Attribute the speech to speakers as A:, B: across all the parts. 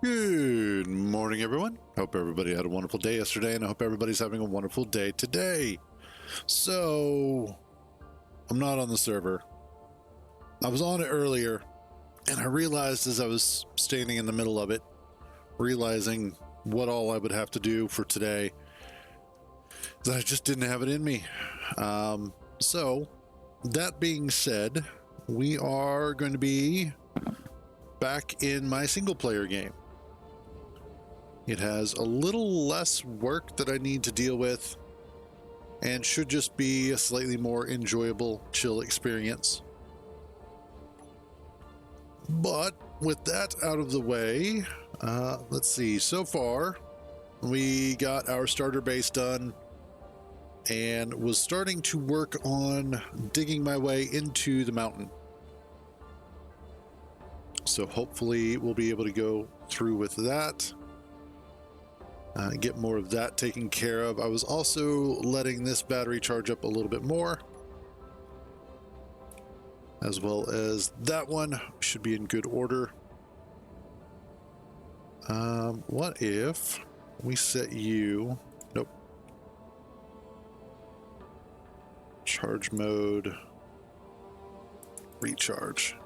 A: Good morning, everyone. Hope everybody had a wonderful day yesterday, and I hope everybody's having a wonderful day today. So, I'm not on the server. I was on it earlier, and I realized as I was standing in the middle of it, realizing what all I would have to do for today, that I just didn't have it in me. So, that being said, we are going to be back in my single player game. It has a little less work that I need to deal with and should just be a slightly more enjoyable, chill experience. But with that out of the way, let's see. So far, we got our starter base done and was starting to work on digging my way into the mountain. So hopefully we'll be able to go through with that. Get more of that taken care of. I was also letting this battery charge up a little bit more, as well as that one should be in good order. What if we set you, nope, charge mode, recharge.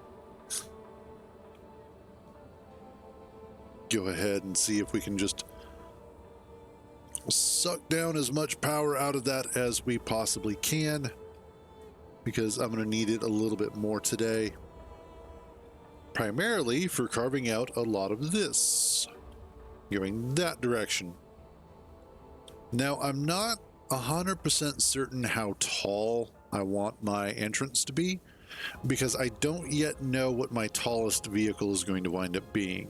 A: Go ahead and see if we can just suck down as much power out of that as we possibly can, because I'm going to need it a little bit more today, primarily for carving out a lot of this, going that direction. Now, I'm not 100% certain how tall I want my entrance to be, because I don't yet know what my tallest vehicle is going to wind up being.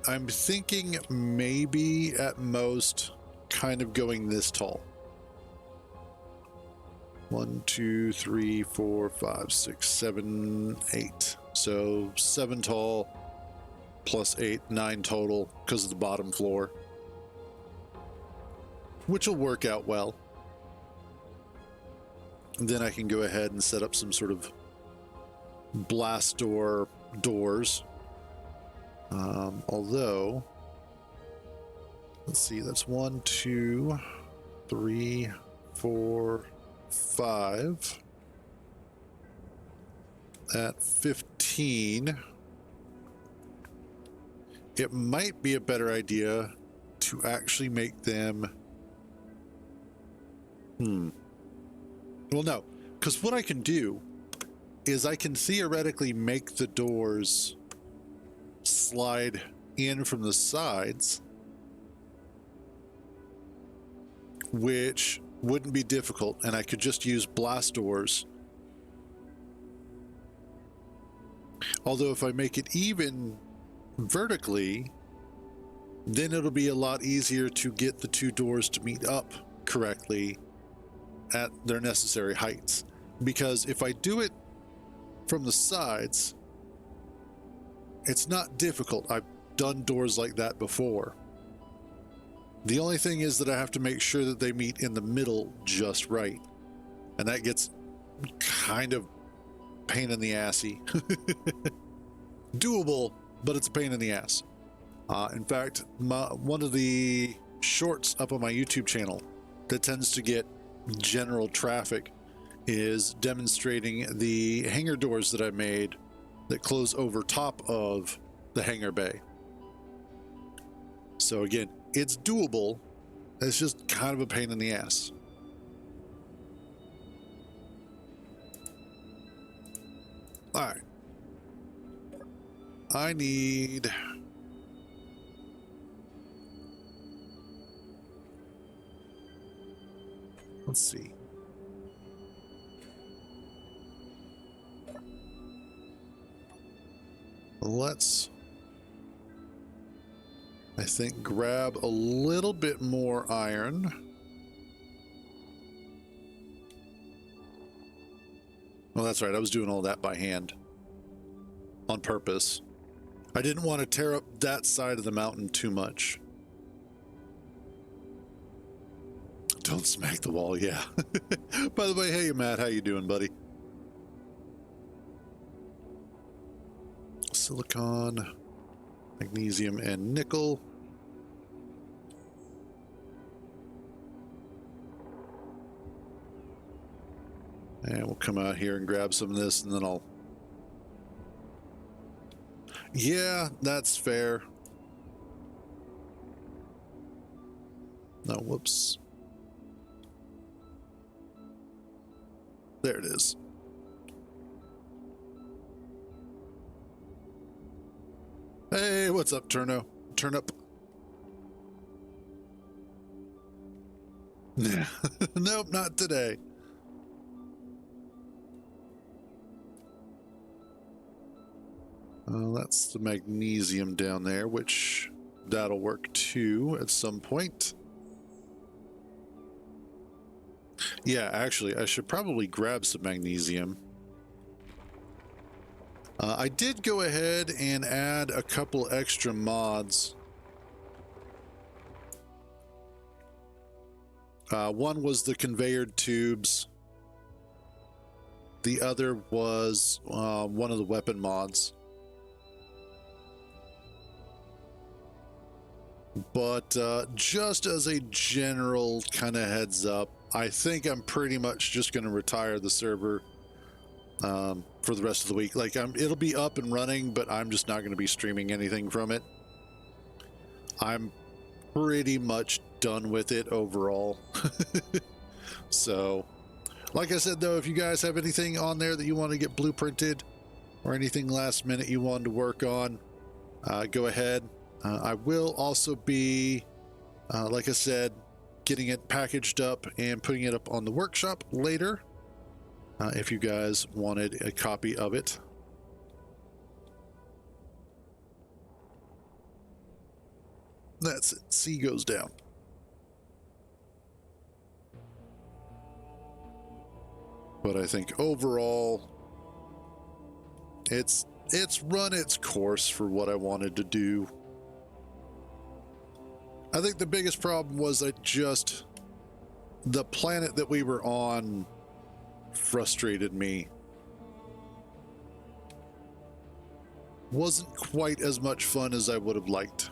A: I'm thinking maybe at most kind of going this tall. 1, 2, 3, 4, 5, 6, 7, 8. So 7 tall plus 8, 9 total because of the bottom floor, which will work out well. And then I can go ahead and set up some sort of blast door doors. Although, let's see, that's 1, 2, 3, 4, 5. At 15, it might be a better idea to actually make them... Well, no, because what I can do is I can theoretically make the doors slide in from the sides, which wouldn't be difficult, and I could just use blast doors. Although if I make it even vertically, then it'll be a lot easier to get the two doors to meet up correctly at their necessary heights. Because if I do it from the sides, it's not difficult. I've done doors like that before. The only thing is that I have to make sure that they meet in the middle just right. And that gets kind of pain in the assy. Doable, but it's a pain in the ass. In fact, one of the shorts up on my YouTube channel that tends to get general traffic is demonstrating the hangar doors that I made that close over top of the hangar bay. So again, it's doable. It's just kind of a pain in the ass. All right. I need... Let's see. Let's, I think, grab a little bit more iron. Well, that's right. I was doing all that by hand on purpose. I didn't want to tear up that side of the mountain too much. Don't smack the wall, yeah. By the way, hey, Matt, how you doing, buddy? Silicon. Magnesium and nickel. And we'll come out here and grab some of this, and then I'll... Yeah, that's fair. No, whoops. There it is. Hey, what's up, Turnip? Nope, not today. That's the magnesium down there, which that'll work too at some point. Yeah, actually, I should probably grab some magnesium. I did go ahead and add a couple extra mods. One was the conveyor tubes. The other was one of the weapon mods. But just as a general kind of heads up, I think I'm pretty much just going to retire the server for the rest of the week. Like, it'll be up and running, but I'm just not going to be streaming anything from it. I'm pretty much done with it overall. So, like I said, though, if you guys have anything on there that you want to get blueprinted or anything last minute you wanted to work on, go ahead. I will also be, like I said, getting it packaged up and putting it up on the workshop later, if you guys wanted a copy of it. That's it. C goes down. But I think overall, it's run its course for what I wanted to do. I think the biggest problem was the planet that we were on frustrated me. Wasn't quite as much fun as I would have liked,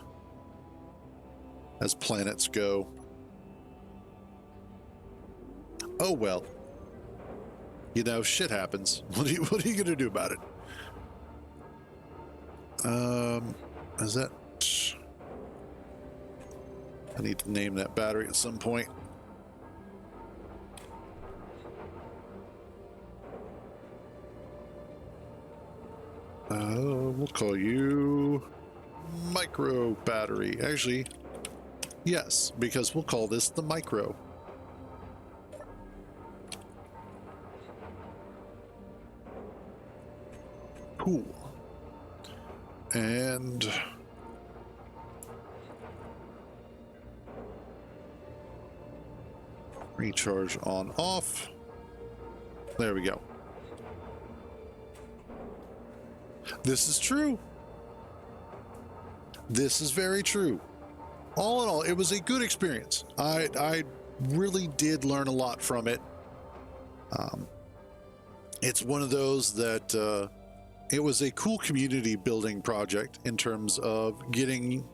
A: as planets go. Oh well. You know, shit happens. What are you gonna do about it? Is that... I need to name that battery at some point. We'll call you micro battery. Actually, yes, because we'll call this the micro. Cool. And recharge on off. There we go. This is true. This is very true. All in all, it was a good experience. I really did learn a lot from it. It's one of those that it was a cool community building project in terms of getting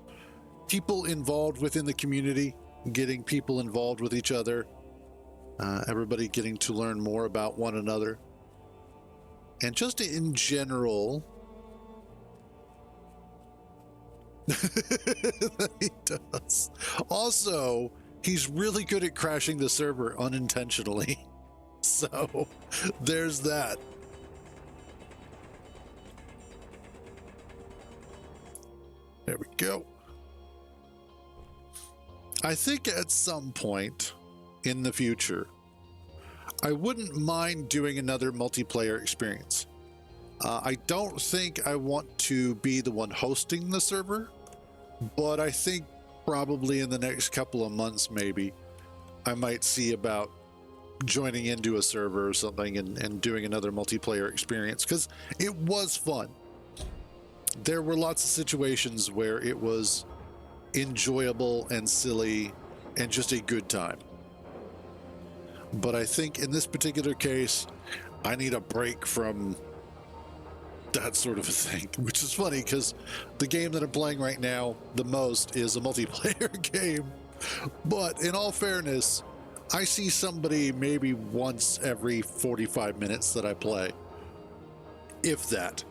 A: people involved within the community, getting people involved with each other, everybody getting to learn more about one another. And just in general, he does. Also, he's really good at crashing the server unintentionally. So there's that. There we go. I think at some point in the future, I wouldn't mind doing another multiplayer experience. I don't think I want to be the one hosting the server, but I think probably in the next couple of months, maybe, I might see about joining into a server or something and doing another multiplayer experience, because it was fun. There were lots of situations where it was enjoyable and silly and just a good time. But I think in this particular case, I need a break from that sort of a thing, which is funny because the game that I'm playing right now the most is a multiplayer game. But in all fairness, I see somebody maybe once every 45 minutes that I play, if that.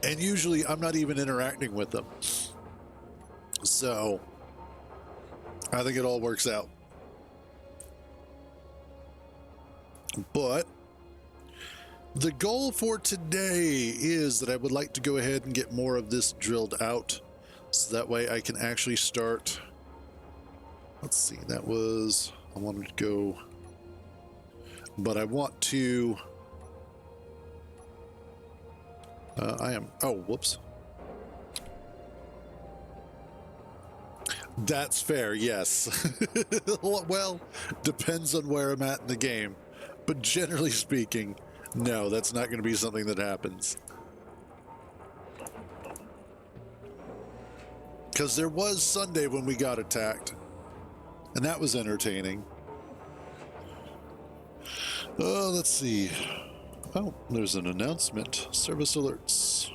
A: And usually I'm not even interacting with them. So I think it all works out. But the goal for today is that I would like to go ahead and get more of this drilled out, so that way I can actually start. Let's see, that was, I wanted to go, but I want to, whoops. That's fair, yes. Well, depends on where I'm at in the game, but generally speaking, no, that's not going to be something that happens. Because there was Sunday when we got attacked, and that was entertaining. Let's see. Oh, there's an announcement. Service alerts.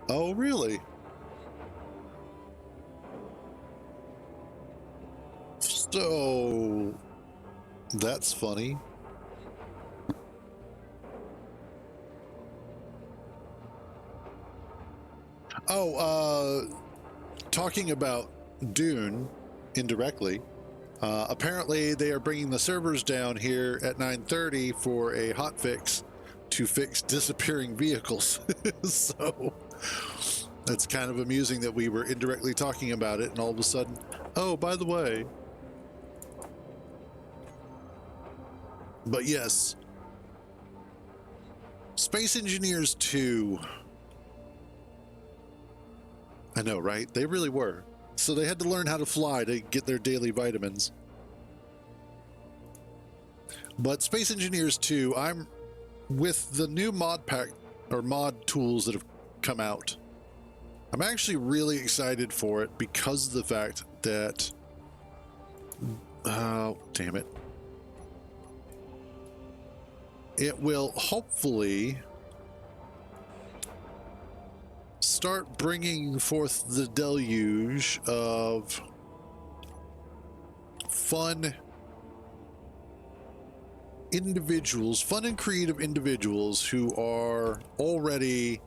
A: Oh, really? So, that's funny. Oh, talking about Dune indirectly, apparently they are bringing the servers down here at 9:30 for a hotfix to fix disappearing vehicles. So it's kind of amusing that we were indirectly talking about it, and all of a sudden, oh, by the way. But yes, Space Engineers 2. I know, right? They really were. So they had to learn how to fly to get their daily vitamins. But Space Engineers 2, I'm with the new mod pack or mod tools that have come out. I'm actually really excited for it because of the fact that, oh, damn it. It will hopefully start bringing forth the deluge of fun individuals, fun and creative individuals who are already,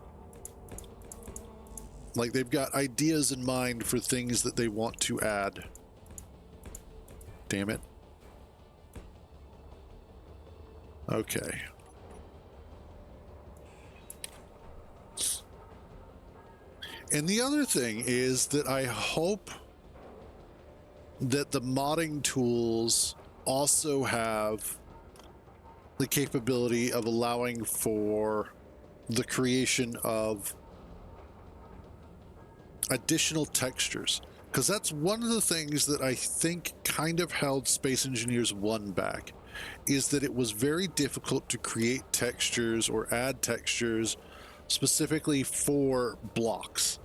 A: like, they've got ideas in mind for things that they want to add. Damn it. Okay. And the other thing is that I hope that the modding tools also have the capability of allowing for the creation of additional textures, because that's one of the things that I think kind of held Space Engineers 1 back, is that it was very difficult to create textures or add textures specifically for blocks.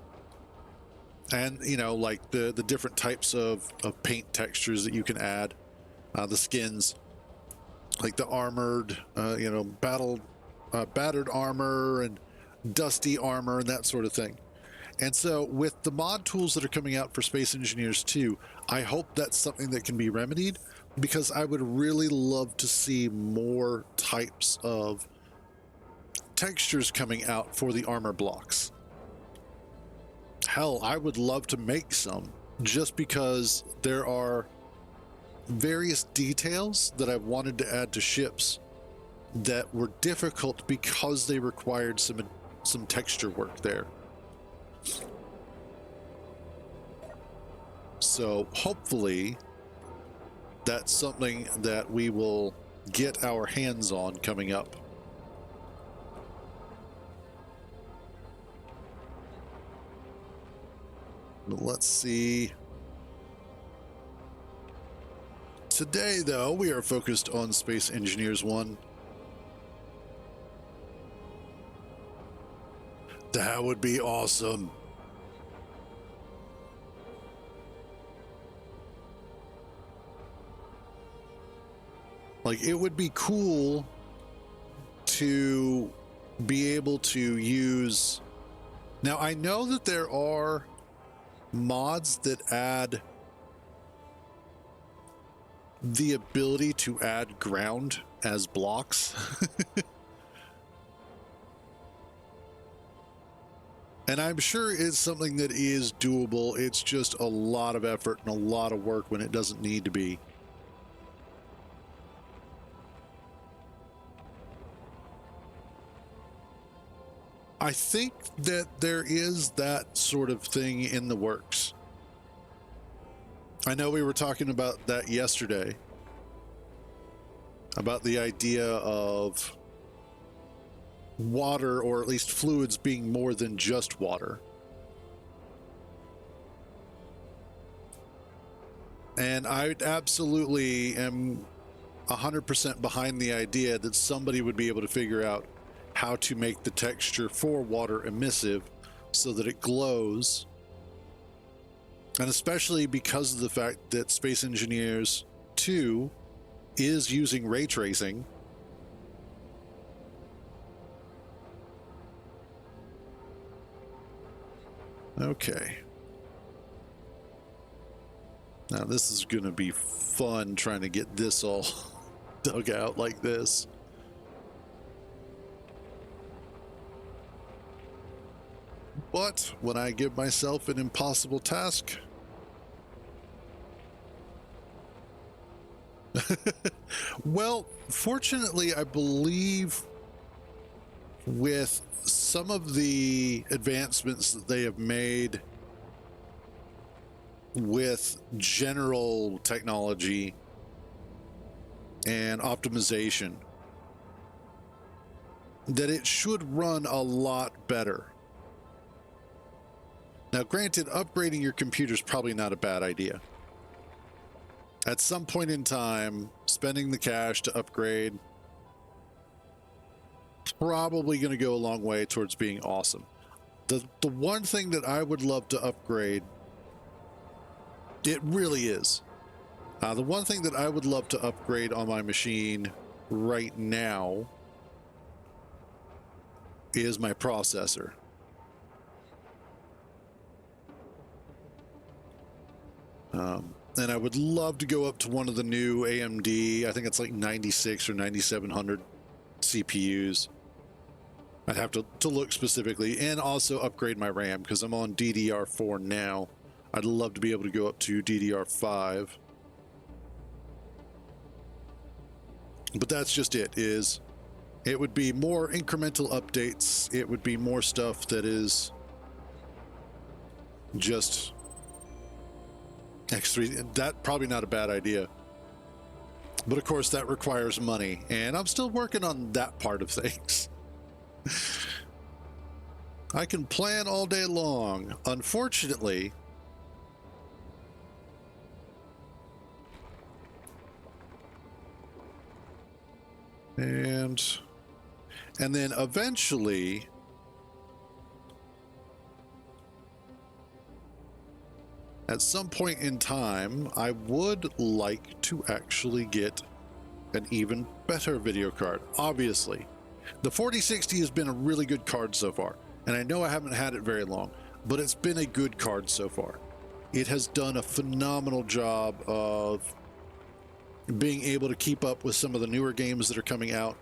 A: And, you know, like the different types of paint textures that you can add, the skins, like the armored, battered armor and dusty armor and that sort of thing. And so with the mod tools that are coming out for Space Engineers 2, I hope that's something that can be remedied, because I would really love to see more types of textures coming out for the armor blocks. Hell, I would love to make some, just because there are various details that I wanted to add to ships that were difficult because they required some texture work there. So hopefully that's something that we will get our hands on coming up. Let's see. Today, though, we are focused on Space Engineers 1. That would be awesome. Like, it would be cool to be able to use... Now, I know that there are mods that add the ability to add ground as blocks. And I'm sure it's something that is doable. It's just a lot of effort and a lot of work when it doesn't need to be. I think that there is that sort of thing in the works. I know we were talking about that yesterday, about the idea of water, or at least fluids, being more than just water. And I absolutely am 100% behind the idea that somebody would be able to figure out how to make the texture for water emissive so that it glows. And especially because of the fact that Space Engineers 2 is using ray tracing. Okay. Now this is going to be fun trying to get this all dug out like this. But when I give myself an impossible task, well, fortunately, I believe with some of the advancements that they have made with general technology and optimization, that it should run a lot better. Now, granted, upgrading your computer is probably not a bad idea. At some point in time, spending the cash to upgrade, probably going to go a long way towards being awesome. The one thing that I would love to upgrade, it really is. The one thing that I would love to upgrade on my machine right now is my processor. And I would love to go up to one of the new AMD, I think it's like 96 or 9700 CPUs. I'd have to look specifically, and also upgrade my RAM because I'm on DDR4 now. I'd love to be able to go up to DDR5. But that's just it would be more incremental updates. It would be more stuff that is just X3. That probably not a bad idea. But of course that requires money, and I'm still working on that part of things. I can plan all day long. Unfortunately, and then eventually at some point in time, I would like to actually get an even better video card. Obviously, the 4060 has been a really good card so far, and I know I haven't had it very long, but it's been a good card so far. It has done a phenomenal job of being able to keep up with some of the newer games that are coming out,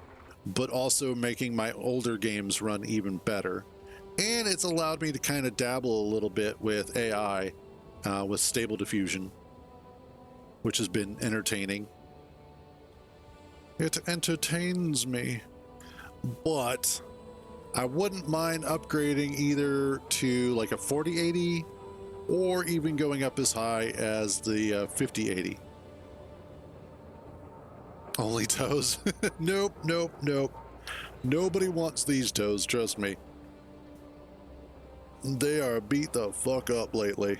A: but also making my older games run even better. And it's allowed me to kind of dabble a little bit with AI, with Stable Diffusion, which has been entertaining. It entertains me. But I wouldn't mind upgrading either to like a 4080 or even going up as high as the 5080. Only toes? Nope, nope, nope. Nobody wants these toes, trust me. They are beat the fuck up lately.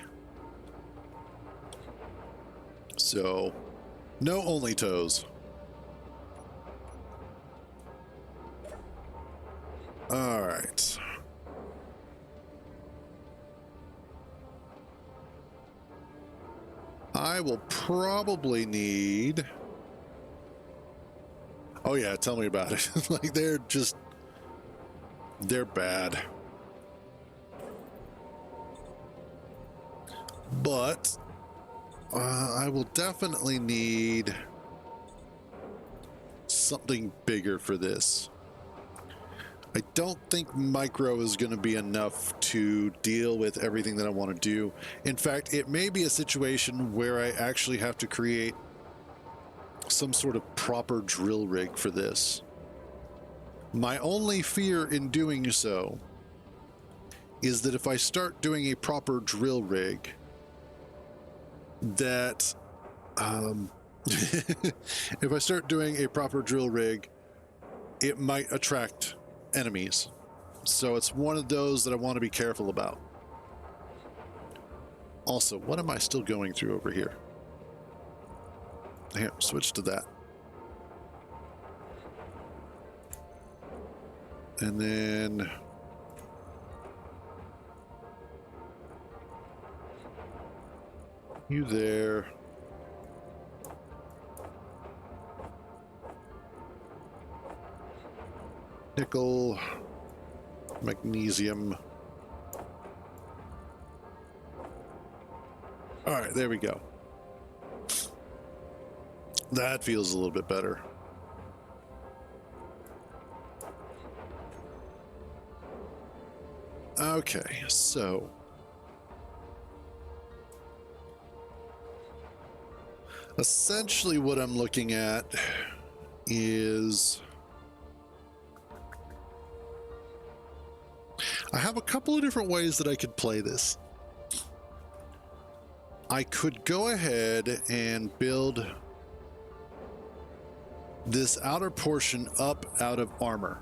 A: So, no only toes. All right. I will probably need Oh yeah, tell me about it. Like they're bad. But I will definitely need something bigger for this. I don't think micro is going to be enough to deal with everything that I want to do. In fact, it may be a situation where I actually have to create some sort of proper drill rig for this. My only fear in doing so is that if I start doing a proper drill rig, that if I start doing a proper drill rig, it might attract enemies. So it's one of those that I want to be careful about. Also, what am I still going through over here? Here, switch to that. And then you there. Nickel, magnesium. All right, there we go. That feels a little bit better. Okay, so essentially what I'm looking at is I have a couple of different ways that I could play this. I could go ahead and build this outer portion up out of armor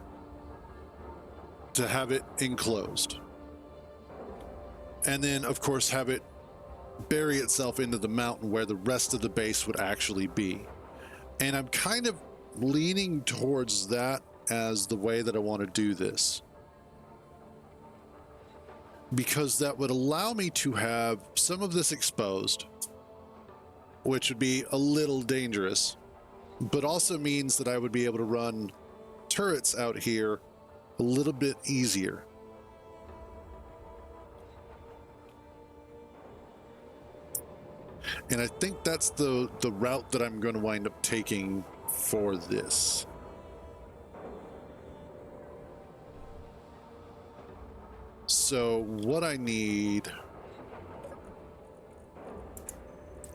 A: to have it enclosed. And then, of course, have it bury itself into the mountain where the rest of the base would actually be. And I'm kind of leaning towards that as the way that I want to do this, because that would allow me to have some of this exposed, which would be a little dangerous, but also means that I would be able to run turrets out here a little bit easier. And I think that's the route that I'm going to wind up taking for this. So what I need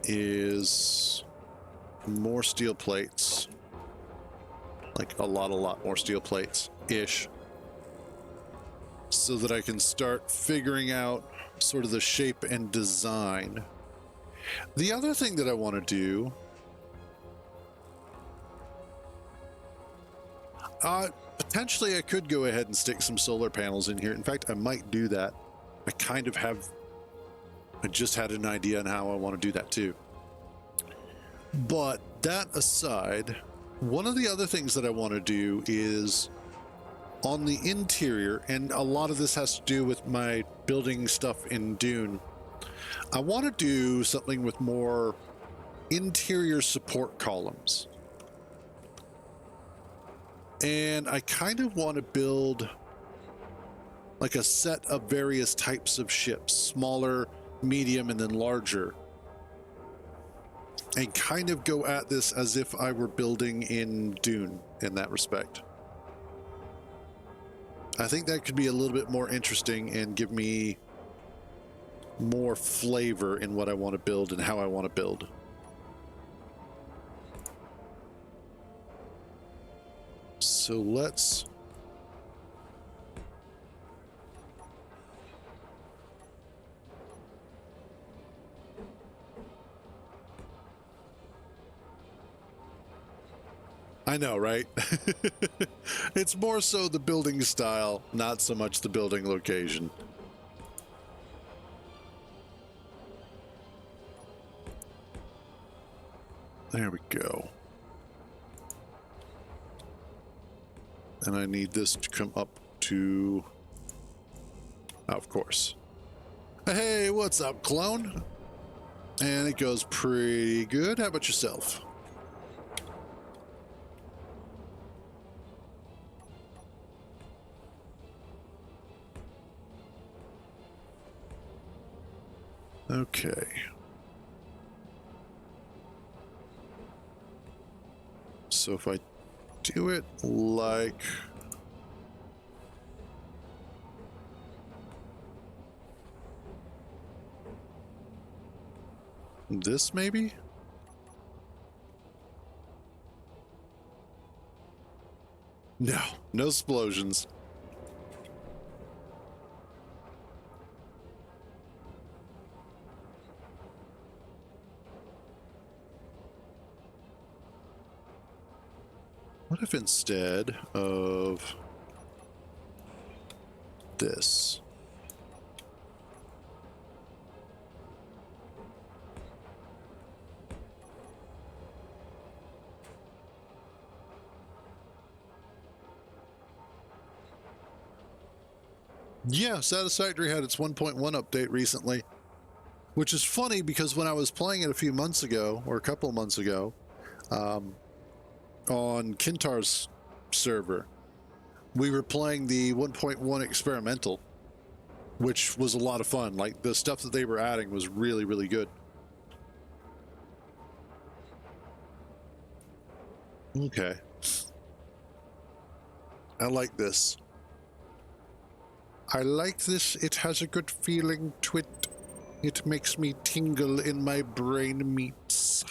A: is more steel plates, like a lot more steel plates-ish, so that I can start figuring out sort of the shape and design. The other thing that I want to do, potentially I could go ahead and stick some solar panels in here. In fact, I might do that. I just had an idea on how I want to do that too. But that aside, one of the other things that I want to do is on the interior, and a lot of this has to do with my building stuff in Dune, I want to do something with more interior support columns. And I kind of want to build like a set of various types of ships, smaller, medium, and then larger, and kind of go at this as if I were building in Dune in that respect. I think that could be a little bit more interesting and give me more flavor in what I want to build and how I want to build. So let's I know, right? It's more so the building style, not so much the building location. There we go. And I need this to come up to... of course. Hey, what's up, clone? And it goes pretty good. How about yourself? Okay. So if I do it like this, maybe? No, no explosions. What if instead of this? Yeah, Satisfactory had its 1.1 update recently, which is funny because when I was playing it a few months ago, or a couple of months ago, on Kintar's server, we were playing the 1.1 experimental, which was a lot of fun. Like, the stuff that they were adding was really, really good. Okay. I like this. I like this. It has a good feeling to it. It makes me tingle in my brain meats.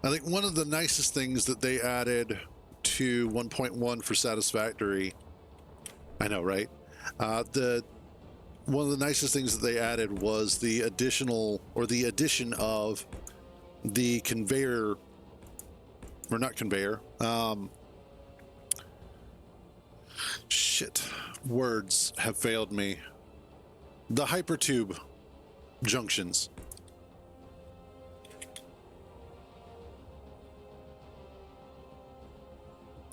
A: I think one of the nicest things that they added to 1.1 for Satisfactory, I know, right? One of the nicest things that they added was the addition of the conveyor, or not conveyor. Shit, words have failed me. The hypertube junctions.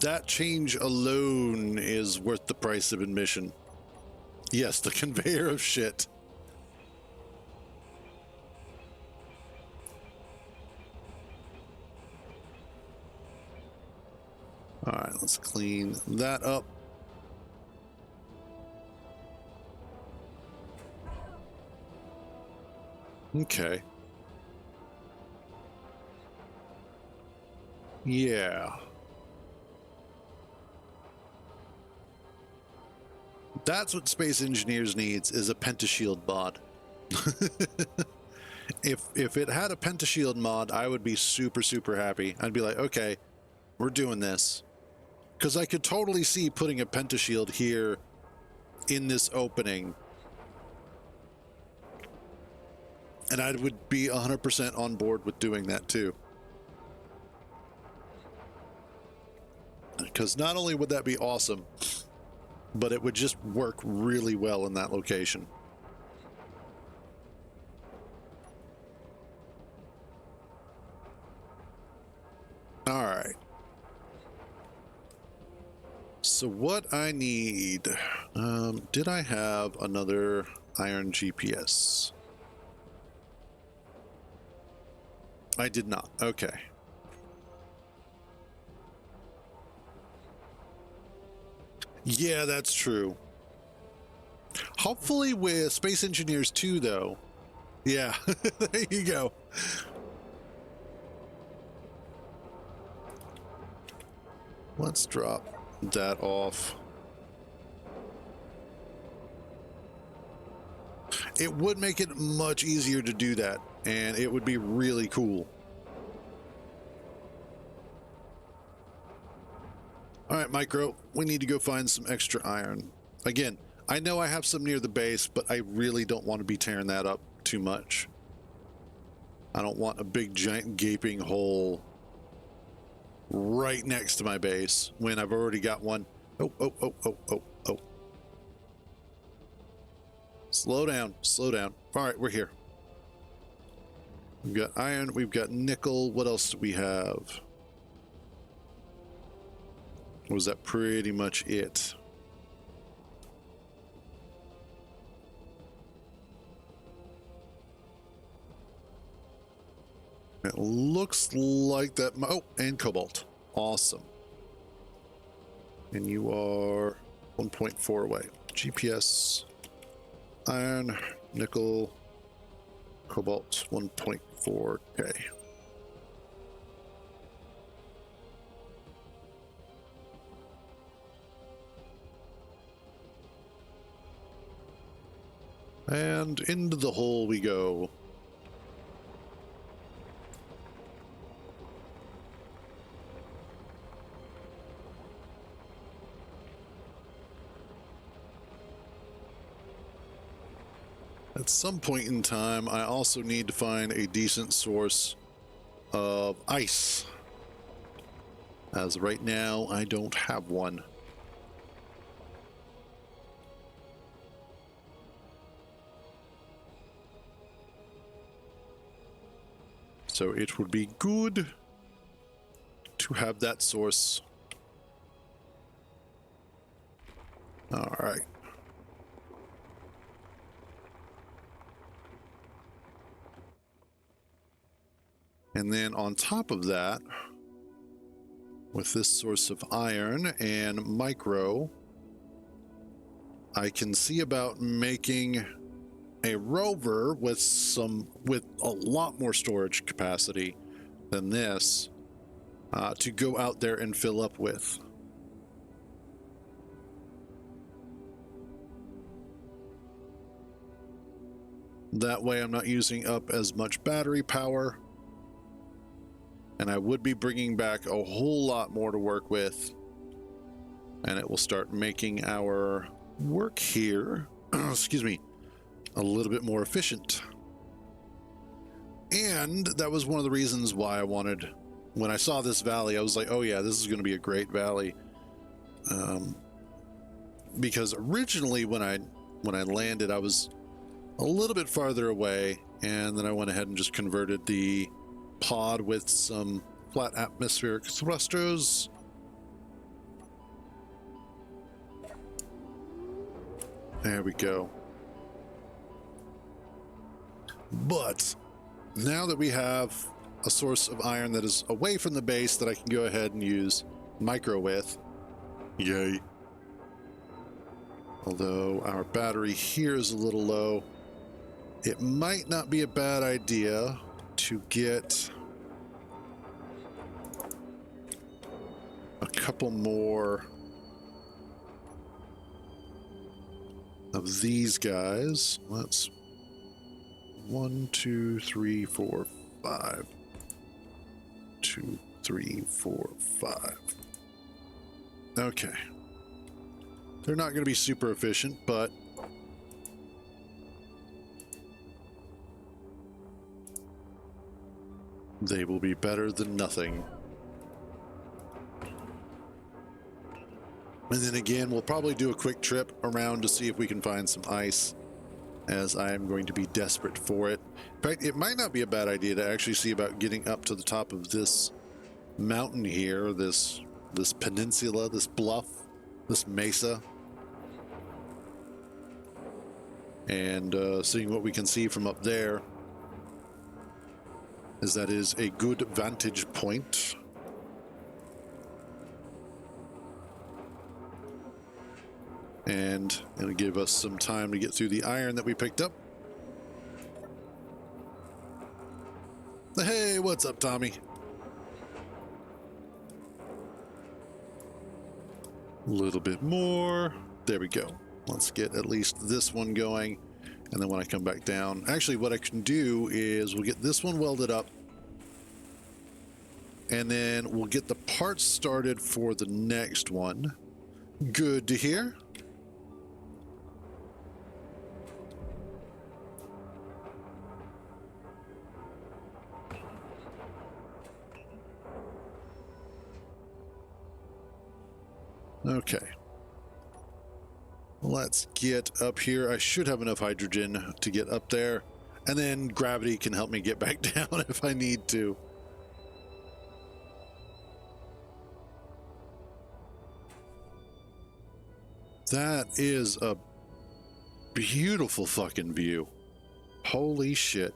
A: That change alone is worth the price of admission. Yes, the conveyor of shit. All right, let's clean that up. Okay. Yeah. That's what Space Engineers needs, is a pentashield mod. If it had a pentashield mod, I would be super, super happy. I'd be like, okay, we're doing this. Because I could totally see putting a pentashield here in this opening. And I would be 100% on board with doing that too. Because not only would that be awesome, but it would just work really well in that location. All right. So what I need, did I have another iron GPS? I did not. Okay. Yeah, that's true. Hopefully with Space Engineers 2, though. Yeah, there you go. Let's drop that off. It would make it much easier to do that, and it would be really cool. All right, Micro, we need to go find some extra iron. Again, I know I have some near the base, but I really don't want to be tearing that up too much. I don't want a big, giant, gaping hole right next to my base when I've already got one. Oh. Slow down, slow down. All right, we're here. We've got iron, we've got nickel. What else do we have? Was that pretty much it? It looks like that. Oh, and cobalt. Awesome. And you are 1.4 away. GPS, iron, nickel, cobalt, 1.4K. And into the hole we go. At some point in time, I also need to find a decent source of ice. As of right now, I don't have one. So it would be good to have that source. All right. And then on top of that, with this source of iron and micro, I can see about making a rover with a lot more storage capacity than this to go out there and fill up with. That way I'm not using up as much battery power, and I would be bringing back a whole lot more to work with, and it will start making our work here, excuse me, a little bit more efficient. And that was one of the reasons why I wanted, when I saw this valley, I was like, oh yeah, this is going to be a great valley. Because originally when I landed, I was a little bit farther away, and then I went ahead and just converted the pod with some flat atmospheric thrusters. There we go. But now that we have a source of iron that is away from the base that I can go ahead and use micro with, yay. Although our battery here is a little low, it might not be a bad idea to get a couple more of these guys. Let's 1, 2, 3, 4, 5. 2, 3, 4, 5. Okay. They're not going to be super efficient, but they will be better than nothing. And then again, we'll probably do a quick trip around to see if we can find some ice, as I am going to be desperate for it. In fact, it might not be a bad idea to actually see about getting up to the top of this mountain here, this peninsula, this bluff, this mesa, and seeing what we can see from up there, as that is a good vantage point. And it'll give us some time to get through the iron that we picked up. Hey, what's up, Tommy? A little bit more. There we go. Let's get at least this one going. And then when I come back down, actually what I can do is we'll get this one welded up, and then we'll get the parts started for the next one. Good to hear. Okay. Let's get up here. I should have enough hydrogen to get up there, and then gravity can help me get back down if I need to. That is a beautiful fucking view. Holy shit.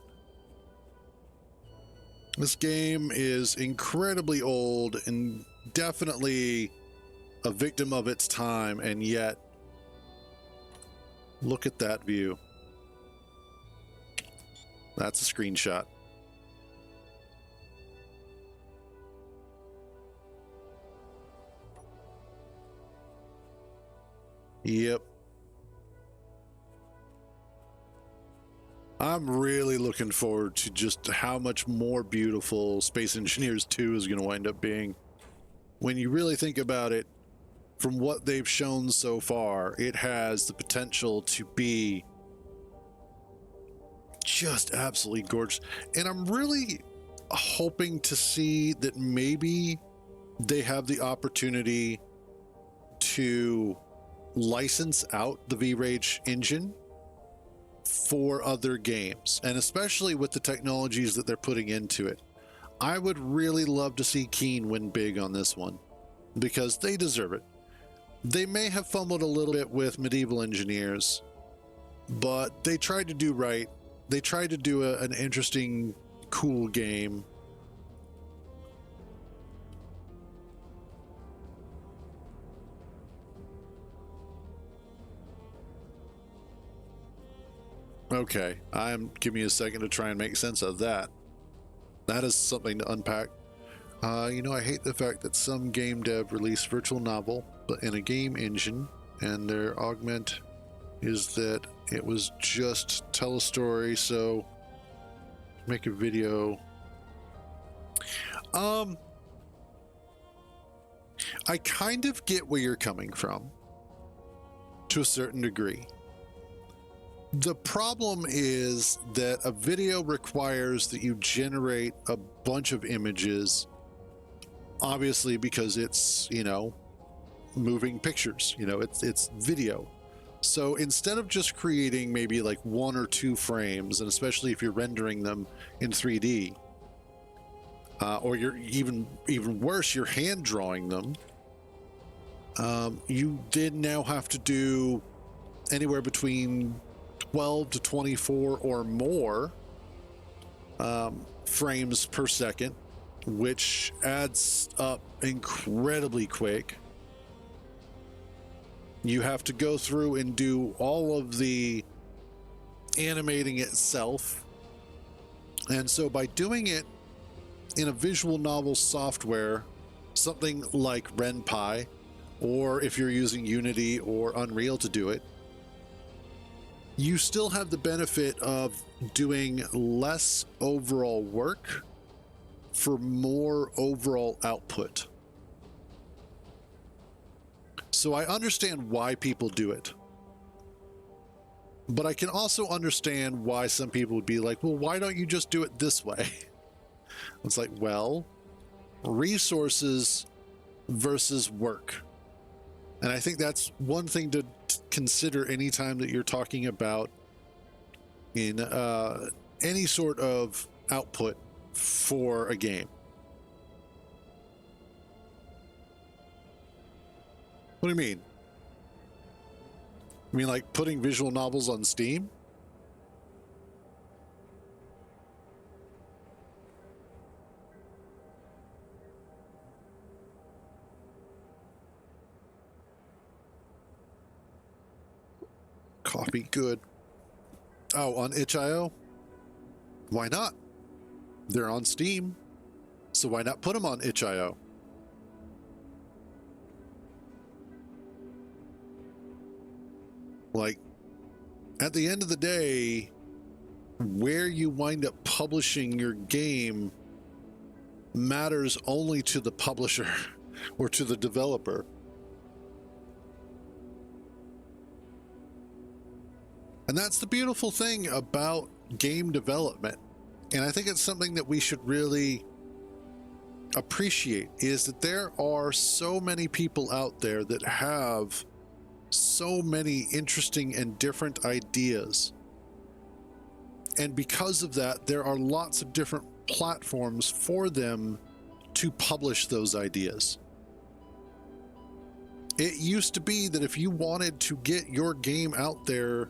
A: This game is incredibly old and definitely a victim of its time, and yet look at that view. That's a screenshot. Yep. I'm really looking forward to just how much more beautiful Space Engineers 2 is going to wind up being. When you really think about it, from what they've shown so far, it has the potential to be just absolutely gorgeous. And I'm really hoping to see that maybe they have the opportunity to license out the V-Rage engine for other games, and especially with the technologies that they're putting into it. I would really love to see Keen win big on this one, because they deserve it. They may have fumbled a little bit with Medieval Engineers, but they tried to do right. They tried to do an interesting, cool game. Okay, give me a second to try and make sense of that. That is something to unpack. You know, I hate the fact that some game dev release virtual novel, but in a game engine, and their augment is that it was just tell a story, so make a video. I kind of get where you're coming from, to a certain degree. The problem is that a video requires that you generate a bunch of images, obviously, because it's, you know, moving pictures, you know, it's video. So instead of just creating maybe like 1 or 2 frames, and especially if you're rendering them in 3D, or you're even worse, you're hand drawing them, you did now have to do anywhere between 12 to 24 or more frames per second, which adds up incredibly quick. You have to go through and do all of the animating itself. And so by doing it in a visual novel software, something like RenPy, or if you're using Unity or Unreal to do it, you still have the benefit of doing less overall work for more overall output. So I understand why people do it. But I can also understand why some people would be like, well, why don't you just do it this way? It's like, well, resources versus work. And I think that's one thing to consider anytime that you're talking about in any sort of output for a game. What do you mean? You mean like putting visual novels on Steam? Coffee, good. Oh, on itch.io? Why not? They're on Steam, so why not put them on itch.io? Like, at the end of the day, where you wind up publishing your game matters only to the publisher or to the developer. And that's the beautiful thing about game development. And I think it's something that we should really appreciate, is that there are so many people out there that have so many interesting and different ideas. And because of that, there are lots of different platforms for them to publish those ideas. It used to be that if you wanted to get your game out there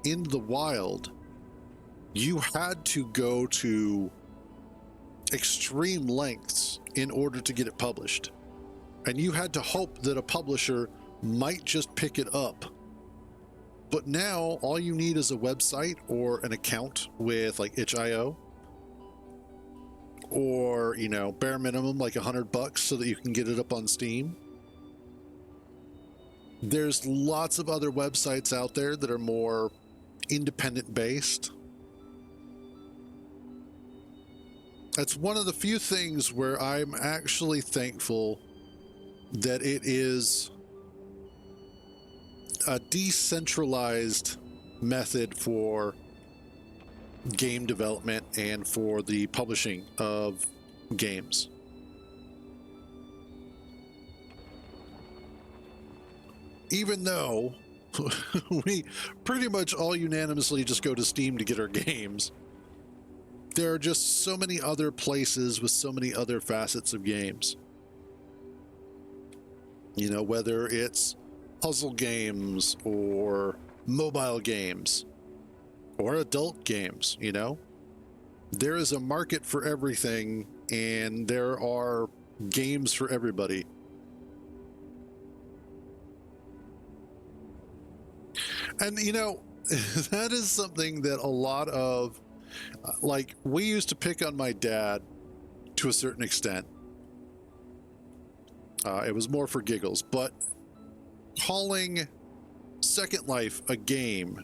A: in the wild, you had to go to extreme lengths in order to get it published. And you had to hope that a publisher might just pick it up. But now all you need is a website or an account with like itch.io, or, you know, bare minimum like $100 so that you can get it up on Steam. There's lots of other websites out there that are more independent based. That's one of the few things where I'm actually thankful that it is a decentralized method for game development and for the publishing of games. Even though we pretty much all unanimously just go to Steam to get our games, there are just so many other places with so many other facets of games. You know, whether it's puzzle games or mobile games or adult games, you know, there is a market for everything, and there are games for everybody. And, you know, that is something that a lot of, like, we used to pick on my dad to a certain extent. It was more for giggles, but calling Second Life a game,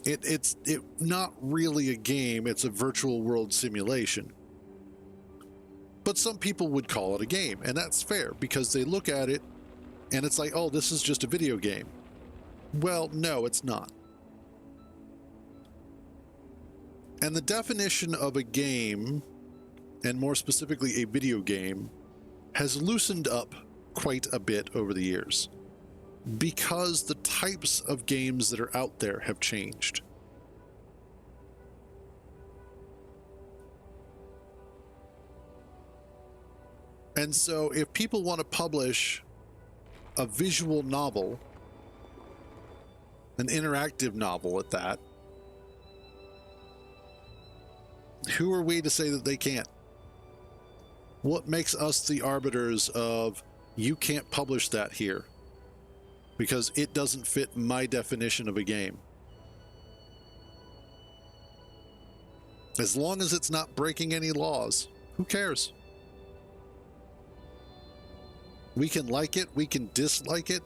A: it's not really a game, it's a virtual world simulation. But some people would call it a game, and that's fair because they look at it and it's like, oh, this is just a video game. Well, no, it's not. And the definition of a game, and more specifically a video game, has loosened up quite a bit over the years because the types of games that are out there have changed. And so if people want to publish a visual novel, an interactive novel at that, who are we to say that they can't? What makes us the arbiters of, you can't publish that here because it doesn't fit my definition of a game? As long as it's not breaking any laws, who cares? We can like it, we can dislike it.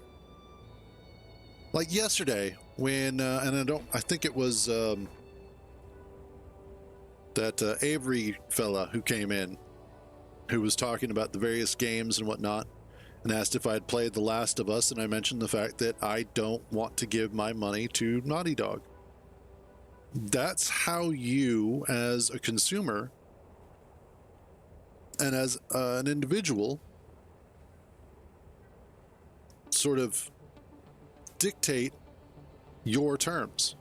A: Like yesterday, when I think it was that Avery fella who came in, who was talking about the various games and whatnot, and asked if I'd played The Last of Us, and I mentioned the fact that I don't want to give my money to Naughty Dog. That's how you, as a consumer and as an individual, sort of dictate your terms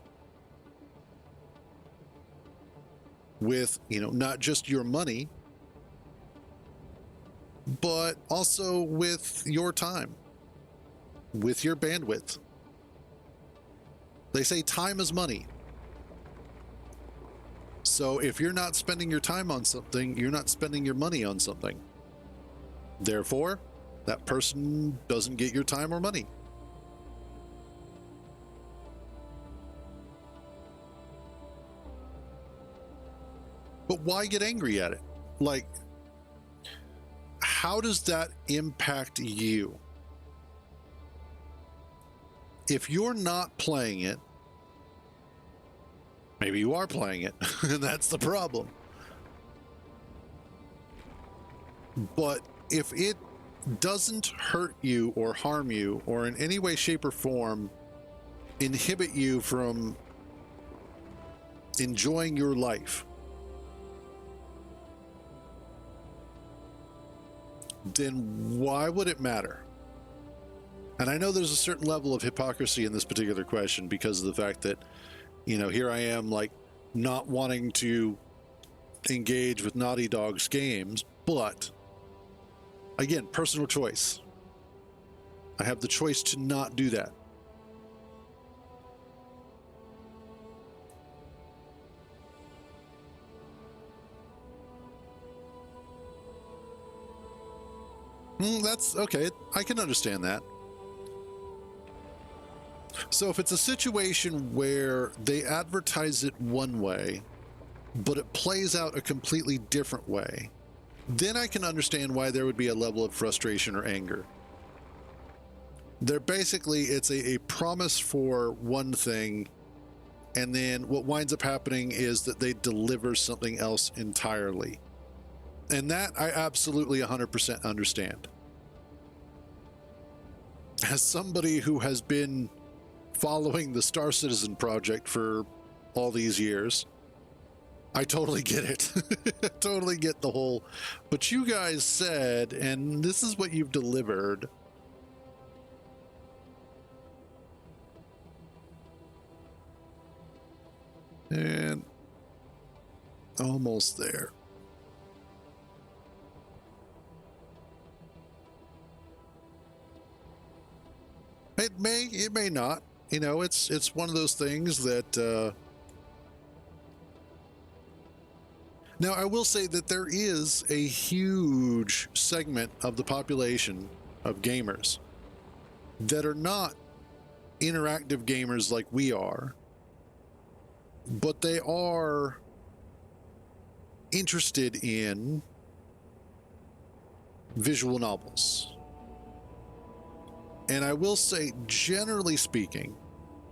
A: with, you know, not just your money, but also with your time, with your bandwidth. They say time is money. So if you're not spending your time on something, you're not spending your money on something. Therefore, that person doesn't get your time or money. But why get angry at it? Like, how does that impact you? If you're not playing it, maybe you are playing it, and that's the problem. But if it doesn't hurt you or harm you or in any way, shape, or form inhibit you from enjoying your life, then why would it matter? And I know there's a certain level of hypocrisy in this particular question because of the fact that, you know, here I am, like, not wanting to engage with Naughty Dog's games, but again, personal choice. I have the choice to not do that. That's okay. I can understand that. So if it's a situation where they advertise it one way, but it plays out a completely different way, then I can understand why there would be a level of frustration or anger. They're basically, it's a promise for one thing, and then what winds up happening is that they deliver something else entirely. And that I absolutely 100% understand. As somebody who has been following the Star Citizen project for all these years, I totally get it. I totally get the whole, but you guys said, and this is what you've delivered. And almost there. It may not. You know, it's one of those things that now I will say that there is a huge segment of the population of gamers that are not interactive gamers like we are, but they are interested in visual novels. And I will say, generally speaking,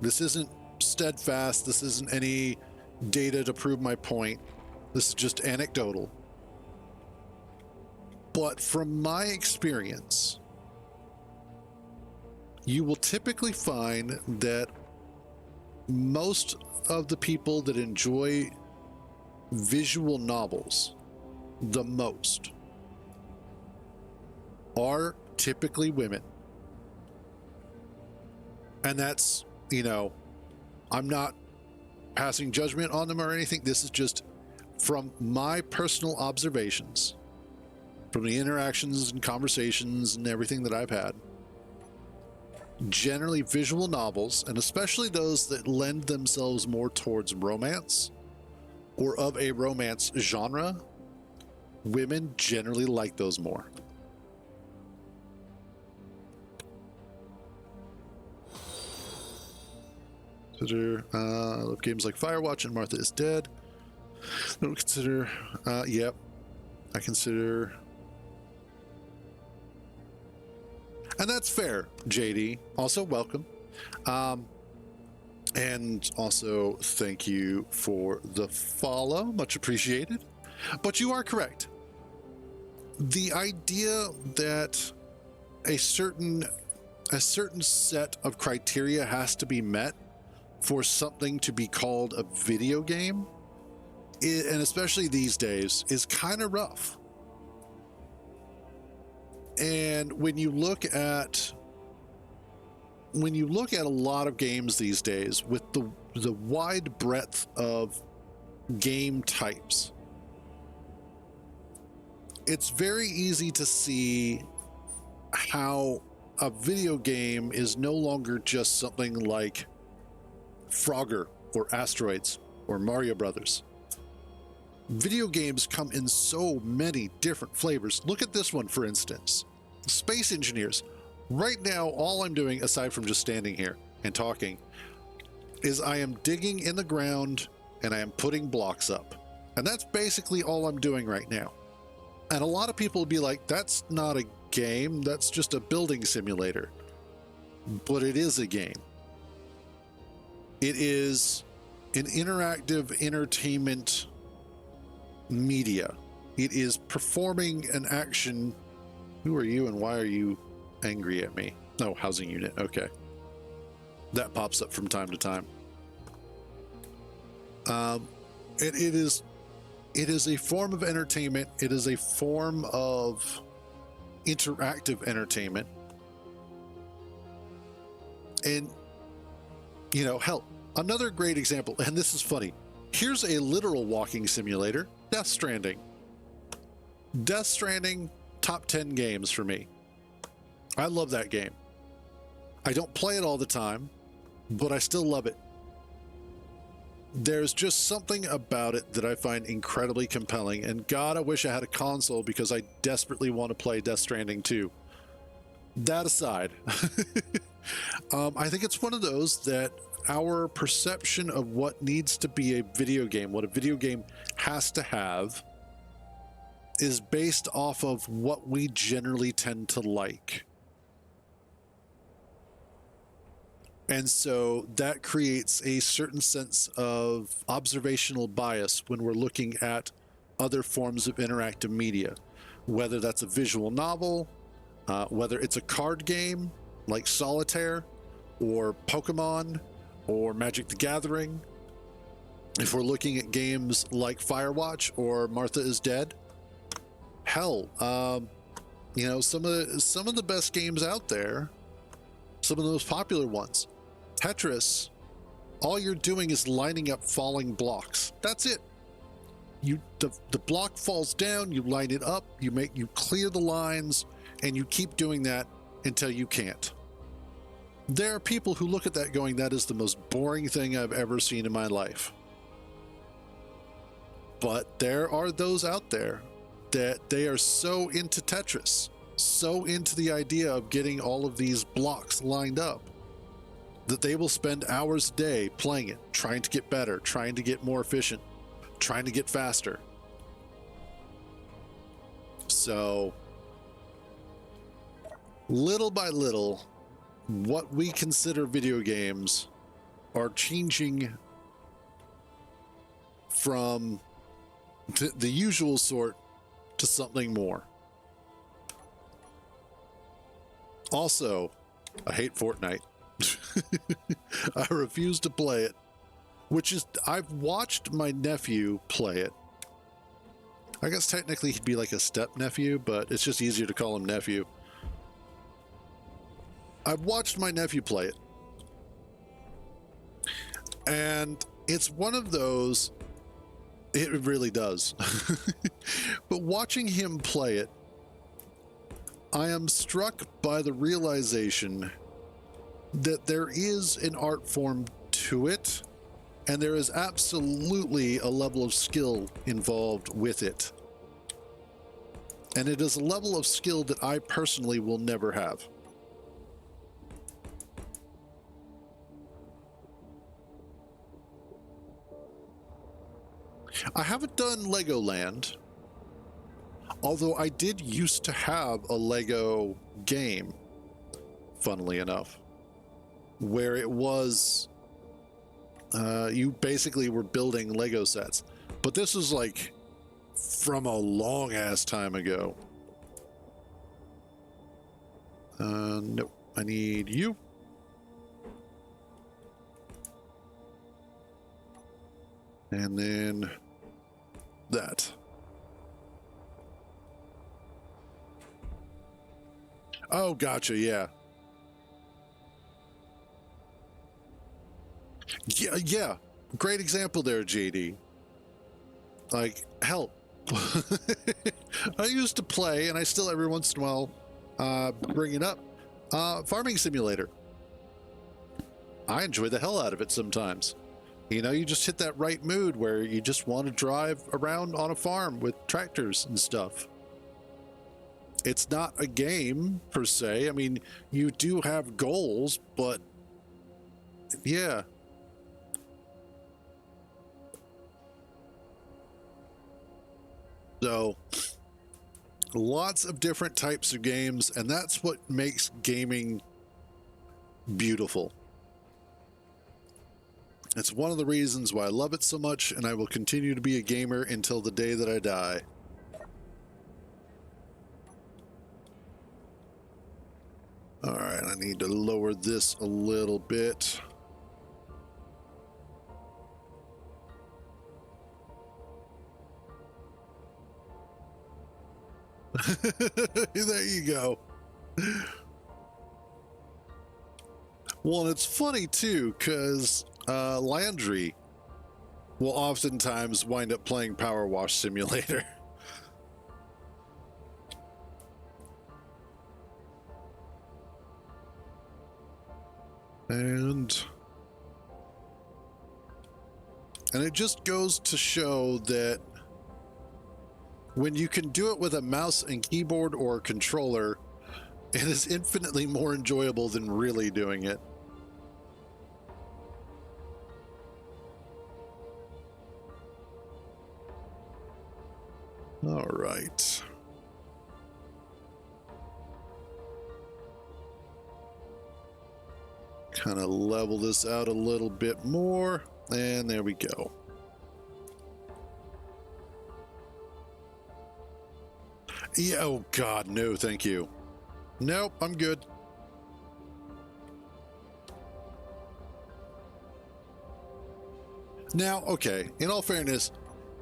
A: this isn't steadfast, this isn't any data to prove my point, this is just anecdotal. But from my experience, you will typically find that most of the people that enjoy visual novels the most are typically women. And that's, you know, I'm not passing judgment on them or anything. This is just from my personal observations, from the interactions and conversations and everything that I've had. Generally, visual novels, and especially those that lend themselves more towards romance or of a romance genre, women generally like those more. Consider games like Firewatch and Martha is Dead. Don't consider, yep. I consider, and that's fair, JD. Also, welcome. And also, thank you for the follow. Much appreciated. But you are correct. The idea that a certain set of criteria has to be met for something to be called a video game, and especially these days, is kind of rough. And when you look at a lot of games these days, with the wide breadth of game types, it's very easy to see how a video game is no longer just something like Frogger or Asteroids or Mario Brothers. Video games come in so many different flavors. Look at this one, for instance. Space Engineers. Right now, all I'm doing, aside from just standing here and talking, is I am digging in the ground and I am putting blocks up. And that's basically all I'm doing right now. And a lot of people will be like, that's not a game, that's just a building simulator. But it is a game. It is an interactive entertainment media. It is performing an action. Who are you and why are you angry at me? Oh, housing unit. Okay. That pops up from time to time. It is a form of entertainment. It is a form of interactive entertainment. And, you know, hell, another great example, and this is funny. Here's a literal walking simulator, Death Stranding. Death Stranding, top 10 games for me. I love that game. I don't play it all the time, but I still love it. there's just something about it that I find incredibly compelling. And God, I wish I had a console because I desperately want to play Death Stranding 2. That aside, I think it's one of those that our perception of what needs to be a video game, what a video game has to have, is based off of what we generally tend to like. And so that creates a certain sense of observational bias when we're looking at other forms of interactive media, whether that's a visual novel, whether it's a card game like Solitaire or Pokemon or Magic the Gathering. If we're looking at games like Firewatch or Martha is Dead, hell, you know, some of the best games out there, some of the most popular ones, Tetris, all you're doing is lining up falling blocks. That's it. The block falls down, you line it up, you clear the lines, and you keep doing that until you can't. There are people who look at that going, that is the most boring thing I've ever seen in my life. But there are those out there that they are so into Tetris, so into the idea of getting all of these blocks lined up, that they will spend hours a day playing it, trying to get better, trying to get more efficient, trying to get faster. So, little by little, what we consider video games are changing from the usual sort to something more. Also, I hate Fortnite. I refuse to play it, which is, I've watched my nephew play it. I guess technically he'd be like a step nephew, but it's just easier to call him nephew. I've watched my nephew play it, and it's one of those, it really does. But watching him play it, I am struck by the realization that there is an art form to it, and there is absolutely a level of skill involved with it. And it is a level of skill that I personally will never have. I haven't done Legoland, although I did used to have a Lego game, funnily enough, where it was, you basically were building Lego sets. But this was like from a long ass time ago. Nope, I need you. And then that. Oh, gotcha, yeah. Yeah. Great example there, JD. Like, hell. I used to play, and I still every once in a while bring it up, Farming Simulator. I enjoy the hell out of it sometimes. You know, you just hit that right mood where you just want to drive around on a farm with tractors and stuff. It's not a game, per se. I mean, you do have goals, but yeah. So, lots of different types of games, and that's what makes gaming beautiful. It's one of the reasons why I love it so much, and I will continue to be a gamer until the day that I die. All right, I need to lower this a little bit. There you go. Well, and it's funny too, because Landry will oftentimes wind up playing Power Wash Simulator. And And it just goes to show that when you can do it with a mouse and keyboard or controller, it is infinitely more enjoyable than really doing it. All right. Kind of level this out a little bit more, and there we go. Yeah, oh God, no, thank you. Nope, I'm good. Now, okay, in all fairness,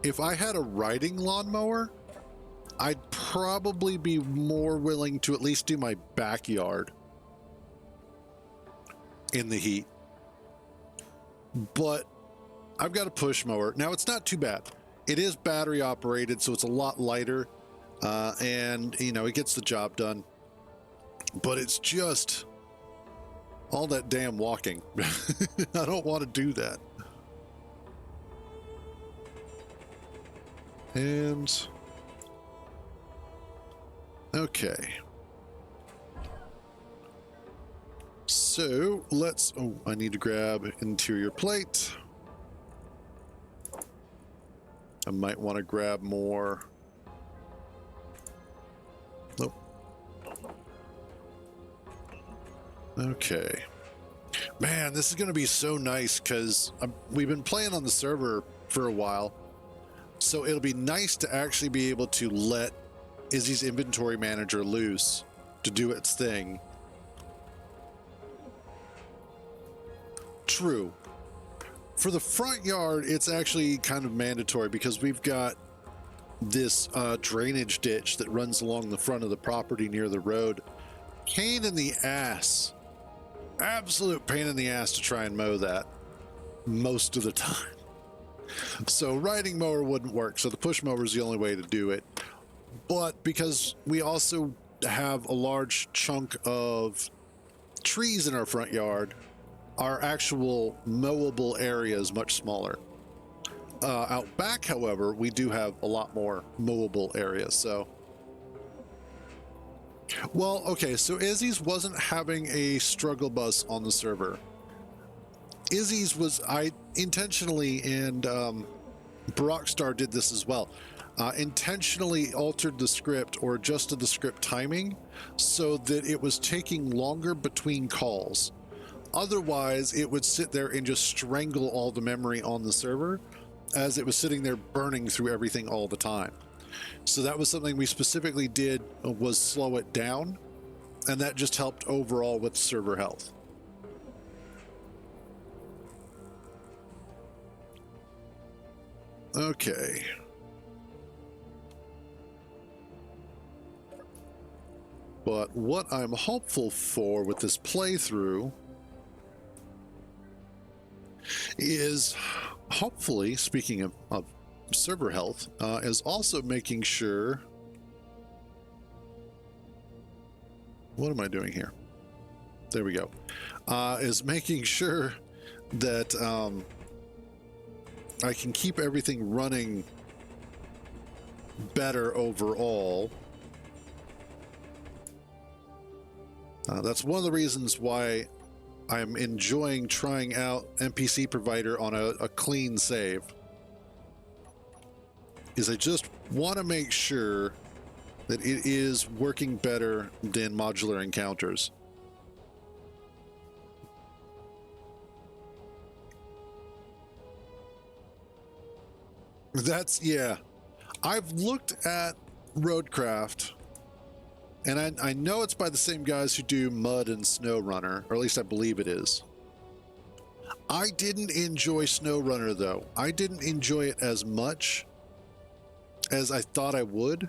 A: if I had a riding lawnmower, I'd probably be more willing to at least do my backyard in the heat. But I've got a push mower. Now, it's not too bad. It is battery operated, so it's a lot lighter. And, you know, it gets the job done. But it's just all that damn walking. I don't want to do that. And okay. So let's, oh, I need to grab interior plate. I might want to grab more. Nope. Okay. Man, this is going to be so nice because we've been playing on the server for a while. So it'll be nice to actually be able to let Izzy's inventory manager loose to do its thing. True. For the front yard, it's actually kind of mandatory because we've got this drainage ditch that runs along the front of the property near the road. Pain in the ass. Absolute pain in the ass to try and mow that most of the time. So riding mower wouldn't work. So the push mower is the only way to do it. But because we also have a large chunk of trees in our front yard, our actual mowable area is much smaller. Out back, however, we do have a lot more mowable areas. So, well, okay. So Izzy's wasn't having a struggle bus on the server. Izzy's was, I intentionally, and Brockstar did this as well, intentionally altered the script or adjusted the script timing so that it was taking longer between calls. Otherwise, it would sit there and just strangle all the memory on the server as it was sitting there burning through everything all the time. So that was something we specifically did, was slow it down, and that just helped overall with server health. Okay. But what I'm hopeful for with this playthrough is hopefully, speaking of server health, is also making sure. What am I doing here? There we go. Is making sure that I can keep everything running better overall. That's one of the reasons why I'm enjoying trying out NPC Provider on a clean save. Is I just want to make sure that it is working better than modular encounters. That's, yeah. I've looked at Roadcraft, and I know it's by the same guys who do Mud and SnowRunner, or at least I believe it is. I didn't enjoy SnowRunner, though. I didn't enjoy it as much as I thought I would,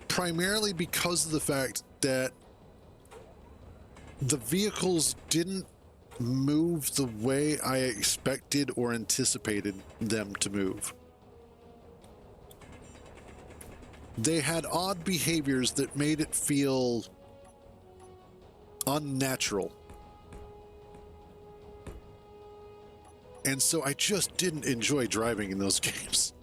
A: primarily because of the fact that the vehicles didn't move the way I expected or anticipated them to move. They had odd behaviors that made it feel unnatural. And so I just didn't enjoy driving in those games.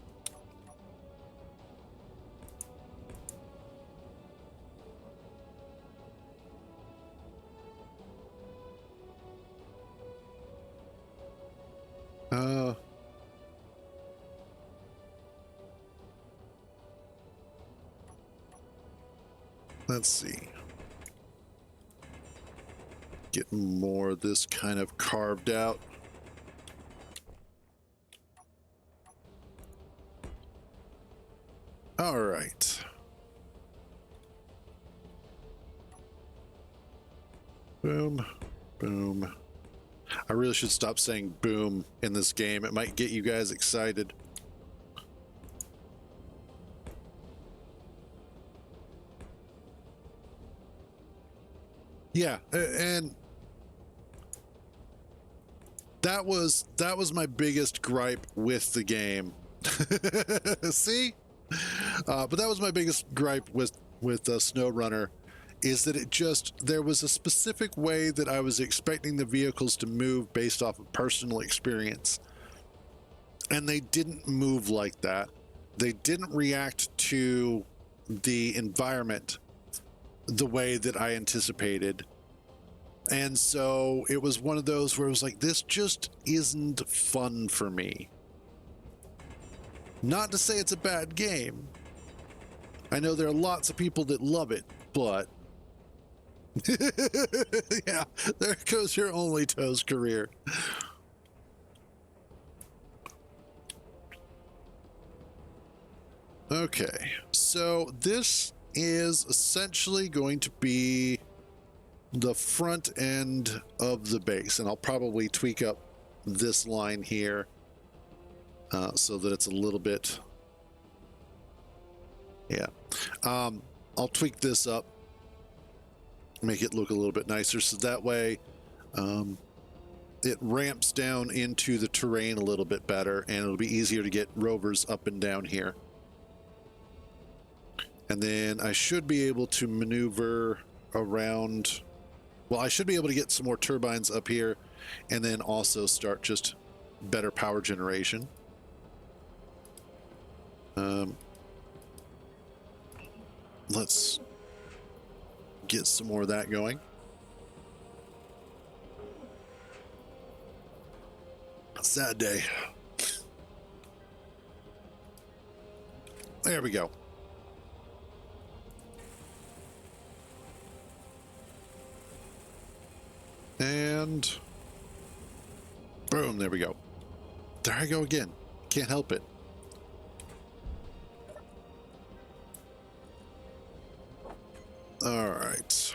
A: Let's see. Get more of this kind of carved out. All right. Boom, boom. I really should stop saying boom in this game. It might get you guys excited. Yeah, and that was my biggest gripe with the game. See? But that was my biggest gripe with SnowRunner, is that there was a specific way that I was expecting the vehicles to move based off of personal experience. And they didn't move like that. They didn't react to the environment the way that I anticipated. And so it was one of those where it was like, this just isn't fun for me. Not to say it's a bad game. I know there are lots of people that love it, but yeah, there goes your Only Toes career. Okay, so this is essentially going to be the front end of the base, and I'll probably tweak up this line here so that it's a little bit, yeah. I'll tweak this up, make it look a little bit nicer, so that way it ramps down into the terrain a little bit better, and it'll be easier to get rovers up and down here. And then I should be able to maneuver around. Well, I should be able to get some more turbines up here, and then also start just better power generation. Let's get some more of that going. Sad day. There we go. And boom, there we go. There I go again. Can't help it. All right.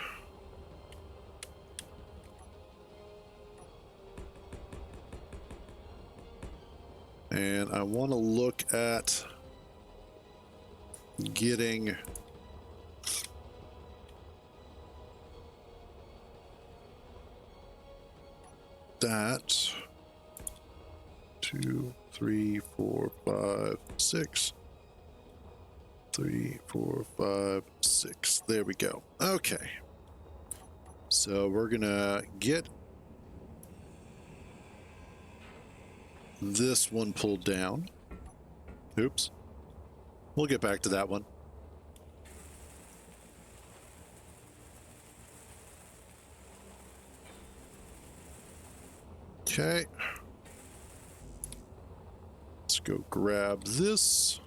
A: And I want to look at getting that 2, 3, 4, 5, 6. 3, 4, 5, 6. There we go. Okay. So we're gonna get this one pulled down. Oops. We'll get back to that one. Okay. Let's go grab this.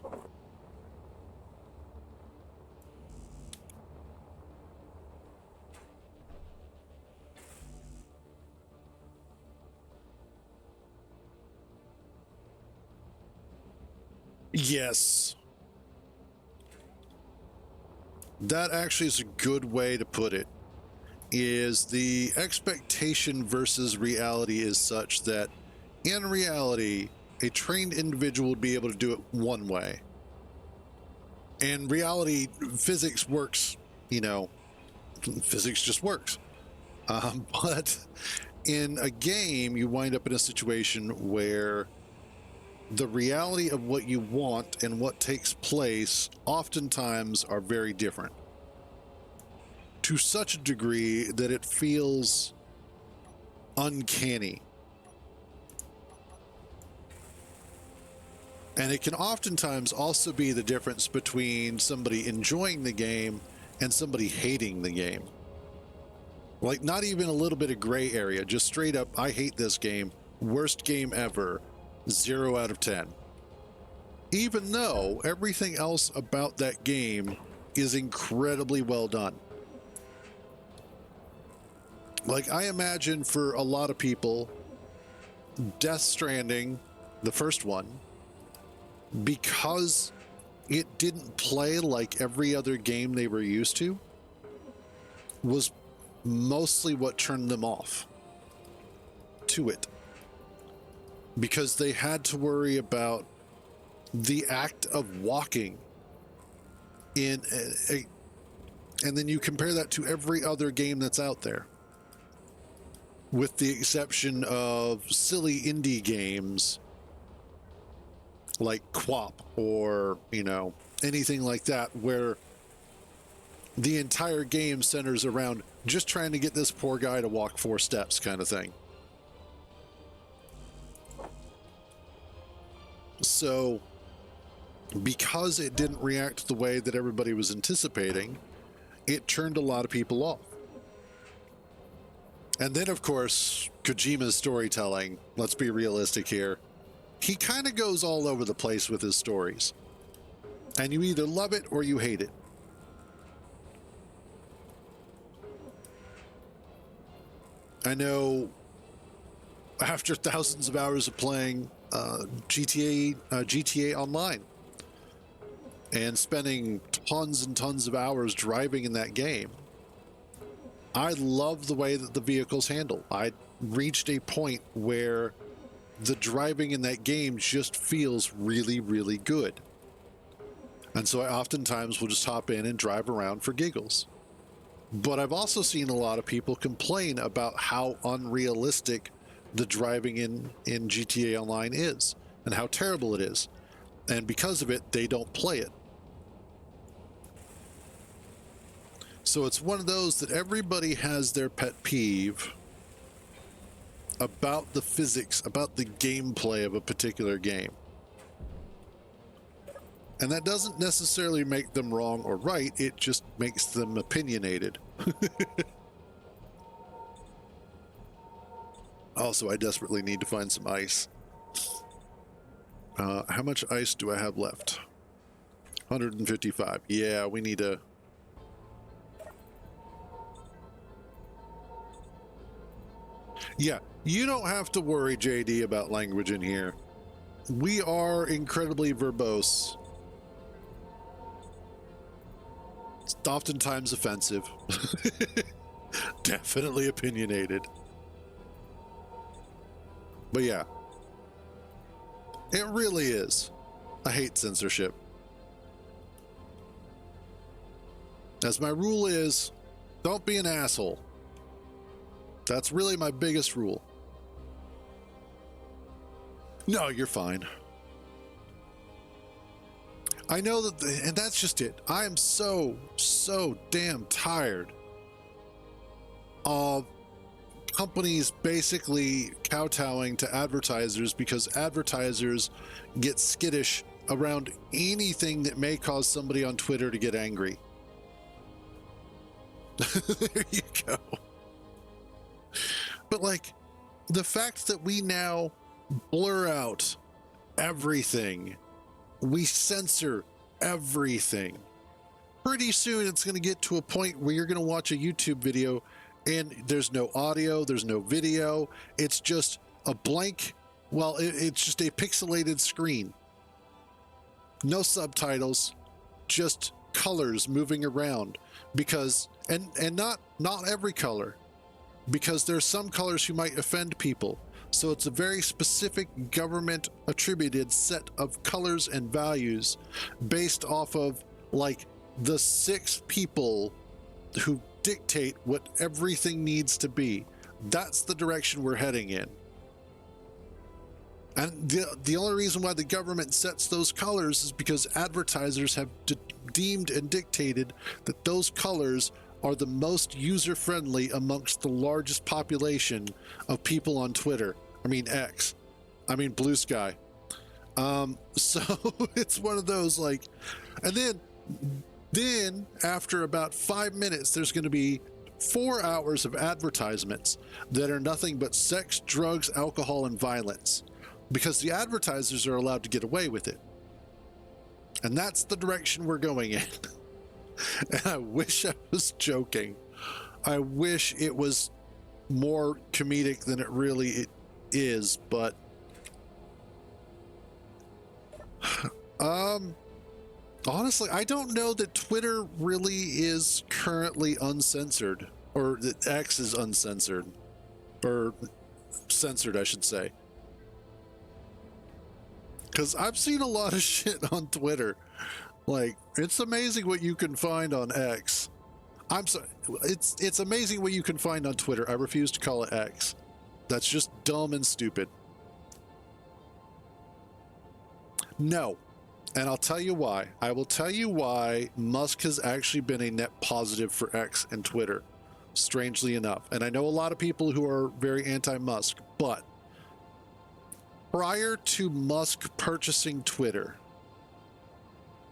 A: Yes. That actually is a good way to put it. Is the expectation versus reality is such that in reality, a trained individual would be able to do it one way. In reality, physics works, you know, physics just works. But in a game, you wind up in a situation where the reality of what you want and what takes place oftentimes are very different, to such a degree that it feels uncanny. And it can oftentimes also be the difference between somebody enjoying the game and somebody hating the game. Like, not even a little bit of gray area, just straight up, I hate this game, worst game ever, 0 out of 10. Even though everything else about that game is incredibly well done. Like, I imagine for a lot of people, Death Stranding, the first one, because it didn't play like every other game they were used to, was mostly what turned them off to it. Because they had to worry about the act of walking in and then you compare that to every other game that's out there, with the exception of silly indie games like QWOP or, you know, anything like that, where the entire game centers around just trying to get this poor guy to walk 4 steps kind of thing. So, because it didn't react the way that everybody was anticipating, it turned a lot of people off. And then, of course, Kojima's storytelling, let's be realistic here, he kind of goes all over the place with his stories. And you either love it or you hate it. I know after thousands of hours of playing GTA Online and spending tons and tons of hours driving in that game, I love the way that the vehicles handle. I reached a point where the driving in that game just feels really, really good. And so I oftentimes will just hop in and drive around for giggles. But I've also seen a lot of people complain about how unrealistic the driving in GTA Online is and how terrible it is. And because of it, they don't play it. So it's one of those that everybody has their pet peeve about the physics, about the gameplay of a particular game. And that doesn't necessarily make them wrong or right, it just makes them opinionated. Also, I desperately need to find some ice. How much ice do I have left? 155. Yeah, we need to... Yeah, you don't have to worry, JD, about language in here. We are incredibly verbose. It's oftentimes offensive. Definitely opinionated. But yeah, it really is. I hate censorship. As my rule is, don't be an asshole. That's really my biggest rule. No, you're fine. I know that, and that's just it. I am so damn tired of companies basically kowtowing to advertisers because advertisers get skittish around anything that may cause somebody on Twitter to get angry. There you go. But like, the fact that we now blur out everything, we censor everything. Pretty soon it's going to get to a point where you're going to watch a YouTube video and there's no audio, there's no video. It's just a blank, well, it's just a pixelated screen. No subtitles, just colors moving around because, and not every color, because there's some colors who might offend people. So it's a very specific government attributed set of colors and values based off of like the 6 people who dictate what everything needs to be. That's the direction we're heading in. And the only reason why the government sets those colors is because advertisers have deemed and dictated that those colors are the most user-friendly amongst the largest population of people on Twitter. I mean X. I mean Blue Sky. So it's one of those like, and then after about 5 minutes, there's going to be 4 hours of advertisements that are nothing but sex, drugs, alcohol, and violence, because the advertisers are allowed to get away with it. And that's the direction we're going in. And I wish I was joking. I wish it was more comedic than it really is, but honestly, I don't know that Twitter really is currently uncensored, or that X is uncensored, or censored, I should say. Because I've seen a lot of shit on Twitter. Like, it's amazing what you can find on X. I'm sorry, it's amazing what you can find on Twitter. I refuse to call it X. That's just dumb and stupid. No. And I'll tell you why. I will tell you why Musk has actually been a net positive for X and Twitter, strangely enough. And I know a lot of people who are very anti-Musk, but prior to Musk purchasing Twitter,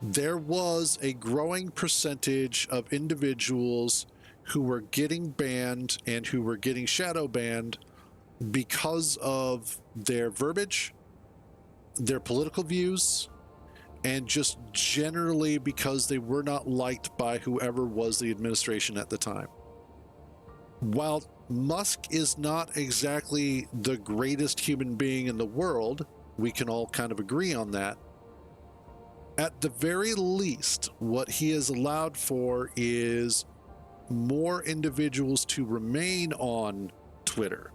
A: there was a growing percentage of individuals who were getting banned and who were getting shadow banned because of their verbiage, their political views, and just generally because they were not liked by whoever was the administration at the time. While Musk is not exactly the greatest human being in the world, we can all kind of agree on that. At the very least, what he has allowed for is more individuals to remain on Twitter.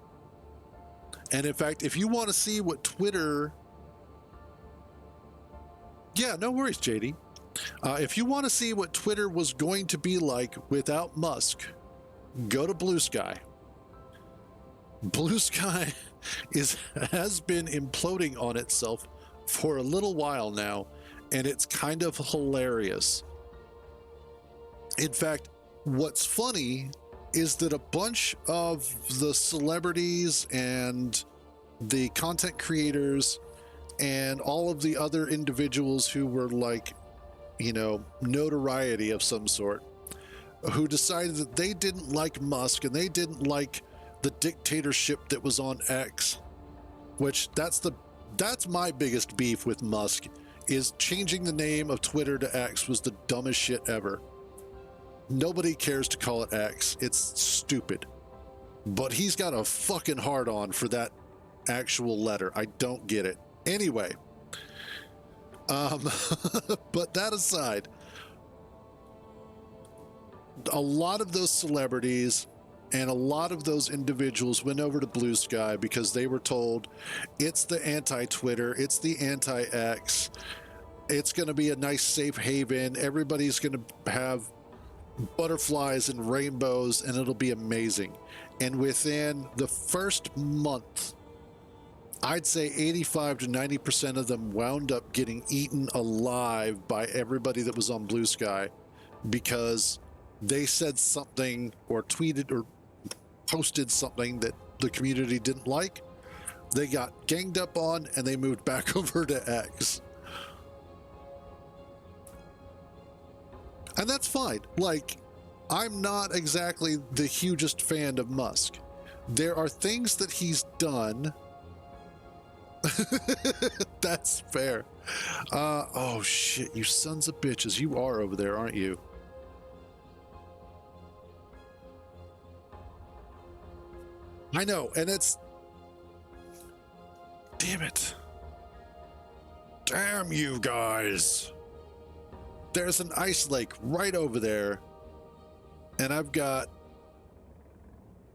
A: And in fact, if you want to see what Twitter... Yeah, no worries, JD. If you want to see what Twitter was going to be like without Musk, go to Blue Sky. Blue Sky has been imploding on itself for a little while now, and it's kind of hilarious. In fact, what's funny is that a bunch of the celebrities and the content creators and all of the other individuals who were like, you know, notoriety of some sort, who decided that they didn't like Musk and they didn't like the dictatorship that was on X, which that's my biggest beef with Musk, is changing the name of Twitter to X was the dumbest shit ever. Nobody cares to call it X. It's stupid. But he's got a fucking hard on for that actual letter. I don't get it. Anyway, but that aside, a lot of those celebrities and a lot of those individuals went over to Blue Sky because they were told it's the anti-Twitter, it's the anti-X, it's going to be a nice safe haven, everybody's going to have butterflies and rainbows, and it'll be amazing. And within the first month, I'd say 85 to 90% of them wound up getting eaten alive by everybody that was on Blue Sky because they said something or tweeted or posted something that the community didn't like. They got ganged up on and they moved back over to X. And that's fine. Like, I'm not exactly the hugest fan of Musk. There are things that he's done. That's fair. Oh shit, you sons of bitches. You are over there, aren't you? I know, and it's... Damn it. Damn you guys. There's an ice lake right over there, and I've got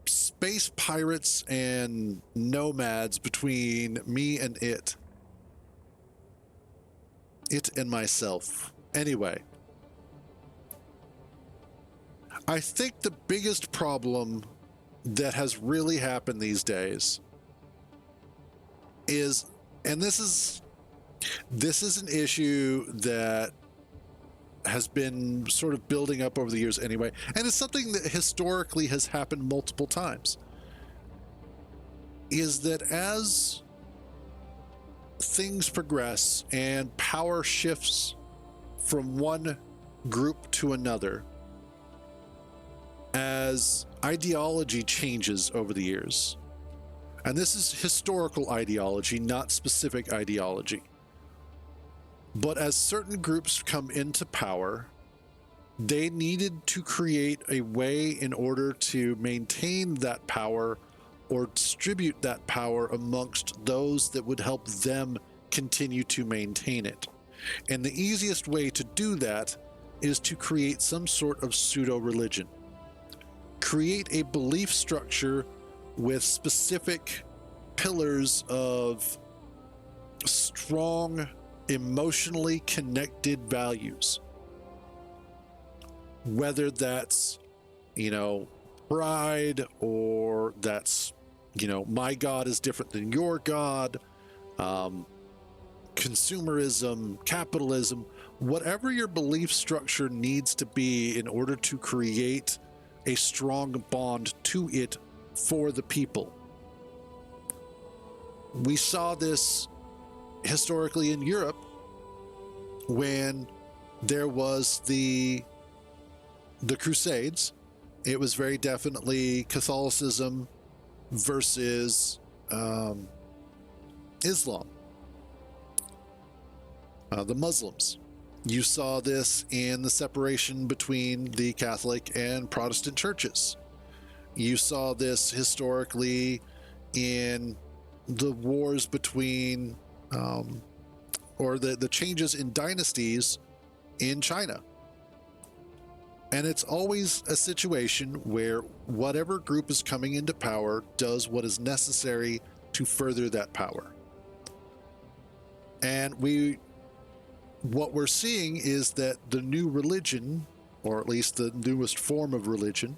A: space pirates and nomads between me and it. It and myself. Anyway, I think the biggest problem that has really happened these days is, and this is an issue that has been sort of building up over the years anyway, and it's something that historically has happened multiple times, is that as things progress and power shifts from one group to another, as ideology changes over the years, and this is historical ideology, not specific ideology, but as certain groups come into power, they needed to create a way in order to maintain that power or distribute that power amongst those that would help them continue to maintain it. And the easiest way to do that is to create some sort of pseudo-religion. Create a belief structure with specific pillars of strong, emotionally connected values. Whether that's, pride, or that's, my God is different than your God, consumerism, capitalism, whatever your belief structure needs to be in order to create a strong bond to it for the people. We saw this historically in Europe when there was the Crusades. It was very definitely Catholicism versus Islam, the Muslims. You saw this in the separation between the Catholic and Protestant churches. You saw this historically in the wars between, or the changes in dynasties in China. And it's always a situation where whatever group is coming into power does what is necessary to further that power. And what we're seeing is that the new religion, or at least the newest form of religion,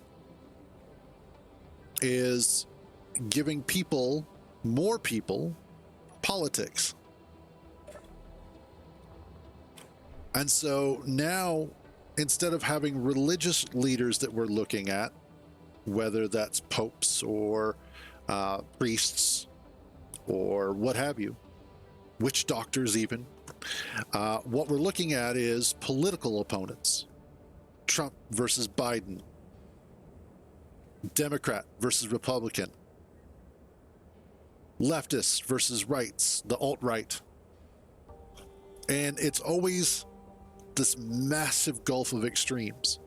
A: is giving more people, politics. And so now, instead of having religious leaders that we're looking at, whether that's popes or priests or what have you, witch doctors even, what we're looking at is political opponents. Trump versus Biden, Democrat versus Republican, leftists versus rights, the alt-right. And it's always this massive gulf of extremes.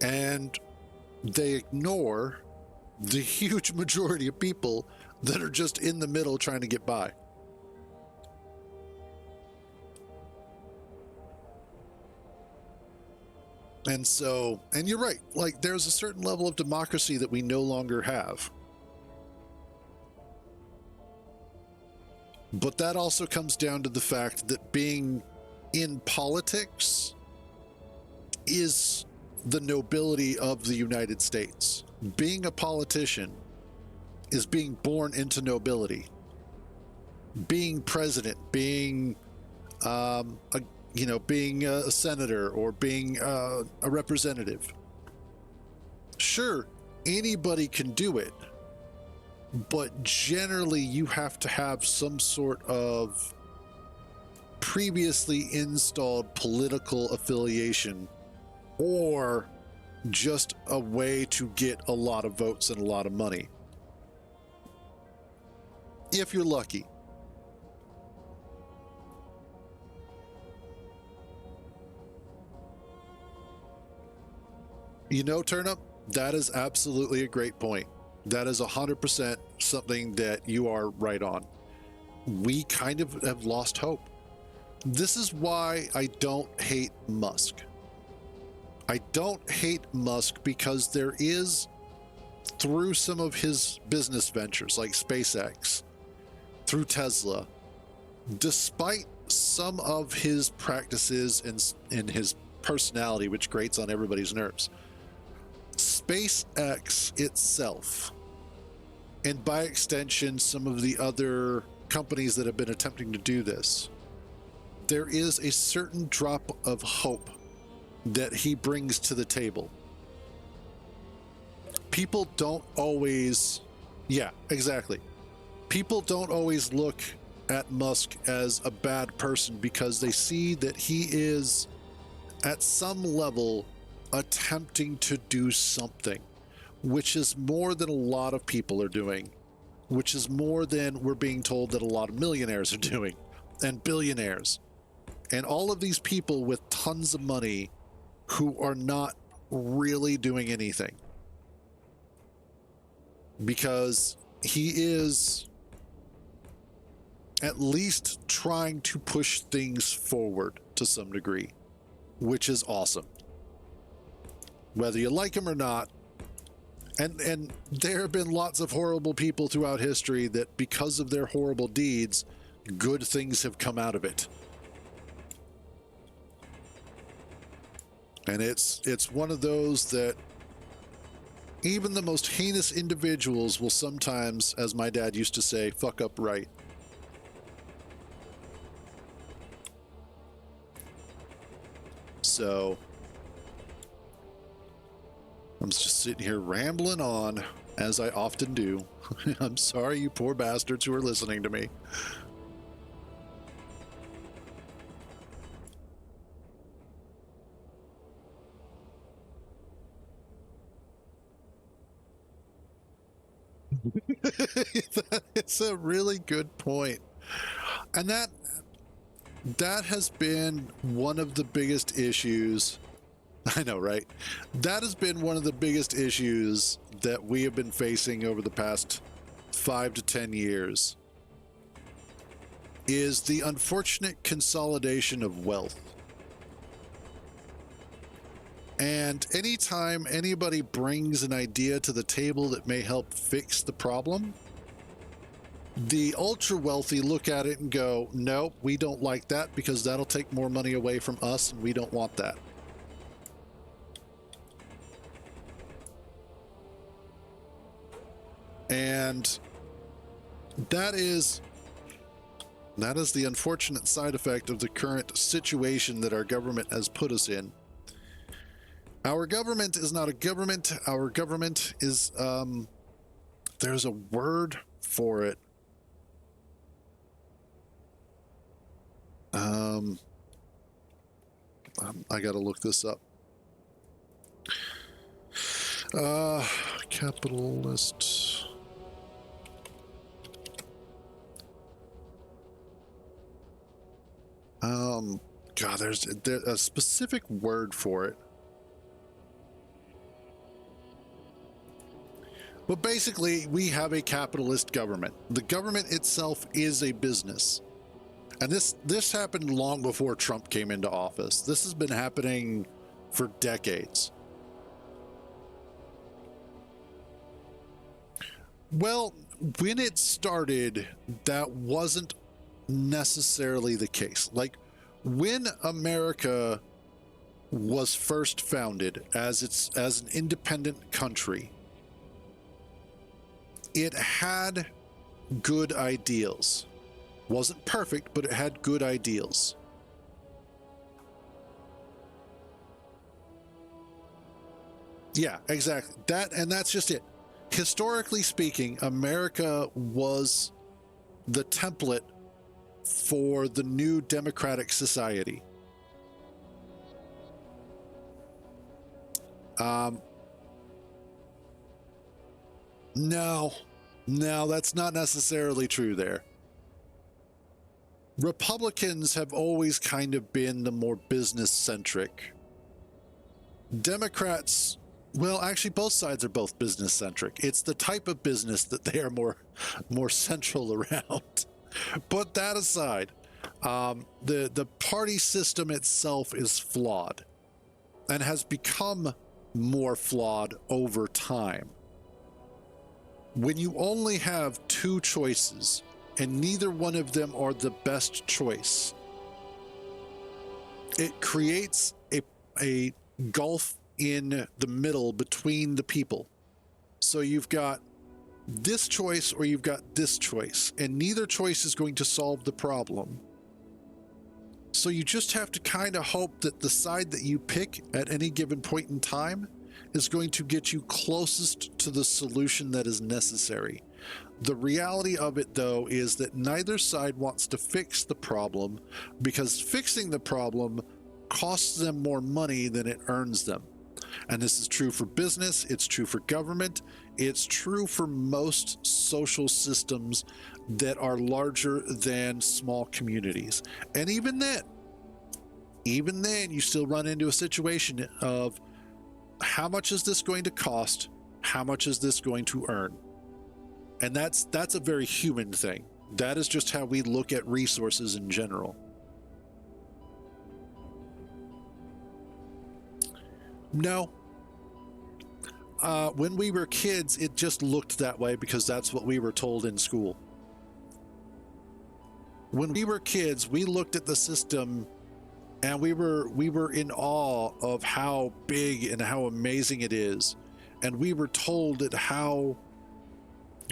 A: And they ignore the huge majority of people that are just in the middle trying to get by. And so, and you're right, like there's a certain level of democracy that we no longer have. But that also comes down to the fact that being in politics is the nobility of the United States. Being a politician is being born into nobility. Being president, being being a senator or being a representative. Sure, anybody can do it, but generally you have to have some sort of previously installed political affiliation, or just a way to get a lot of votes and a lot of money. If you're lucky. Turnip, that is absolutely a great point. That is 100% something that you are right on. We kind of have lost hope. This is why I don't hate Musk. I don't hate Musk because there is, through some of his business ventures like SpaceX, through Tesla, despite some of his practices and his personality, which grates on everybody's nerves, SpaceX itself, and by extension some of the other companies that have been attempting to do this, there is a certain drop of hope that he brings to the table. People don't always, yeah, exactly. People don't always look at Musk as a bad person because they see that he is, at some level, attempting to do something, which is more than a lot of people are doing, which is more than we're being told that a lot of millionaires are doing, and billionaires, and all of these people with tons of money who are not really doing anything. Because he is at least trying to push things forward to some degree, which is awesome. Whether you like him or not, and there have been lots of horrible people throughout history that because of their horrible deeds, good things have come out of it. And it's one of those that even the most heinous individuals will sometimes, as my dad used to say, fuck up right. So I'm just sitting here rambling on, as I often do. I'm sorry, you poor bastards who are listening to me. It's a really good point. And that has been one of the biggest issues. I know, right? That has been one of the biggest issues that we have been facing over the past 5 to 10 years, is the unfortunate consolidation of wealth. And anytime anybody brings an idea to the table that may help fix the problem, the ultra wealthy look at it and go, no, we don't like that because that'll take more money away from us and we don't want that. And that is the unfortunate side effect of the current situation that our government has put us in. Our government is not a government. Our government is, there's a word for it. I gotta look this up. Capitalist. God, there's a specific word for it. But basically, we have a capitalist government. The government itself is a business. And this happened long before Trump came into office. This has been happening for decades. Well, when it started, that wasn't necessarily the case. Like, when America was first founded as an independent country, it had good ideals. Wasn't perfect, but it had good ideals. Yeah, exactly. That's just it. Historically speaking, America was the template for the new democratic society. No, that's not necessarily true there. Republicans have always kind of been the more business-centric. Democrats, well, actually, both sides are both business-centric. It's the type of business that they are more central around. But that aside, the party system itself is flawed and has become more flawed over time. When you only have two choices, and neither one of them are the best choice, it creates a gulf in the middle between the people. So you've got this choice or you've got this choice, and neither choice is going to solve the problem. So you just have to kind of hope that the side that you pick at any given point in time is going to get you closest to the solution that is necessary. The reality of it, though, is that neither side wants to fix the problem because fixing the problem costs them more money than it earns them. And this is true for business, it's true for government, it's true for most social systems that are larger than small communities. And even then, you still run into a situation of how much is this going to cost? How much is this going to earn? And that's a very human thing. That is just how we look at resources in general. No. When we were kids, it just looked that way because that's what we were told in school. When we were kids, we looked at the system and we were in awe of how big and how amazing it is. And we were told that how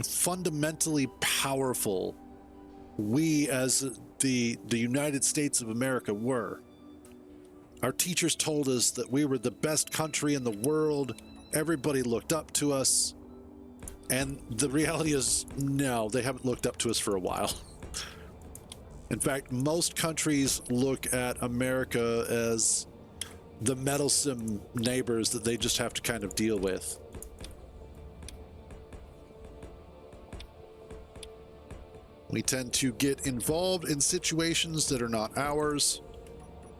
A: fundamentally powerful we as the United States of America were. Our teachers told us that we were the best country in the world. Everybody looked up to us. And the reality is, no, they haven't looked up to us for a while. In fact, most countries look at America as the meddlesome neighbors that they just have to kind of deal with. We tend to get involved in situations that are not ours,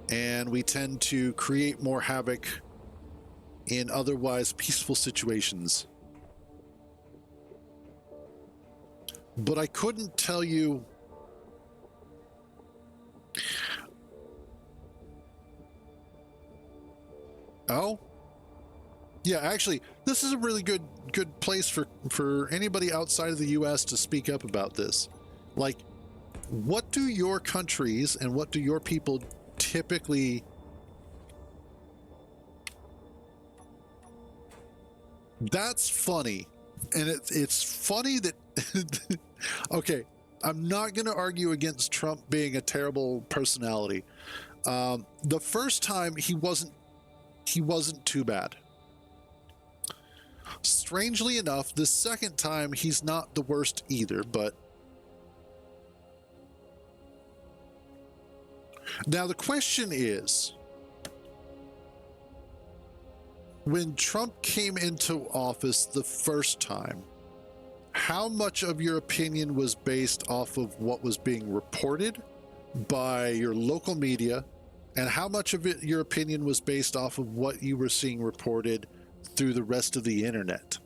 A: and we tend to create more havoc in otherwise peaceful situations. But I couldn't tell you Oh? Yeah, actually, this is a really good place for anybody outside of the US to speak up about this. Like, what do your countries and what do your people typically... That's funny. And it's funny that... Okay, I'm not going to argue against Trump being a terrible personality. The first time he wasn't too bad. Strangely enough, the second time he's not the worst either, but now the question is, when Trump came into office the first time, how much of your opinion was based off of what was being reported by your local media, and how much of it, your opinion, was based off of what you were seeing reported through the rest of the internet?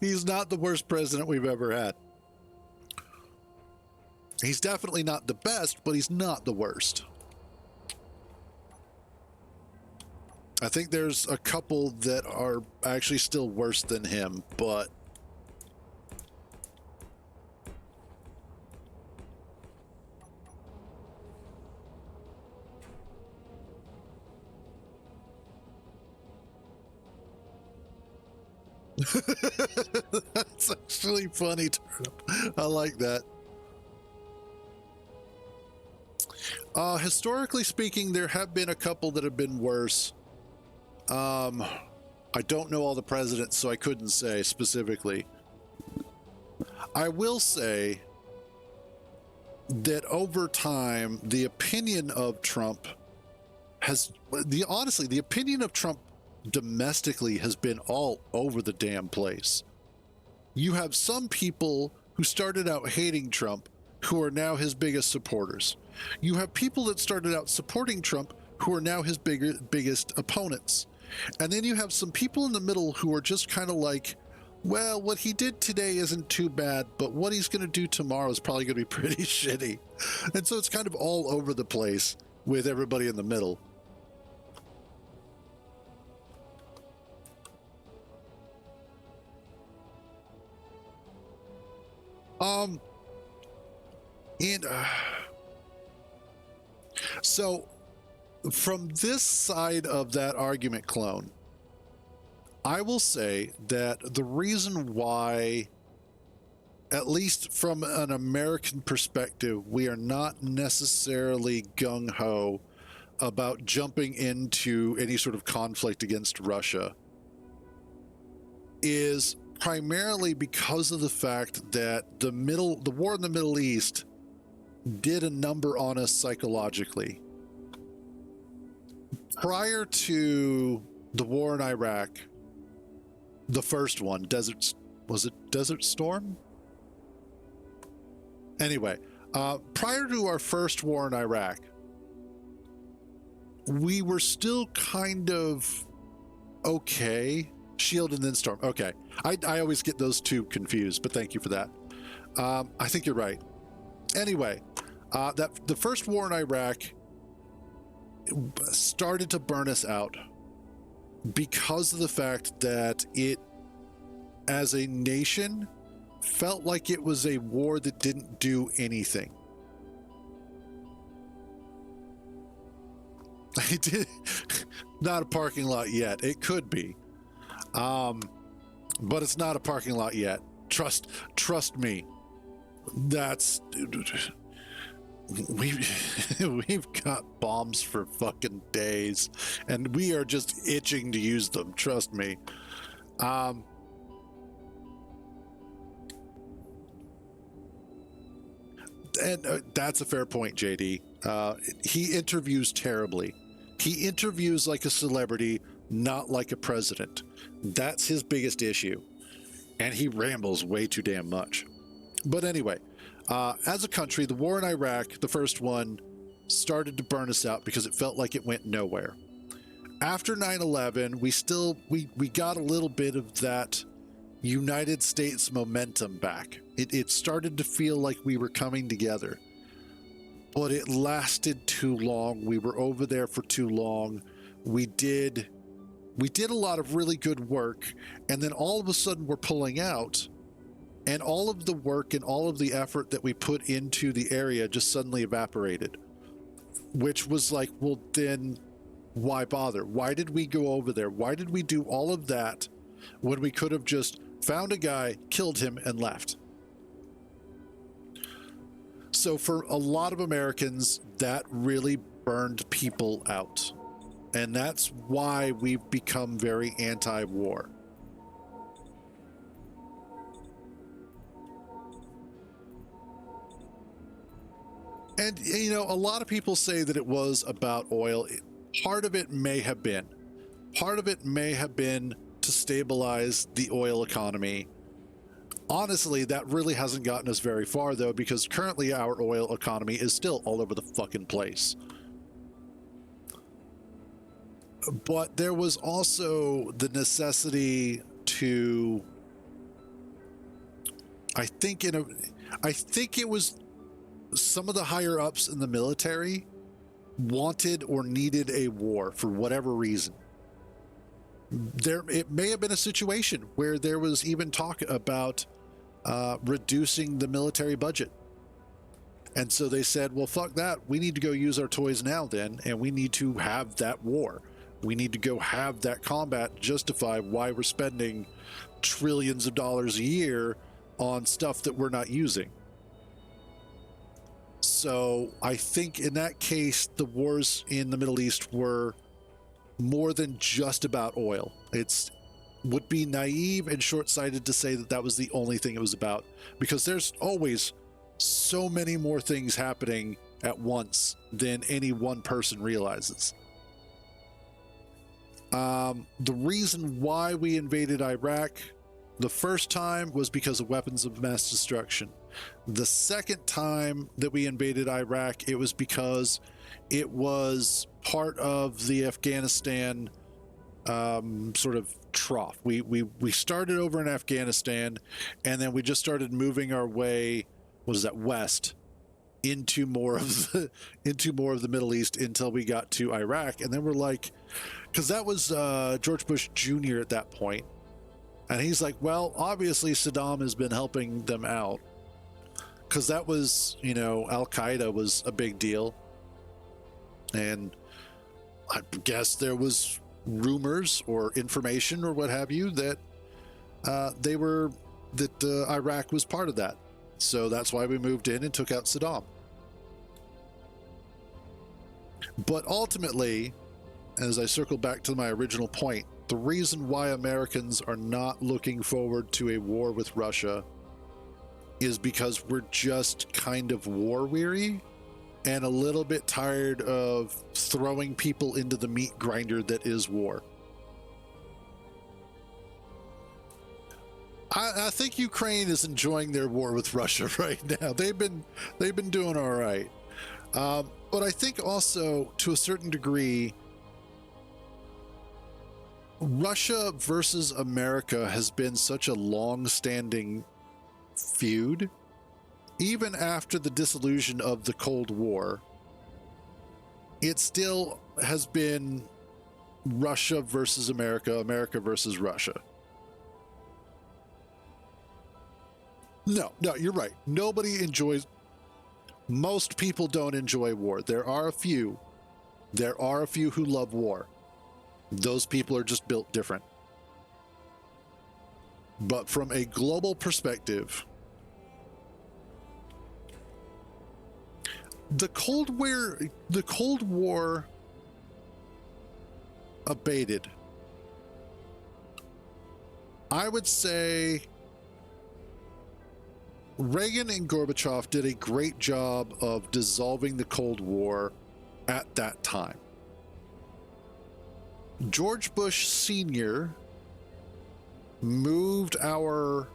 A: He's not the worst president we've ever had. He's definitely not the best, but he's not the worst. I think there's a couple that are actually still worse than him, but that's actually funny, Turnip. I like that. Historically speaking, there have been a couple that have been worse. I don't know all the presidents, so I couldn't say specifically. I will say that over time, the opinion of Trump honestly, the opinion of Trump domestically has been all over the damn place. You have some people who started out hating Trump who are now his biggest supporters. You have people that started out supporting Trump who are now his biggest opponents. And then you have some people in the middle who are just kind of like, well, what he did today isn't too bad, but what he's going to do tomorrow is probably going to be pretty shitty. And so it's kind of all over the place with everybody in the middle. So from this side of that argument, Clone, I will say that the reason why, at least from an American perspective, we are not necessarily gung-ho about jumping into any sort of conflict against Russia is primarily because of the fact that the war in the Middle East did a number on us psychologically. Prior to the war in Iraq, the first one, was it Desert Storm? Anyway, prior to our first war in Iraq, we were still kind of okay. Shield and then Storm. Okay. I always get those two confused, but thank you for that. I think you're right. Anyway, the first war in Iraq started to burn us out because of the fact that it, as a nation, felt like it was a war that didn't do anything. It did not a parking lot yet. It could be, but it's not a parking lot yet. Trust me. That's we've got bombs for fucking days, and we are just itching to use them. Trust me. And that's a fair point, JD. He interviews terribly. He interviews like a celebrity, not like a president. That's his biggest issue. And he rambles way too damn much. But anyway, as a country, the war in Iraq, the first one, started to burn us out because it felt like it went nowhere. After 9/11, we got a little bit of that United States momentum back. It started to feel like we were coming together. But it lasted too long. We were over there for too long. We did a lot of really good work, and then all of a sudden we're pulling out, and all of the work and all of the effort that we put into the area just suddenly evaporated, which was like, well, then why bother? Why did we go over there? Why did we do all of that when we could have just found a guy, killed him, and left? So for a lot of Americans, that really burned people out. And that's why we've become very anti-war. And, you know, a lot of people say that it was about oil. Part of it may have been. Part of it may have been to stabilize the oil economy. Honestly, that really hasn't gotten us very far, though, because currently our oil economy is still all over the fucking place. But there was also the necessity to, I think it was some of the higher ups in the military wanted or needed a war for whatever reason. It may have been a situation where there was even talk about reducing the military budget. And so they said, well, fuck that. We need to go use our toys now then, and we need to have that war. We need to go have that combat, justify why we're spending trillions of dollars a year on stuff that we're not using. So I think in that case, the wars in the Middle East were more than just about oil. It would be naive and short-sighted to say that that was the only thing it was about, because there's always so many more things happening at once than any one person realizes. The reason why we invaded Iraq the first time was because of weapons of mass destruction. The second time that we invaded Iraq, it was because it was part of the Afghanistan sort of trough. We started over in Afghanistan, and then we just started moving our way, west, into more of the Middle East until we got to Iraq. And then we're like, because that was George Bush Jr. at that point, and he's like, well, obviously Saddam has been helping them out, because that was, Al Qaeda was a big deal, and I guess there was rumors or information or what have you that Iraq was part of that. So that's why we moved in and took out Saddam. But ultimately, as I circle back to my original point, the reason why Americans are not looking forward to a war with Russia is because we're just kind of war weary and a little bit tired of throwing people into the meat grinder that is war. I think Ukraine is enjoying their war with Russia right now. They've been doing all right. But I think also, to a certain degree, Russia versus America has been such a long-standing feud. Even after the dissolution of the Cold War, it still has been Russia versus America, America versus Russia. No, you're right. Nobody enjoys... Most people don't enjoy war. There are a few who love war. Those people are just built different. But from a global perspective, the Cold War abated. I would say Reagan and Gorbachev did a great job of dissolving the Cold War at that time. George Bush Sr. moved our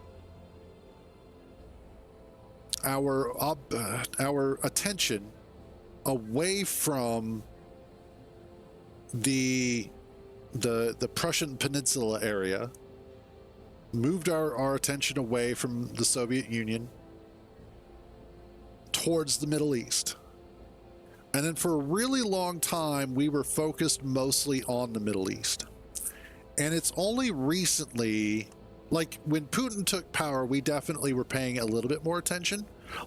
A: attention away from the Prussian Peninsula area, moved our attention away from the Soviet Union towards the Middle East. And then for a really long time, we were focused mostly on the Middle East. And it's only recently, like when Putin took power, we definitely were paying a little bit more attention,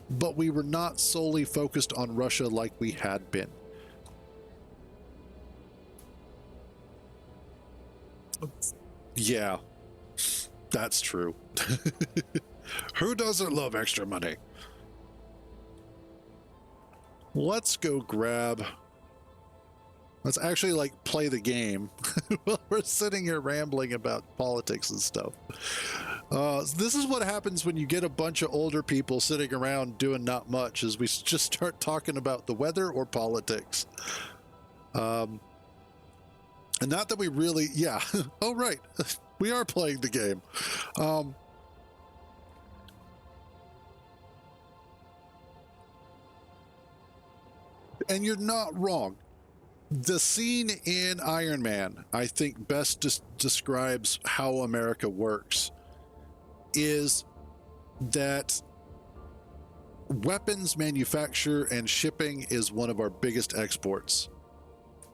A: but we were not solely focused on Russia like we had been. Yeah, that's true. Who doesn't love extra money? Let's go grab... Let's actually like play the game while we're sitting here rambling about politics and stuff. This is what happens when you get a bunch of older people sitting around doing not much, is we just start talking about the weather or politics. And not that we really, yeah. Oh, right. We are playing the game. And you're not wrong. The scene in Iron Man, I think, best describes how America works, is that weapons manufacture and shipping is one of our biggest exports.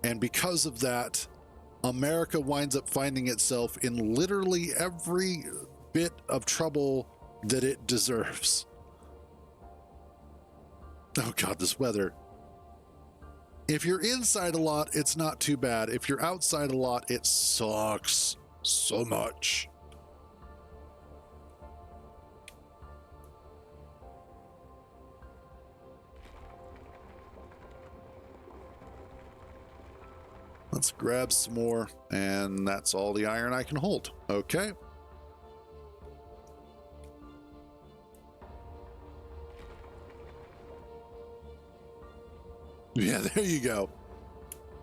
A: And because of that, America winds up finding itself in literally every bit of trouble that it deserves. Oh God, this weather. If you're inside a lot, it's not too bad. If you're outside a lot, it sucks so much. Let's grab some more, and that's all the iron I can hold. Okay. Yeah, there you go.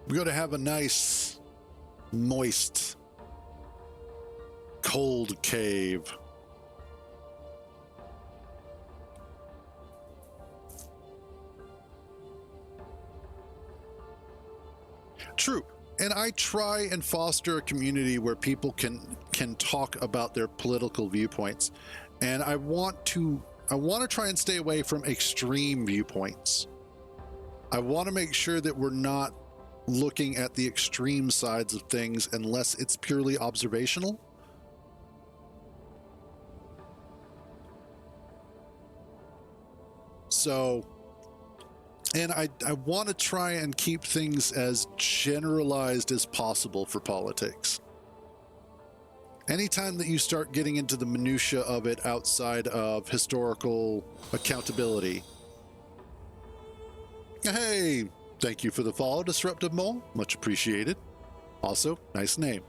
A: We're going to have a nice, moist, cold cave. True. And I try and foster a community where people can talk about their political viewpoints. And I want to try and stay away from extreme viewpoints. I want to make sure that we're not looking at the extreme sides of things unless it's purely observational. So, and I want to try and keep things as generalized as possible for politics. Anytime that you start getting into the minutia of it outside of historical accountability, hey, Thank you for the follow, Disruptive Mole. Much appreciated. Also, nice name.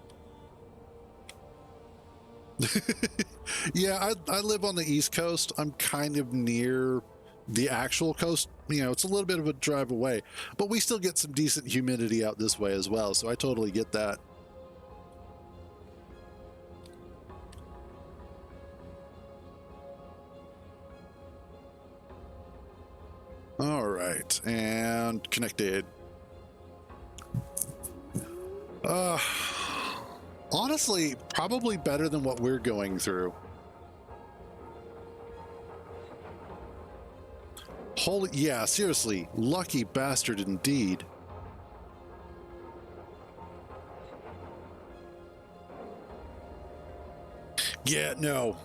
A: Yeah, I live on the East Coast. I'm kind of near the actual coast. You know, it's a little bit of a drive away, but we still get some decent humidity out this way as well, so I totally get that. All right, and connected. Honestly, probably better than what we're going through. Holy, yeah, seriously, lucky bastard indeed. Yeah, no.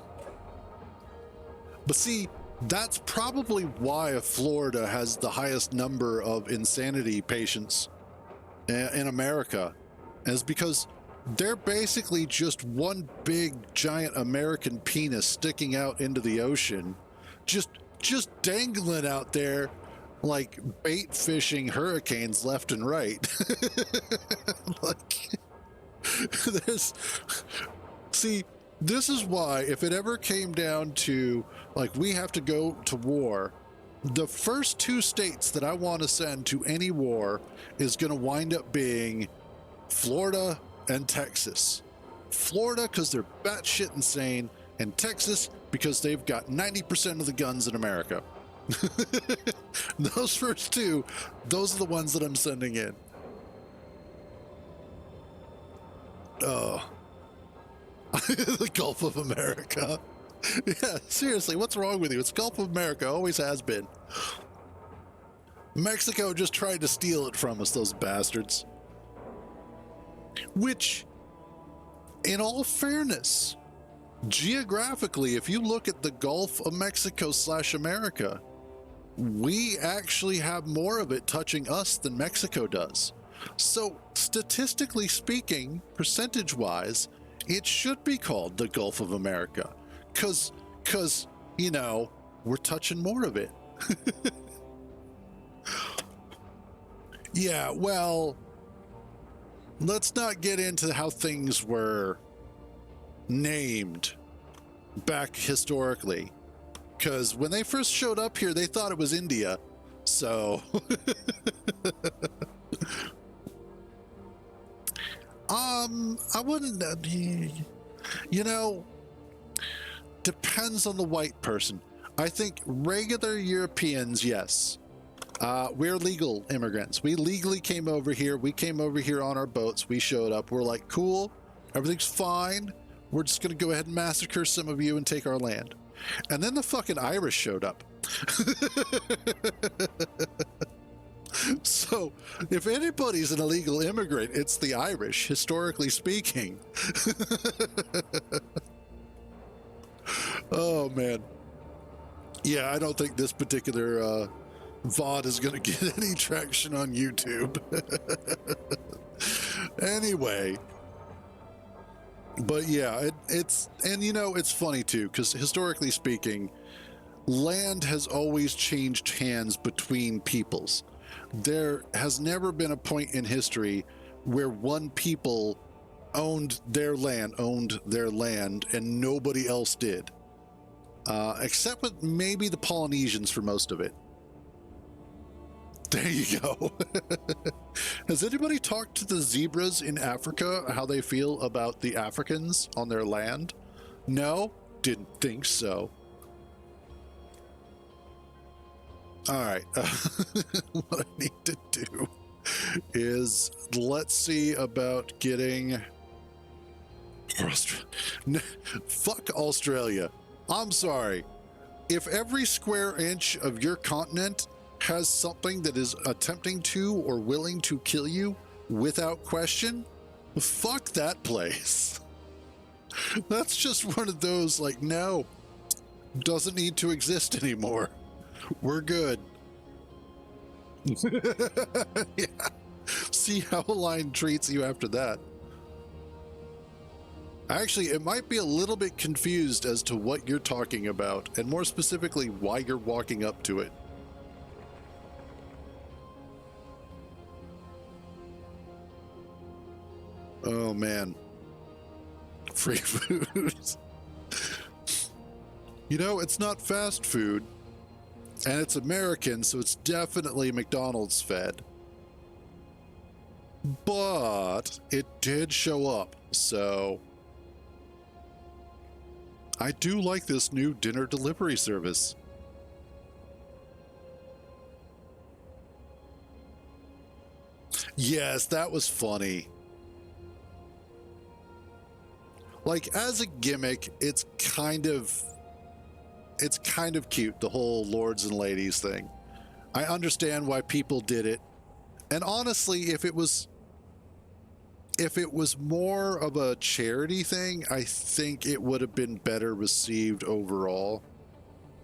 A: But see, that's probably why Florida has the highest number of insanity patients in America, is because they're basically just one big giant American penis sticking out into the ocean, just dangling out there like bait fishing hurricanes left and right. Like, see, this is why if it ever came down to like we have to go to war, the first two states that I want to send to any war is going to wind up being Florida and Texas. Florida because they're batshit insane, and Texas because they've got 90% of the guns in America. Those first two, those are the ones that I'm sending in. Oh. The Gulf of America. Yeah, seriously, what's wrong with you? It's Gulf of America, always has been. Mexico just tried to steal it from us, those bastards. Which, in all fairness, geographically, if you look at the Gulf of Mexico / America, we actually have more of it touching us than Mexico does. So, statistically speaking, percentage-wise, it should be called the Gulf of America, because, you know, we're touching more of it. Yeah, well, let's not get into how things were named back historically, because when they first showed up here, they thought it was India, so... I wouldn't, you know, depends on the white person. I think regular Europeans, yes. We're legal immigrants. We legally came over here. We came over here on our boats. We showed up. We're like, cool, everything's fine. We're just going to go ahead and massacre some of you and take our land. And then the fucking Irish showed up. So, if anybody's an illegal immigrant, it's the Irish, historically speaking. Oh, man. Yeah, I don't think this particular VOD is going to get any traction on YouTube. Anyway. But yeah, it's, and you know, it's funny too, because historically speaking, land has always changed hands between peoples. There has never been a point in history where one people owned their land, and nobody else did. Except with maybe the Polynesians for most of it. There you go. Has anybody talked to the zebras in Africa, how they feel about the Africans on their land? No? Didn't think so. All right, what I need to do is, let's see about getting... Fuck Australia. I'm sorry. If every square inch of your continent has something that is attempting to or willing to kill you without question, fuck that place. That's just one of those, like, no, doesn't need to exist anymore. We're good. Yeah. See how a line treats you after that. Actually, it might be a little bit confused as to what you're talking about, and more specifically, why you're walking up to it. Oh man. Free food. You know, it's not fast food, and it's American, so it's definitely McDonald's fed. But it did show up, so I do like this new dinner delivery service. Yes, that was funny. Like, as a gimmick, it's kind of cute, the whole lords and ladies thing. I understand why people did it. And honestly, if it was more of a charity thing, I think it would have been better received overall.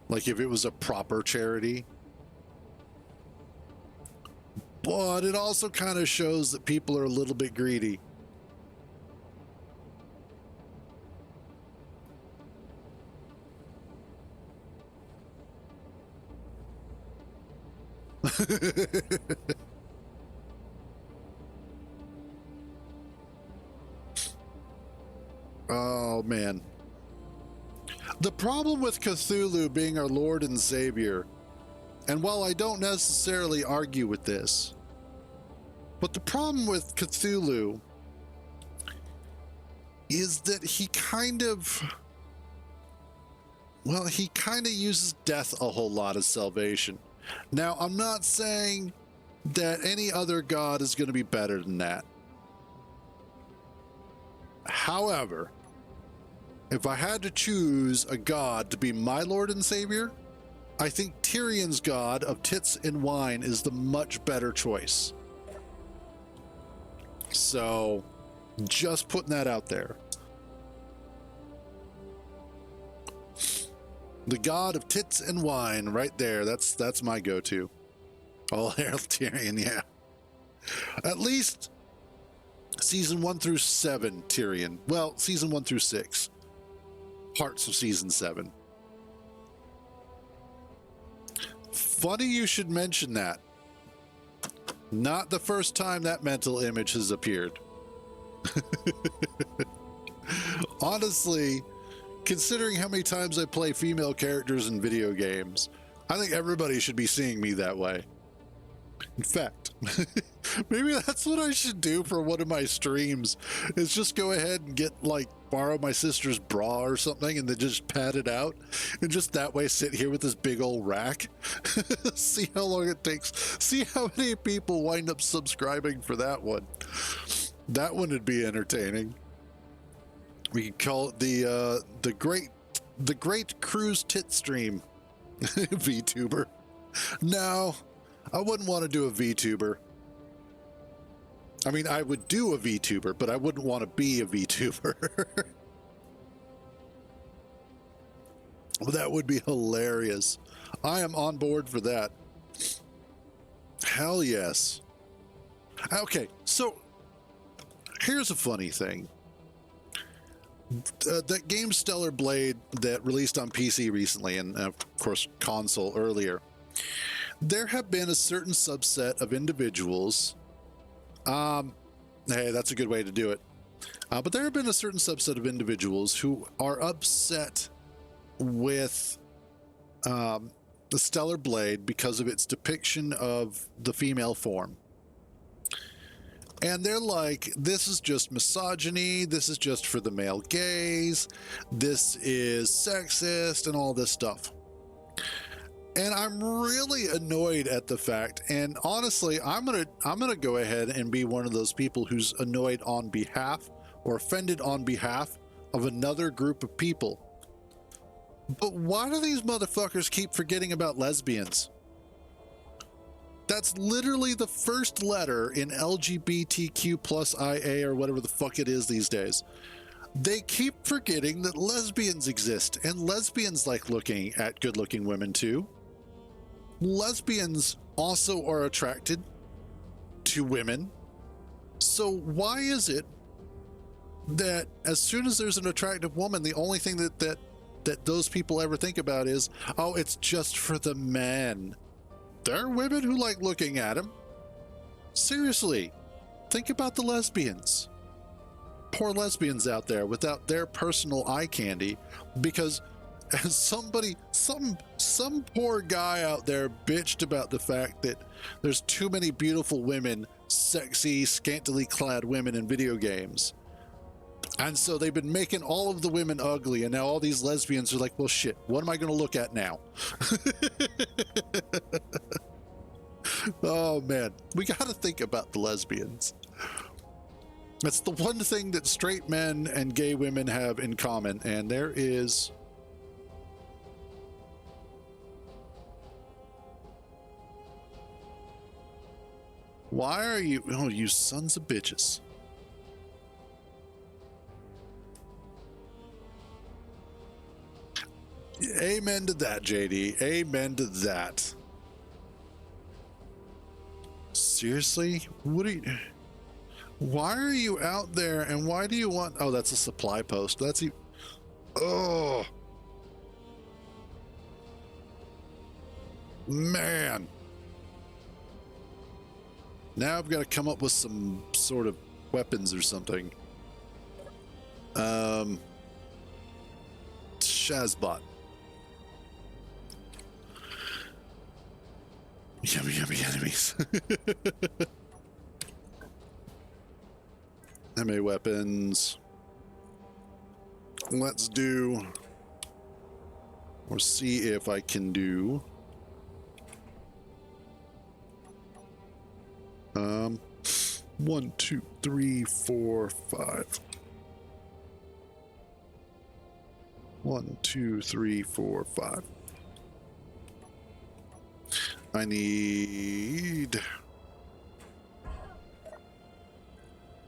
A: Like if it was a proper charity. But it also kind of shows that people are a little bit greedy. Oh man. The problem with Cthulhu being our Lord and Savior, and while I don't necessarily argue with this, but the problem with Cthulhu is that he kind of uses death a whole lot as salvation. Now, I'm not saying that any other god is going to be better than that. However, if I had to choose a god to be my Lord and Savior, I think Tyrion's god of tits and wine is the much better choice. So, just putting that out there. The god of tits and wine, right there. That's my go-to. All hail Tyrion, yeah. At least season 1 through 7 Tyrion. Well, season 1 through 6. Parts of season 7. Funny you should mention that. Not the first time that mental image has appeared. Honestly, considering how many times I play female characters in video games, I think everybody should be seeing me that way. In fact, maybe that's what I should do for one of my streams, is just go ahead and get, like, borrow my sister's bra or something and then just pat it out and just that way sit here with this big old rack. See how long it takes. See how many people wind up subscribing for that one. That one would be entertaining. We could call it the great cruise tit stream. VTuber. No, I wouldn't want to do a VTuber. I mean, I would do a VTuber, but I wouldn't want to be a VTuber. Well, that would be hilarious. I am on board for that. Hell yes. Okay, so here's a funny thing. That game Stellar Blade that released on PC recently, and of course console earlier, there have been a certain subset of individuals. Hey, that's a good way to do it. But there have been a certain subset of individuals who are upset with the Stellar Blade because of its depiction of the female form. And they're like, this is just misogyny, this is just for the male gaze, this is sexist, and all this stuff. And I'm really annoyed at the fact, and honestly, I'm gonna go ahead and be one of those people who's annoyed on behalf or offended on behalf of another group of people. But why do these motherfuckers keep forgetting about lesbians? That's literally the first letter in LGBTQ plus IA or whatever the fuck it is these days. They keep forgetting that lesbians exist, and lesbians like looking at good-looking women too. Lesbians also are attracted to women. So why is it that as soon as there's an attractive woman, the only thing that those people ever think about is, oh, it's just for the men? There are women who like looking at him. Seriously, think about the lesbians. poor lesbians out there without their personal eye candy, because some poor guy out there bitched about the fact that there's too many beautiful women, sexy, scantily clad women in video games. And so they've been making all of the women ugly, and now all these lesbians are like, well, shit, what am I going to look at now? Oh, man. We got to think about the lesbians. That's the one thing that straight men and gay women have in common, and there is... Why are you... Oh, you sons of bitches. Amen to that, JD. Amen to that. Seriously? What are you... Why are you out there, and why do you want... Oh, that's a supply post. That's... Oh. Man. Now I've got to come up with some sort of weapons or something. Shazbot. Yummy, yummy enemies. MA weapons. Let's do, or see if I can do, 1, 2, 3, 4, 5. 1, 2, 3, 4, 5. I need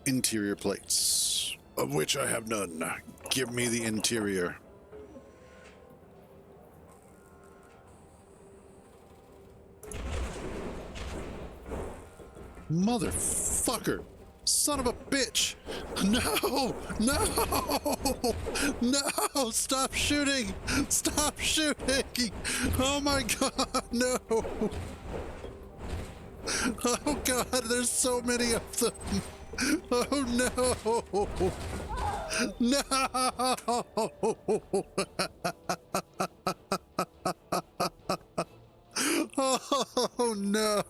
A: interior plates, of which I have none. Give me the interior. Motherfucker! Son of a bitch! No! No! No! Stop shooting! Stop shooting! Oh my god, no! Oh god, there's so many of them! Oh no! No! Oh no!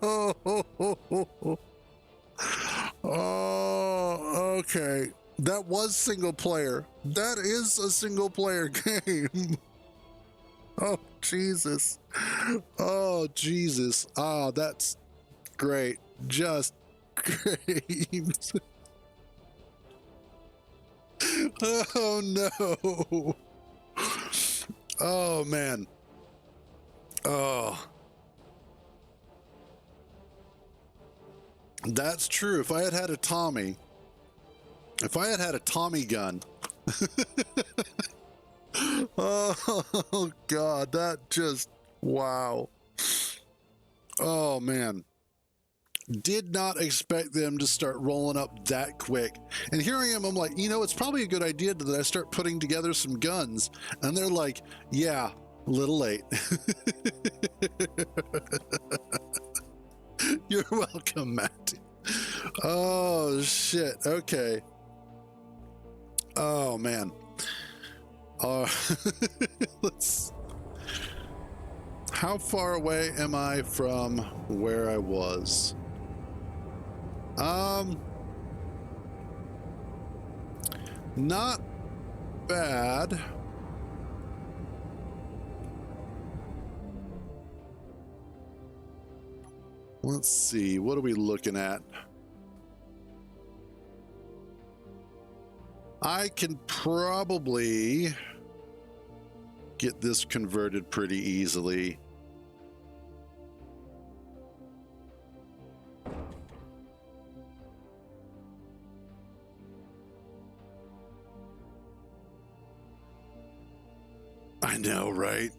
A: Oh, okay. That was single player. That is a single player game. Oh, Jesus. Oh, Jesus. Oh, that's great. Just great. Oh, no. Oh, man. Oh. That's true. If I had had a Tommy gun. Oh, God, that just, wow. Oh, man. Did not expect them to start rolling up that quick. And here I am, I'm like, you know, it's probably a good idea that I start putting together some guns. And they're like, yeah, a little late. You're welcome, Matt. Oh, shit. Okay. Oh, man. Let's... How far away am I from where I was? Not bad. Let's see, what are we looking at? I can probably get this converted pretty easily. I know, right?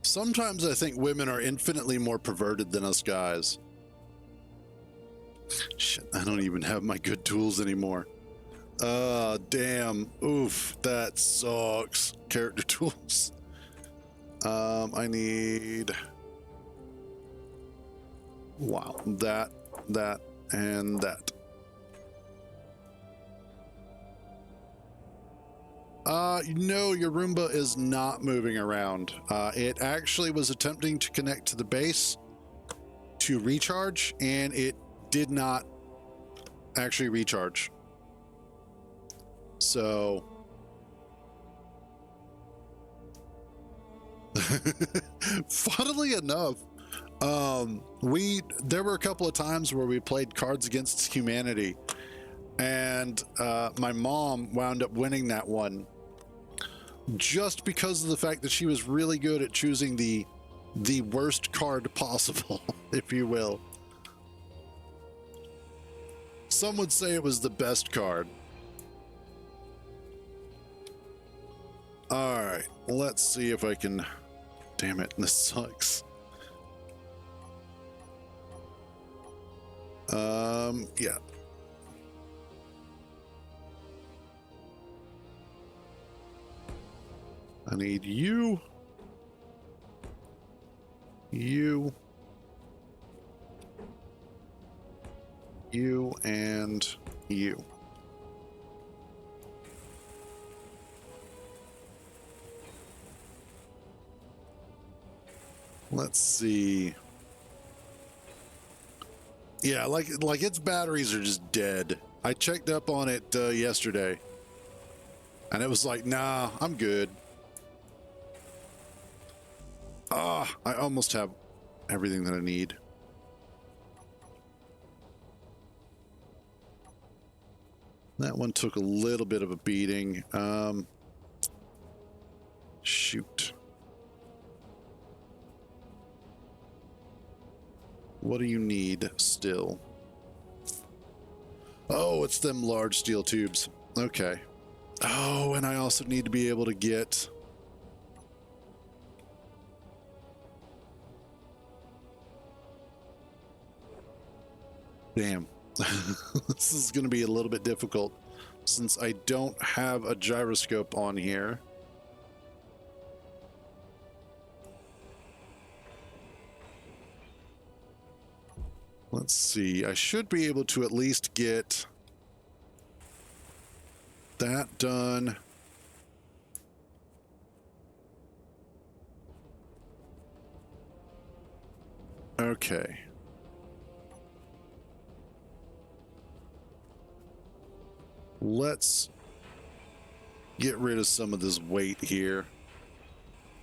A: Sometimes I think women are infinitely more perverted than us guys. Shit, I don't even have my good tools anymore. Damn. Oof, that sucks. Character tools. I need... Wow, that, and that. No, your Roomba is not moving around. It actually was attempting to connect to the base to recharge, and it did not actually recharge. So funnily enough, there were a couple of times where we played Cards Against Humanity, and my mom wound up winning that one just because of the fact that she was really good at choosing the worst card possible, if you will. Some would say it was the best card. All right, let's see if I can. Damn it, this sucks. Yeah. I need you. You. You and you. Let's see. Yeah, like its batteries are just dead. I checked up on it yesterday, and it was like, nah, I'm good. Ah, I almost have everything that I need. That one took a little bit of a beating. Shoot. What do you need still? Oh, it's them large steel tubes. Okay. Oh, and I also need to be able to get... Damn. This is going to be a little bit difficult since I don't have a gyroscope on here. Let's see. I should be able to at least get that done. Okay. Let's get rid of some of this weight here.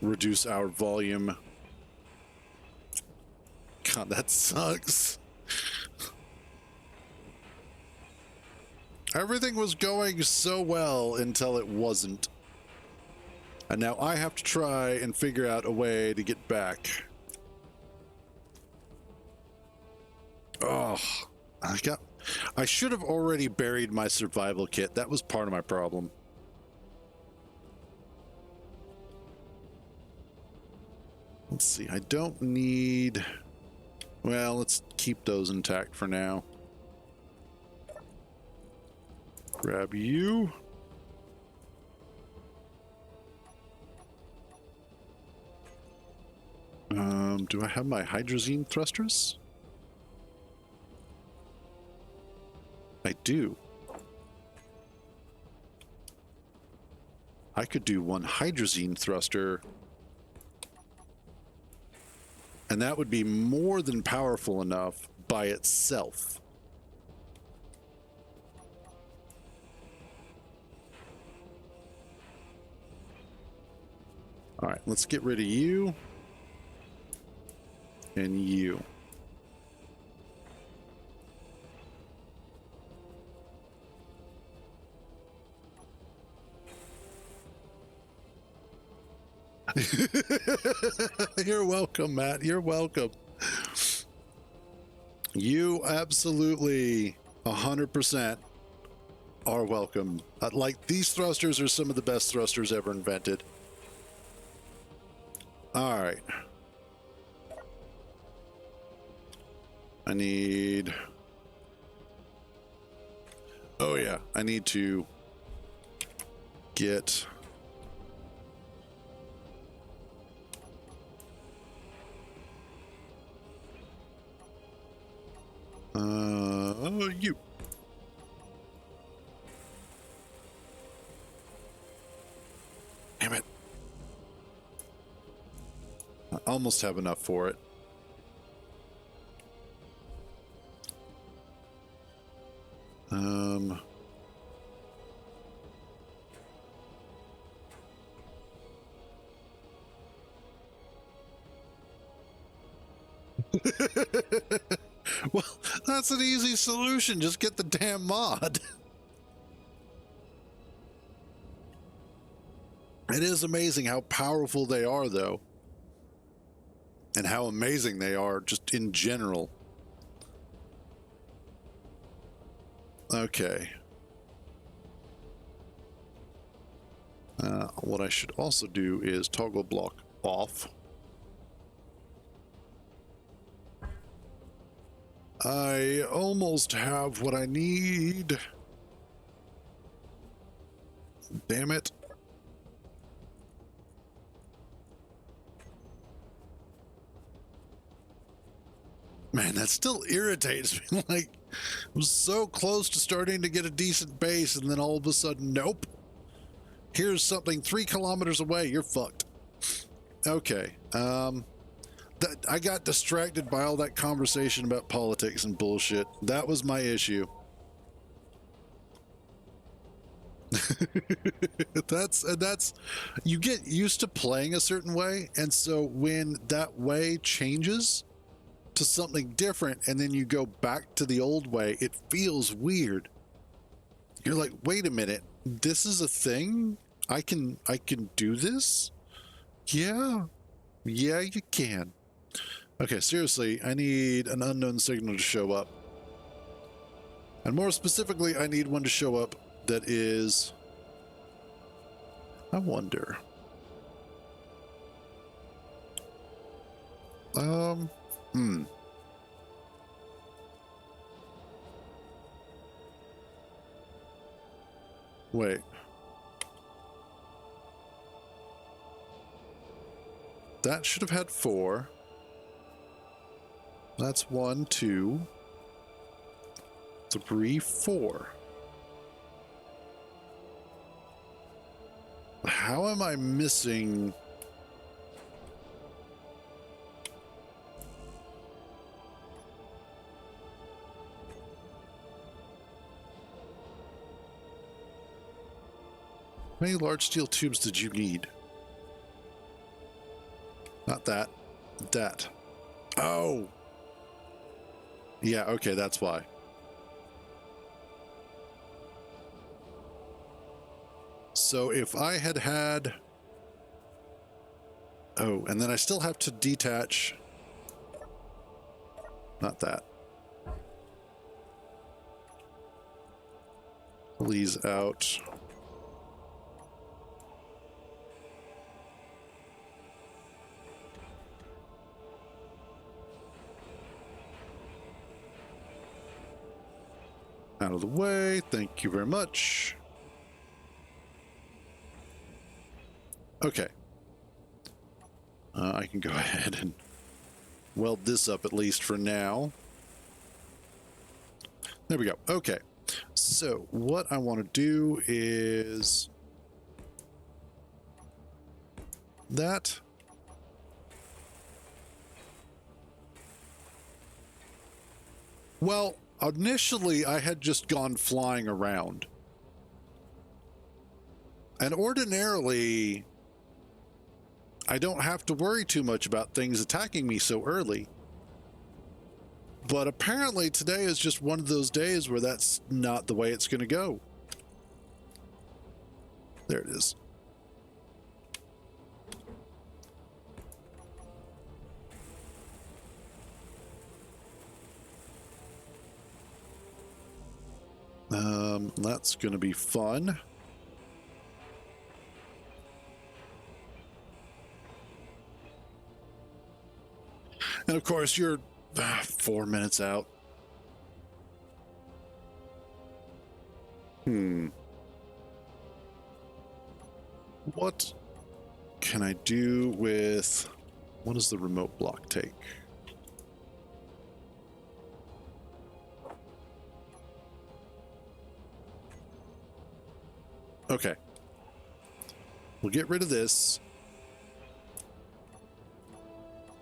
A: Reduce our volume. God, that sucks. Everything was going so well until it wasn't. And now I have to try and figure out a way to get back. Oh, I should have already buried my survival kit. That was part of my problem. Let's see. I don't need... Well, let's keep those intact for now. Grab you. Do I have my hydrazine thrusters? I do. I could do one hydrazine thruster, and that would be more than powerful enough by itself. All right, let's get rid of you and you. You're welcome, Matt. You're welcome. You absolutely 100% are welcome. Like, these thrusters are some of the best thrusters ever invented. All right. I need... Oh, yeah. I need to get... you. I almost have enough for it. Well, that's an easy solution. Just get the damn mod. It is amazing how powerful they are, though. And how amazing they are just in general. Okay. What I should also do is toggle block off. I almost have what I need. Damn it. Man, that still irritates me. Like, I was so close to starting to get a decent base, and then all of a sudden, nope. Here's something 3 kilometers away. You're fucked. Okay. I got distracted by all that conversation about politics and bullshit. That was my issue. that's you get used to playing a certain way, and so when that way changes to something different and then you go back to the old way, it feels weird. You're like, wait a minute, this is a thing? I can do this? Yeah, you can. Okay, seriously, I need an unknown signal to show up. And more specifically, I need one to show up that is... I wonder. Wait. That should have had 4. That's 1, 2, 3, 4. How am I missing... How many large steel tubes did you need? Not that. That. Oh! Yeah, okay, that's why. So if I had... Oh, and then I still have to detach... Not that. Pull these out. Out of the way. Thank you very much. Okay. I can go ahead and weld this up at least for now. There we go. Okay. So what I want to do is that. Well, initially I had just gone flying around. And ordinarily, I don't have to worry too much about things attacking me so early. But apparently today is just one of those days where that's not the way it's going to go. There it is. That's going to be fun. And of course, you're 4 minutes out. What can I do with... What does the remote block take? Okay. We'll get rid of this.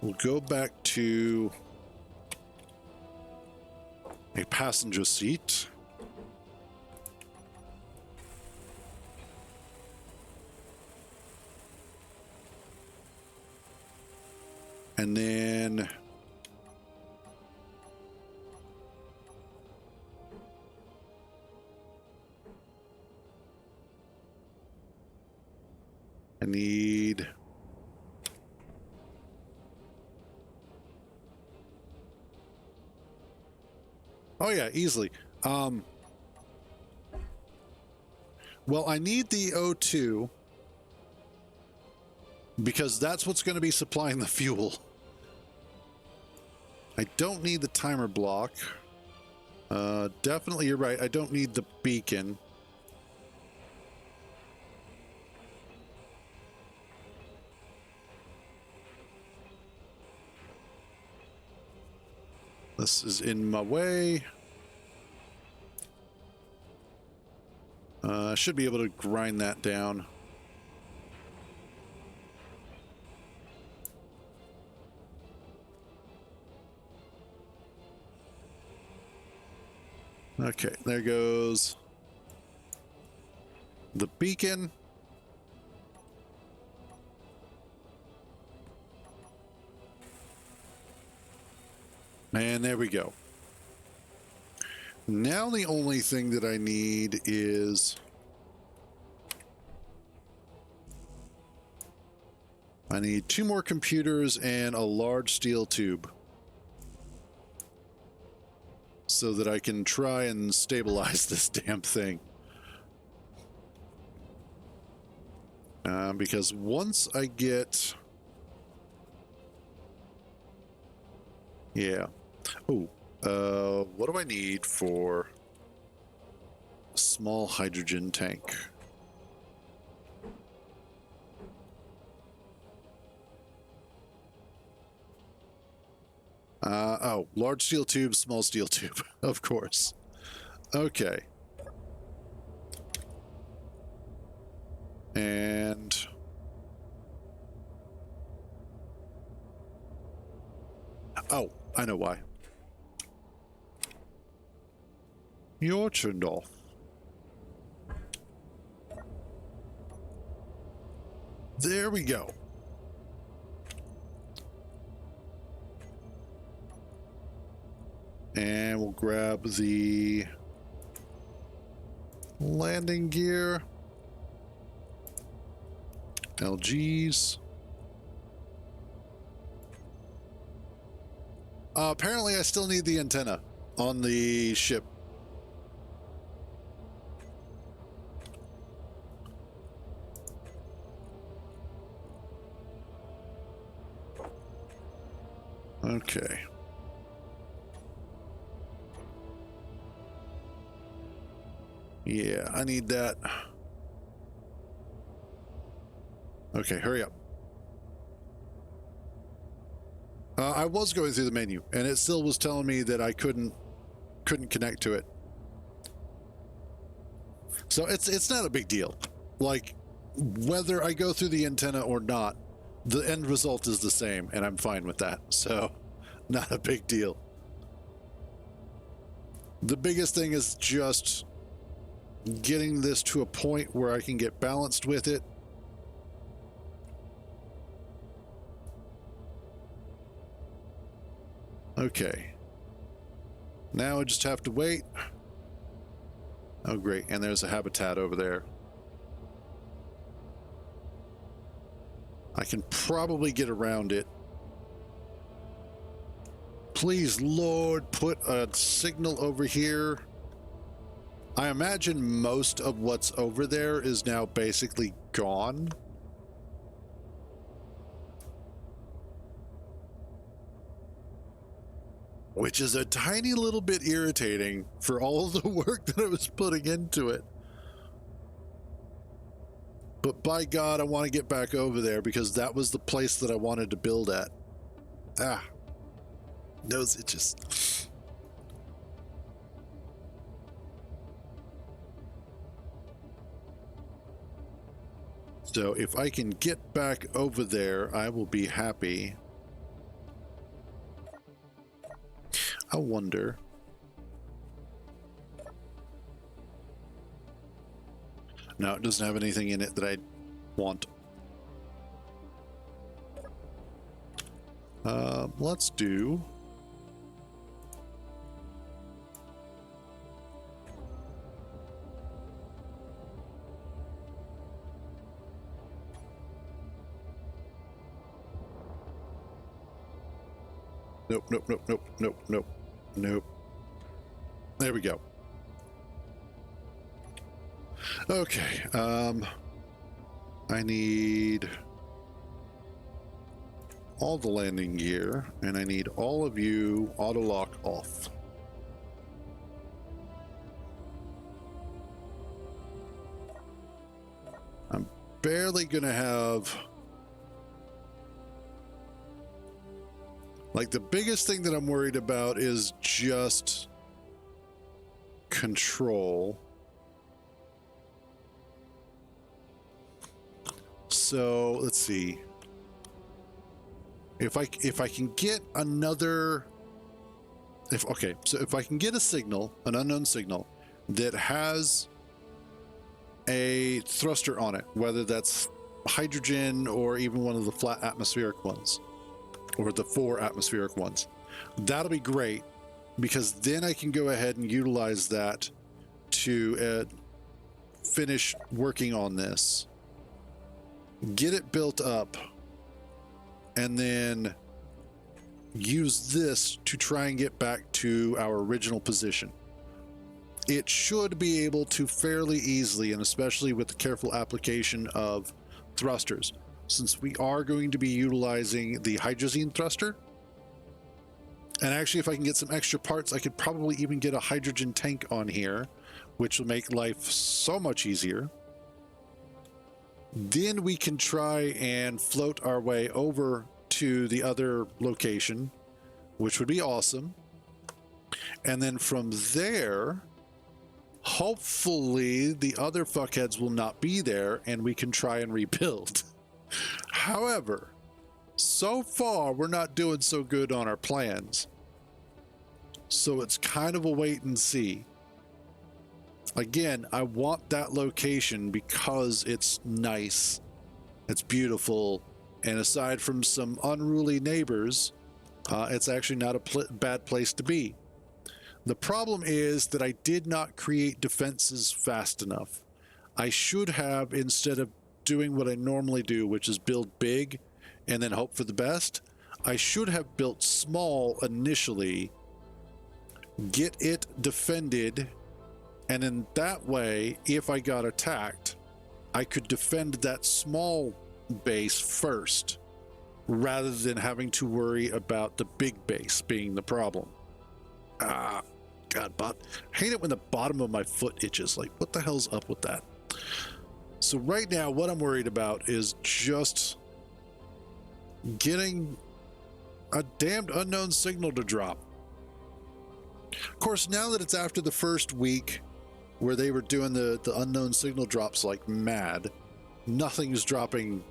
A: We'll go back to a passenger seat. And then I need oh yeah, easily. Well, I need the O2 because that's what's going to be supplying the fuel. I don't need the timer block. Definitely, you're right. I don't need the beacon. This is in my way. I should be able to grind that down. Okay, there goes the beacon. And there we go. Now the only thing that I need is I need 2 more computers and a large steel tube so that I can try and stabilize this damn thing. Because once I get... Yeah. Oh, what do I need for a small hydrogen tank? Oh, large steel tube, small steel tube, of course. Okay. And... oh, I know why. You're turned off. There we go. And we'll grab the landing gear. LGs. Apparently I still need the antenna on the ship. Okay. Yeah, I need that. Okay, hurry up. I was going through the menu, and it still was telling me that I couldn't connect to it. So it's not a big deal. Like, whether I go through the antenna or not, the end result is the same, and I'm fine with that. So, not a big deal. The biggest thing is just getting this to a point where I can get balanced with it. Okay. Now I just have to wait. Oh, great. And there's a habitat over there. I can probably get around it. Please, Lord, put a signal over here. I imagine most of what's over there is now basically gone. Which is a tiny little bit irritating for all of the work that I was putting into it. But by God, I want to get back over there because that was the place that I wanted to build at. Ah. Nose itches. So if I can get back over there, I will be happy. I wonder. No, it doesn't have anything in it that I want. Let's do... Nope, nope, nope, nope, nope, nope, nope. There we go. Okay, I need all the landing gear, and I need all of you auto lock off. I'm barely gonna have... Like, the biggest thing that I'm worried about is just control. So let's see. If I can get another, if I can get a signal, an unknown signal that has a thruster on it, whether that's hydrogen or even one of the flat atmospheric ones, or the 4 atmospheric ones, that'll be great, because then I can go ahead and utilize that to finish working on this, get it built up, and then use this to try and get back to our original position. It should be able to fairly easily, and especially with the careful application of thrusters, since we are going to be utilizing the hydrazine thruster. And actually, if I can get some extra parts, I could probably even get a hydrogen tank on here, which will make life so much easier. Then we can try and float our way over to the other location, which would be awesome. And then from there, hopefully the other fuckheads will not be there and we can try and rebuild. However, so far we're not doing so good on our plans. So it's kind of a wait and see. Again, I want that location because it's nice, it's beautiful, and aside from some unruly neighbors, it's actually not a bad place to be. The problem is that I did not create defenses fast enough. I should have, instead of doing what I normally do, which is build big and then hope for the best, I should have built small initially, get it defended, and in that way, if I got attacked, I could defend that small base first, rather than having to worry about the big base being the problem. God, but I hate it when the bottom of my foot itches. Like, what the hell's up with that? So right now, what I'm worried about is just getting a damned unknown signal to drop. Of course, now that it's after the first week where they were doing the unknown signal drops like mad, nothing's dropping,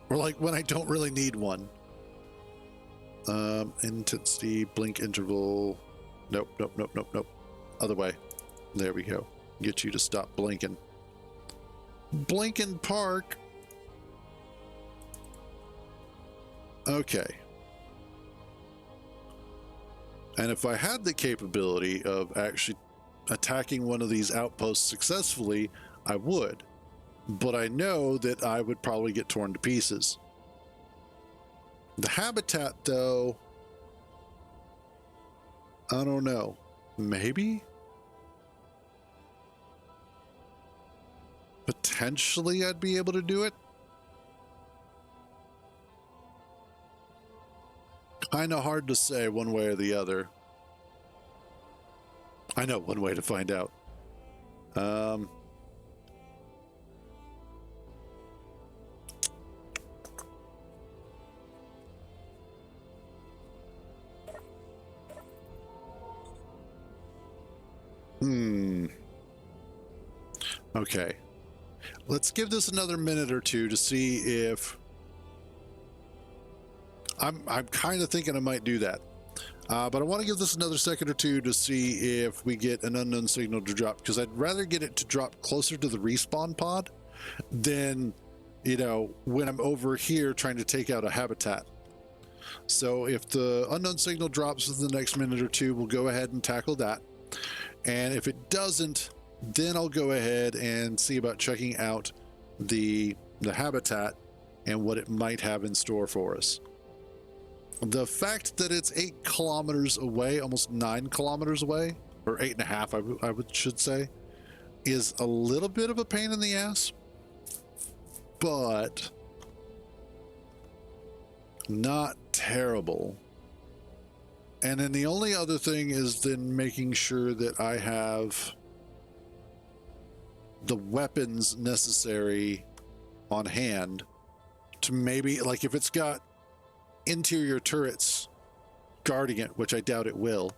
A: or like when I don't really need one. Intensity, blink interval. Nope, nope, nope, nope, nope. Other way. There we go. Get you to stop blinking. Blinking Park. Okay. And if I had the capability of actually attacking one of these outposts successfully, I would. But I know that I would probably get torn to pieces. The habitat, though, I don't know. Maybe? Potentially I'd be able to do it. Kind of hard to say one way or the other. I know one way to find out. Okay. Let's give this another minute or two to see if... I'm kind of thinking I might do that. But I want to give this another second or two to see if we get an unknown signal to drop, because I'd rather get it to drop closer to the respawn pod than, you know, when I'm over here trying to take out a habitat. So if the unknown signal drops within the next minute or two, we'll go ahead and tackle that. And if it doesn't, then I'll go ahead and see about checking out the habitat and what it might have in store for us. The fact that it's 8 kilometers away, almost 9 kilometers away, or 8.5, I should say, is a little bit of a pain in the ass, but not terrible. And then the only other thing is then making sure that I have the weapons necessary on hand to maybe, like, if it's got interior turrets guarding it, which I doubt it will,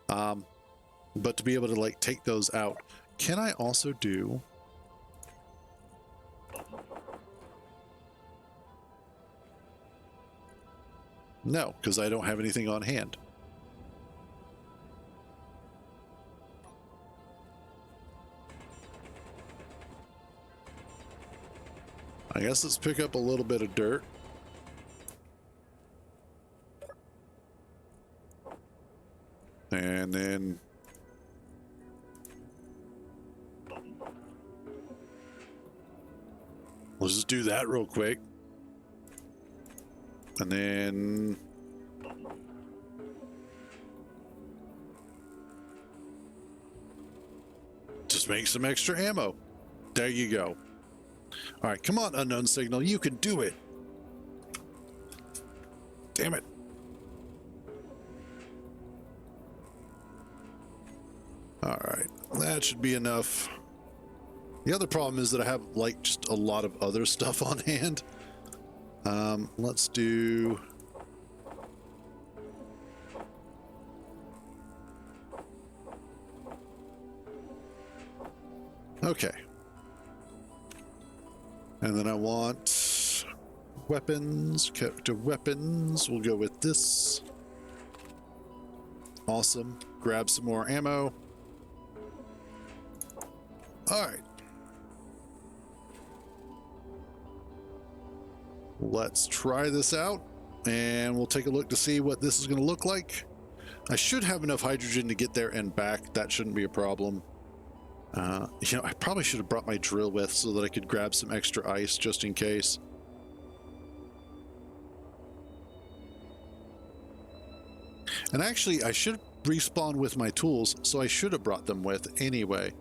A: but to be able to, like, take those out. Can I also do... No, because I don't have anything on hand. I guess let's pick up a little bit of dirt. And then we'll just do that real quick. And then just make some extra ammo. There you go. All right, come on, unknown signal. You can do it. Damn it. All right, that should be enough. The other problem is that I have, like, just a lot of other stuff on hand. Let's do... Okay. And then I want weapons, character weapons. We'll go with this. Awesome. Grab some more ammo. All right. Let's try this out, and we'll take a look to see what this is going to look like. I should have enough hydrogen to get there and back. That shouldn't be a problem. You know, I probably should have brought my drill with so that I could grab some extra ice just in case. And actually, I should respawn with my tools, so I should have brought them with anyway.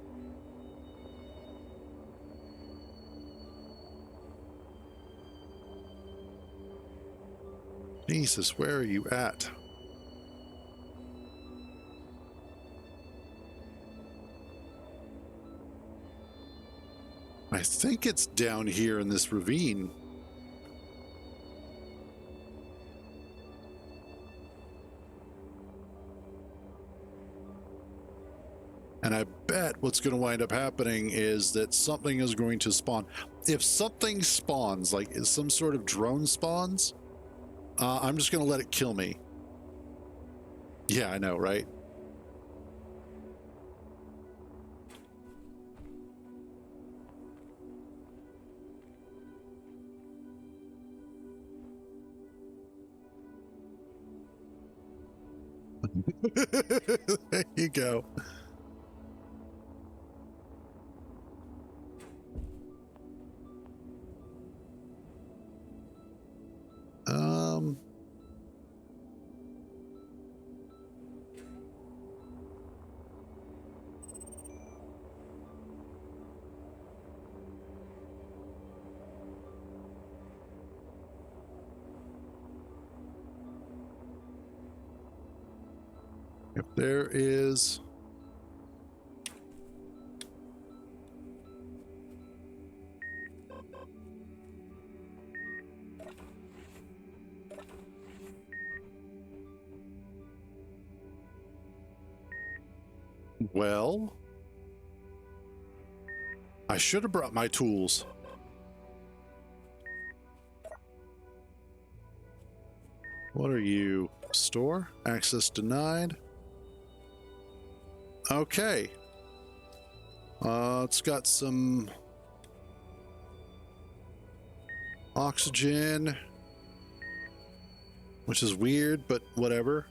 A: Jesus, where are you at? I think it's down here in this ravine. And I bet what's going to wind up happening is that something is going to spawn. If something spawns, like some sort of drone spawns, I'm just going to let it kill me. Yeah, I know, right? There you go. If there is... Well, I should have brought my tools. What are you? Store. Access denied. Okay. It's got some oxygen, which is weird, but whatever.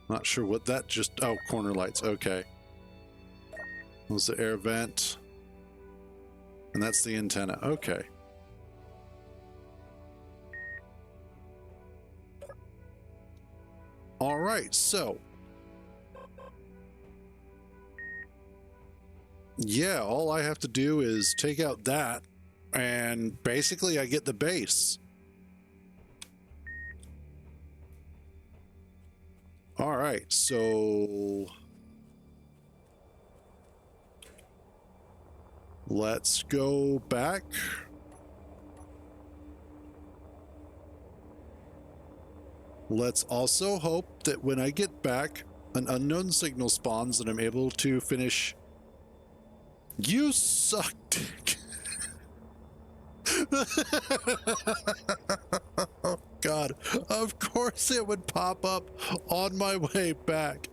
A: Not sure what that just... Oh, corner lights. Okay. That was the air vent. And that's the antenna. Okay. All right, so... Yeah, all I have to do is take out that, and basically I get the base. All right, so let's go back. Let's also hope that when I get back, an unknown signal spawns and I'm able to finish. You suck, dick. Oh, God. Of course it would pop up on my way back.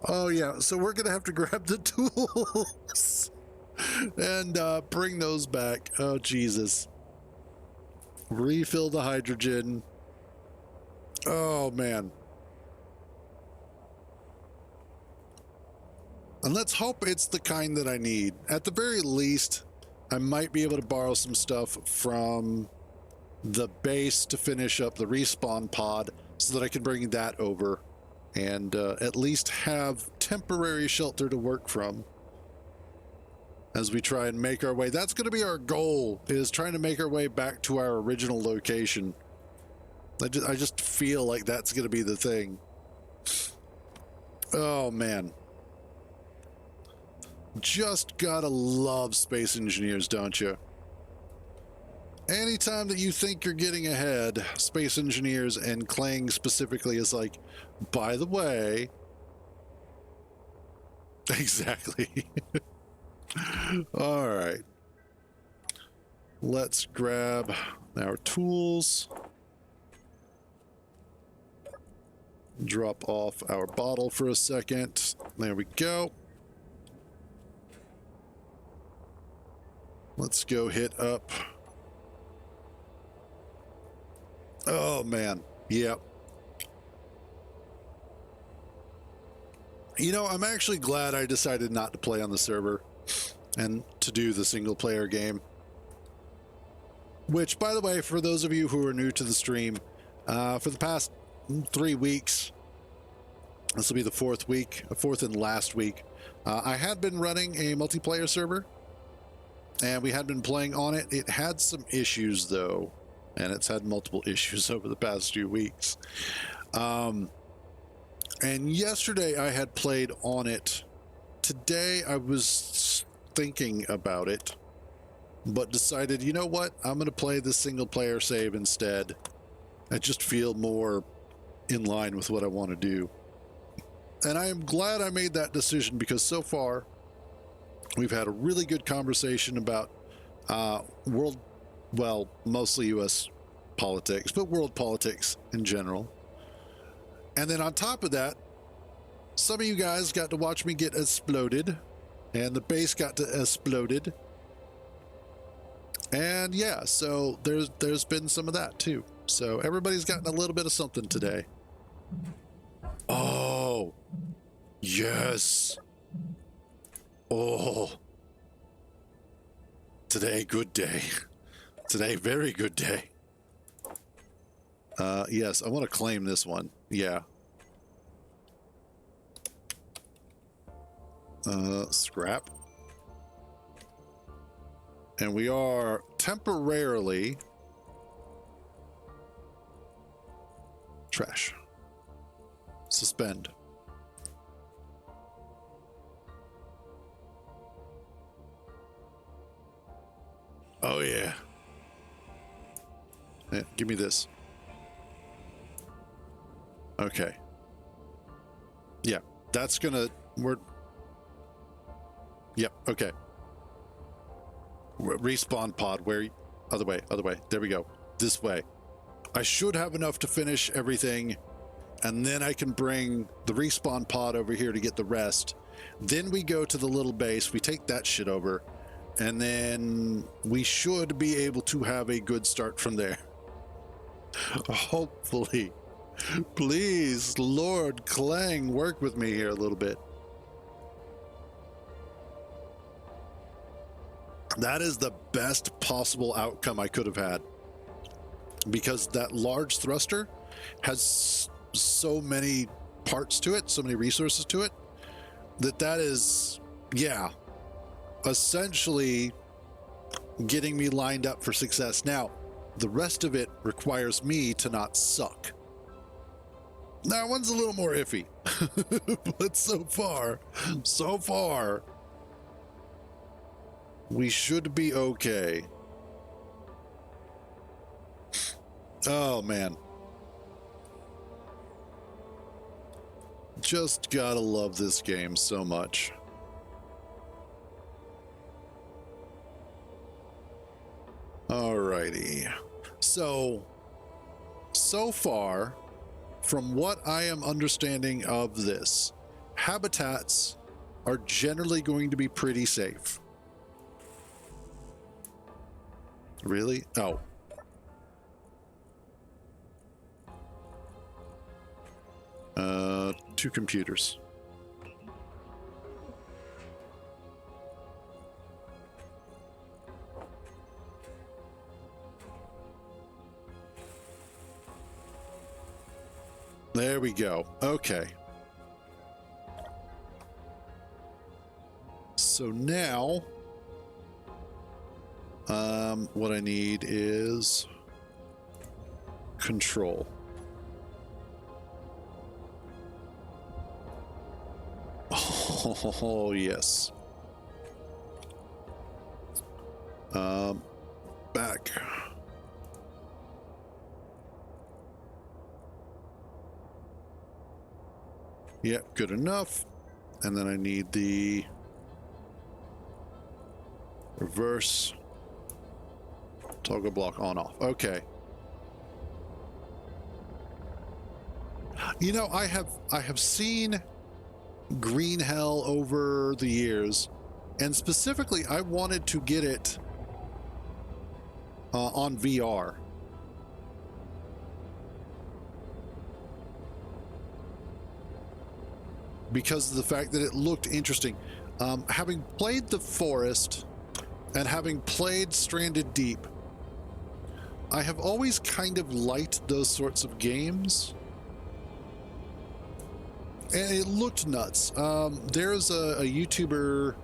A: Oh, yeah. So we're going to have to grab the tools and bring those back. Oh, Jesus. Refill the hydrogen. Oh, man. And let's hope it's the kind that I need. At the very least, I might be able to borrow some stuff from the base to finish up the respawn pod so that I can bring that over and at least have temporary shelter to work from as we try and make our way. That's going to be our goal, is trying to make our way back to our original location. I just feel like that's going to be the thing. Oh, man. Just gotta love space engineers, don't you? Anytime that you think you're getting ahead, space engineers, and Clang specifically, is like, by the way... Exactly. All right. Let's grab our tools. Drop off our bottle for a second. There we go. Let's go hit up. Oh, man. Yep. You know, I'm actually glad I decided not to play on the server and to do the single player game. Which, by the way, for those of you who are new to the stream, for the past 3 weeks, this will be the fourth and last week, I had been running a multiplayer server. And we had been playing on it. It had some issues, though, and it's had multiple issues over the past few weeks. And yesterday I had played on it. Today I was thinking about it, but decided, you know what? I'm going to play the single-player save instead. I just feel more in line with what I want to do. And I am glad I made that decision, because so far... we've had a really good conversation about mostly U.S. politics, but world politics in general. And then on top of that, some of you guys got to watch me get exploded, and the base got to exploded. And yeah, so there's been some of that too. So everybody's gotten a little bit of something today. Oh, yes. Oh, today, good day. Today, very good day. Yes, I want to claim this one. Yeah. Scrap. And we are temporarily... trash. Suspend. Oh, yeah. Yeah, give me this. Okay. Yeah, That's gonna, yep, okay. Respawn pod, where, other way, there we go, this way. I should have enough to finish everything, and then I can bring the respawn pod over here to get the rest. Then we go to the little base, we take that shit over, and then we should be able to have a good start from there. Hopefully. Please, Lord Clang, work with me here a little bit. That is the best possible outcome I could have had, because that large thruster has so many parts to it, so many resources to it, that is, yeah, essentially getting me lined up for success. Now, the rest of it requires me to not suck. That one's a little more iffy, but so far, we should be okay. Oh, man. Just gotta love this game so much. Alrighty. So far, from what I am understanding of this, habitats are generally going to be pretty safe. Really? Oh. Two computers. There we go. Okay. So now, what I need is control. Oh, yes. Back. Yep, good enough. And then I need the reverse toggle block on off. Okay. You know, I have seen Green Hell over the years, and specifically I wanted to get it on VR. Because of the fact that it looked interesting. Having played The Forest and having played Stranded Deep, I have always kind of liked those sorts of games. And it looked nuts. There's a YouTuber,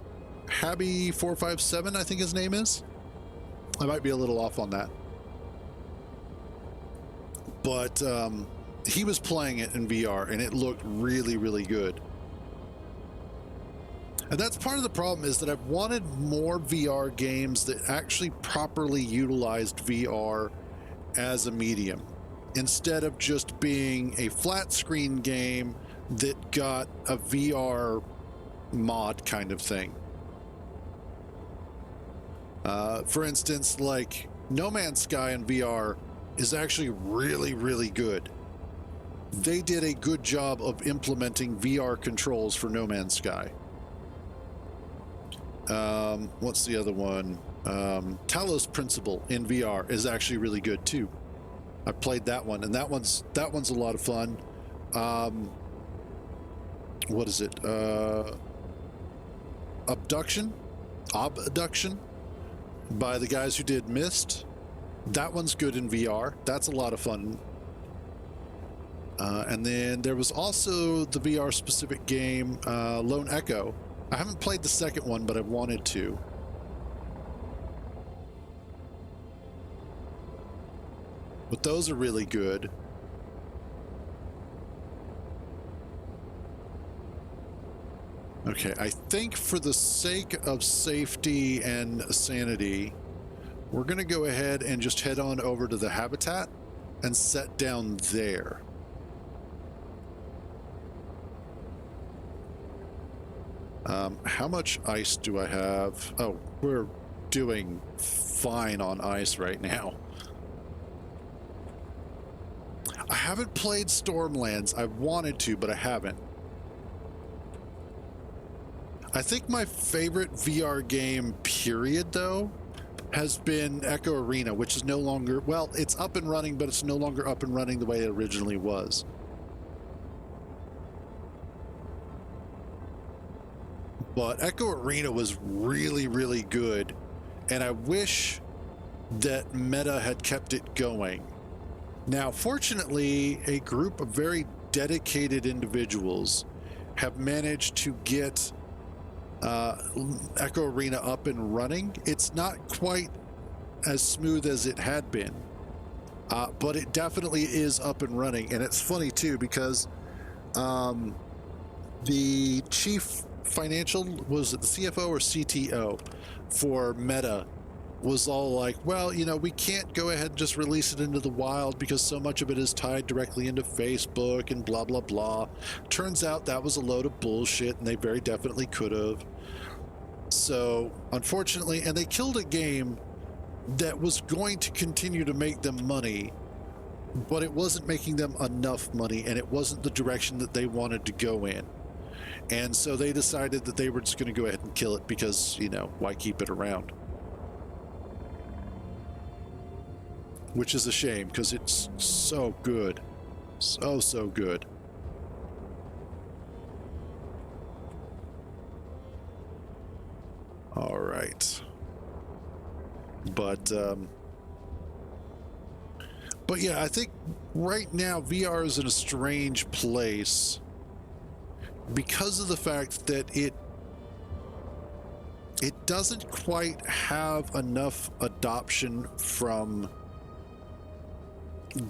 A: Habby457, I think his name is. I might be a little off on that. But he was playing it in VR, and it looked really, really good. And that's part of the problem, is that I've wanted more VR games that actually properly utilized VR as a medium, instead of just being a flat screen game that got a VR mod kind of thing. For instance, like No Man's Sky in VR is actually really, really good. They did a good job of implementing VR controls for No Man's Sky. What's the other one? Talos Principle in VR is actually really good too. I played that one, and that one's a lot of fun. What is it? Abduction by the guys who did Myst. That one's good in VR. That's a lot of fun. And then there was also the VR specific game, Lone Echo. I haven't played the second one, but I wanted to. But those are really good. Okay, I think for the sake of safety and sanity, we're going to go ahead and just head on over to the habitat and set down there. How much ice do I have? Oh, we're doing fine on ice right now. I haven't played Stormlands. I wanted to, but I haven't. I think my favorite VR game, period, though, has been Echo Arena, which is no longer, well, it's up and running, but it's no longer up and running the way it originally was. But Echo Arena was really, really good, and I wish that Meta had kept it going. Now, fortunately, a group of very dedicated individuals have managed to get Echo Arena up and running. It's not quite as smooth as it had been, but it definitely is up and running. And it's funny, too, because the chief financial, was it the CFO or CTO for Meta, was all like, well, you know, we can't go ahead and just release it into the wild because so much of it is tied directly into Facebook and blah, blah, blah. Turns out that was a load of bullshit, and they very definitely could have. So, unfortunately, and they killed a game that was going to continue to make them money, but it wasn't making them enough money, and it wasn't the direction that they wanted to go in. And so they decided that they were just going to go ahead and kill it because, you know, why keep it around? Which is a shame because it's so good. So good. All right. But yeah, I think right now VR is in a strange place because of the fact that it doesn't quite have enough adoption from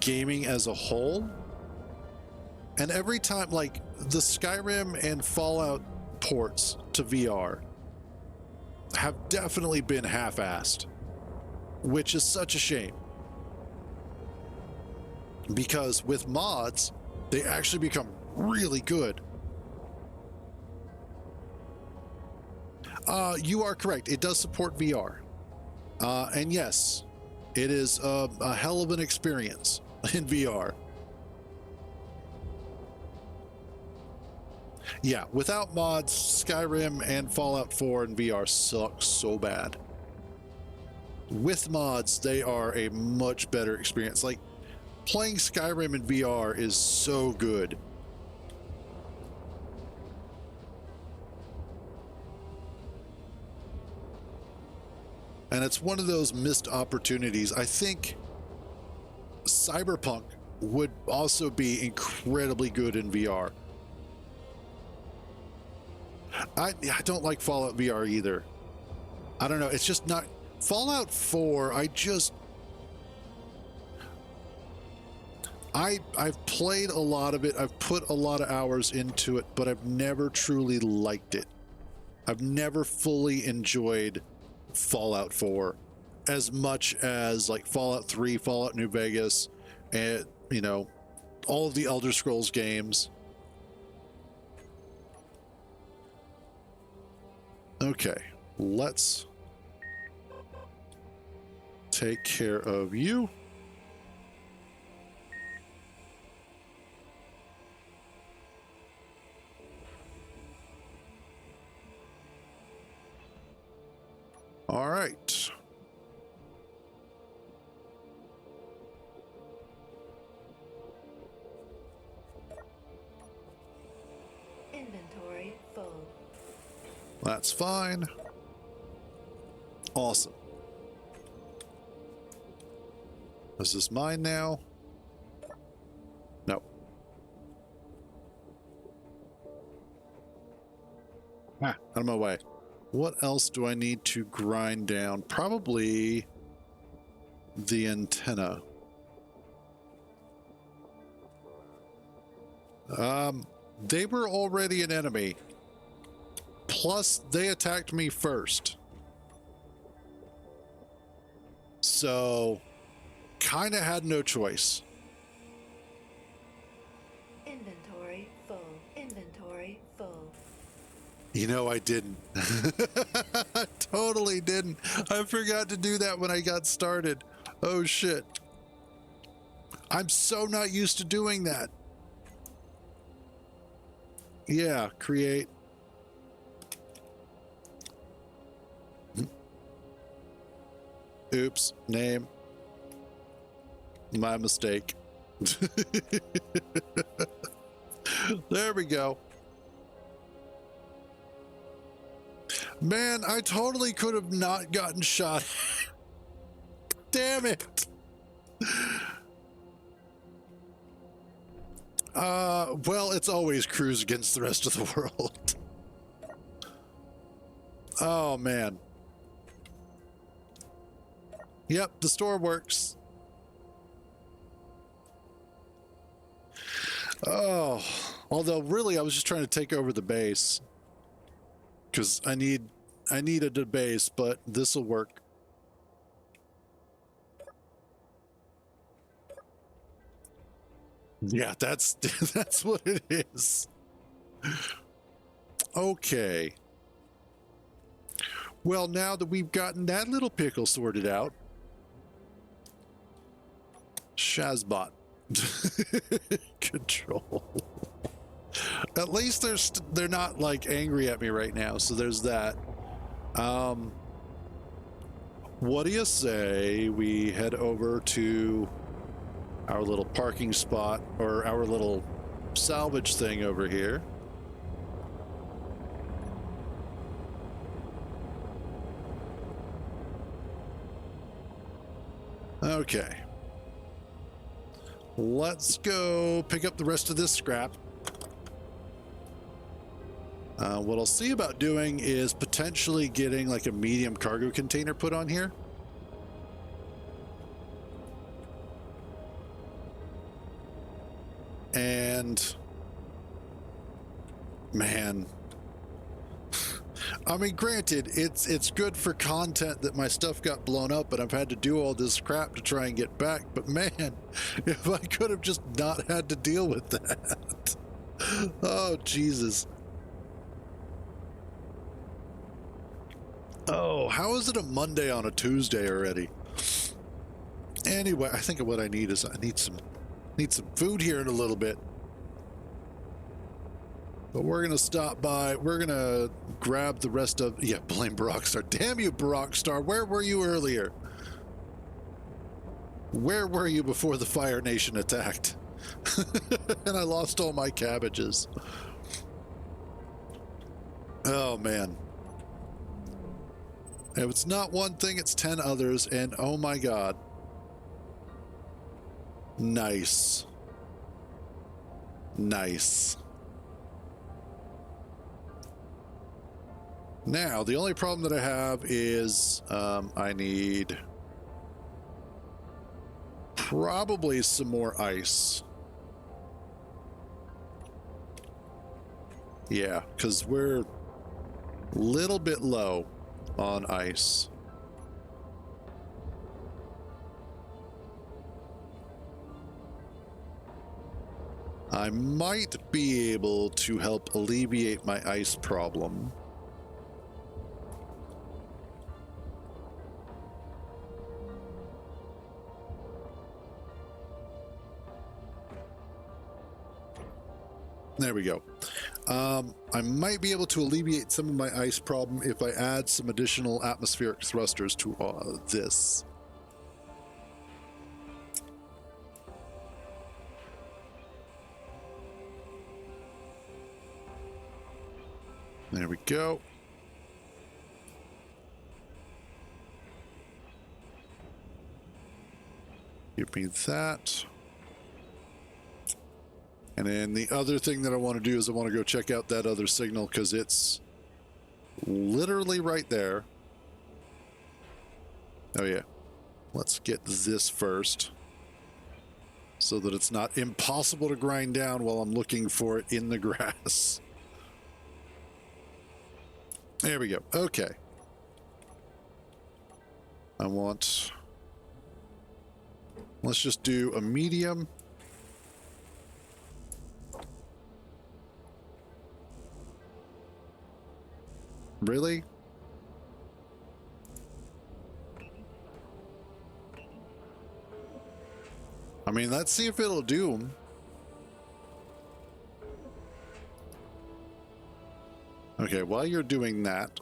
A: gaming as a whole. And every time, like the Skyrim and Fallout ports to VR have definitely been half-assed, which is such a shame, because with mods they actually become really good. You are correct, it does support VR, and yes, it is a hell of an experience in VR. Yeah, without mods, Skyrim and Fallout 4 and VR suck so bad. With mods, they are a much better experience. Like, playing Skyrim in VR is so good. And it's one of those missed opportunities. I think Cyberpunk would also be incredibly good in VR. I don't like Fallout VR either. I don't know. It's just not Fallout 4. I've played a lot of it. I've put a lot of hours into it, but I've never truly liked it. I've never fully enjoyed Fallout 4 as much as like Fallout 3, Fallout New Vegas, and, you know, all of the Elder Scrolls games. Okay, let's take care of you. All right.
B: Inventory full.
A: That's fine. Awesome. Is this mine now? No. Out of my way. What else do I need to grind down? Probably the antenna. They were already an enemy. Plus, they attacked me first. So, kind of had no choice.
B: Inventory full. Inventory full.
A: You know, I didn't. I totally didn't. I forgot to do that when I got started. Oh, shit. I'm so not used to doing that. Yeah, create. Oops, name. My mistake. There we go. Man, I totally could have not gotten shot. Damn it. Well, it's always cruise against the rest of the world. Oh, man. Yep, the store works. Oh, although really I was just trying to take over the base. Because I needed a base, but this will work. Yeah, that's that's what it is. Okay. Well, now that we've gotten that little pickle sorted out, Shazbot control. At least they're not like angry at me right now, so there's that. What do you say we head over to our little parking spot, or our little salvage thing over here? Okay. Let's go pick up the rest of this scrap. What I'll see about doing is potentially getting like a medium cargo container put on here. And man, I mean, granted, it's good for content that my stuff got blown up and I've had to do all this crap to try and get back, but man, if I could have just not had to deal with that. Oh, Jesus. Oh, how is it a Monday on a Tuesday already? Anyway, I think what I need is I need some food here in a little bit. But we're gonna stop by. We're gonna grab the rest of. Yeah, blame Barockstar. Damn you, Barockstar! Where were you earlier? Where were you before the Fire Nation attacked? And I lost all my cabbages. Oh man. If it's not one thing, it's 10 others, and oh my god. Nice. Nice. Now, the only problem that I have is I need probably some more ice. Yeah, because we're a little bit low on ice. I might be able to help alleviate my ice problem. There we go. I might be able to alleviate some of my ice problem if I add some additional atmospheric thrusters to this. There we go. Give me that. And then the other thing that I want to do is I want to go check out that other signal because it's literally right there. Oh yeah. Let's get this first so that it's not impossible to grind down while I'm looking for it in the grass. There we go. Okay. Let's just do a medium. Really? I mean, let's see if it'll do them. Okay, while you're doing that,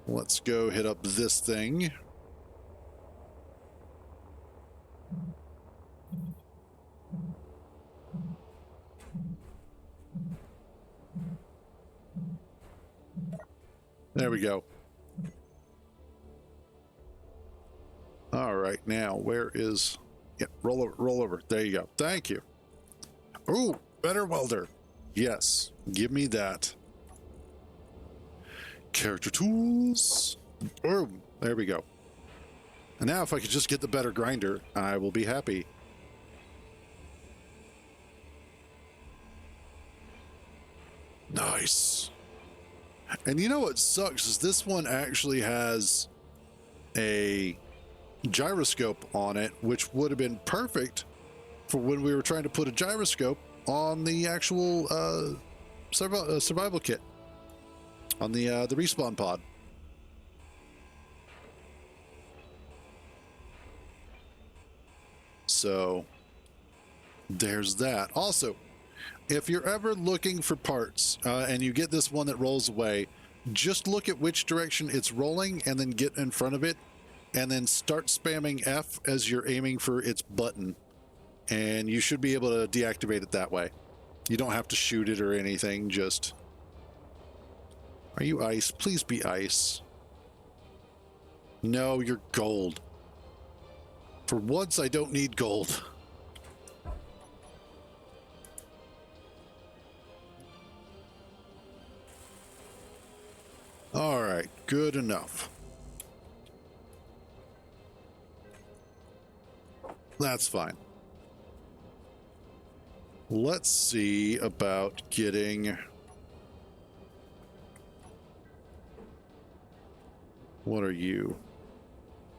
A: let's go hit up this thing. There we go. All right, now where is... Yeah, roll over, roll over. There you go. Thank you. Ooh, better welder. Yes, give me that. Character tools. Boom, there we go. And now if I could just get the better grinder, I will be happy. Nice. And you know what sucks is this one actually has a gyroscope on it, which would have been perfect for when we were trying to put a gyroscope on the actual survival kit on the respawn pod. So there's that. Also, if you're ever looking for parts and you get this one that rolls away, just look at which direction it's rolling and then get in front of it and then start spamming F as you're aiming for its button. And you should be able to deactivate it that way. You don't have to shoot it or anything, just... Are you ice? Please be ice. No, you're gold. For once, I don't need gold. All right, good enough. That's fine. Let's see about getting... What are you?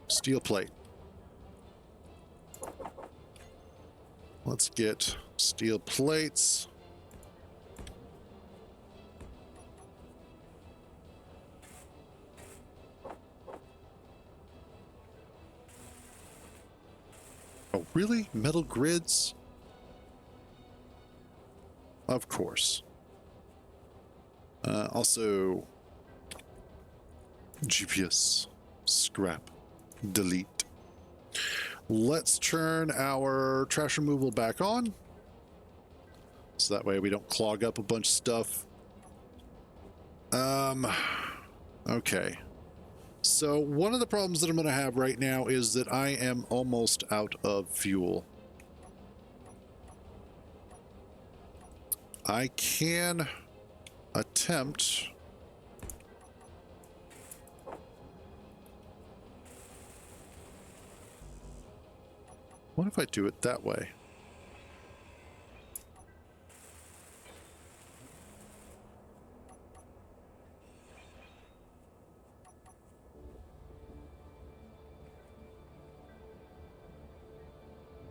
A: Steel plate. Let's get steel plates. Oh, really? Metal grids? Of course. Also, GPS, scrap, delete. Let's turn our trash removal back on. So that way we don't clog up a bunch of stuff. Okay. So one of the problems that I'm going to have right now is that I am almost out of fuel. I can attempt... What if I do it that way?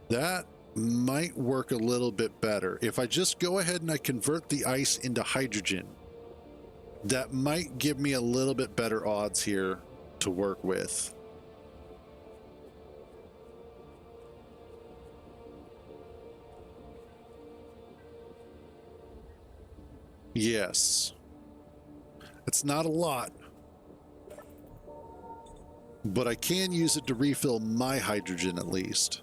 A: That might work a little bit better. If I just go ahead and I convert the ice into hydrogen, that might give me a little bit better odds here to work with. Yes. It's not a lot, but I can use it to refill my hydrogen at least.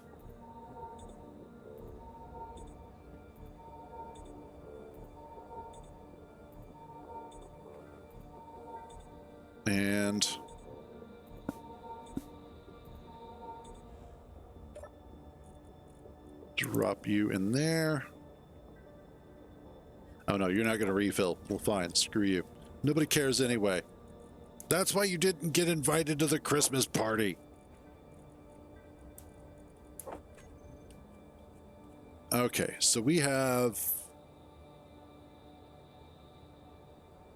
A: And drop you in there. Oh no, you're not going to refill. Well, fine. Screw you. Nobody cares anyway. That's why you didn't get invited to the Christmas party. Okay, so we have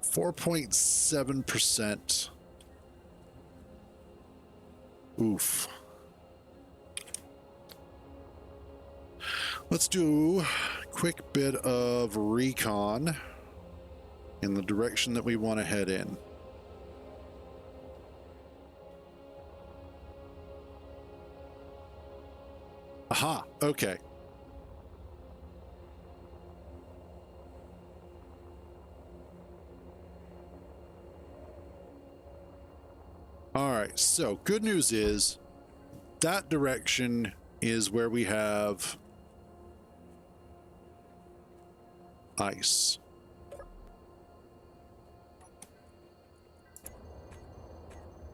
A: 4.7%. Oof. Let's do a quick bit of recon. in the direction that we want to head in. Aha, okay. All right, so good news is that direction is where we have ice.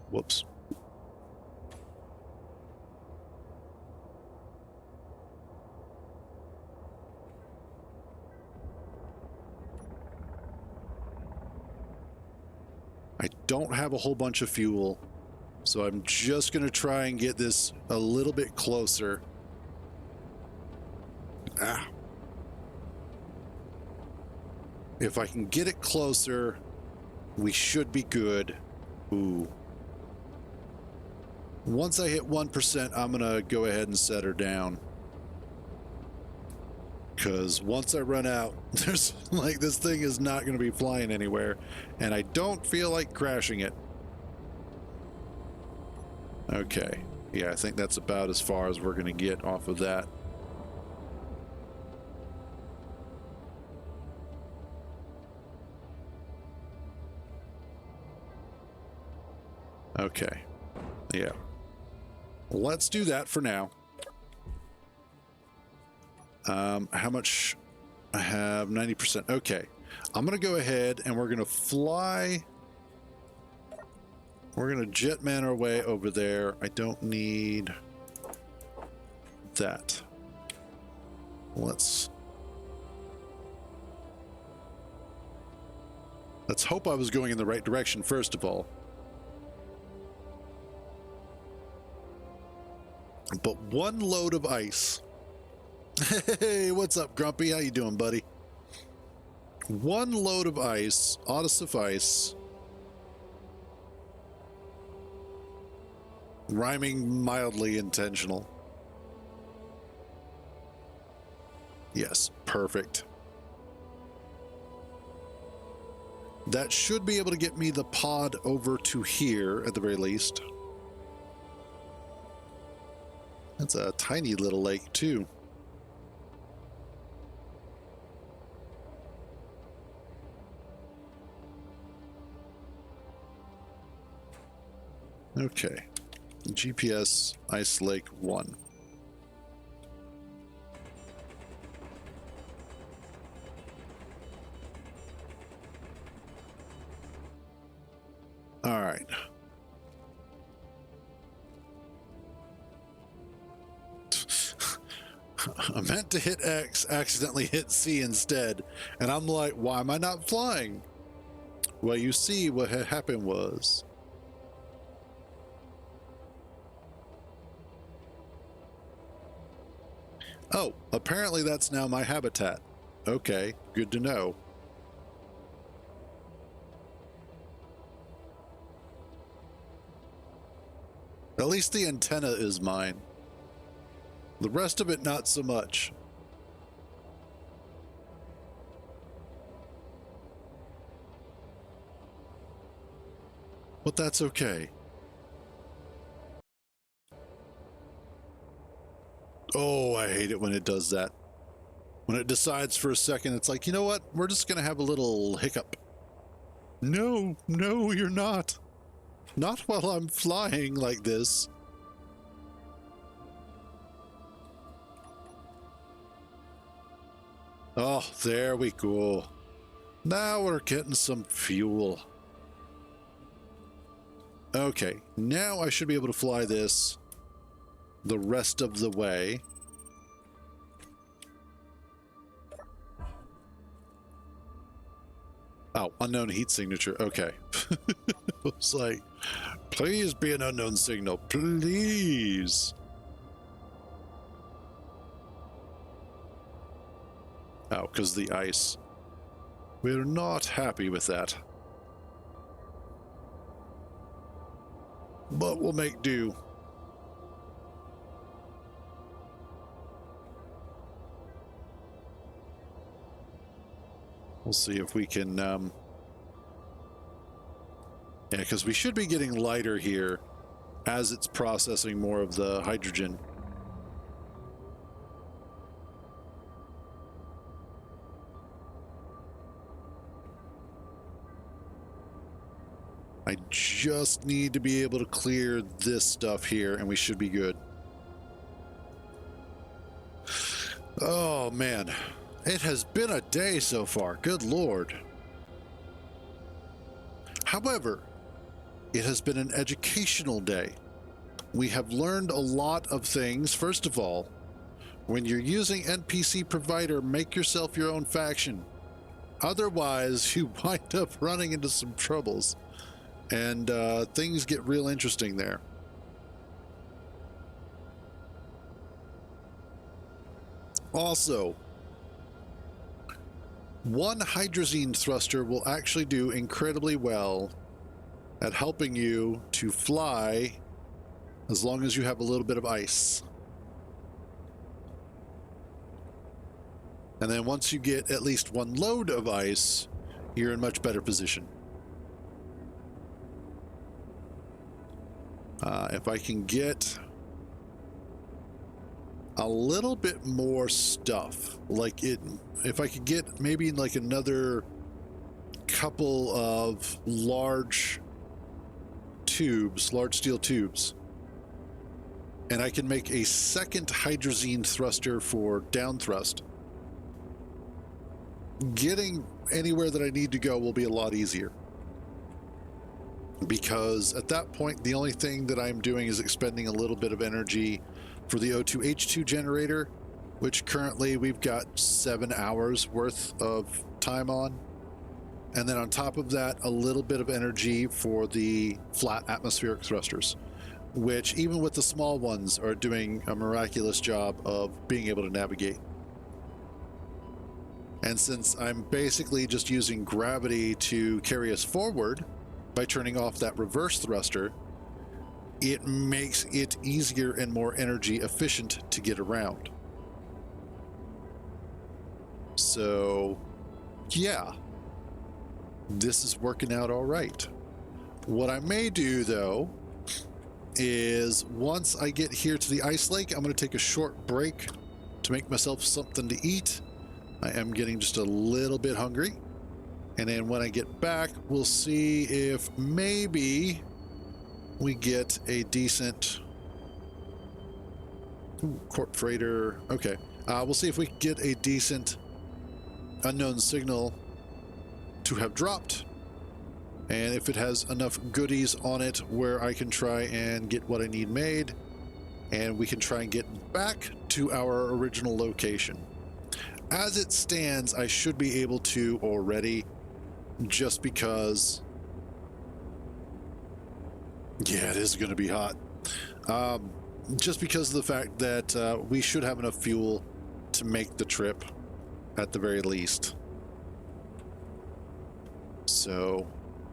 A: Whoops. I don't have a whole bunch of fuel, so I'm just going to try and get this a little bit closer. Ah. If I can get it closer, we should be good. Ooh. Once I hit 1%, I'm going to go ahead and set her down. Because once I run out, there's like this thing is not going to be flying anywhere, and I don't feel like crashing it. Okay. Yeah, I think that's about as far as we're going to get off of that. Okay. Yeah. Let's do that for now. How much? I have 90%. Okay. I'm going to go ahead and we're going to fly. We're going to jetman our way over there. I don't need that. Let's hope I was going in the right direction, first of all. But one load of ice. Hey, what's up, Grumpy? How you doing, buddy? One load of ice ought to suffice. Rhyming mildly intentional. Yes, perfect. That should be able to get me the pod over to here at the very least. That's a tiny little lake too. Okay. GPS Ice Lake 1. All right. I meant to hit X, accidentally hit C instead, and I'm like, why am I not flying? Well, you see, what had happened was oh, apparently that's now my habitat. Okay, good to know. At least the antenna is mine. The rest of it, not so much. But that's okay. Oh, I hate it when it does that. When it decides for a second, it's like, you know what? We're just going to have a little hiccup. No, no, you're not. Not while I'm flying like this. Oh, there we go. Now we're getting some fuel. Okay, now I should be able to fly this the rest of the way. Oh, unknown heat signature. Okay. It's like, please be an unknown signal. Please. Oh, because the ice. We're not happy with that. But we'll make do. We'll see if we can Yeah, because we should be getting lighter here as it's processing more of the hydrogen. I just need to be able to clear this stuff here, and we should be good. Oh, man. It has been a day so far. Good Lord. However, it has been an educational day. We have learned a lot of things. First of all, when you're using NPC provider, make yourself your own faction. Otherwise, you wind up running into some troubles. And things get real interesting there. Also, one hydrazine thruster will actually do incredibly well at helping you to fly as long as you have a little bit of ice. And then once you get at least one load of ice, you're in much better position. If I can get a little bit more stuff, if I could get maybe like another couple of large steel tubes, and I can make a second hydrazine thruster for down thrust, getting anywhere that I need to go will be a lot easier. Because at that point, the only thing that I'm doing is expending a little bit of energy for the O2H2 generator, which currently we've got 7 hours worth of time on. And then on top of that, a little bit of energy for the flat atmospheric thrusters, which even with the small ones are doing a miraculous job of being able to navigate. And since I'm basically just using gravity to carry us forward, by turning off that reverse thruster, it makes it easier and more energy efficient to get around. So, yeah, this is working out all right. What I may do, though, is once I get here to the ice lake, I'm going to take a short break to make myself something to eat. I am getting just a little bit hungry. And then when I get back, we'll see if maybe we get a decent corp freighter. Okay. We'll see if we can get a decent unknown signal to have dropped. And if it has enough goodies on it where I can try and get what I need made, and we can try and get back to our original location. As it stands, I should be able to already, just because, yeah, it is going to be hot. Just because of the fact that we should have enough fuel to make the trip at the very least. So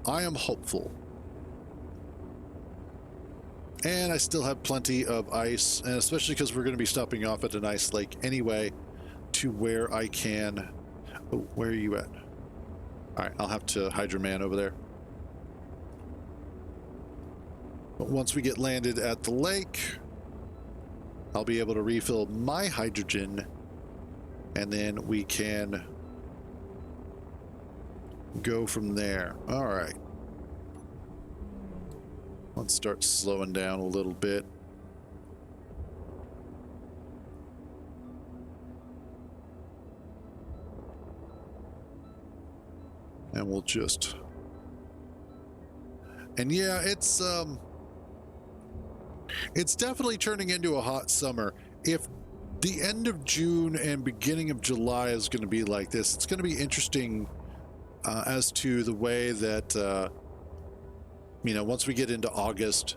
A: I am hopeful. And I still have plenty of ice, and especially because we're going to be stopping off at an ice lake anyway, to where I can... Oh, where are you at? All right, I'll have to Hydra Man over there. But once we get landed at the lake, I'll be able to refill my hydrogen, and then we can go from there. All right. Let's start slowing down a little bit. And we'll just... And yeah, it's definitely turning into a hot summer. If the end of June and beginning of July is going to be like this, it's going to be interesting as to the way that, you know, once we get into August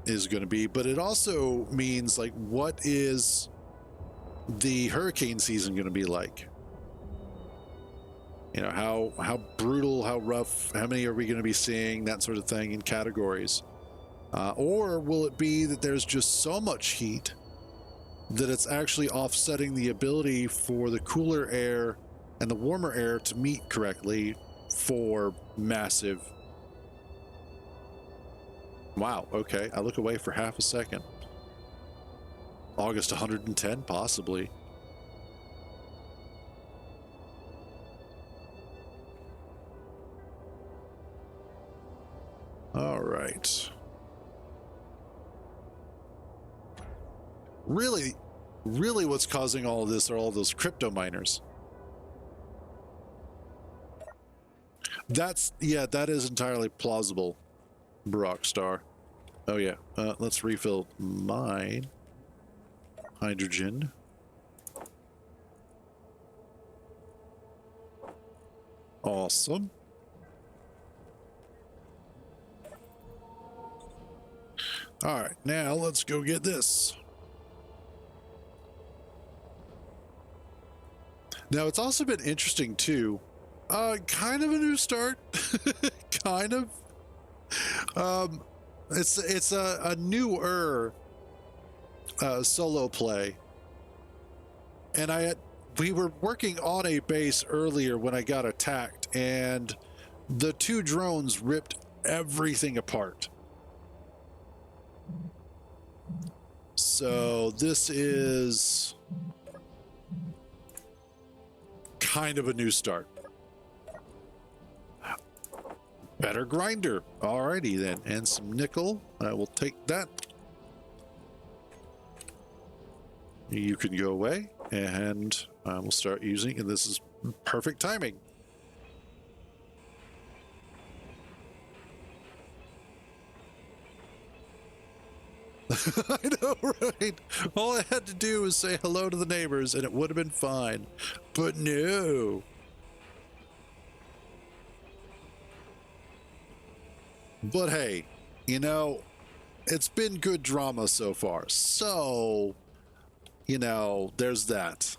A: is going to be. But it also means, like, what is the hurricane season going to be like? You know, how brutal, how rough, how many are we going to be seeing, that sort of thing in categories. Or will it be that there's just so much heat that it's actually offsetting the ability for the cooler air and the warmer air to meet correctly for massive Wow, okay. I look away for half a second. August 110, possibly. All right. Really, what's causing all of this are all those crypto miners. That is entirely plausible, Rockstar. Oh yeah, let's refill my hydrogen. Awesome. All right, now let's go get this. Now it's also been interesting too. Kind of a new start. Kind of. It's a newer solo play, and we were working on a base earlier when I got attacked, and the two drones ripped everything apart. So this is kind of a new start. Better grinder. Alrighty then. And some nickel. I will take that. You can go away, and I will start using, and this is perfect timing. I know, right? All I had to do was say hello to the neighbors, and it would have been fine. But no. But hey, you know, it's been good drama so far. So, you know, there's that.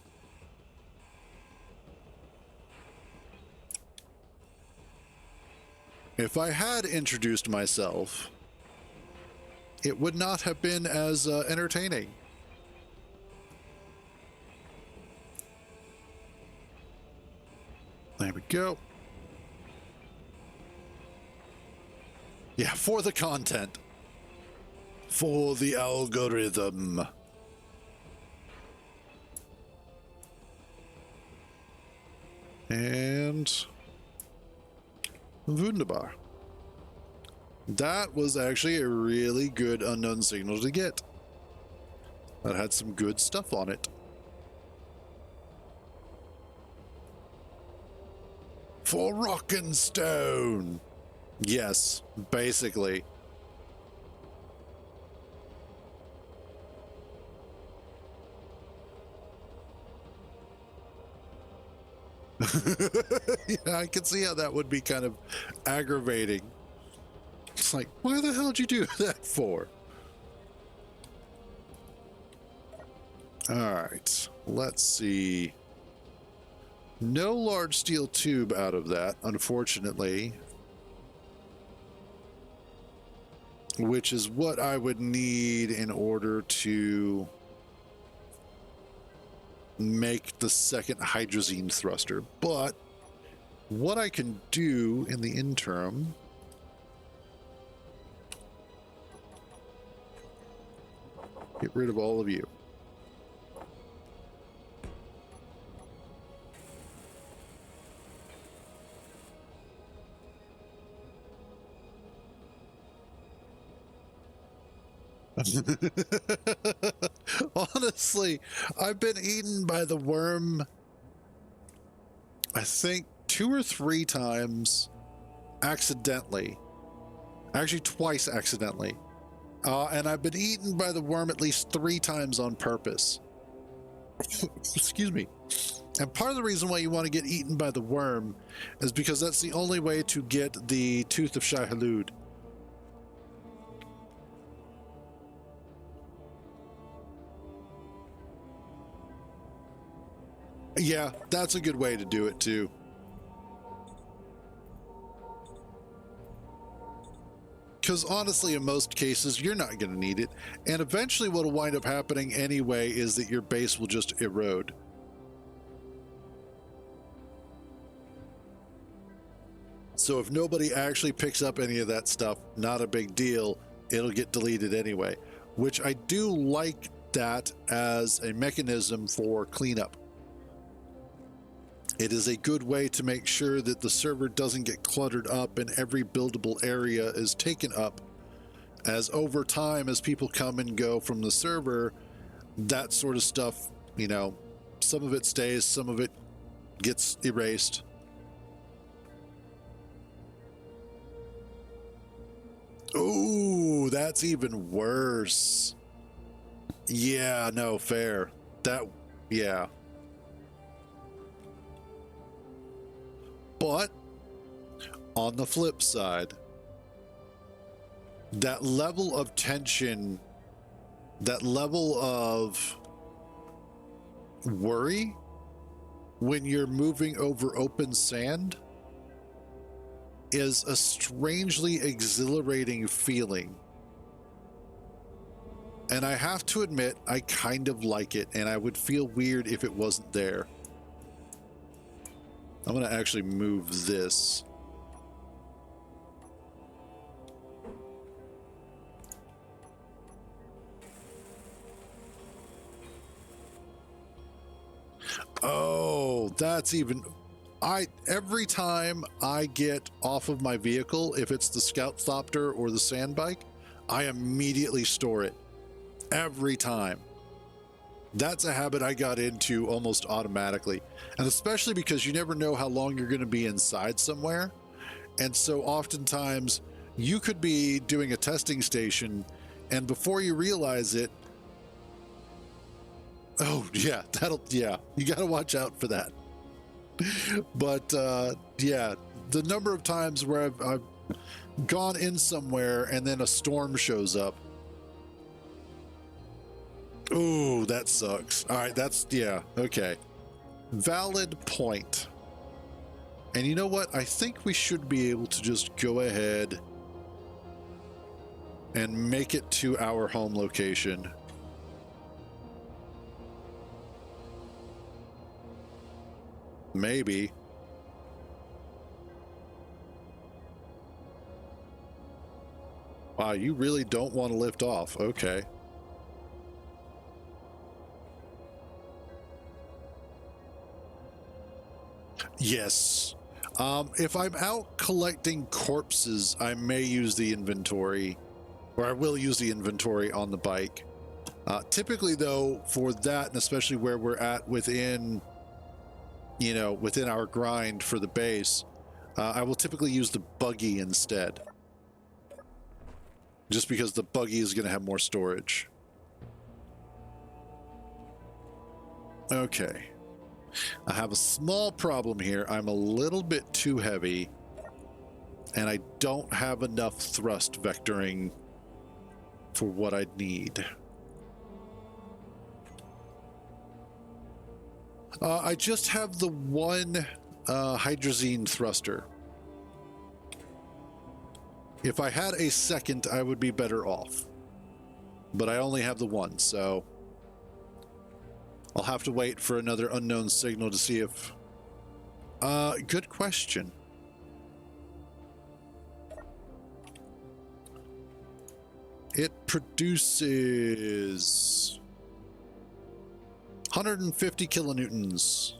A: If I had introduced myself, it would not have been as entertaining. There we go. Yeah, for the content. For the algorithm. And wunderbar. That was actually a really good unknown signal to get. That had some good stuff on it. For rock and stone. Yes, basically. Yeah, I can see how that would be kind of aggravating. It's like, why the hell did you do that for? All right, let's see. No large steel tube out of that, unfortunately. Which is what I would need in order to make the second hydrazine thruster. But what I can do in the interim... Get rid of all of you. Honestly, I've been eaten by the worm, I think 2 or 3 times accidentally. Actually, twice accidentally. And I've been eaten by the worm at least 3 times on purpose. Excuse me. And part of the reason why you want to get eaten by the worm is because that's the only way to get the Tooth of Shai-Hulud. Yeah, that's a good way to do it too. Because honestly, in most cases, you're not going to need it. And eventually what will wind up happening anyway is that your base will just erode. So if nobody actually picks up any of that stuff, not a big deal. it'll get deleted anyway, which I do like that as a mechanism for cleanup. It is a good way to make sure that the server doesn't get cluttered up and every buildable area is taken up, as over time, as people come and go from the server, that sort of stuff, you know, some of it stays, some of it gets erased. Ooh, that's even worse. Yeah, no, fair. That, yeah. But on the flip side, that level of tension, that level of worry when you're moving over open sand is a strangely exhilarating feeling. And I have to admit, I kind of like it, and I would feel weird if it wasn't there. I'm going to actually move this. Oh, that's even... every time I get off of my vehicle, if it's the Scout Thopter or the sand bike, I immediately store it. Every time. That's a habit I got into almost automatically. And especially because you never know how long you're going to be inside somewhere. And so oftentimes you could be doing a testing station, and before you realize it, oh yeah, you got to watch out for that. But yeah, the number of times where I've gone in somewhere and then a storm shows up. Oh, that sucks. All right, yeah, okay. Valid point. And you know what? I think we should be able to just go ahead and make it to our home location. Maybe. Wow, you really don't want to lift off. Okay. Yes. If I'm out collecting corpses, I may use the inventory, or I will use the inventory on the bike. Typically, though, for that, and especially where we're at within, you know, within our grind for the base, I will typically use the buggy instead. Just because the buggy is going to have more storage. Okay. I have a small problem here. I'm a little bit too heavy, and I don't have enough thrust vectoring for what I need. I just have the one hydrazine thruster. If I had a second, I would be better off. But I only have the one, so I'll have to wait for another unknown signal to see if... good question. It produces 150 kilonewtons.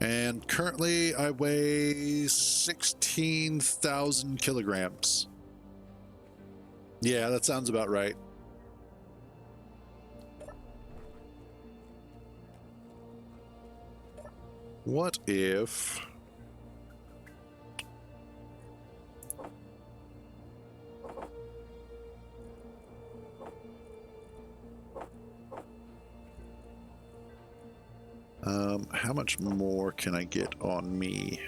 A: And currently I weigh 16,000 kilograms. Yeah, that sounds about right. What if... how much more can I get on me?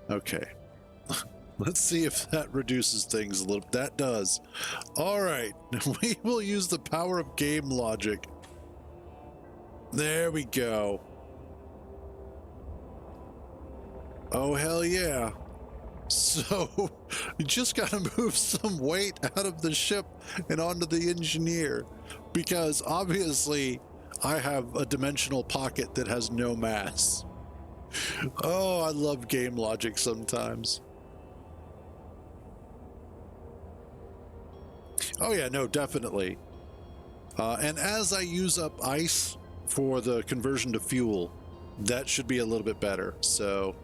A: Okay. Let's see if that reduces things a little. That does. All right. We will use the power of game logic. There we go. Oh, hell yeah. So, you just got to move some weight out of the ship and onto the engineer, because obviously I have a dimensional pocket that has no mass. Oh, I love game logic sometimes. Oh yeah, no, definitely. And as I use up ice for the conversion to fuel, that should be a little bit better. So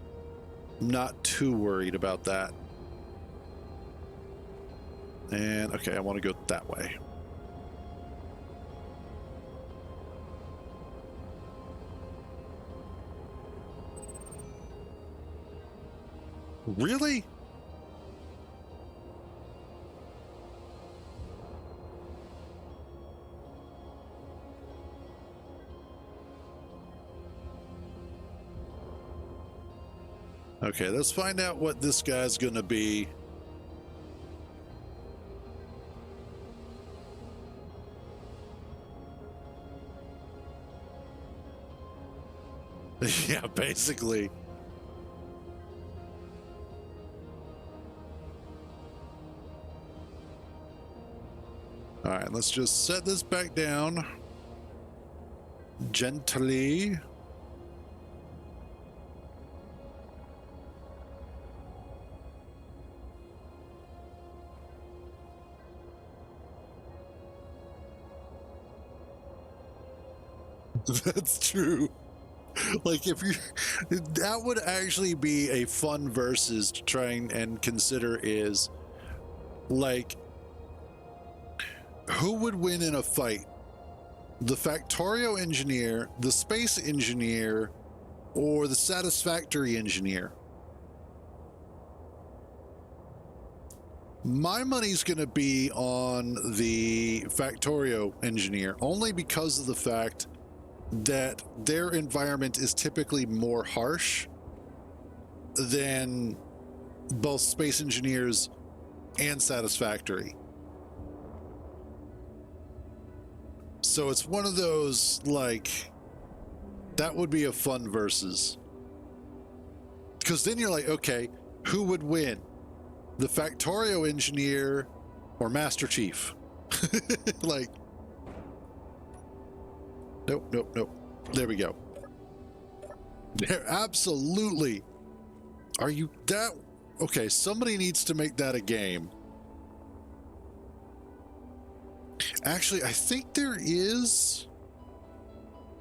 A: I'm not too worried about that. And okay, I want to go that way. Really? Okay, let's find out what this guy's gonna be. Yeah, basically. All right, let's just set this back down gently. That's true. Like if you, that would actually be a fun versus to try and consider is like, who would win in a fight? The Factorio engineer, the space engineer, or the satisfactory engineer? My money's going to be on the Factorio engineer, only because of the fact that their environment is typically more harsh than both space engineers and satisfactory. So it's one of those, like, that would be a fun versus. Because then you're like, okay, who would win? The Factorio engineer or Master Chief? Like, nope, nope, nope. There we go. There, absolutely. Are you that? Okay, somebody needs to make that a game. Actually, I think there is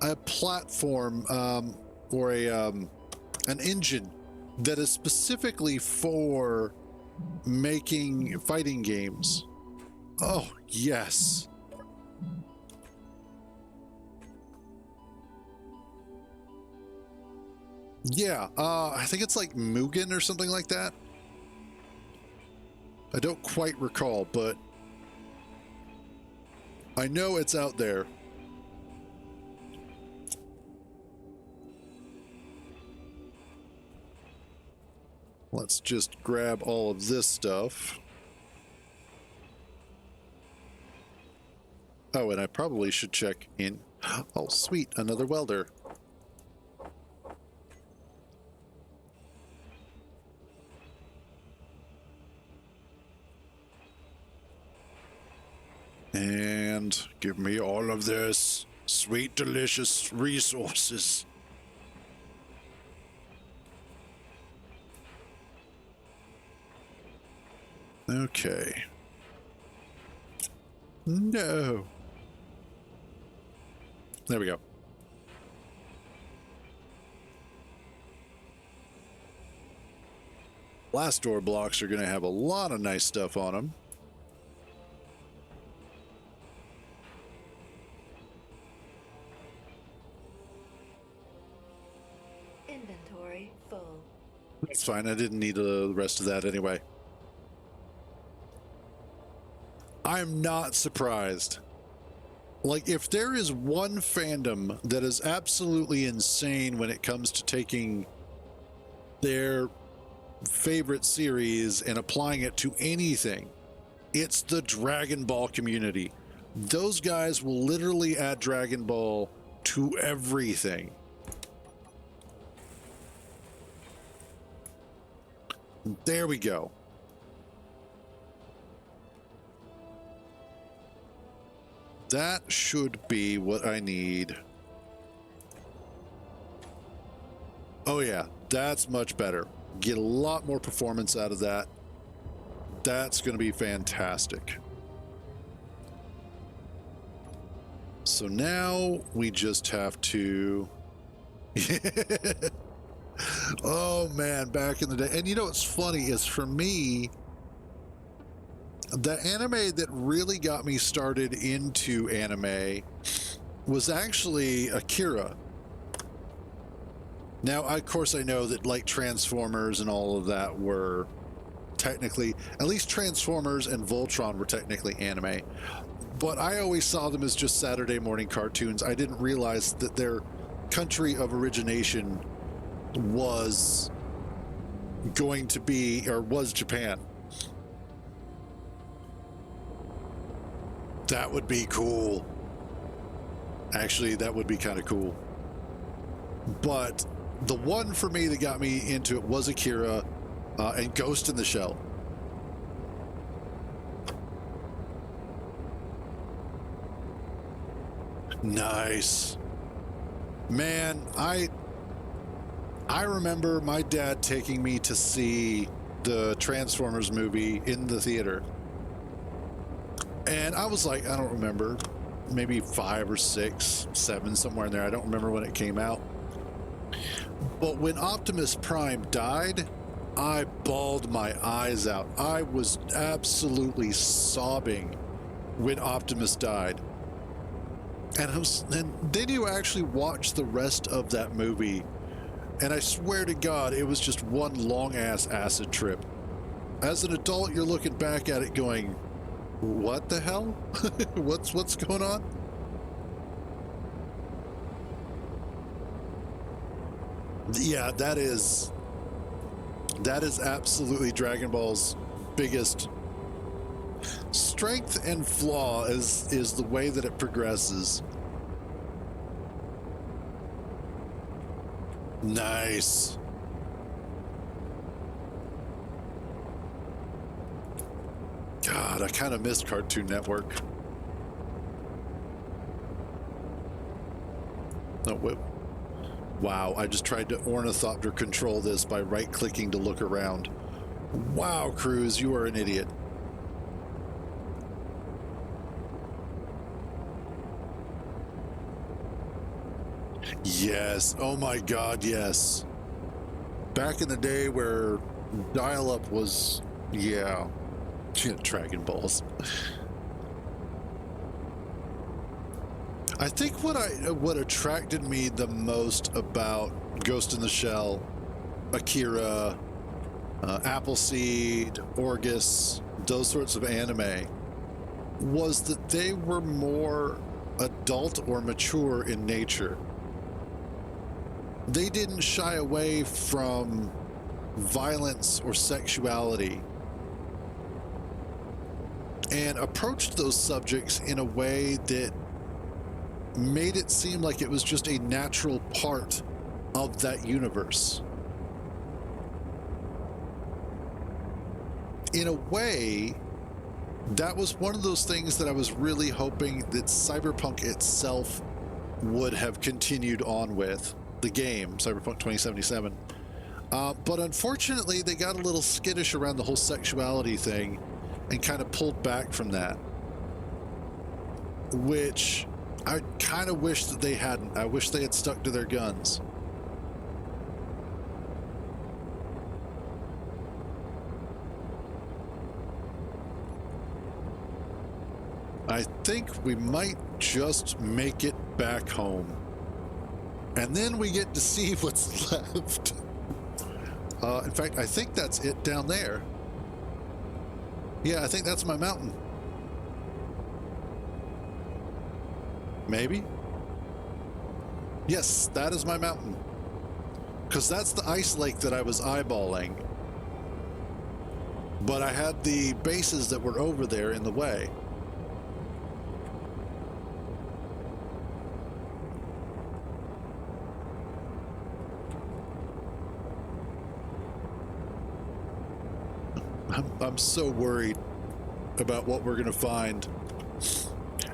A: a platform or a an engine that is specifically for making fighting games. Oh, yes. Yeah, I think it's like Mugen or something like that. I don't quite recall, but I know it's out there. Let's just grab all of this stuff. Oh, and I probably should check in. Oh, sweet, another welder. And give me all of this sweet, delicious resources. Okay. No. There we go. Blast door blocks are going to have a lot of nice stuff on them.
B: Inventory full.
A: That's fine. I didn't need the rest of that anyway. I'm not surprised. Like, if there is one fandom that is absolutely insane when it comes to taking their favorite series and applying it to anything, it's the Dragon Ball community. Those guys will literally add Dragon Ball to everything. There we go. That should be what I need. Oh yeah, that's much better. Get a lot more performance out of that. That's going to be fantastic. So now we just have to... Oh man, back in the day. And you know what's funny is, for me, the anime that really got me started into anime was actually Akira. Now, of course, I know that like Transformers and all of that were technically, at least Transformers and Voltron were technically anime, but I always saw them as just Saturday morning cartoons. I didn't realize that their country of origination was going to be, or was, Japan. That would be cool. Actually, that would be kind of cool. But the one for me that got me into it was Akira and Ghost in the Shell. Nice. Man, I remember my dad taking me to see the Transformers movie in the theater. And I was like, I don't remember, maybe 5 or 6, 7, somewhere in there. I don't remember when it came out. But when Optimus Prime died, I bawled my eyes out. I was absolutely sobbing when Optimus died. And then you actually watch the rest of that movie, and I swear to God, it was just one long-ass acid trip. As an adult, you're looking back at it going, what the hell? What's going on? Yeah, that is absolutely Dragon Ball's biggest strength and flaw is the way that it progresses. Nice. God, I kind of missed Cartoon Network. No, wait. Wow, I just tried to ornithopter control this by right-clicking to look around. Wow, Cruz, you are an idiot. Yes, oh my God, yes. Back in the day where dial-up was, yeah, Dragon Balls. I think what attracted me the most about Ghost in the Shell, Akira, Appleseed, Orgus, those sorts of anime, was that they were more adult or mature in nature. They didn't shy away from violence or sexuality, and approached those subjects in a way that made it seem like it was just a natural part of that universe. In a way, that was one of those things that I was really hoping that Cyberpunk itself would have continued on with, the game, Cyberpunk 2077. But unfortunately, they got a little skittish around the whole sexuality thing and kind of pulled back from that, which I kind of wish that they hadn't. I wish they had stuck to their guns. I think we might just make it back home. And then we get to see what's left. In fact, I think that's it down there. Yeah, I think that's my mountain. Maybe? Yes, that is my mountain. Because that's the ice lake that I was eyeballing. But I had the bases that were over there in the way. I'm so worried about what we're going to find.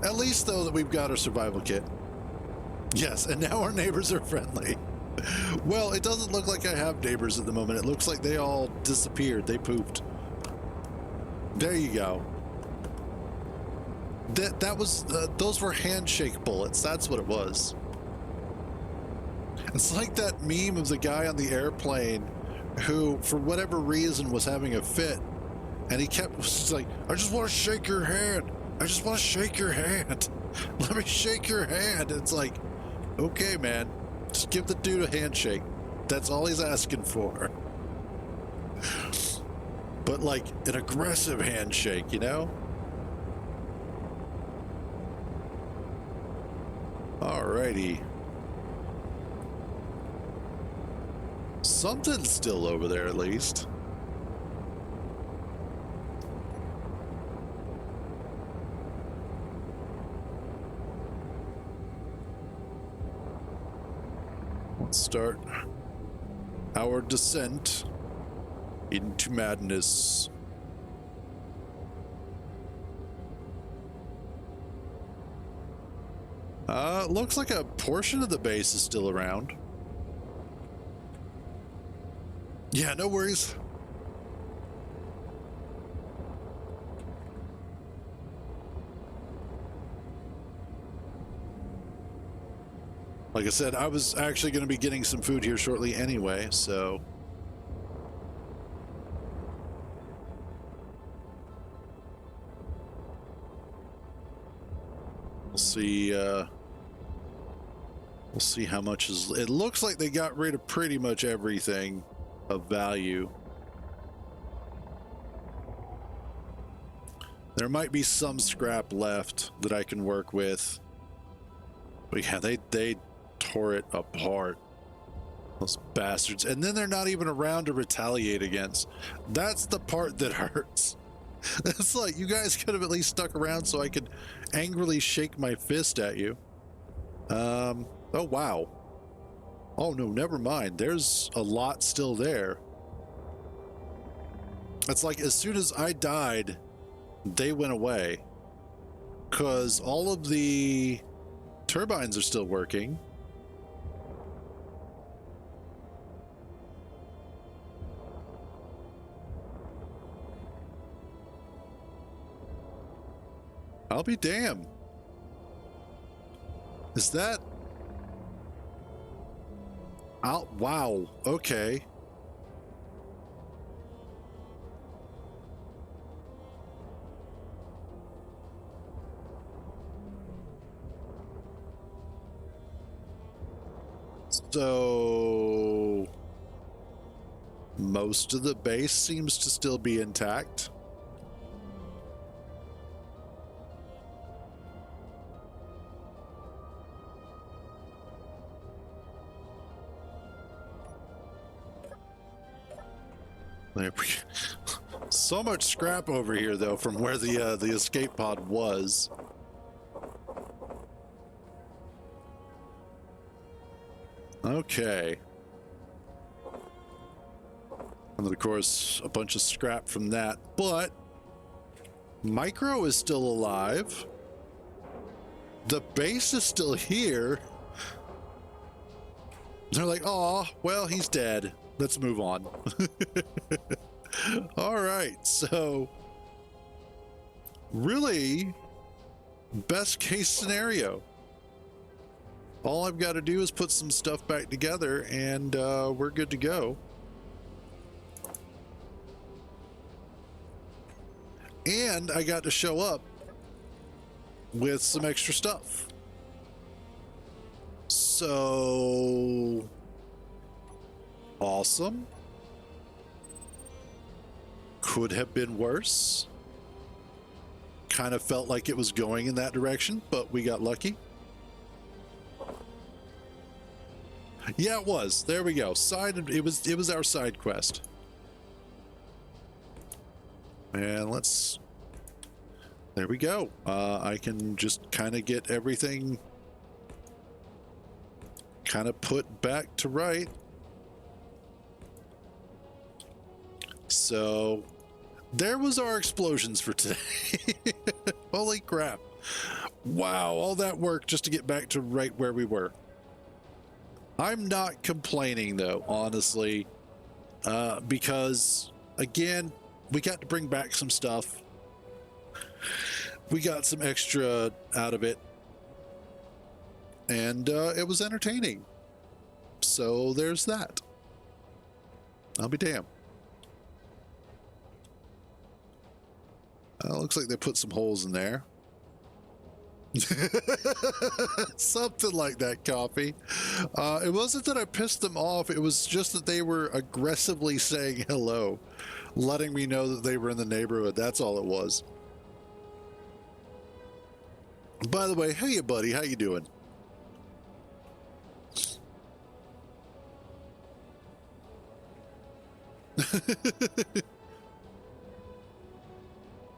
A: At least, though, that we've got our survival kit. Yes, and now our neighbors are friendly. Well, it doesn't look like I have neighbors at the moment. It looks like they all disappeared. They pooped. There you go. That was those were handshake bullets. That's what it was. It's like that meme of the guy on the airplane who, for whatever reason, was having a fit, and he kept was like, "I just want to shake your hand. I just want to shake your hand. Let me shake your hand." It's like, okay, man, just give the dude a handshake. That's all he's asking for. But like an aggressive handshake, you know? Alrighty. Something's still over there, at least. Let's start our descent into madness. Looks like a portion of the base is still around. Yeah, no worries. Like I said, I was actually going to be getting some food here shortly anyway, so... We'll see how much is... It looks like they got rid of pretty much everything of value. There might be some scrap left that I can work with. But yeah, they tore it apart. Those bastards. And then they're not even around to retaliate against. That's the part that hurts. It's like, you guys could have at least stuck around so I could angrily shake my fist at you. Oh, wow. Oh, no, never mind. There's a lot still there. It's like as soon as I died, they went away. Because all of the turbines are still working. I'll be damned. Is that... Oh, wow. Okay. So... most of the base seems to still be intact. So much scrap over here, though, from where the escape pod was. Okay. And then, of course, a bunch of scrap from that. But Micro is still alive. The base is still here. They're like, oh, well, he's dead. Let's move on. All right, so really, best case scenario. All I've got to do is put some stuff back together and we're good to go. And I got to show up with some extra stuff. So... awesome. Could have been worse. Kind of felt like it was going in that direction, but we got lucky. Yeah, it was. There we go. It was our side quest. And let's... there we go. I can just kind of get everything kind of put back to right. So there was our explosions for today. Holy crap. Wow, all that work just to get back to right where we were. I'm not complaining though, honestly, because again, we got to bring back some stuff. We got some extra out of it, and it was entertaining. So there's that. I'll be damned. Looks like they put some holes in there. Something like that, Coffee. It wasn't that I pissed them off. It was just that they were aggressively saying hello, letting me know that they were in the neighborhood. That's all it was. By the way, hey, buddy, how you doing?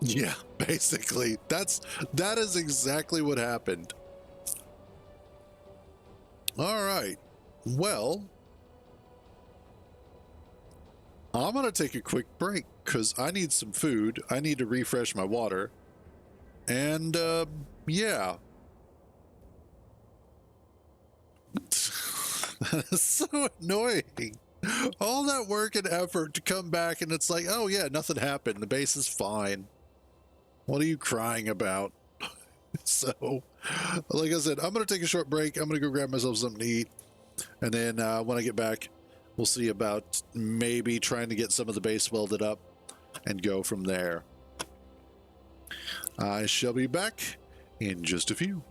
A: Yeah, basically. That is exactly what happened. All right. Well, I'm going to take a quick break because I need some food. I need to refresh my water. And, yeah. That's so annoying. All that work and effort to come back, and it's like, oh, yeah, nothing happened. The base is fine. What are you crying about? So, like I said, I'm going to take a short break. I'm going to go grab myself something to eat. And then when I get back, we'll see about maybe trying to get some of the base welded up and go from there. I shall be back in just a few.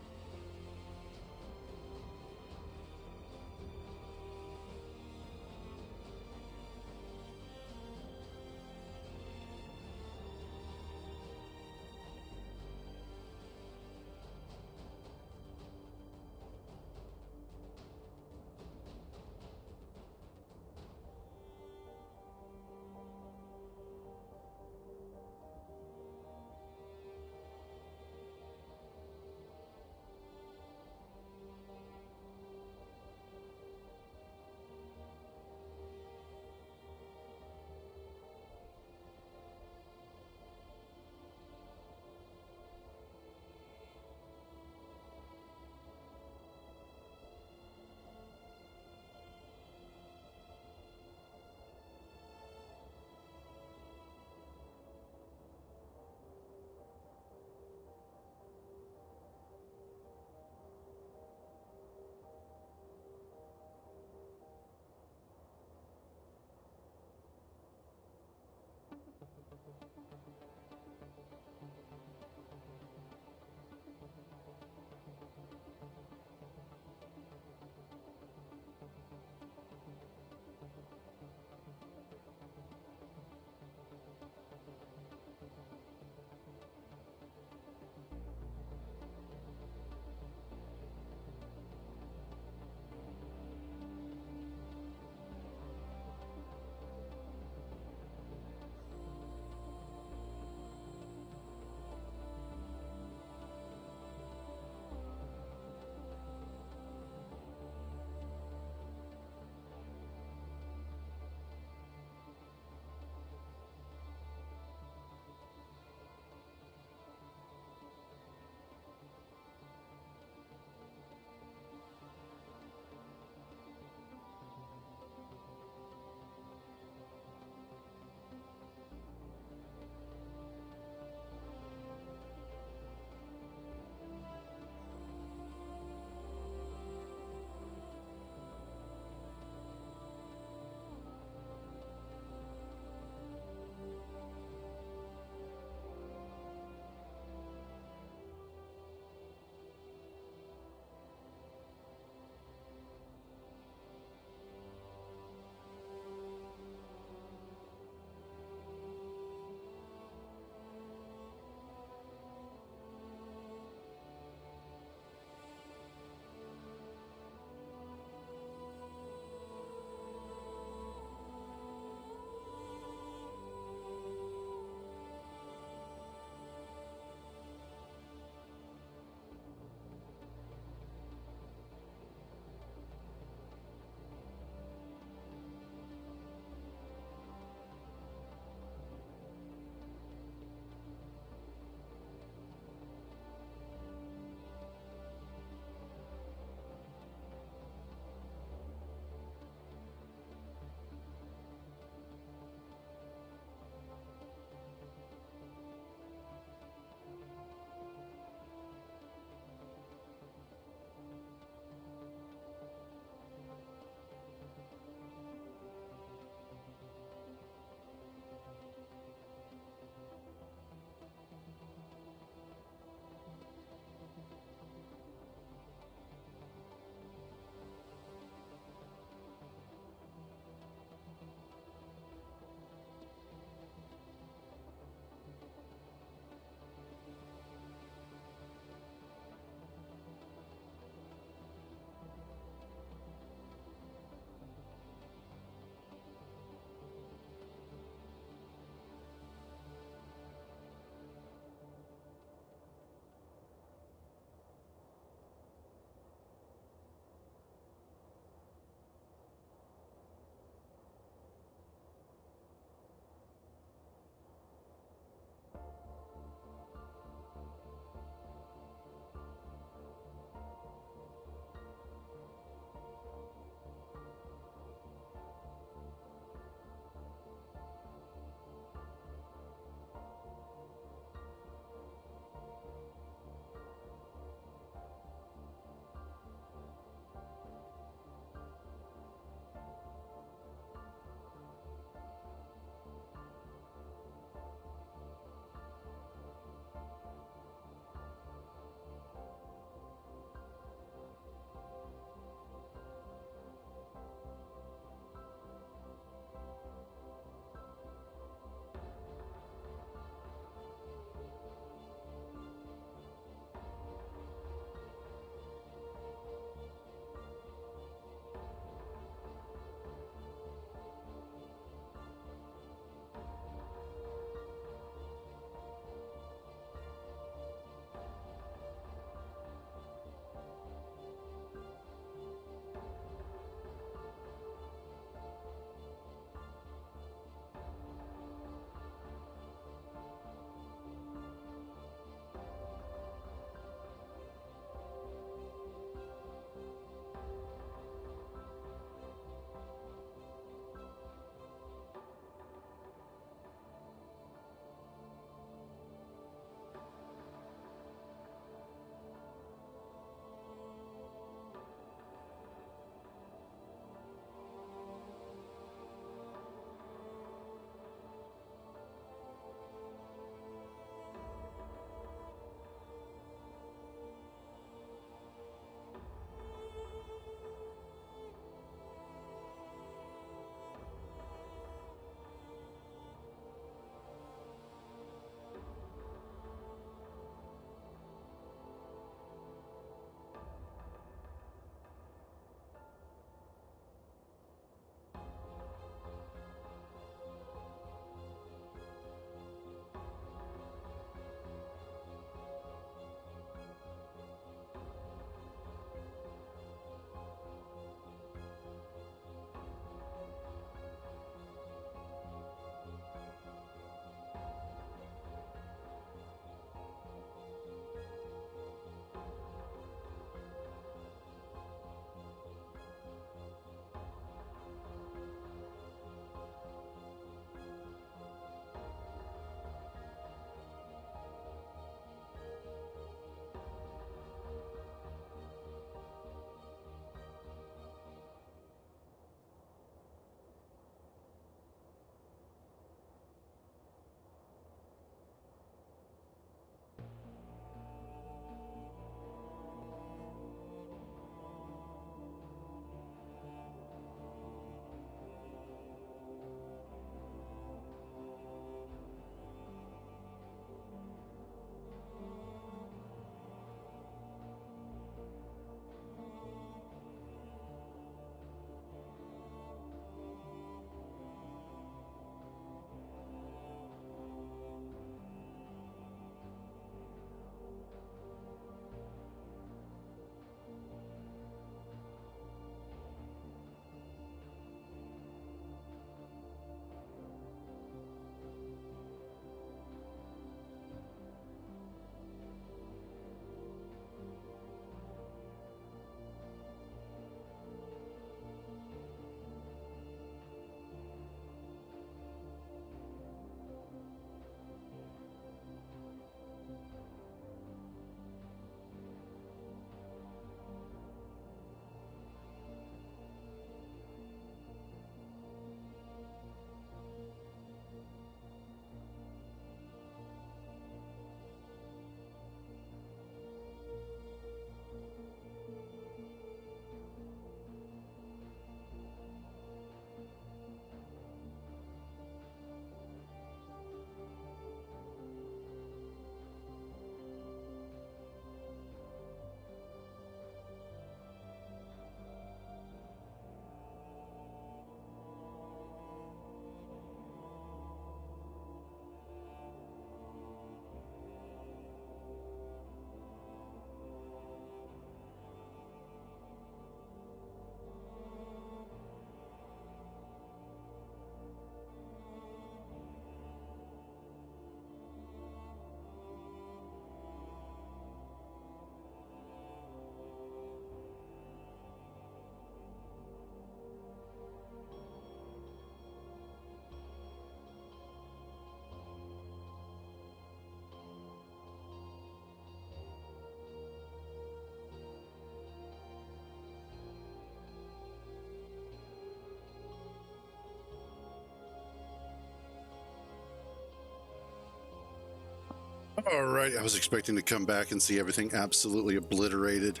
A: All right, I was expecting to come back and see everything absolutely obliterated.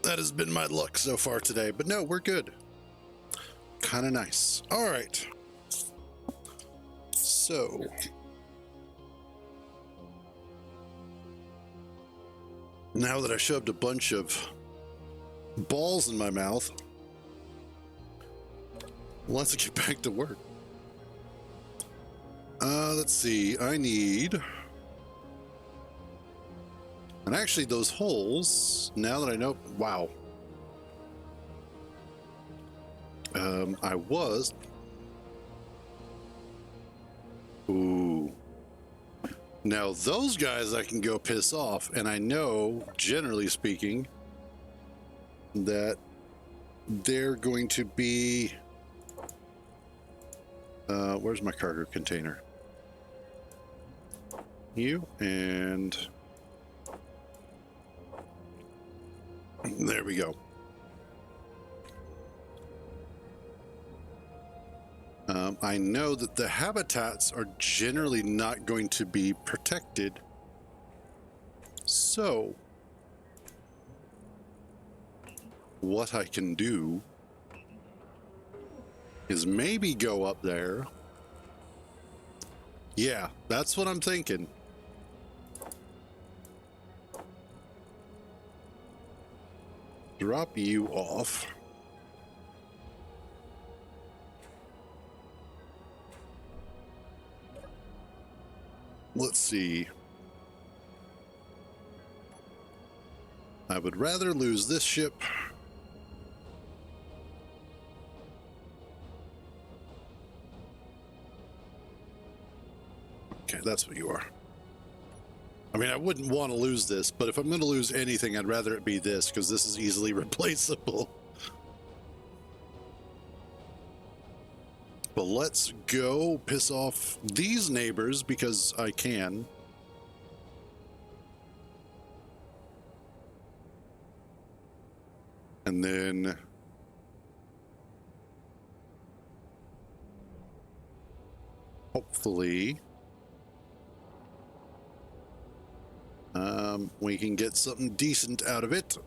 A: That has been my luck so far today, but no, we're good. Kind of nice. All right. So, now that I shoved a bunch of balls in my mouth, let's get back to work. Let's see. I need... And actually, those holes, now that I know... Wow. I was... Ooh. Now, those guys I can go piss off, and I know, generally speaking, that they're going to be... where's my cargo container? You, and... There we go. I know that the habitats are generally not going to be protected. So, what I can do is maybe go up there. Yeah, that's what I'm thinking. Drop you off. Let's see. I would rather lose this ship. Okay, that's what you are. I mean, I wouldn't want to lose this, but if I'm going to lose anything, I'd rather it be this, because this is easily replaceable. But let's go piss off these neighbors, because I can. And then... hopefully... we can get something decent out of it.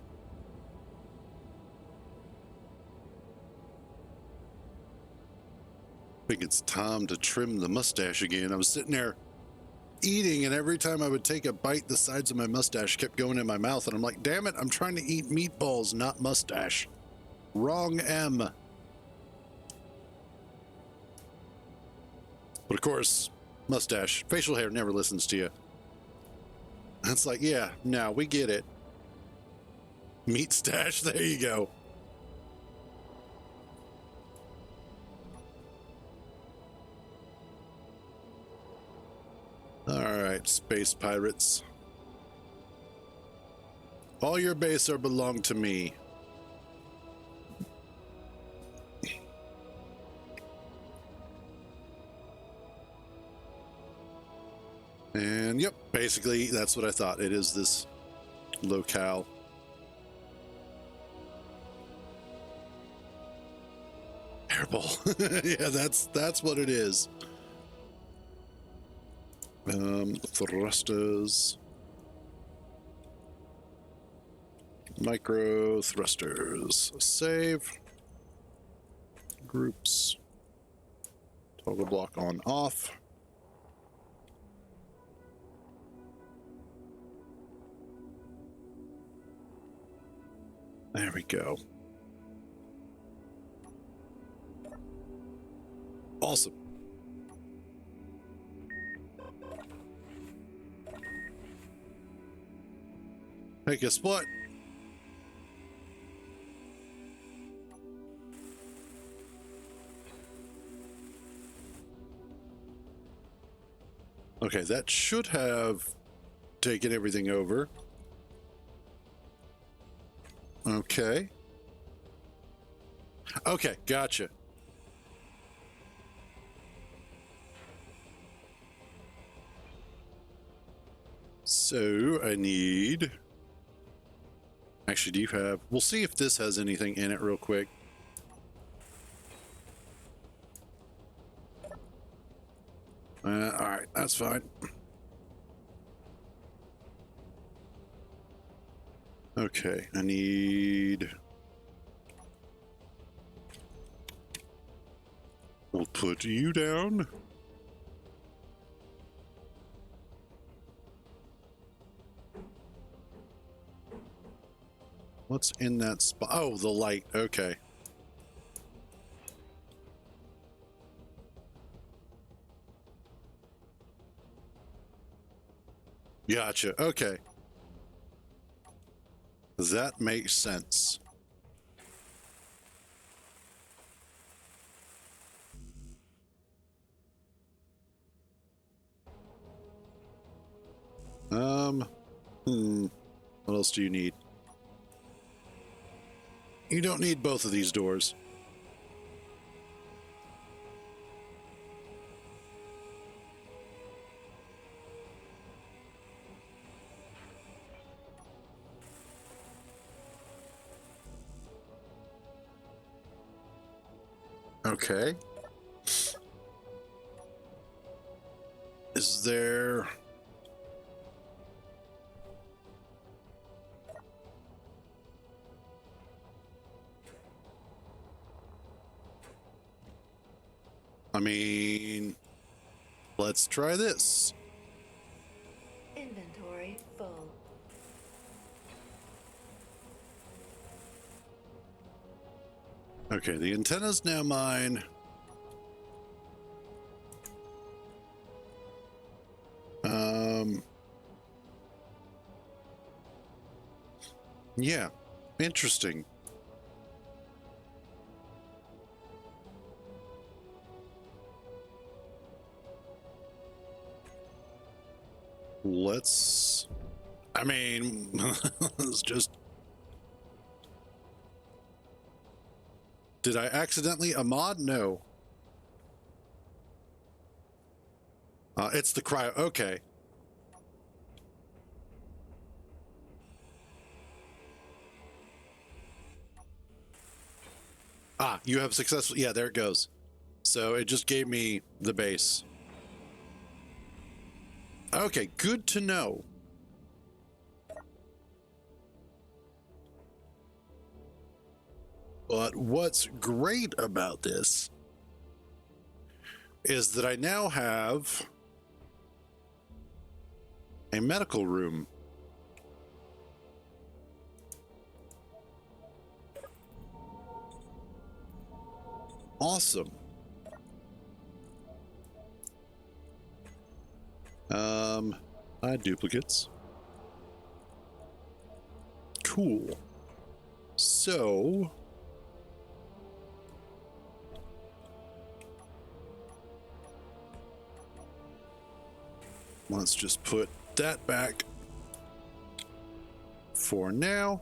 A: I think it's time to trim the mustache again. I was sitting there eating, and every time I would take a bite, the sides of my mustache kept going in my mouth, and I'm like, damn it, I'm trying to eat meatballs, not mustache. Wrong M. But of course, mustache, facial hair never listens to you. It's like, yeah, no, we get it. Meat stash, there you go. All right, space pirates. All your base are belong to me. And yep, basically that's what I thought. It is this locale. Airball. Yeah, that's what it is. Thrusters. Micro thrusters. Save. Groups. Toggle block on off. There we go. Awesome. Hey, guess what? Okay, that should have taken everything over. Okay. Okay, gotcha. So I need... Actually, do you have... We'll see if this has anything in it real quick. All right, that's fine. Okay, I need... We'll put you down. What's in that spot? Oh, the light. Okay. Gotcha. Okay. That makes sense. What else do you need? You don't need both of these doors. Okay. Is there... I mean, let's try this.
B: Inventory full.
A: Okay, the antenna's now mine. Yeah, interesting. Let's... I mean, let's just... Did I accidentally mod? No. It's the cryo. Okay. Ah, you have successful. Yeah, there it goes. So it just gave me the base. Okay, good to know. But what's great about this is that I now have a medical room. Awesome. Duplicates. Cool. So let's just put that back for now.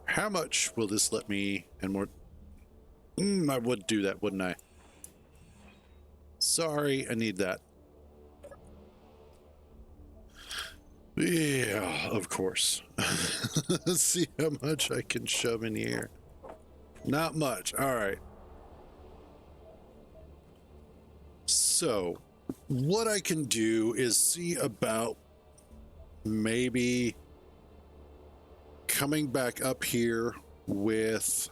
A: How much will this let me and more? I would do that, wouldn't I? Sorry, I need that. Yeah, of course. Let's see how much I can shove in here. Not much. All right. So, what I can do is see about maybe coming back up here with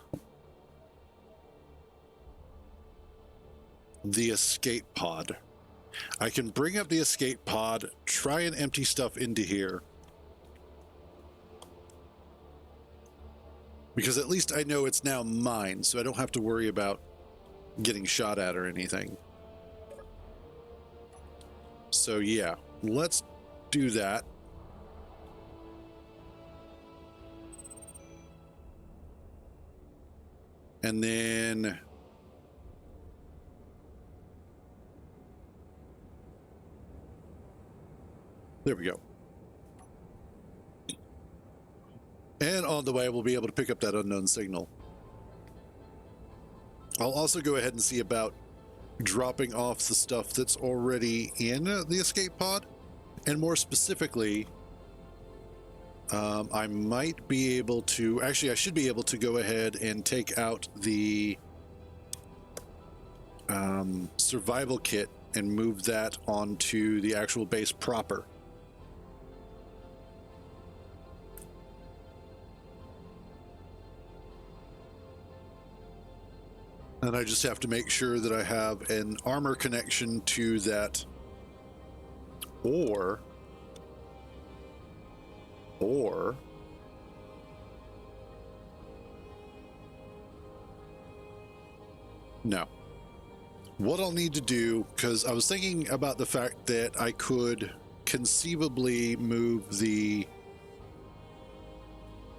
A: the escape pod. I can bring up the escape pod, try and empty stuff into here. Because at least I know it's now mine, so I don't have to worry about getting shot at or anything. So yeah, let's do that. And then there we go. And on the way, we'll be able to pick up that unknown signal. I'll also go ahead and see about dropping off the stuff that's already in the escape pod. And more specifically, I might be able to... Actually, I should be able to go ahead and take out the survival kit and move that onto the actual base proper. And I just have to make sure that I have an armor connection to that, or no. What I'll need to do, because I was thinking about the fact that I could conceivably move the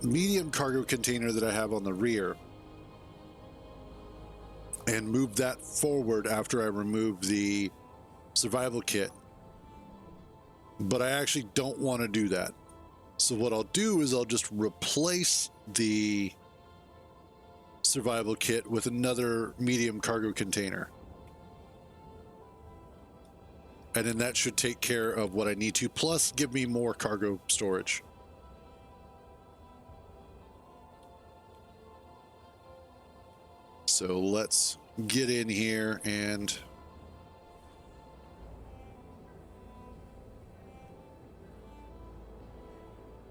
A: medium cargo container that I have on the rear and move that forward after I remove the survival kit. But I actually don't want to do that. So what I'll do is I'll just replace the survival kit with another medium cargo container. And then that should take care of what I need to, plus give me more cargo storage. So let's get in here and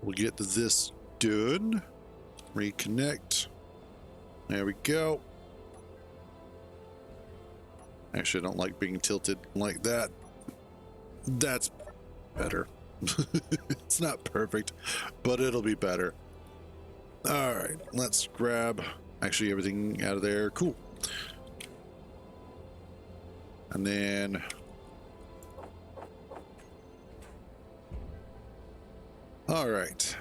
A: we'll get this done. Reconnect. There we go. Actually, I don't like being tilted like that. That's better. It's not perfect, but it'll be better. All right, let's grab actually everything out of there. Cool. And then all right.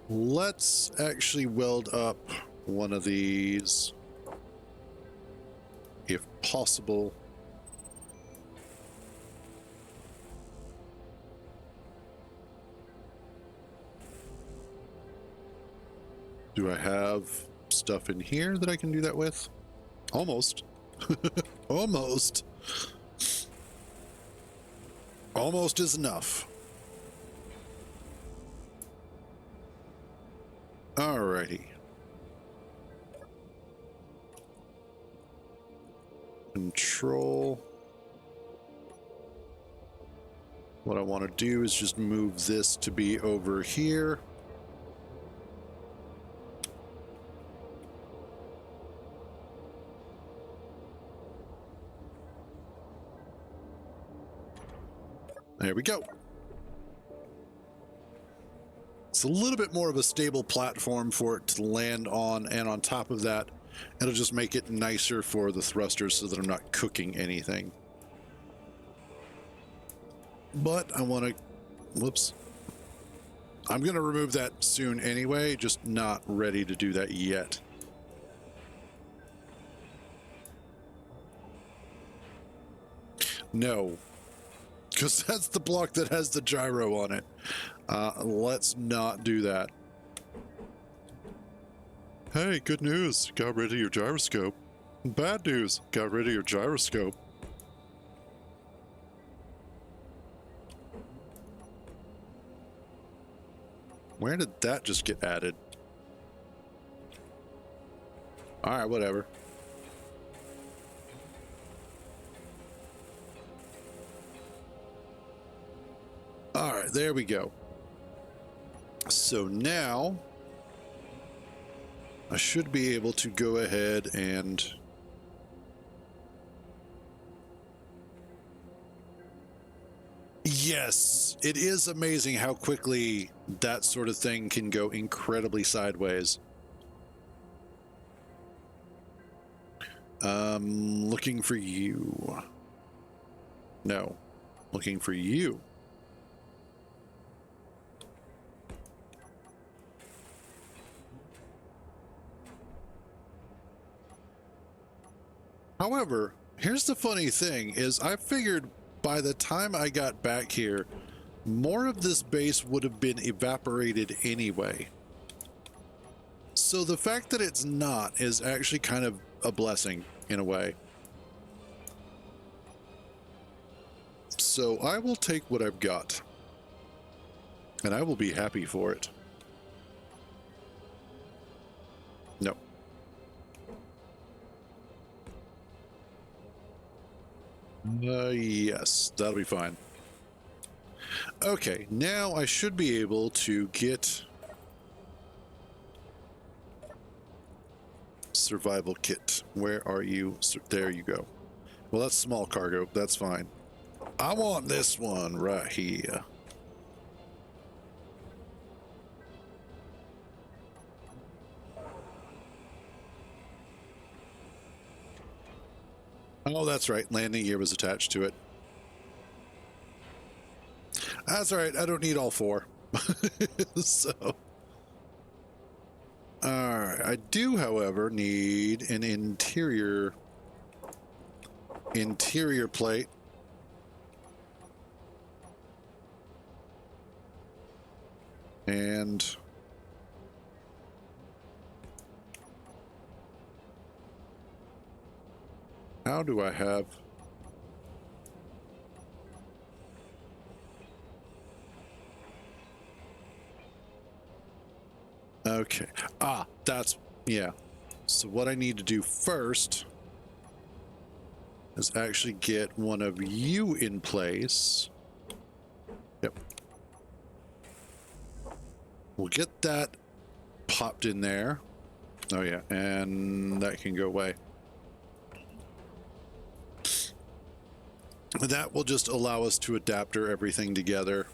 A: Let's actually weld up one of these if possible. Do I have stuff in here that I can do that with? Almost. Almost. Almost is enough. Alrighty. Control. What I want to do is just move this to be over here. There we go. It's a little bit more of a stable platform for it to land on, and on top of that, it'll just make it nicer for the thrusters so that I'm not cooking anything. But I want to, whoops. I'm going to remove that soon anyway, just not ready to do that yet. No. Because that's the block that has the gyro on it. Let's not do that. Hey, good news. Got rid of your gyroscope. Bad news. Got rid of your gyroscope. Where did that just get added? Alright, whatever. All right, there we go. So now I should be able to go ahead and yes, it is amazing how quickly that sort of thing can go incredibly sideways. Looking for you. No, looking for you. However, here's the funny thing is I figured by the time I got back here, more of this base would have been evaporated anyway. So the fact that it's not is actually kind of a blessing in a way. So I will take what I've got, and I will be happy for it. No. Yes, that'll be fine. Okay, now I should be able to get survival kit. Where are you? There you go. Well, that's small cargo. That's fine. I want this one right here. Oh, that's right. Landing gear was attached to it. That's all right. I don't need all four. So, all right. I do, however, need an interior plate. And how do I have... Okay. Ah, that's... Yeah. So what I need to do first is actually get one of you in place. Yep. We'll get that popped in there. Oh, yeah. And that can go away. That will just allow us to adapter everything together.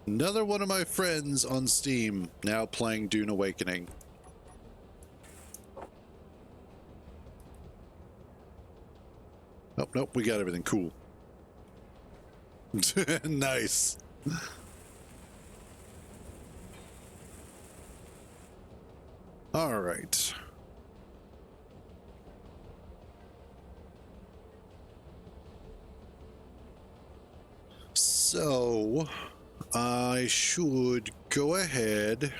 A: Another one of my friends on Steam now playing Dune Awakening. Oh, nope, we got everything. Cool. Nice. All right. So, I should go ahead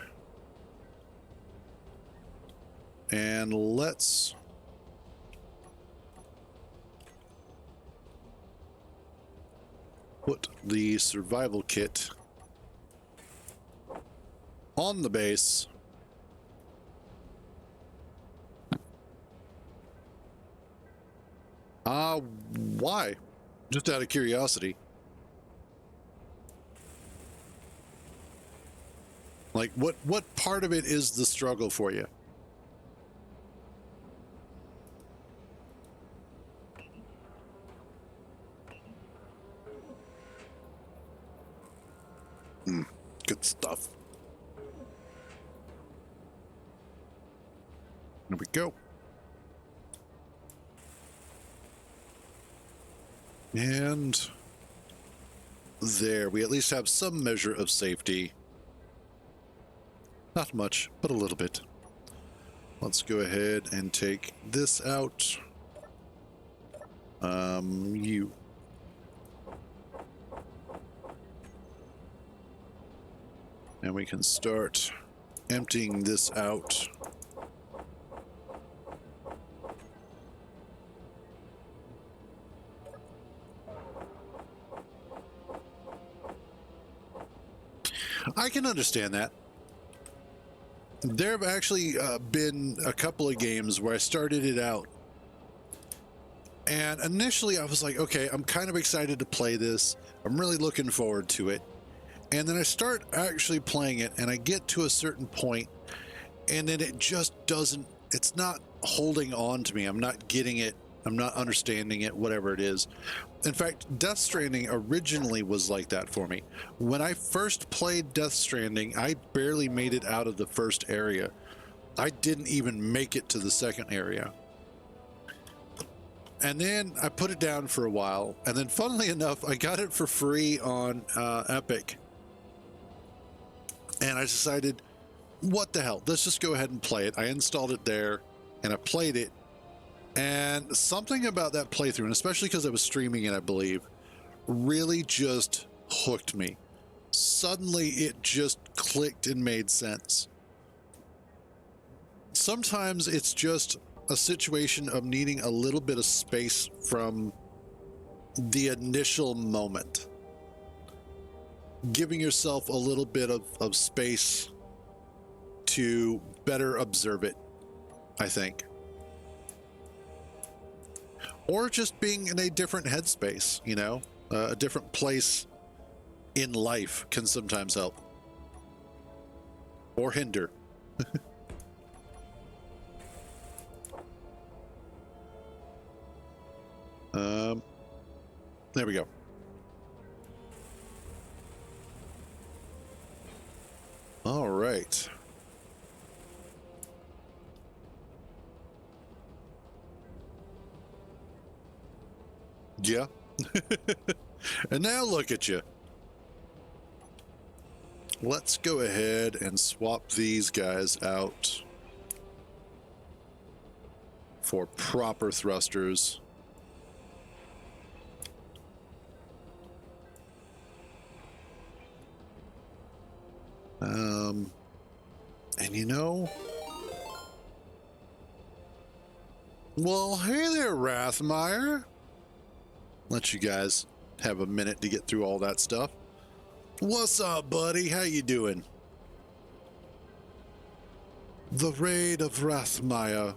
A: and let's put the survival kit on the base. Why? Just out of curiosity. Like, what part of it is the struggle for you? Good stuff. There we go. And there, we at least have some measure of safety. Not much, but a little bit. Let's go ahead and take this out. You. And we can start emptying this out. I can understand that. There have actually been a couple of games where I started it out. And initially I was like, okay, I'm kind of excited to play this. I'm really looking forward to it. And then I start actually playing it and I get to a certain point and then it just doesn't, it's not holding on to me. I'm not getting it. I'm not understanding it, whatever it is. In fact, Death Stranding originally was like that for me. When I first played Death Stranding, I barely made it out of the first area. I didn't even make it to the second area. And then I put it down for a while. And then funnily enough, I got it for free on Epic. And I decided, what the hell? Let's just go ahead and play it. I installed it there and I played it. And something about that playthrough, and especially because I was streaming it, I believe, really just hooked me. Suddenly it just clicked and made sense. Sometimes it's just a situation of needing a little bit of space from the initial moment. Giving yourself a little bit of space to better observe it, I think. Or just being in a different headspace, you know, a different place in life can sometimes help. or hinder. There we go. All right. Yeah. And now look at you. Let's go ahead and swap these guys out for proper thrusters. And you know, well, hey there, Rathmeyer. Let you guys have a minute to get through all that stuff. What's up, buddy? How you doing? The Raid of Rathmeyer.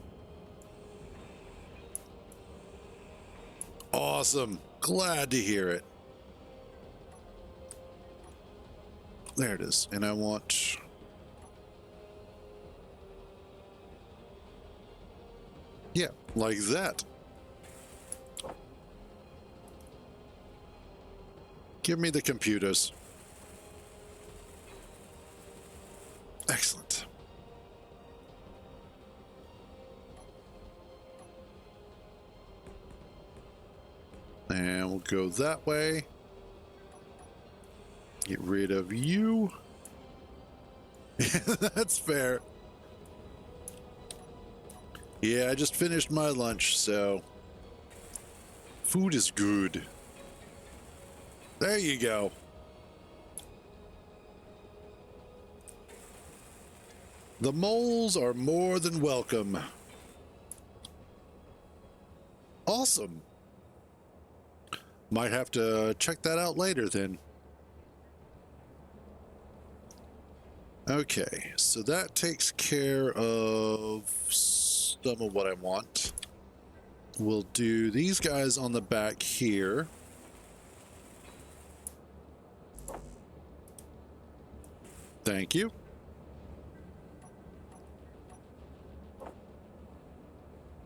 A: Awesome. Glad to hear it. There it is. And I want... yeah, like that. Give me the computers. Excellent. And we'll go that way. Get rid of you. That's fair. Yeah, I just finished my lunch, so food is good. There you go. The moles are more than welcome. Awesome. Might have to check that out later then. Okay, so that takes care of some of what I want. We'll do these guys on the back here. Thank you.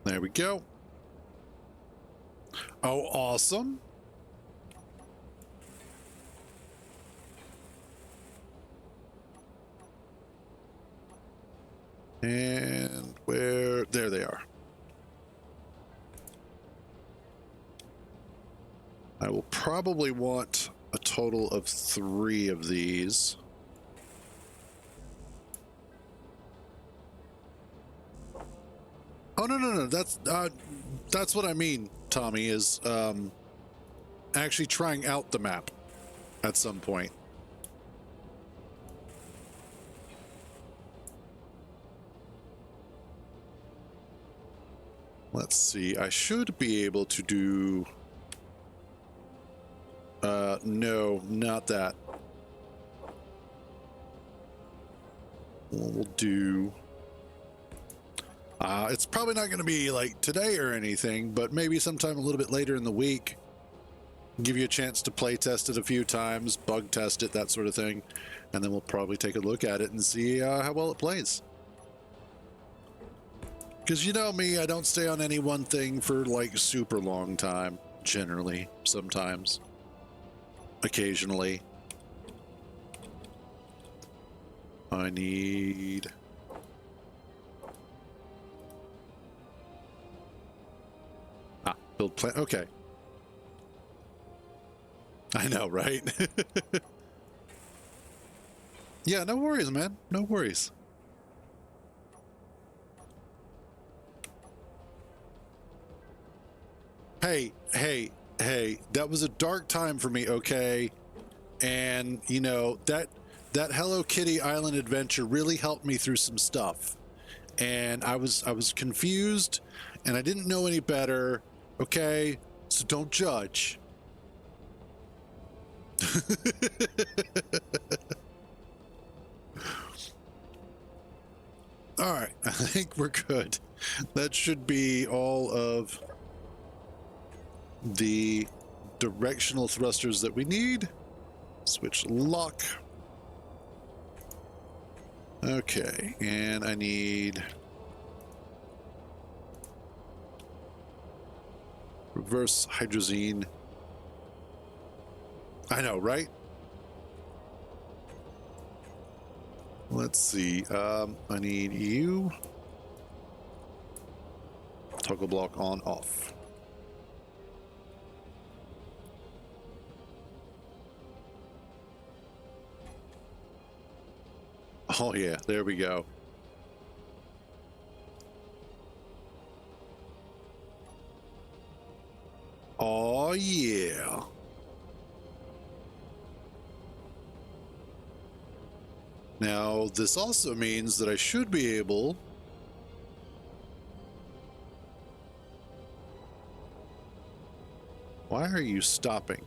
A: There we go. Oh, awesome. And where? There they are. I will probably want a total of 3 of these. Oh, no. That's what I mean, Tommy, is actually trying out the map at some point. Let's see. I should be able to do... no, not that. We'll do... it's probably not going to be like today or anything, but maybe sometime a little bit later in the week. Give you a chance to play test it a few times, bug test it, that sort of thing. And then we'll probably take a look at it and see how well it plays. Because you know me, I don't stay on any one thing for like super long time, generally, sometimes, occasionally. I need... build plan, okay. I know, right? Yeah, no worries, man, no worries. Hey, that was a dark time for me, okay? And, you know, that Hello Kitty Island adventure really helped me through some stuff. And I was confused, and I didn't know any better, okay? So don't judge. All right, I think we're good. That should be all of the directional thrusters that we need. Switch lock. Okay, and I need reverse hydrazine. I know, right? Let's see. I need you. Toggle block on off. Oh yeah, there we go. Oh yeah. Now, this also means that I should be able Why are you stopping?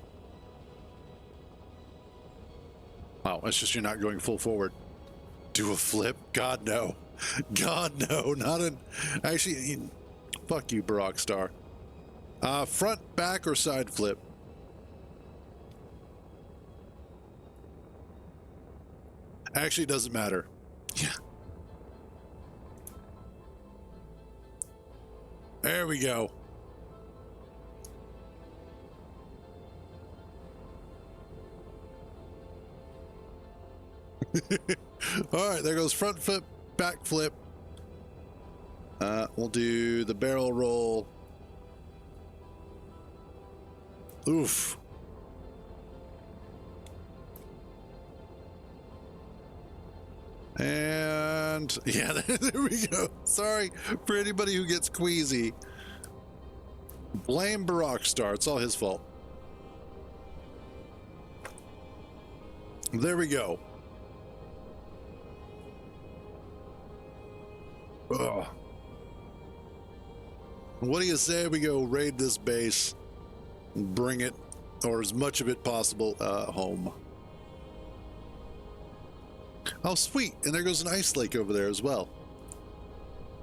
A: Oh, it's just you're not going full forward. Do a flip? God, no. God, no. Not an... Actually, fuck you, Barack Star. Front, back, or side flip? Actually, it doesn't matter. Yeah. There we go. All right, there goes front flip, back flip. We'll do the barrel roll. Oof. And yeah, there we go. Sorry for anybody who gets queasy. Blame Barack Star. It's all his fault. There we go. Ugh. What do you say we go raid this base and bring it, or as much of it possible, home? Oh, sweet. And there goes an ice lake over there as well.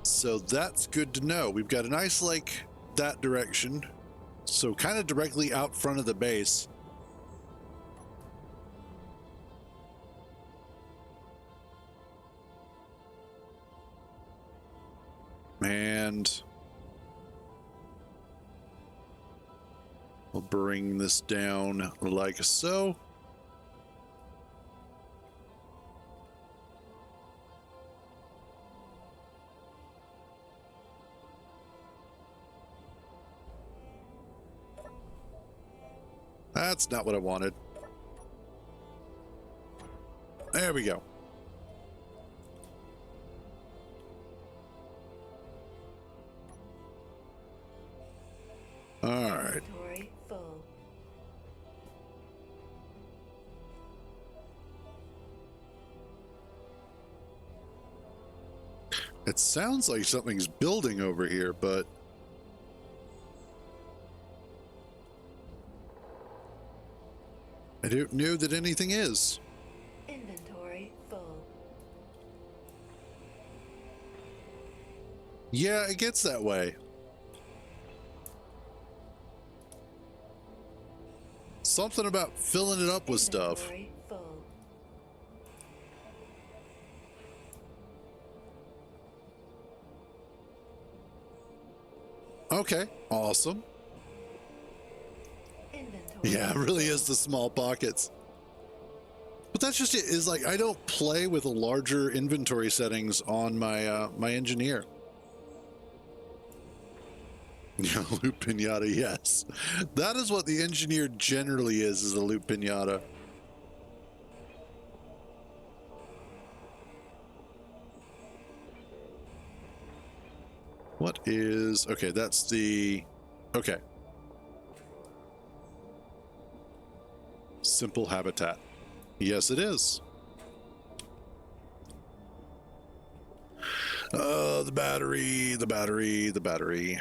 A: So that's good to know. We've got an ice lake that direction. So kind of directly out front of the base. And we'll bring this down like so. That's not what I wanted. There we go. All right.
B: Inventory full.
A: It sounds like something's building over here, but I don't know that anything is.
B: Inventory full.
A: Yeah, it gets that way. Something about filling it up with stuff.
B: Inventory full.
A: Okay, awesome.
B: Inventory.
A: Yeah, it really is the small pockets. But that's just it, is like I don't play with larger inventory settings on my my engineer. Yeah, loot pinata, yes. That is what the engineer generally is a loot pinata. What is... Okay, that's the... Okay. Simple habitat. Yes, it is. The battery, the battery, the battery.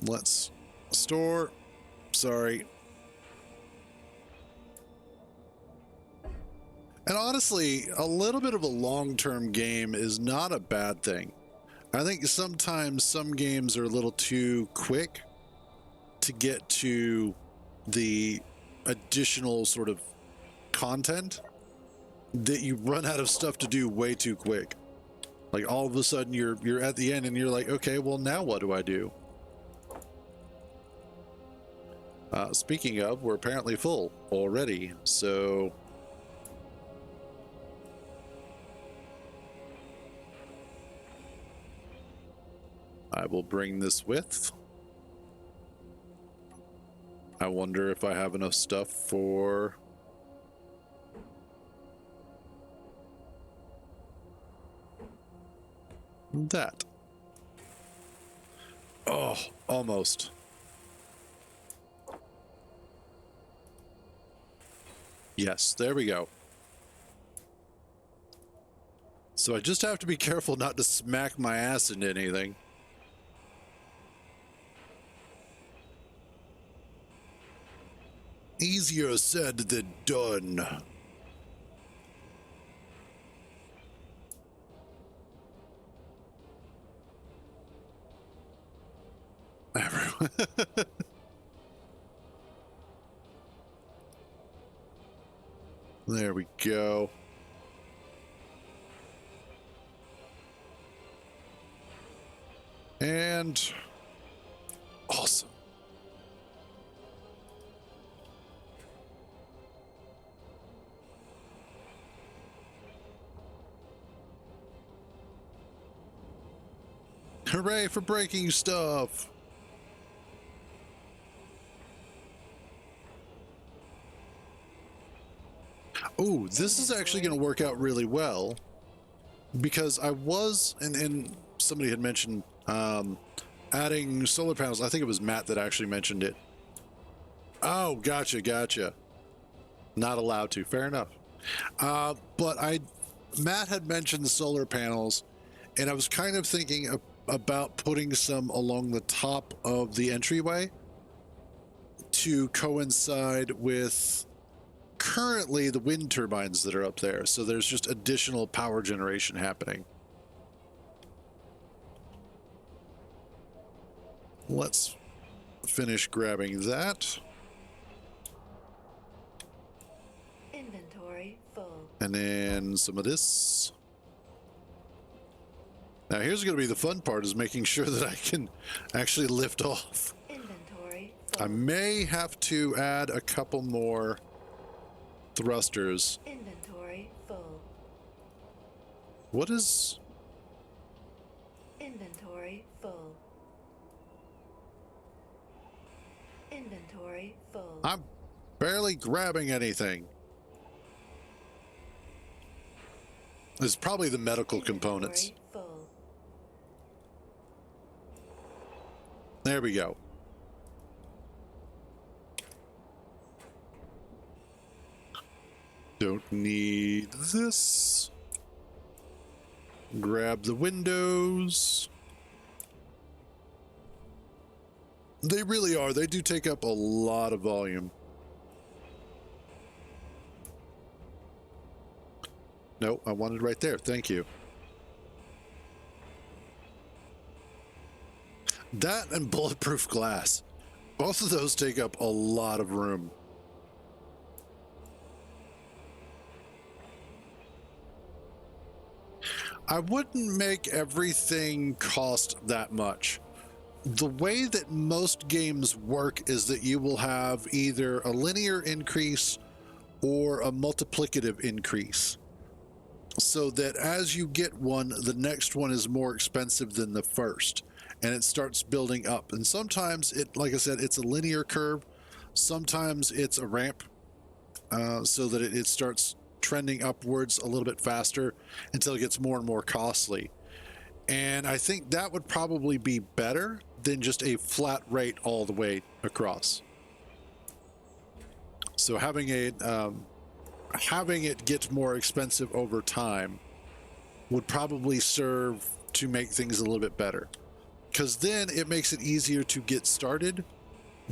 A: Let's store. Sorry. And honestly, a little bit of a long-term game is not a bad thing. I think sometimes some games are a little too quick to get to the additional sort of content. that you run out of stuff to do way too quick. Like all of a sudden you're at the end and you're like, okay, well now what do I do? Speaking of, we're apparently full already, so I will bring this with. I wonder if I have enough stuff for that. Oh, almost. Yes, there we go. So I just have to be careful not to smack my ass into anything. Easier said than done. Everyone. There we go. And awesome. Hooray for breaking stuff. Oh, this is actually going to work out really well because I was, and somebody had mentioned adding solar panels. I think it was Matt that actually mentioned it. Oh, gotcha. Not allowed to. Fair enough. But Matt had mentioned the solar panels, and I was kind of thinking about putting some along the top of the entryway to coincide with currently the wind turbines that are up there. So there's just additional power generation happening. Let's finish grabbing that.
B: Inventory full.
A: And then some of this. Now here's going to be the fun part, is making sure that I can actually lift off.
B: Inventory full.
A: I may have to add a couple more thrusters.
B: Inventory full.
A: What is...
B: Inventory full. Inventory full.
A: I'm barely grabbing anything. It's probably the medical components.
B: Full.
A: There we go. Don't need this. Grab the windows. They really are. They do take up a lot of volume. No, I wanted right there. Thank you. That and bulletproof glass. Both of those take up a lot of room. I wouldn't make everything cost that much. The way that most games work is that you will have either a linear increase or a multiplicative increase. So that as you get one, the next one is more expensive than the first, and it starts building up. And sometimes it, like I said, it's a linear curve. Sometimes it's a ramp, so that it starts trending upwards a little bit faster until it gets more and more costly. And I think that would probably be better than just a flat rate all the way across. So having it get more expensive over time would probably serve to make things a little bit better, because then it makes it easier to get started,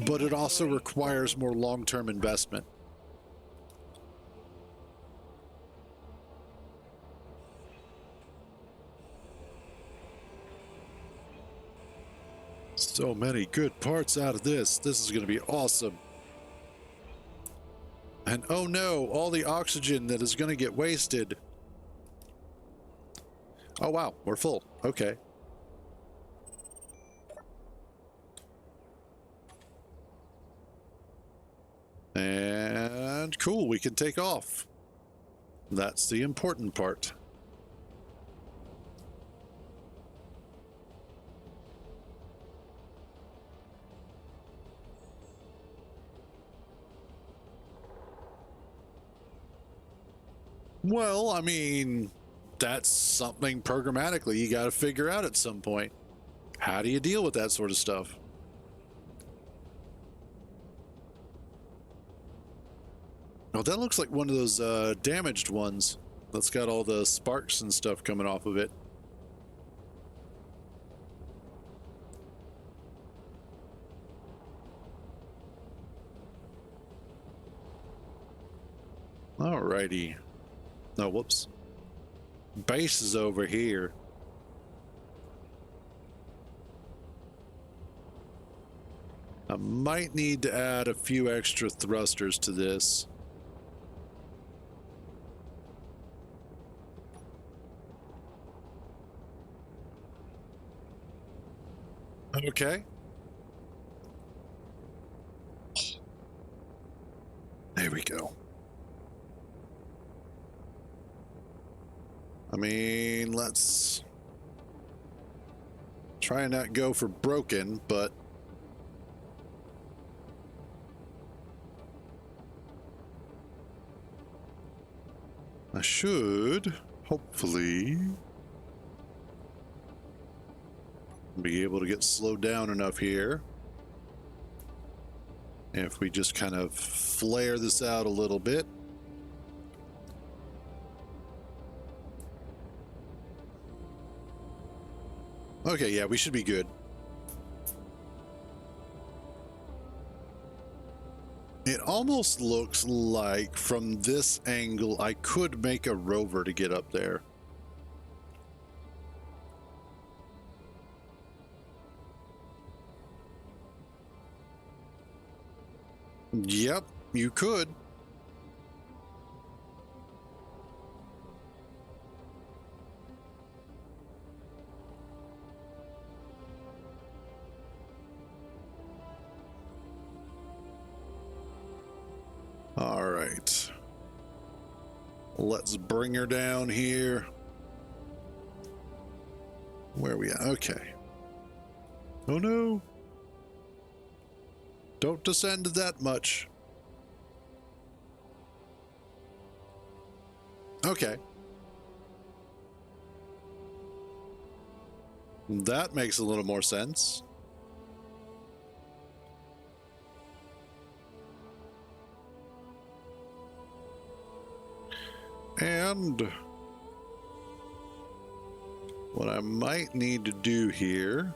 A: but it also requires more long-term investment. So many good parts out of this. This is going to be awesome. And oh no, all the oxygen that is going to get wasted. Oh wow, we're full. Okay. And cool, we can take off. That's the important part. Well, I mean, that's something programmatically you got to figure out at some point. How do you deal with that sort of stuff? Oh, that looks like one of those damaged ones that's got all the sparks and stuff coming off of it. Alrighty. No, whoops. Base is over here. I might need to add a few extra thrusters to this. Okay. There we go. I mean, let's try and not go for broken, but I should hopefully be able to get slowed down enough here. If we just kind of flare this out a little bit. Okay, yeah, we should be good. It almost looks like from this angle I could make a rover to get up there. Yep, you could. All right. Let's bring her down here. Where are we at? Okay. Oh no. Don't descend that much. Okay. That makes a little more sense. And what I might need to do here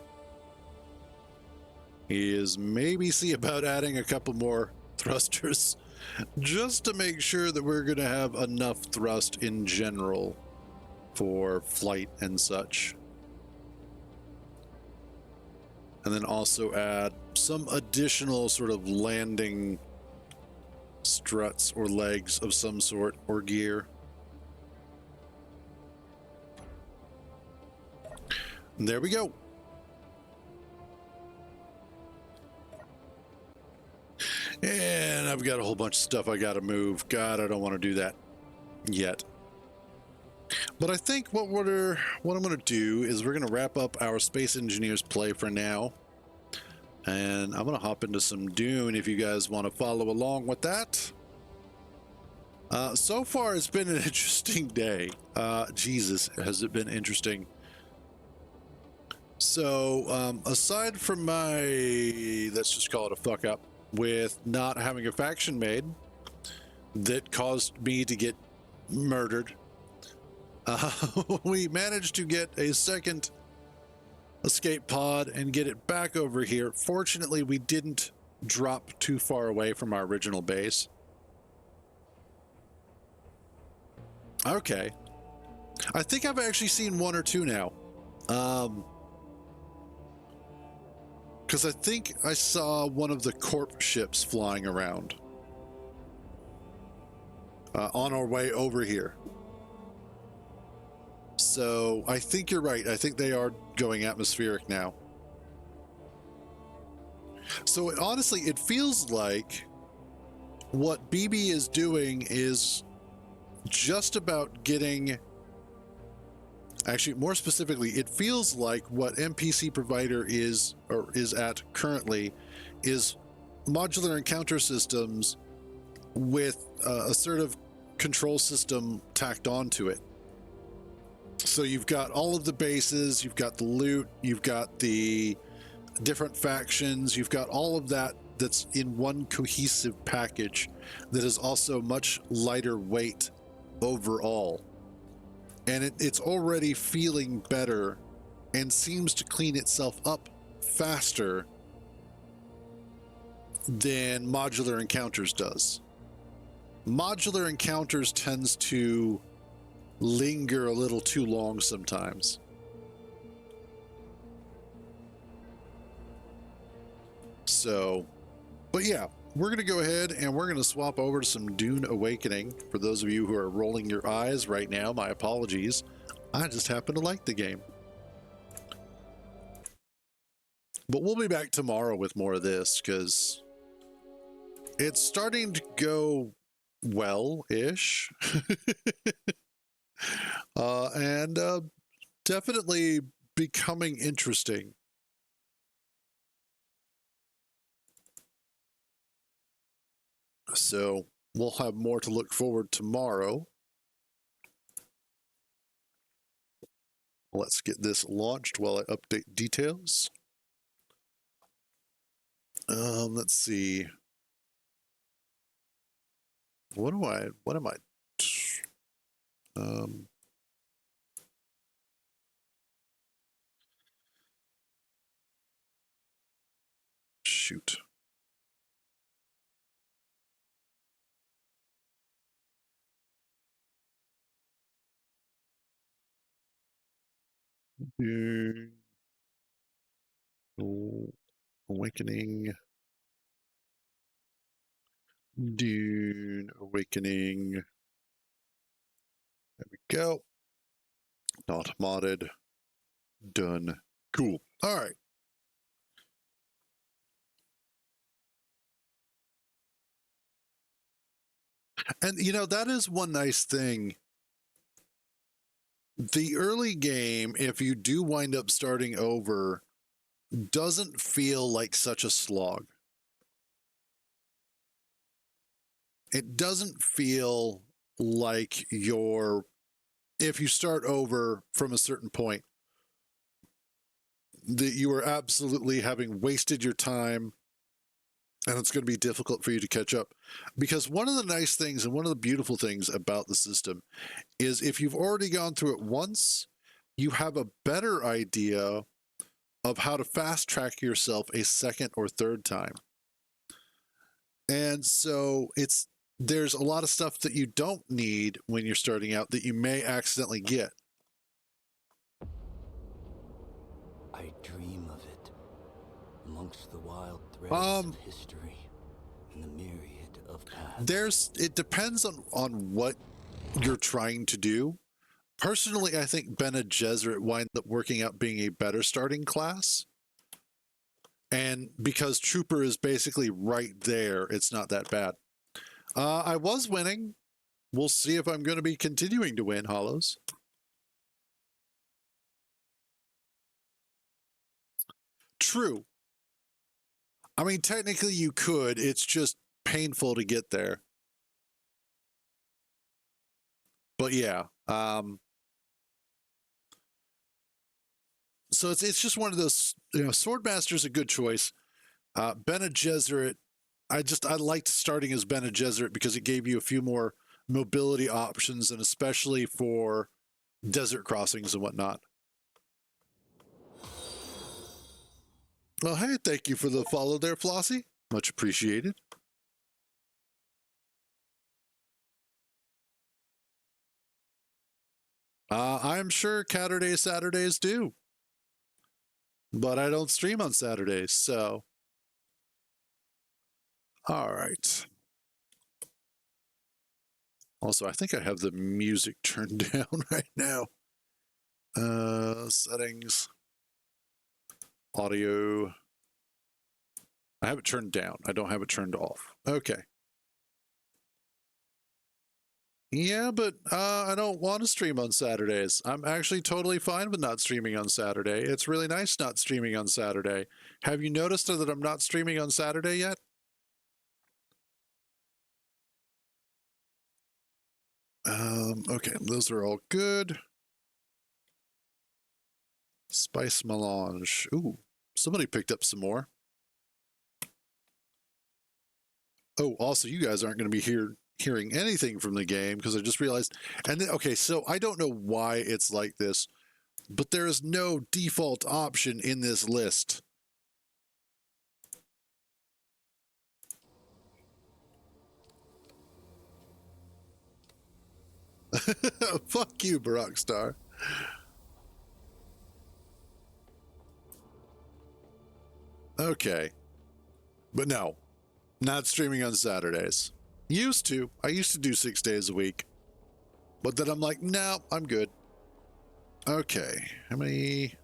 A: is maybe see about adding a couple more thrusters just to make sure that we're going to have enough thrust in general for flight and such. And then also add some additional sort of landing struts or legs of some sort or gear. And there we go. And I've got a whole bunch of stuff I got to move. God, I don't want to do that yet. But I think what I'm going to do is we're going to wrap up our Space Engineers play for now. And I'm going to hop into some Dune if you guys want to follow along with that. So far, it's been an interesting day. Jesus, has it been interesting. So, aside from my, let's just call it a fuck up, with not having a faction made that caused me to get murdered, we managed to get a second escape pod and get it back over here. Fortunately, we didn't drop too far away from our original base. Okay. I think I've actually seen one or two now. Because I think I saw one of the corp ships flying around. on our way over here. So I think you're right. I think they are going atmospheric now. So honestly, it feels like what BB is doing is just about getting. Actually, more specifically, it feels like what NPC Provider is at currently is modular encounter systems with assertive control system tacked onto it. So you've got all of the bases, you've got the loot, you've got the different factions, you've got all of that that's in one cohesive package that is also much lighter weight overall. And it's already feeling better and seems to clean itself up faster than modular encounters does. Modular encounters tends to linger a little too long sometimes. So, but yeah, we're going to go ahead and we're going to swap over to some Dune Awakening. For those of you who are rolling your eyes right now, my apologies. I just happen to like the game. But we'll be back tomorrow with more of this because it's starting to go well-ish. and definitely becoming interesting. So we'll have more to look forward tomorrow. Let's get this launched while I update details. Let's see. What am I? Shoot. Dune Awakening. Dune Awakening. There we go. Not modded. Done. Cool. All right. And you know, that is one nice thing. The early game, if you do wind up starting over, doesn't feel like such a slog. It doesn't feel like if you start over from a certain point, that you are absolutely having wasted your time and it's going to be difficult for you to catch up. Because one of the nice things and one of the beautiful things about the system is if you've already gone through it once, you have a better idea of how to fast track yourself a second or third time. And so there's a lot of stuff that you don't need when you're starting out that you may accidentally get.
C: I dream of it amongst the wild threads of history and the myriad of paths.
A: It depends on what you're trying to do. Personally, I think Bene Gesserit winds up working out being a better starting class. And because Trooper is basically right there, it's not that bad. I was winning. We'll see if I'm going to be continuing to win, Hollows. True. I mean, technically you could. It's just painful to get there. But yeah. So it's just one of those, Swordmaster's a good choice. Bene Gesserit, I liked starting as Bene Gesserit because it gave you a few more mobility options, and especially for desert crossings and whatnot. Well, hey, thank you for the follow there, Flossie. Much appreciated. I'm sure Saturdays do. But I don't stream on Saturdays, so. All right. Also, I think I have the music turned down right now. Settings, audio. I have it turned down. I don't have it turned off. Okay. Yeah, but I don't want to stream on Saturdays. I'm actually totally fine with not streaming on Saturday. It's really nice not streaming on Saturday. Have you noticed that I'm not streaming on Saturday yet? Okay, those are all good. Spice melange. Ooh, somebody picked up some more. Oh, also, you guys aren't going to be hearing anything from the game because I just realized. And then, okay, so I don't know why it's like this, but there is no default option in this list. Fuck you, Barackstar. Okay. But no, not streaming on Saturdays. I used to do 6 days a week. But then I'm like, no, I'm good. Okay. How many?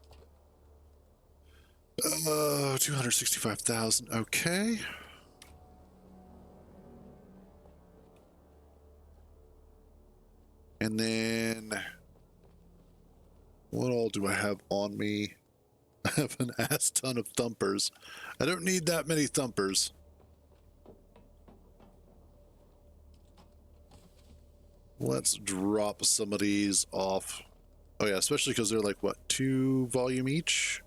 A: 265,000. Okay. And then what all do I have on me? I have an ass ton of thumpers. I don't need that many thumpers. Let's drop some of these off. Oh yeah, especially because they're like, what, 2 volume each?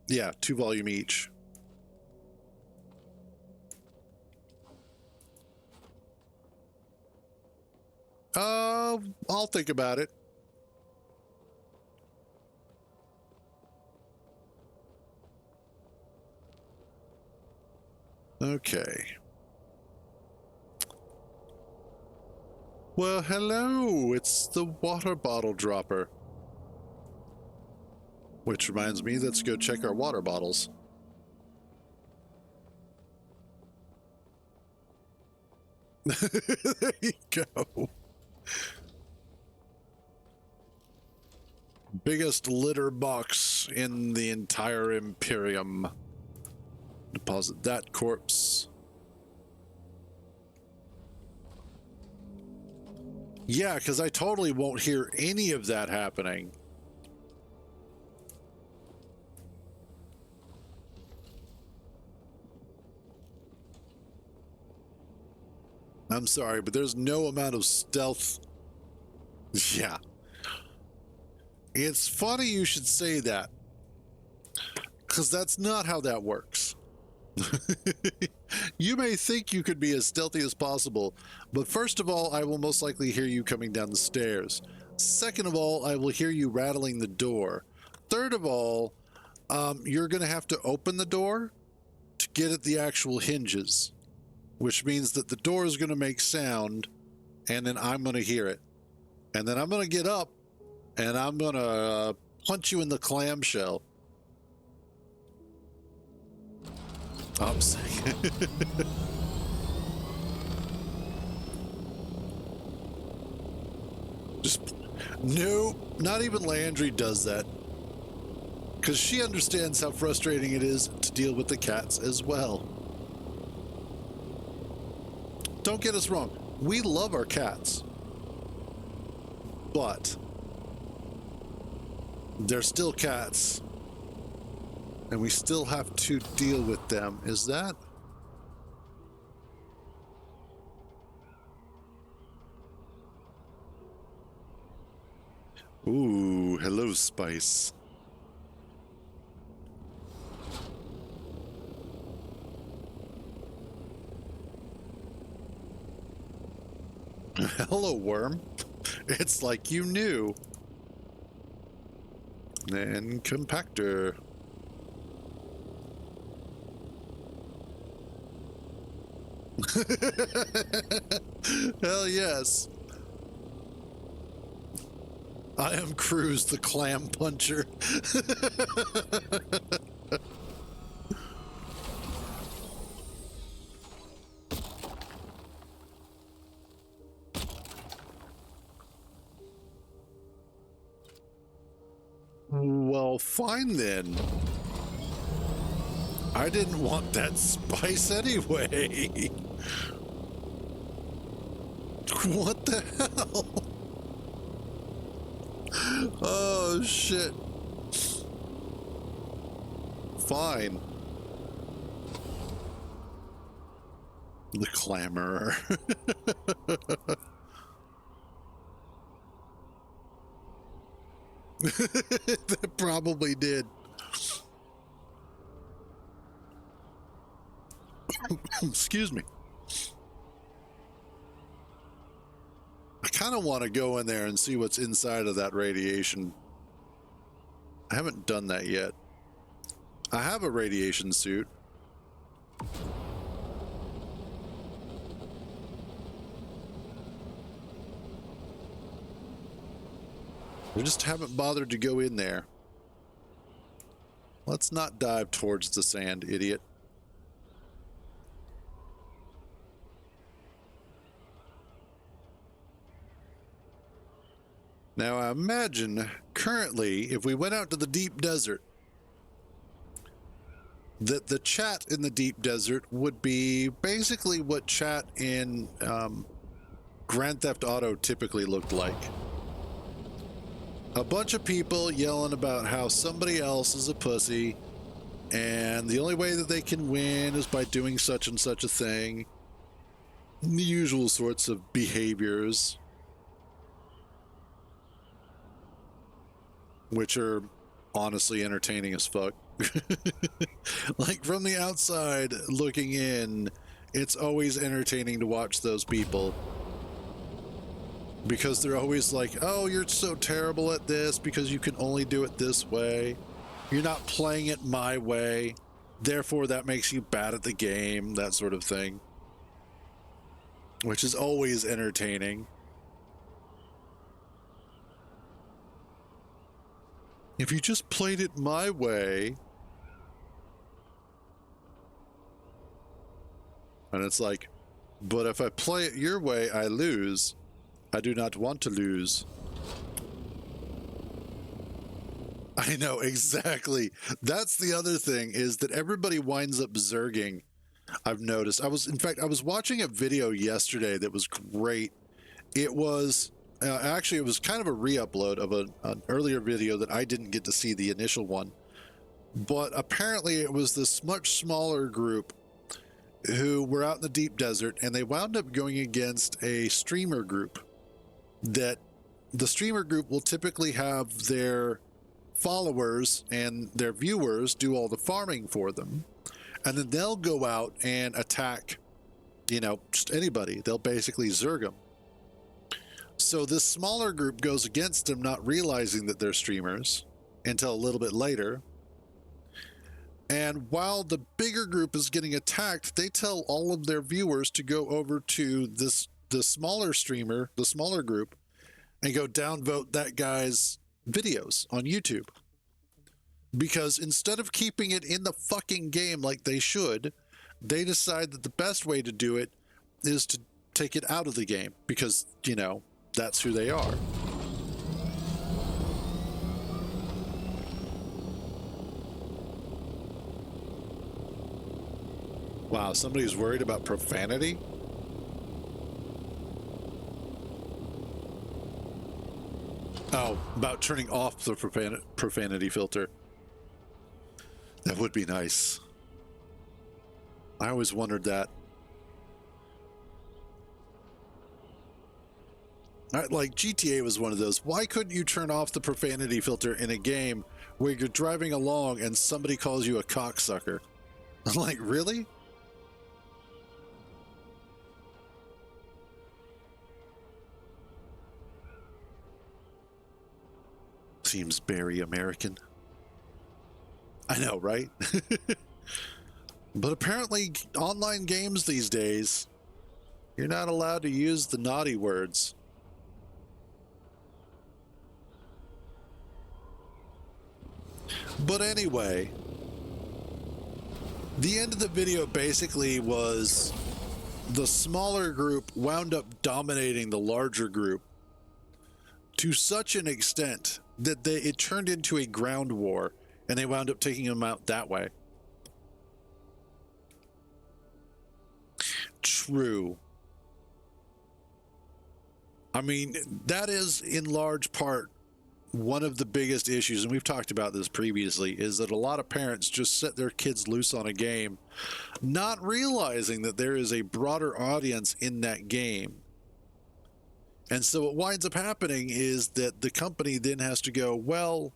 A: Yeah, 2 volume each. I'll think about it. Okay. Well, hello, it's the water bottle dropper. Which reminds me, let's go check our water bottles. There you go. Biggest litter box in the entire Imperium. Deposit that corpse. Yeah, because I totally won't hear any of that happening. I'm sorry, but there's no amount of stealth. Yeah. It's funny you should say that, because that's not how that works. You may think you could be as stealthy as possible, but first of all, I will most likely hear you coming down the stairs. Second of all, I will hear you rattling the door. Third of all, you're going to have to open the door to get at the actual hinges, which means that the door is going to make sound, and then I'm going to hear it. And then I'm going to get up, and I'm going to punch you in the clamshell. Oops. Just, no, not even Landry does that. Because she understands how frustrating it is to deal with the cats as well. Don't get us wrong. We love our cats. But they're still cats. And we still have to deal with them. Is that? Ooh, hello, Spice. Hello, worm. It's like you knew. And compactor. Hell yes. I am Cruz, the clam puncher. fine then. I didn't want that spice anyway. What the hell? Oh, shit. Fine. The clamorer. That probably did. Excuse me. I kind of want to go in there and see what's inside of that radiation. I haven't done that yet. I have a radiation suit. We just haven't bothered to go in there. Let's not dive towards the sand, idiot. Now, I imagine currently, if we went out to the deep desert, that the chat in the deep desert would be basically what chat in Grand Theft Auto typically looked like. A bunch of people yelling about how somebody else is a pussy, and the only way that they can win is by doing such and such a thing. The usual sorts of behaviors, which are honestly entertaining as fuck. Like, from the outside looking in, it's always entertaining to watch those people. Because they're always like, oh, you're so terrible at this because you can only do it this way. You're not playing it my way. Therefore, that makes you bad at the game, that sort of thing. Which is always entertaining. If you just played it my way. And it's like, but if I play it your way, I lose. I do not want to lose. I know, exactly. That's the other thing, is that everybody winds up zerging. I've noticed. In fact, I was watching a video yesterday that was great. It was, actually, it was kind of a re-upload of an earlier video that I didn't get to see, the initial one. But apparently it was this much smaller group who were out in the deep desert, and they wound up going against a streamer group. That the streamer group will typically have their followers and their viewers do all the farming for them, and then they'll go out and attack, you know, just anybody. They'll basically zerg them. So this smaller group goes against them, not realizing that they're streamers until a little bit later. And while the bigger group is getting attacked, they tell all of their viewers to go over to the smaller streamer, the smaller group, and go downvote that guy's videos on YouTube. Because instead of keeping it in the fucking game like they should, they decide that the best way to do it is to take it out of the game, because, you know, that's who they are. Wow, somebody's worried about profanity? Oh, about turning off the profanity filter. That would be nice. I always wondered that. Like, GTA was one of those. Why couldn't you turn off the profanity filter in a game where you're driving along and somebody calls you a cocksucker? I'm like, really? Seems very American. I know, right? But apparently online games these days, you're not allowed to use the naughty words. But anyway, the end of the video basically was the smaller group wound up dominating the larger group to such an extent that it turned into a ground war, and they wound up taking him out that way. True. I mean, that is in large part one of the biggest issues, and we've talked about this previously, is that a lot of parents just set their kids loose on a game, not realizing that there is a broader audience in that game. And so what winds up happening is that the company then has to go, well,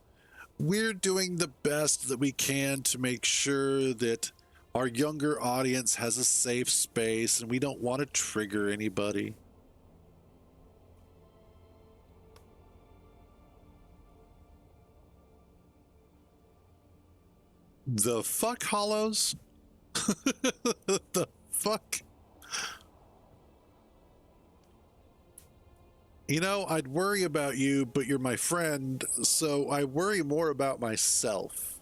A: we're doing the best that we can to make sure that our younger audience has a safe space, and we don't want to trigger anybody. The fuck, Hollows? The fuck? You know, I'd worry about you, but you're my friend, so I worry more about myself.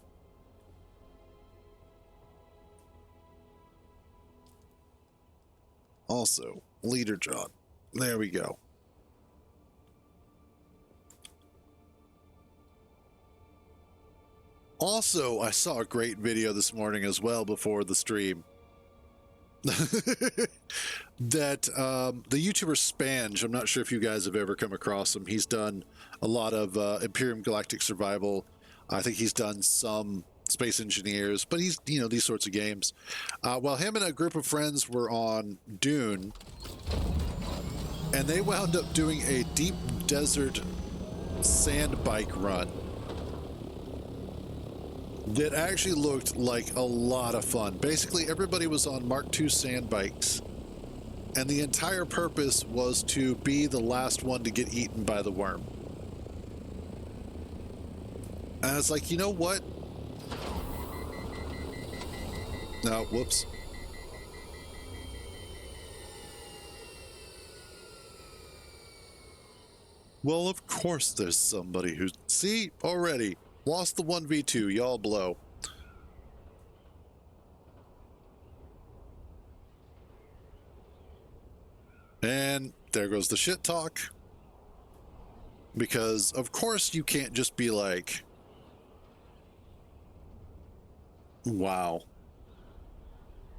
A: Also, Leader John. There we go. Also, I saw a great video this morning as well before the stream. That the YouTuber Spange, I'm not sure if you guys have ever come across him. He's done a lot of Imperium Galactic Survival. I think he's done some Space Engineers, but he's, you know, these sorts of games. Well, him and a group of friends were on Dune, and they wound up doing a deep desert sand bike run that actually looked like a lot of fun. Basically, everybody was on Mark II sand bikes, and the entire purpose was to be the last one to get eaten by the worm. And I was like, you know what? No, whoops. Well, of course there's somebody who... See? Already. Lost the 1v2. Y'all blow. And there goes the shit talk. Because, of course, you can't just be like... Wow.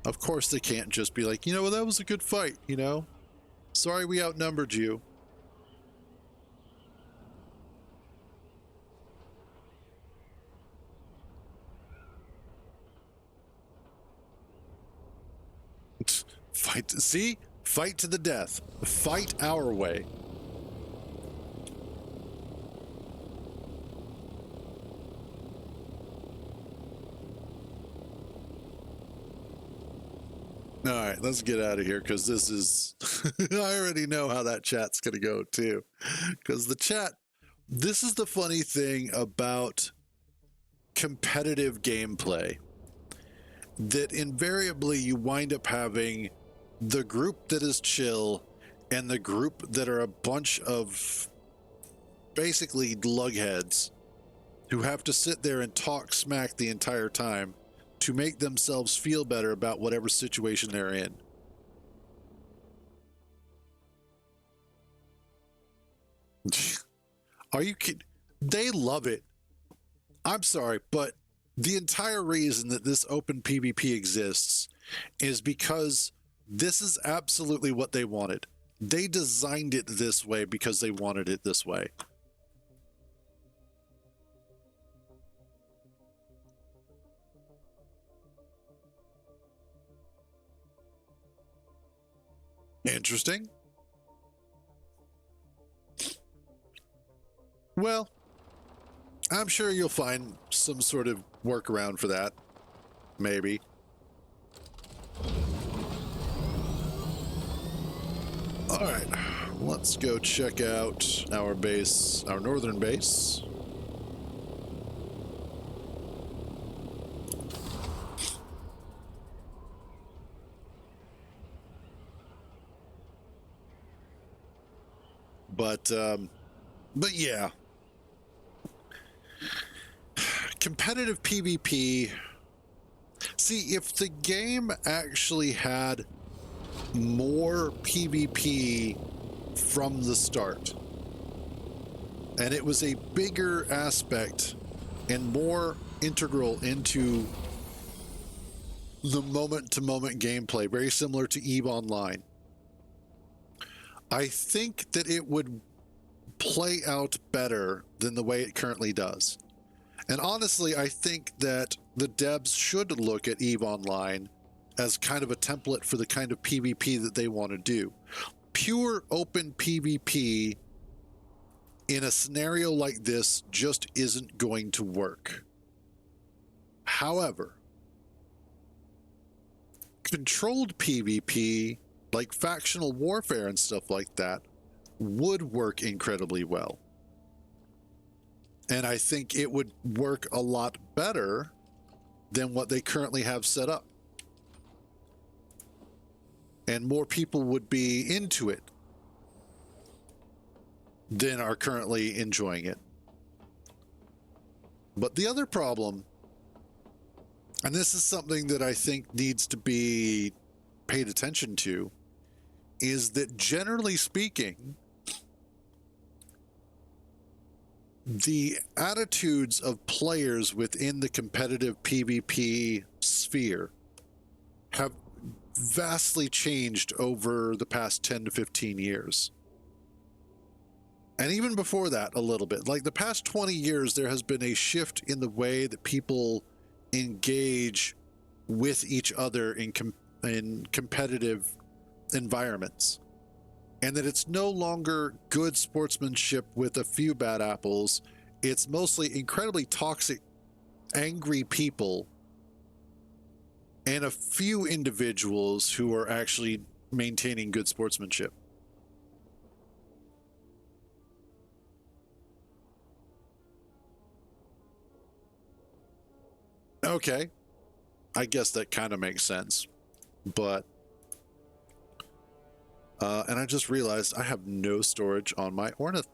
A: Of course they can't just be like, you know, well, that was a good fight, you know? Sorry we outnumbered you. Fight, see? Fight to the death. Fight our way. All right, let's get out of here because this is... I already know how that chat's going to go too. Because the chat... This is the funny thing about competitive gameplay. That invariably you wind up having the group that is chill and the group that are a bunch of basically lugheads who have to sit there and talk smack the entire time to make themselves feel better about whatever situation they're in. Are you kidding? They love it. I'm sorry, but the entire reason that this open PvP exists is because this is absolutely what they wanted. They designed it this way because they wanted it this way. Interesting. Well, I'm sure you'll find some sort of workaround for that. Maybe. All right, let's go check out our base, our northern base. But yeah. Competitive PvP. See, if the game actually had more PvP from the start, and it was a bigger aspect and more integral into the moment-to-moment gameplay, very similar to EVE Online. I think that it would play out better than the way it currently does. And honestly, I think that the devs should look at EVE Online as kind of a template for the kind of PvP that they want to do. Pure open PvP in a scenario like this just isn't going to work. However, controlled PvP, like factional warfare and stuff like that, would work incredibly well. And I think it would work a lot better than what they currently have set up. And more people would be into it than are currently enjoying it. But the other problem, and this is something that I think needs to be paid attention to, is that generally speaking, the attitudes of players within the competitive PvP sphere have vastly changed over the past 10 to 15 years. And even before that, a little bit. Like the past 20 years, there has been a shift in the way that people engage with each other in competitive environments. And that it's no longer good sportsmanship with a few bad apples. It's mostly incredibly toxic, angry people and a few individuals who are actually maintaining good sportsmanship. Okay, I guess that kind of makes sense, but and I just realized I have no storage on my ornithopter.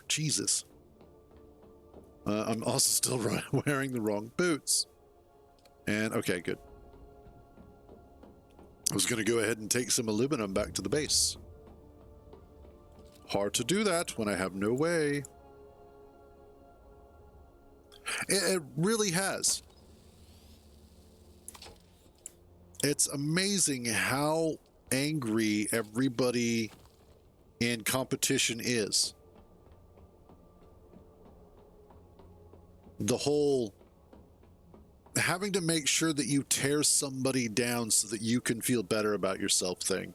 A: Jesus. I'm also still wearing the wrong boots. And okay, good. I was going to go ahead and take some aluminum back to the base. Hard to do that when I have no way. It really has. It's amazing how angry everybody in competition is. The whole having to make sure that you tear somebody down so that you can feel better about yourself thing.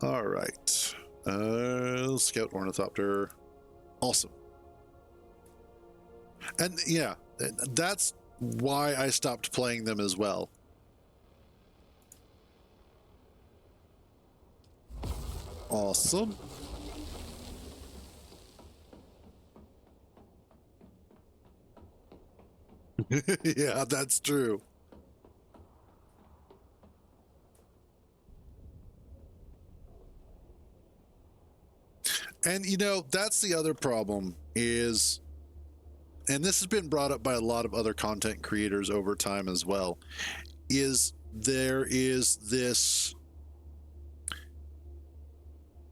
A: All right. Scout ornithopter. Awesome. And yeah, that's why I stopped playing them as well. Awesome. Yeah, that's true. And you know, that's the other problem is, and this has been brought up by a lot of other content creators over time as well, is there is this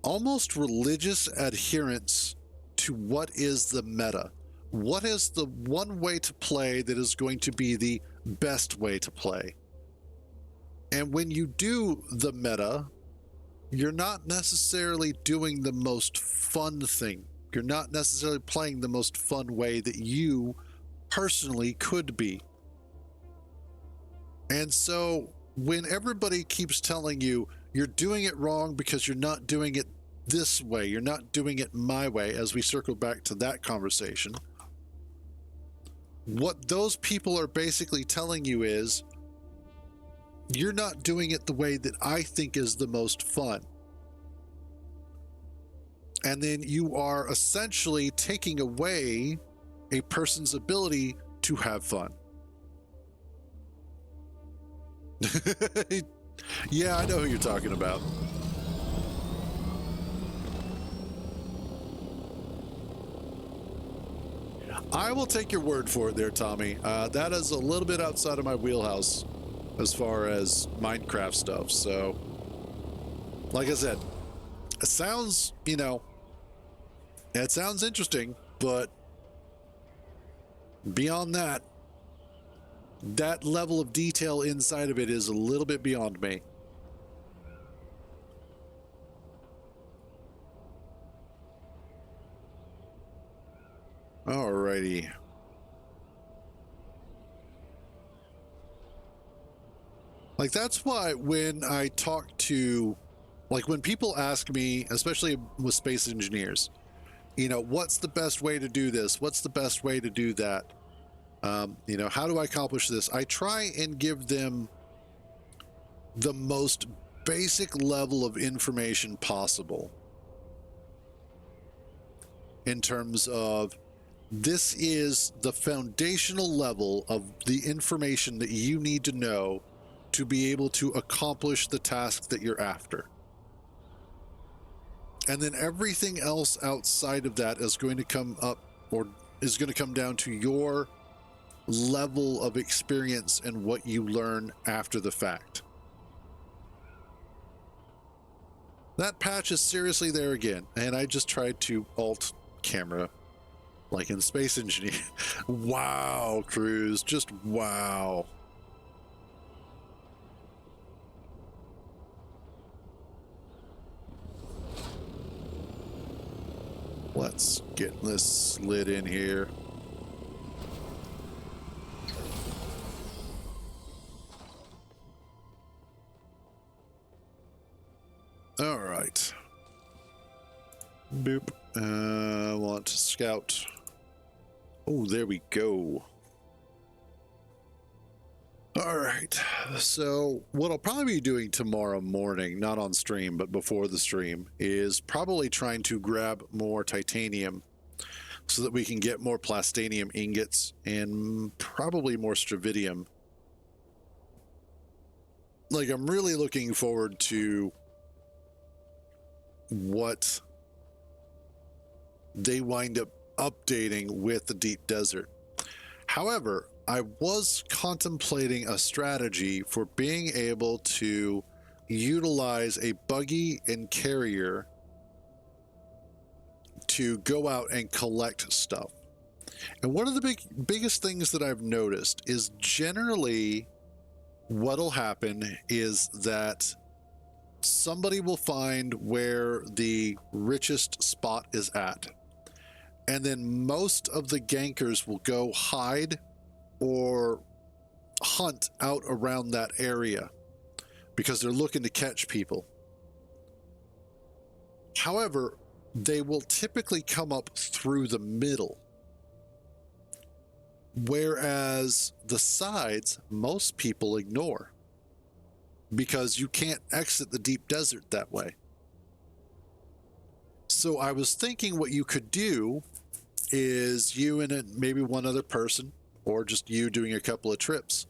A: almost religious adherence to what is the meta. What is the one way to play that is going to be the best way to play? And when you do the meta, you're not necessarily doing the most fun thing. You're not necessarily playing the most fun way that you personally could be. And so when everybody keeps telling you you're doing it wrong because you're not doing it this way, you're not doing it my way, as we circle back to that conversation, what those people are basically telling you is, you're not doing it the way that I think is the most fun. And then you are essentially taking away a person's ability to have fun. Yeah, I know who you're talking about. I will take your word for it there, Tommy. That is a little bit outside of my wheelhouse as far as Minecraft stuff. So, like I said, it sounds, you know, It sounds interesting, but beyond that, that level of detail inside of it is a little bit beyond me. Alrighty. Like, that's why when I talk to, like, when people ask me, especially with space engineers, you know, what's the best way to do this? What's the best way to do that? You know, how do I accomplish this? I try and give them the most basic level of information possible in terms of, this is the foundational level of the information that you need to know to be able to accomplish the task that you're after. And then everything else outside of that is going to come up, or is going to come down to your level of experience and what you learn after the fact. That patch is seriously there again, and I just tried to alt camera like in Space Engineer. Wow, Cruz, just wow. Let's get this slid in here. All right. Boop. I want to scout. Oh, there we go. All right. So what I'll probably be doing tomorrow morning, not on stream, but before the stream, is probably trying to grab more titanium so that we can get more plastanium ingots and probably more stravidium. Like, I'm really looking forward to what they wind up updating with the deep desert. However, I was contemplating a strategy for being able to utilize a buggy and carrier to go out and collect stuff. And one of the biggest things that I've noticed is generally what'll happen is that somebody will find where the richest spot is at. And then most of the gankers will go hide or hunt out around that area because they're looking to catch people. However, they will typically come up through the middle, whereas the sides most people ignore because you can't exit the deep desert that way. So I was thinking what you could do is, you and maybe one other person, or just you doing a couple of trips,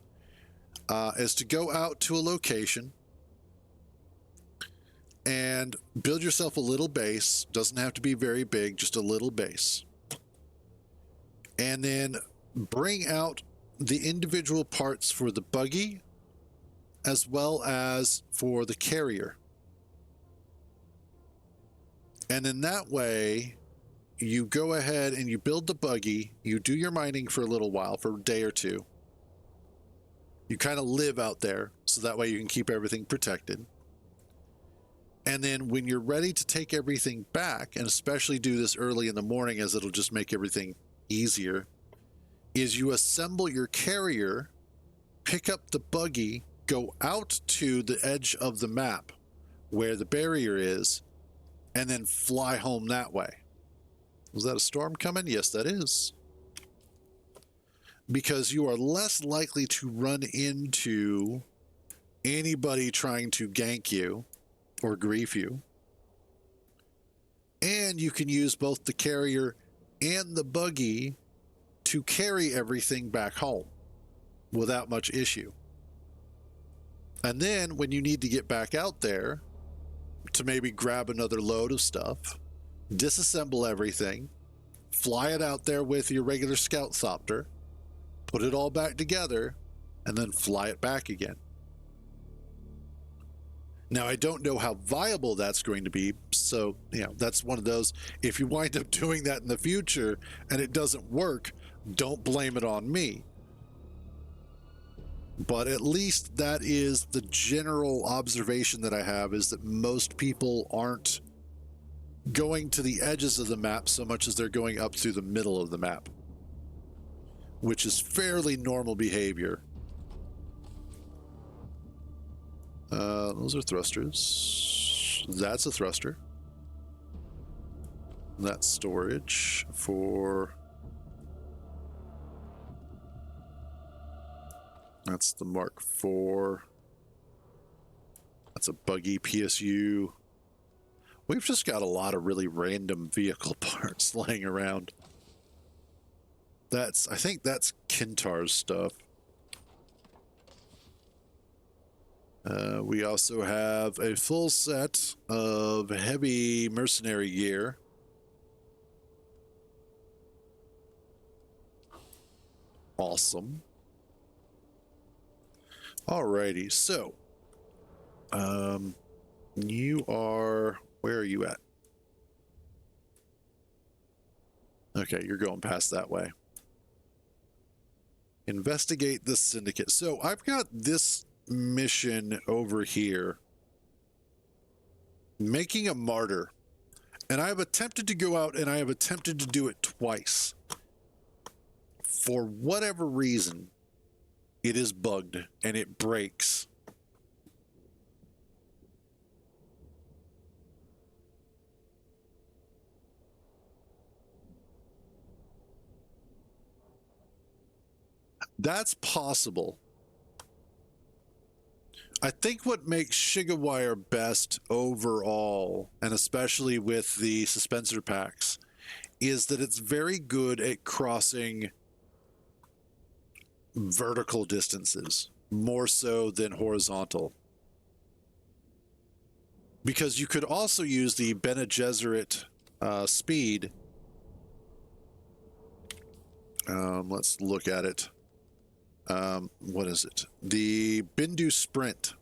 A: is to go out to a location and build yourself a little base. Doesn't have to be very big, just a little base. And then bring out the individual parts for the buggy as well as for the carrier. And then that way, you go ahead and you build the buggy, you do your mining for a little while, for a day or two. You kind of live out there, so that way you can keep everything protected. And then when you're ready to take everything back, and especially do this early in the morning as it'll just make everything easier, is you assemble your carrier, pick up the buggy, go out to the edge of the map where the barrier is, and then fly home that way. Was that a storm coming? Yes, that is. Because you are less likely to run into anybody trying to gank you or grief you. And you can use both the carrier and the buggy to carry everything back home without much issue. And then when you need to get back out there to maybe grab another load of stuff, disassemble everything, fly it out there with your regular scout thopter, put it all back together, and then fly it back again. Now, I don't know how viable that's going to be. So, that's one of those. If you wind up doing that in the future and it doesn't work, don't blame it on me. But at least that is the general observation that I have, is that most people aren't going to the edges of the map so much as they're going up through the middle of the map, which is fairly normal behavior. Those are thrusters. That's a thruster. That's storage for... That's the Mark IV. That's a buggy PSU. We've just got a lot of really random vehicle parts laying around. I think that's Kintar's stuff. We also have a full set of heavy mercenary gear. Awesome. Alrighty, so you are, where are you at? Okay, you're going past that way. Investigate the syndicate. So I've got this mission over here, making a martyr, and I have attempted to go out and I have attempted to do it twice. For whatever reason, it is bugged and it breaks. That's possible. I think what makes Shigawire best overall, and especially with the suspensor packs, is that it's very good at crossing vertical distances, more so than horizontal. Because you could also use the Bene Gesserit speed. Let's look at it. What is it? The Bindu Sprint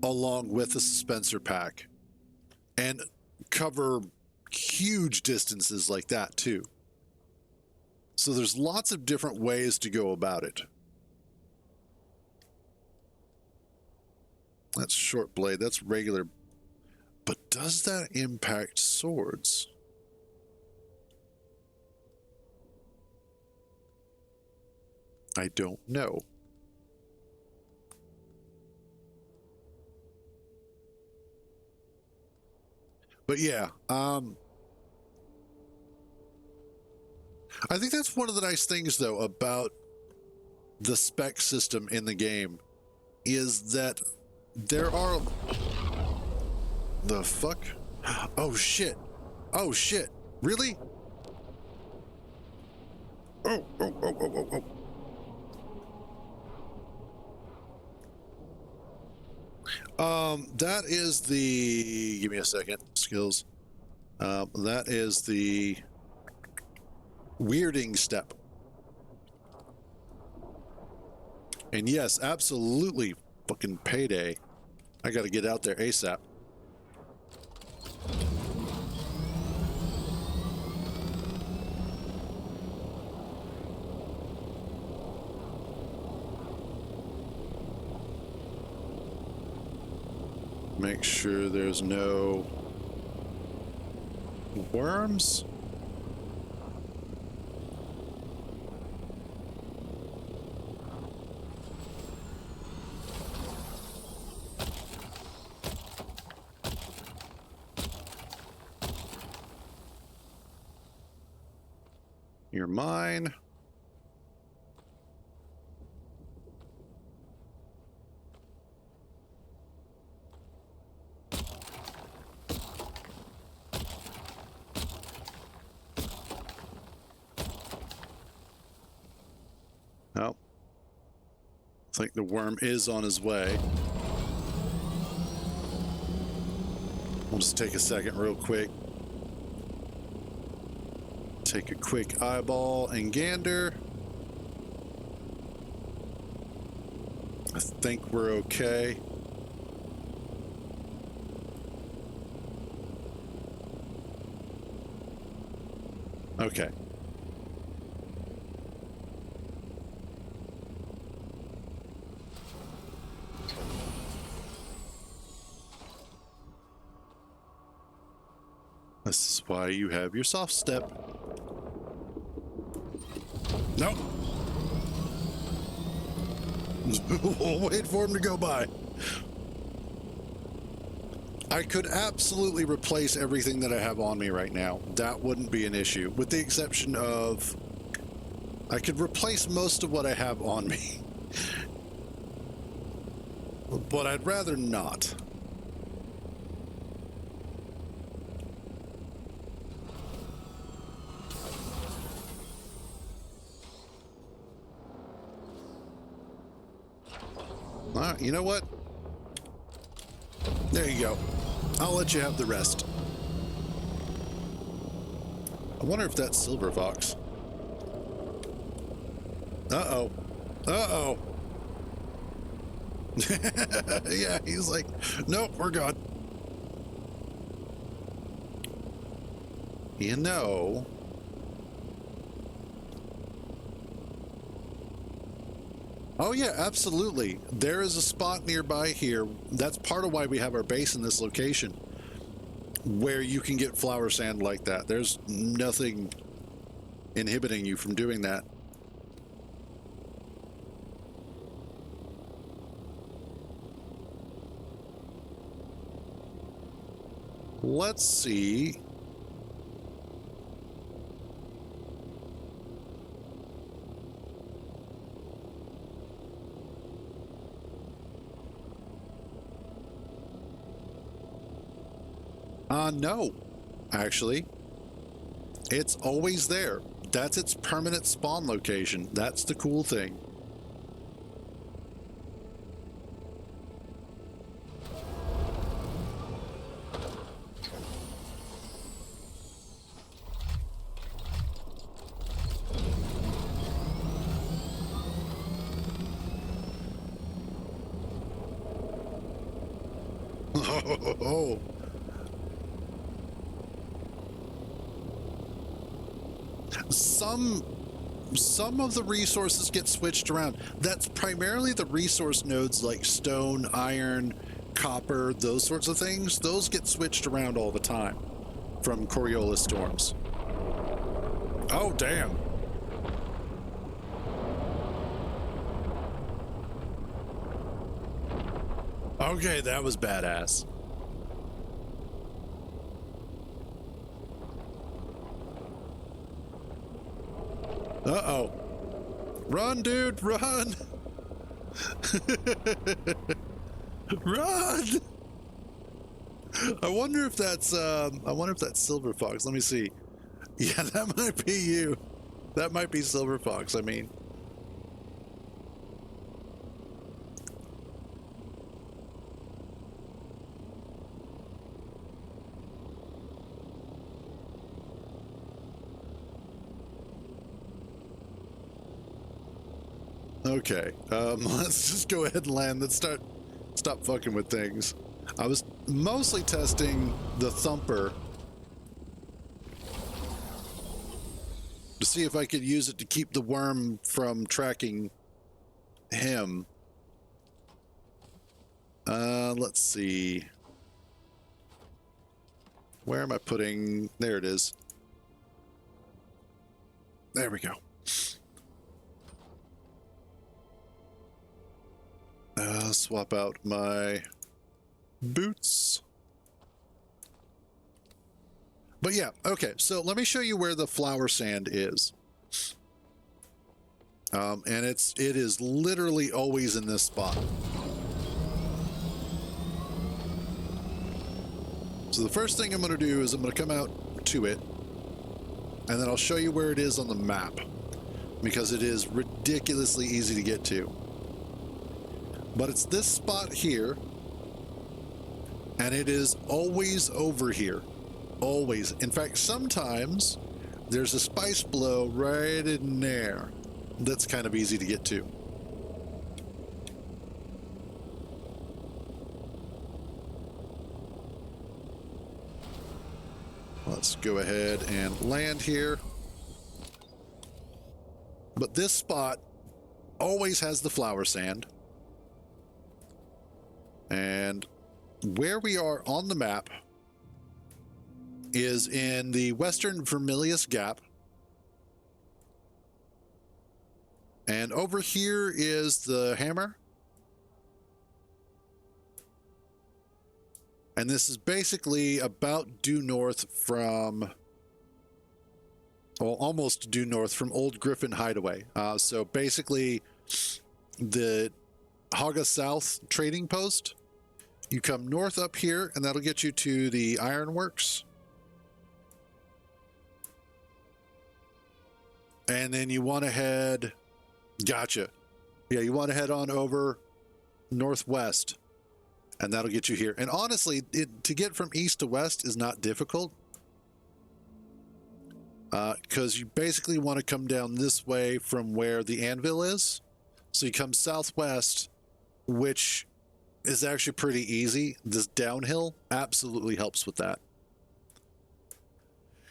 A: along with the suspensor pack and cover huge distances like that too. So there's lots of different ways to go about it. That's short blade, that's regular. But does that impact swords? I don't know. But yeah, I think that's one of the nice things, though, about the spec system in the game, is that there are... The fuck? Oh, shit. Oh, shit. Really? Oh. That is the... Give me a second. Skills. That is the... weirding step. And yes, absolutely fucking payday. I gotta get out there ASAP. Make sure there's no worms. You're mine. Oh. I think the worm is on his way. We'll just take a second real quick. Take a quick eyeball and gander. I think we're okay. Okay. This is why you have your soft step. Nope. We'll wait for him to go by. I could absolutely replace everything that I have on me right now. That wouldn't be an issue, with the exception of I could replace most of what I have on me. But I'd rather not. All right, you know what? There you go. I'll let you have the rest. I wonder if that's Silver Fox. Uh-oh. Uh-oh. Yeah, he's like, nope, we're gone. You know... Oh yeah, absolutely. There is a spot nearby here. That's part of why we have our base in this location, where you can get flower sand like that. There's nothing inhibiting you from doing that. Let's see. No, actually. It's always there. That's its permanent spawn location. That's the cool thing. Oh. Some of the resources get switched around. That's primarily the resource nodes like stone, iron, copper, those sorts of things. Those get switched around all the time from Coriolis storms. Oh, damn. Okay, that was badass. Uh-oh. Run, dude, run! Run! I wonder if that's Silver Fox. Let me see. Yeah, that might be you. That might be Silver Fox, I mean. Okay, let's just go ahead and land. Let's stop fucking with things. I was mostly testing the thumper to see if I could use it to keep the worm from tracking him. Let's see. Where am I putting? There it is. There we go. Swap out my boots. But yeah, okay, so let me show you where the flower sand is. And it is literally always in this spot. So the first thing I'm going to do is I'm going to come out to it, and then I'll show you where it is on the map, because it is ridiculously easy to get to. But it's this spot here, and it is always over here. Always. In fact, sometimes there's a spice blow right in there that's kind of easy to get to. Let's go ahead and land here. But this spot always has the flower sand. And where we are on the map is in the Western Vermilius Gap. And over here is the hammer. And this is basically about due north from, well, almost due north from Old Griffin Hideaway. So basically the Haga South trading post, you come north up here and that'll get you to the ironworks. And then you want to head, gotcha. Yeah, you want to head on over northwest and that'll get you here. And honestly, to get from east to west is not difficult. Because you basically want to come down this way from where the anvil is. So you come southwest, which is actually pretty easy. This downhill absolutely helps with that.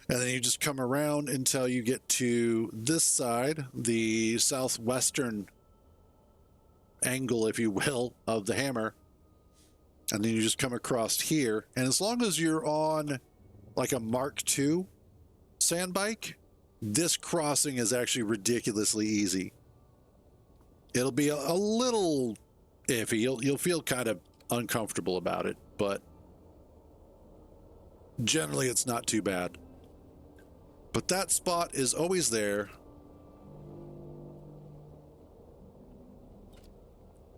A: And then you just come around until you get to this side, the southwestern angle, if you will, of the hammer. And then you just come across here. And as long as you're on like a Mark II sand bike, this crossing is actually ridiculously easy. It'll be a little iffy. You'll feel kind of uncomfortable about it, but generally it's not too bad. But that spot is always there.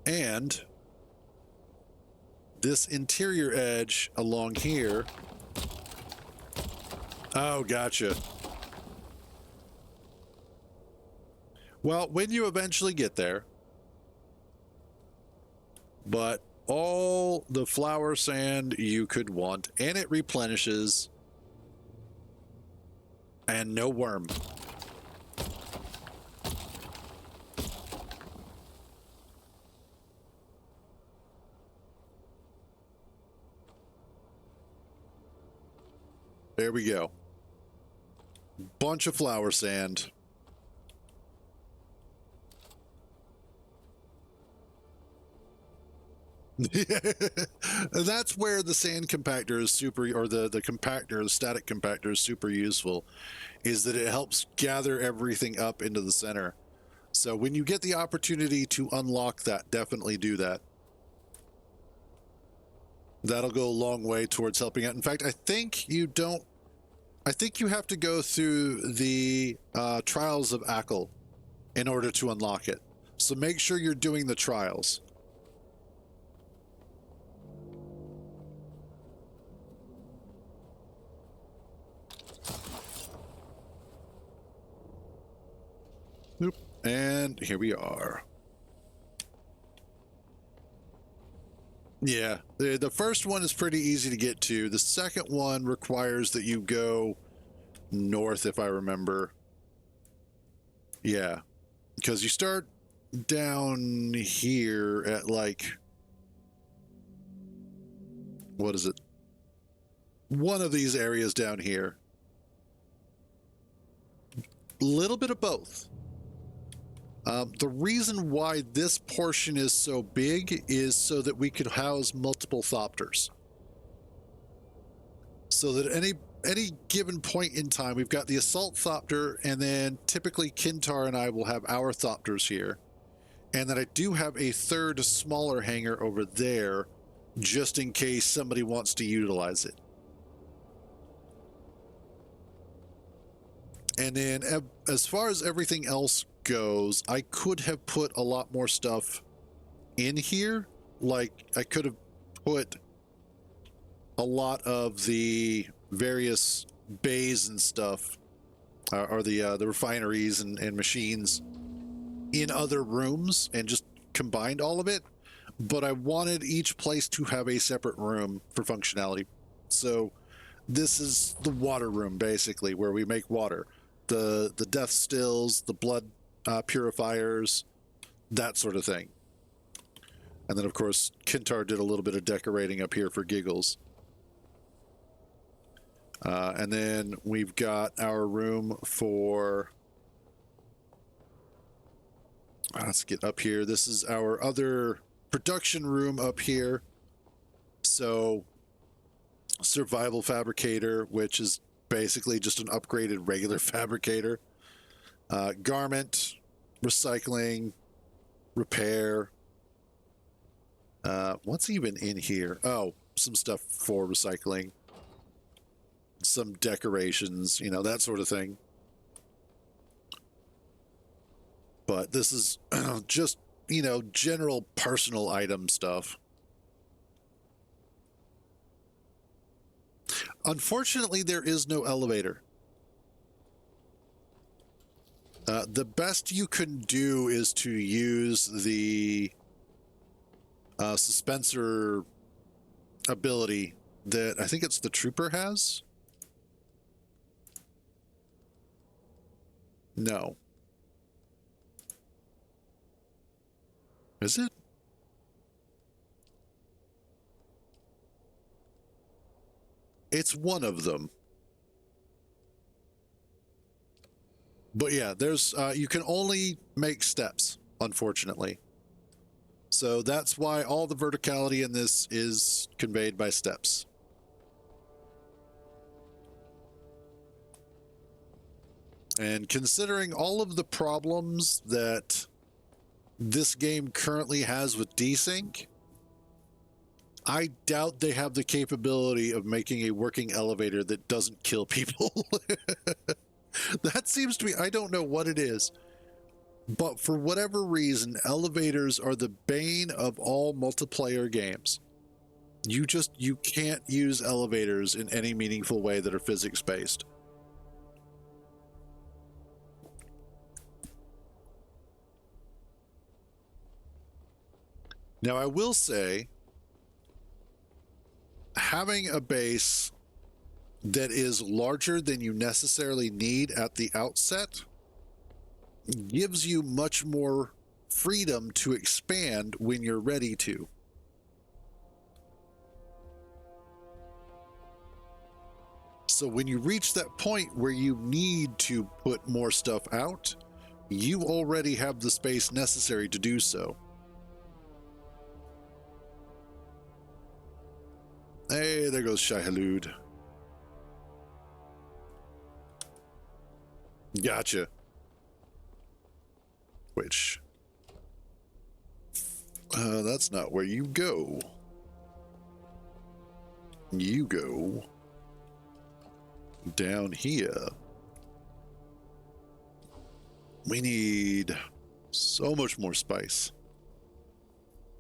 A: And this interior edge along here. Oh, gotcha. Well, when you eventually get there, but all the flower sand you could want, and it replenishes, and no worm. There we go. Bunch of flower sand. That's where the sand compactor is super, or the compactor, the static compactor is super useful, is that it helps gather everything up into the center. So when you get the opportunity to unlock that, definitely do that. That'll go a long way towards helping out. In fact, I think you have to go through the trials of Ackle in order to unlock it. So make sure you're doing the trials. Nope. And here we are. Yeah, the first one is pretty easy to get to. The second one requires that you go north, if I remember. Yeah, because you start down here at like, what is it? One of these areas down here. A little bit of both. The reason why this portion is so big is so that we could house multiple thopters. So that any given point in time, we've got the assault thopter, and then typically Kintar and I will have our thopters here. And then I do have a third smaller hangar over there, just in case somebody wants to utilize it. And then as far as everything else goes, I could have put a lot more stuff in here. Like I could have put a lot of the various bays and stuff, or the refineries and machines in other rooms and just combined all of it. But I wanted each place to have a separate room for functionality. So this is the water room, basically, where we make water. The death stills, the blood purifiers, that sort of thing. And then, of course, Kintar did a little bit of decorating up here for giggles. And then we've got our room for Let's get up here. This is our other production room up here. So survival fabricator, which is basically just an upgraded regular fabricator. Garment, recycling, repair. What's even in here? Oh, some stuff for recycling, some decorations, you know, that sort of thing. But this is just, you know, general personal item stuff. Unfortunately, there is no elevator. The best you can do is to use the suspensor ability that I think it's the trooper has. No. Is it? It's one of them. But yeah, there's you can only make steps, unfortunately. So that's why all the verticality in this is conveyed by steps. And considering all of the problems that this game currently has with desync, I doubt they have the capability of making a working elevator that doesn't kill people. That seems to be, I don't know what it is, but for whatever reason, elevators are the bane of all multiplayer games. You can't use elevators in any meaningful way that are physics-based. Now, I will say, having a base that is larger than you necessarily need at the outset gives you much more freedom to expand when you're ready to. So when you reach that point where you need to put more stuff out, you already have the space necessary to do so. Hey, there goes Shai Halud. Gotcha. Which, that's not where you go. You go down here. We need so much more spice.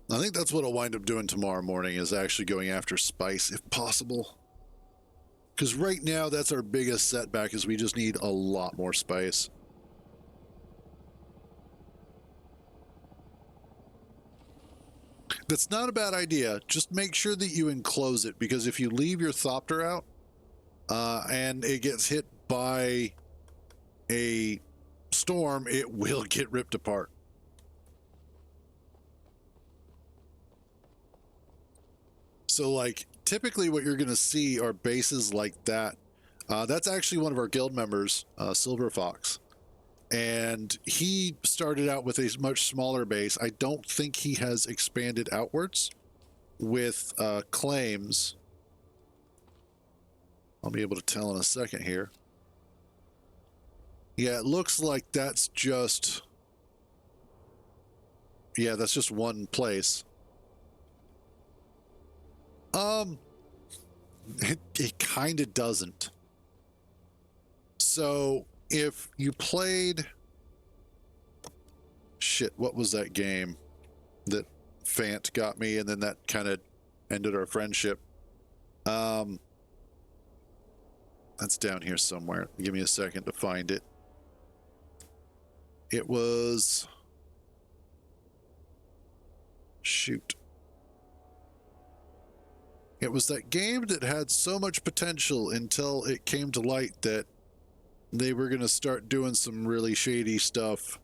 A: I think that's what I'll wind up doing tomorrow morning, is actually going after spice if possible. Because right now, that's our biggest setback, is we just need a lot more spice. That's not a bad idea. Just make sure that you enclose it, because if you leave your Thopter out and it gets hit by a storm, it will get ripped apart. So, like, typically what you're going to see are bases like that. That's actually one of our guild members, Silver Fox. And he started out with a much smaller base. I don't think he has expanded outwards with claims. I'll be able to tell in a second here. Yeah, it looks like that's just... Yeah, that's just one place. It kind of doesn't. So if you played, shit, what was that game that Fant got me, and then that kind of ended our friendship? That's down here somewhere. Give me a second to find it. It was, shoot. It was that game that had so much potential until it came to light that they were going to start doing some really shady stuff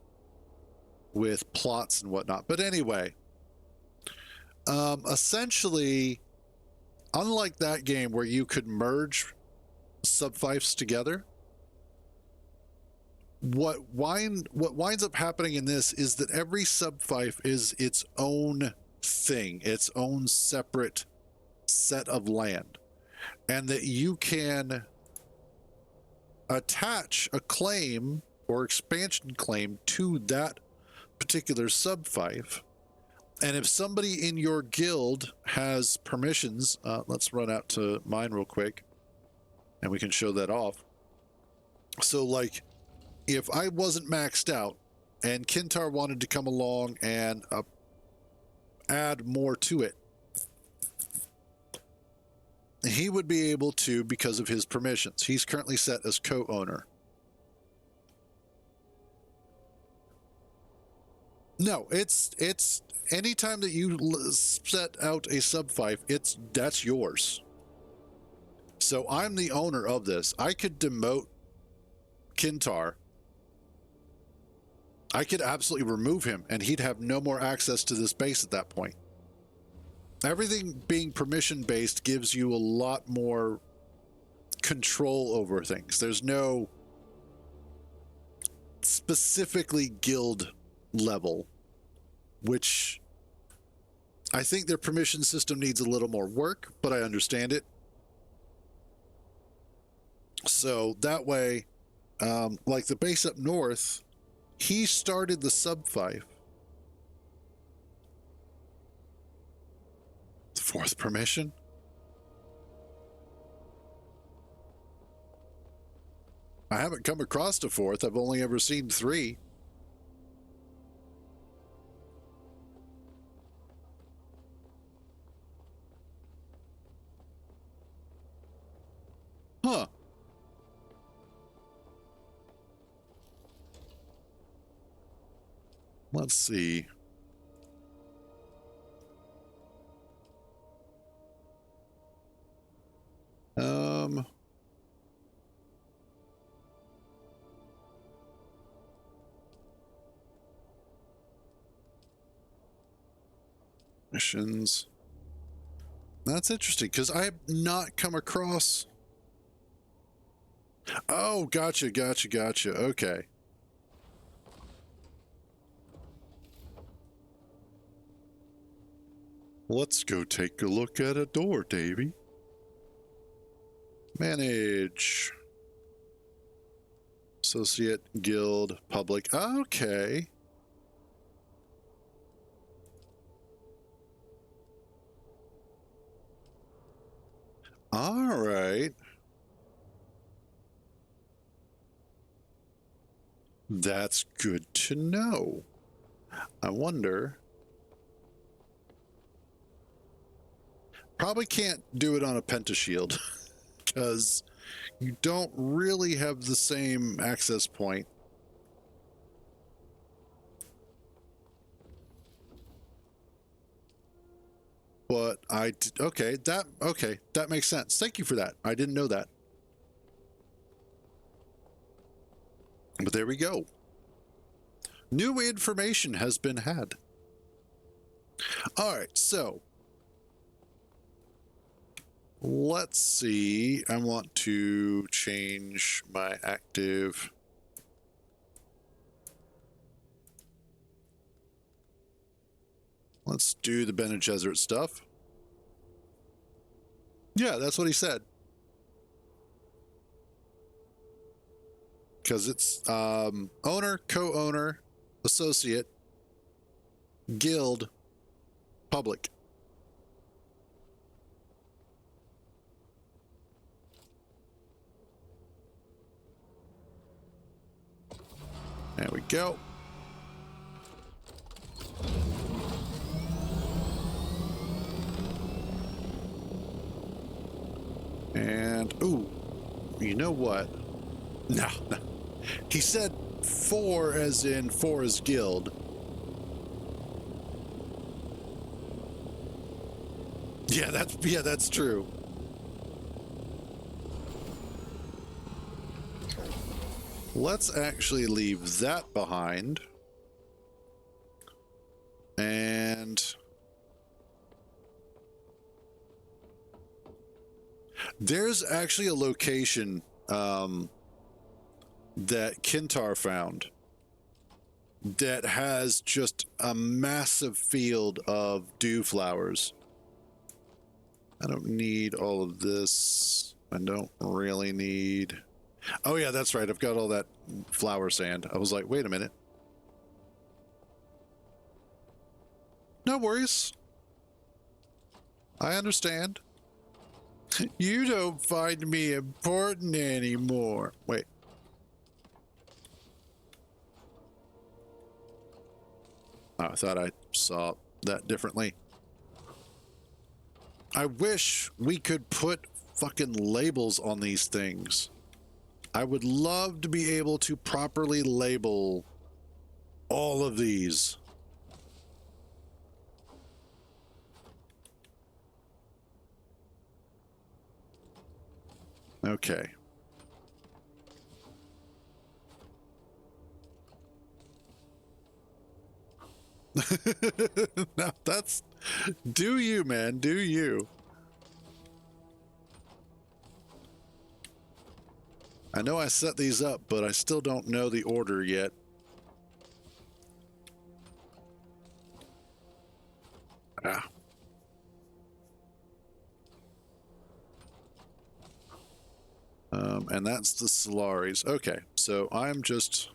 A: with plots and whatnot. But anyway, essentially, unlike that game where you could merge subfiefs together, what winds up happening in this is that every subfief is its own thing, its own separate set of land, and that you can attach a claim or expansion claim to that particular subfief. And if somebody in your guild has permissions, let's run out to mine real quick and we can show that off. So like if I wasn't maxed out and Kintar wanted to come along and add more to it, he would be able to because of his permissions. He's currently set as co-owner. No, it's anytime that you set out a subfief, that's yours. So I'm the owner of this. I could demote Kintar. I could absolutely remove him and he'd have no more access to this base at that point. Everything being permission based gives you a lot more control over things. There's no specifically guild level, which I think their permission system needs a little more work, but I understand it. So that way, like the base up north, he started the subfief. Fourth permission? I haven't come across a fourth. I've only ever seen 3. Huh. Let's see. Missions. That's interesting because I have not come across. Oh, gotcha. Okay. Let's go take a look at a door, Davey. Manage. Associate, guild, public. Okay. All right. That's good to know. I wonder. Probably can't do it on a pentashield because you don't really have the same access point. But okay, that makes sense. Thank you for that. I didn't know that. But there we go. New information has been had. All right, so let's see. I want to change my active. Let's do the Bene Gesserit stuff. Yeah, that's what he said. Because it's owner, co-owner, associate, guild, public. There we go. And, ooh, you know what? No. He said 4 as in 4 is guild. Yeah, that's true. Let's actually leave that behind. And there's actually a location that Kintar found that has just a massive field of dew flowers. I don't need all of this. I don't really need... Oh yeah, that's right. I've got all that flower sand. I was like, wait a minute. No worries. I understand. You don't find me important anymore. Wait. Oh, I thought I saw that differently. I wish we could put fucking labels on these things. I would love to be able to properly label all of these. Okay. No, that's... Do you, man. Do you. I know I set these up, but I still don't know the order yet. Ah. And that's the Solaris. Okay, so I'm just...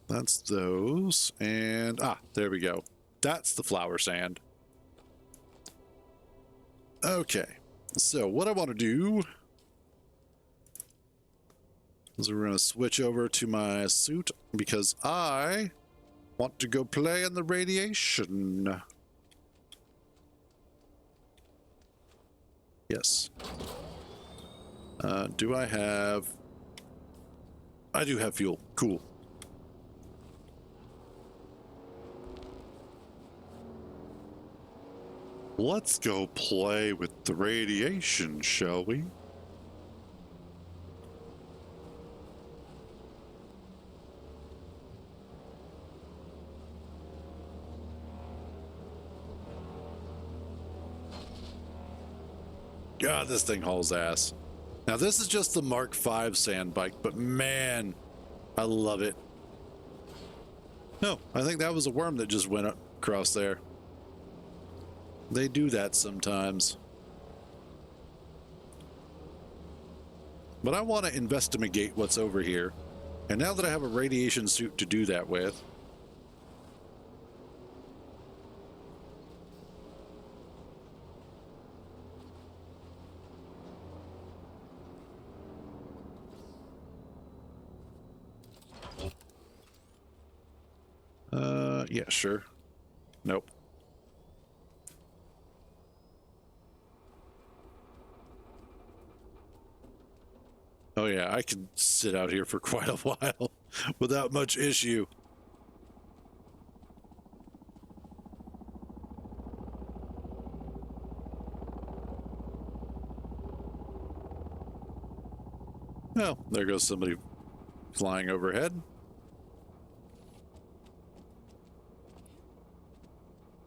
A: That's those. And, there we go. That's the flower sand. Okay, so what I want to do is we're going to switch over to my suit because I want to go play in the radiation. Yes. Do I have... I do have fuel. Cool. Let's go play with the radiation, shall we? God, this thing hauls ass. Now, this is just the Mark V sand bike, but man, I love it. No, I think that was a worm that just went across there. They do that sometimes. But I want to investigate what's over here. And now that I have a radiation suit to do that with, yeah, sure. Nope. Oh yeah, I can sit out here for quite a while without much issue. Well, there goes somebody flying overhead.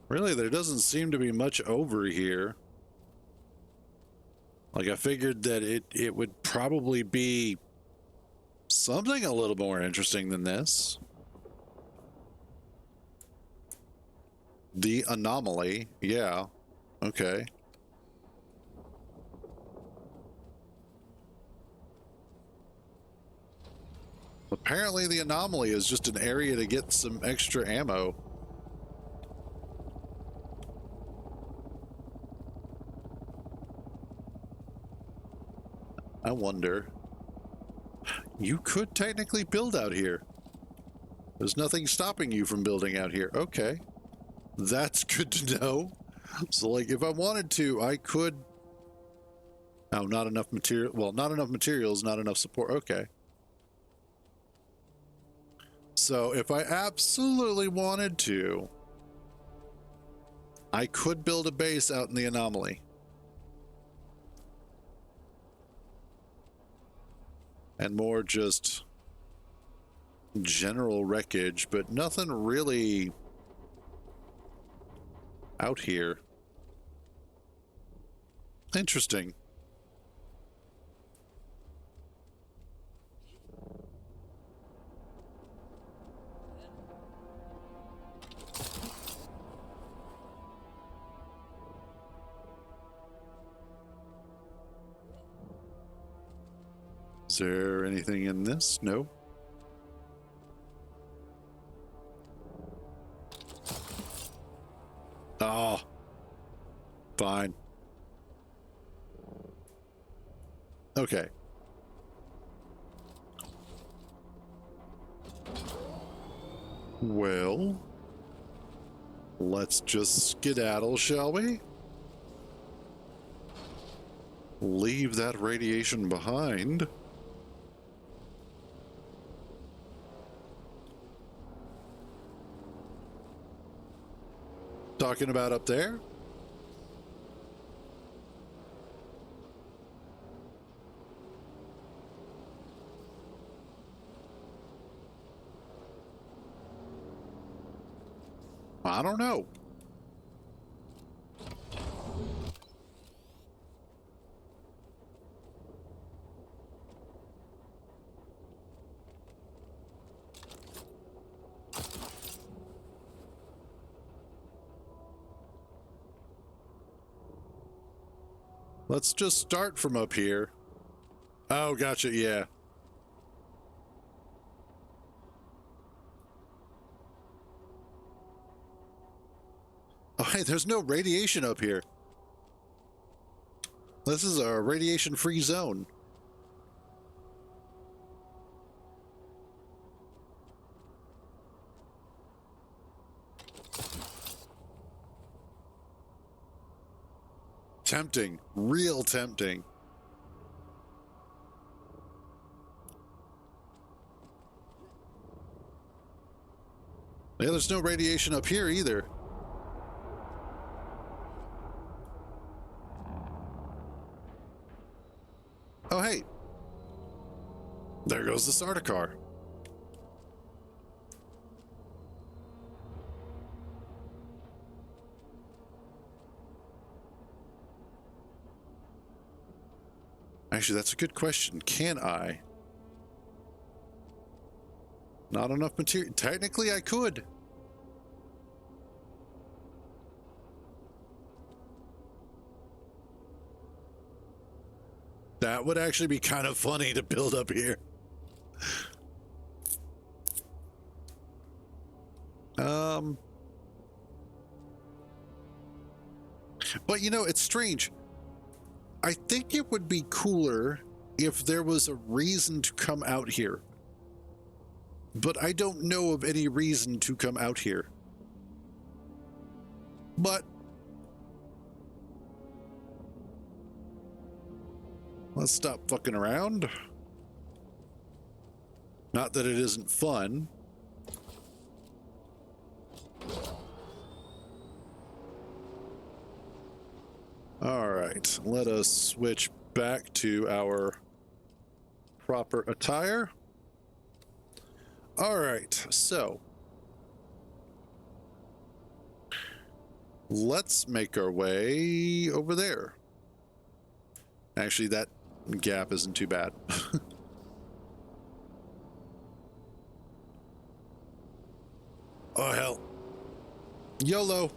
A: Really, there doesn't seem to be much over here. Like, I figured that it would probably be something a little more interesting than this. The anomaly, yeah. Okay. Apparently the anomaly is just an area to get some extra ammo. I wonder. You could technically build out here. There's nothing stopping you from building out here. Okay. That's good to know. So, like, if I wanted to, I could... Oh, not enough material. Well, not enough materials, not enough support. Okay. So, if I absolutely wanted to, I could build a base out in the anomaly. And more just general wreckage, but nothing really out here. Interesting. Is there anything in this? No. Oh, fine. Okay. Well, let's just skedaddle, shall we? Leave that radiation behind. Talking about up there? I don't know. Let's just start from up here. Oh, gotcha, yeah. Oh, hey, there's no radiation up here. This is a radiation-free zone. Tempting. Real tempting. Yeah, there's no radiation up here either. Oh, hey. There goes the Sardaukar. Actually, that's a good question. Can I? Not enough material. Technically, I could. That would actually be kind of funny to build up here. But you know, it's strange. I think it would be cooler if there was a reason to come out here. But I don't know of any reason to come out here. But let's stop fucking around. Not that it isn't fun. All right, let us switch back to our proper attire. All right, so let's make our way over there. Actually, that gap isn't too bad. Oh, hell. YOLO.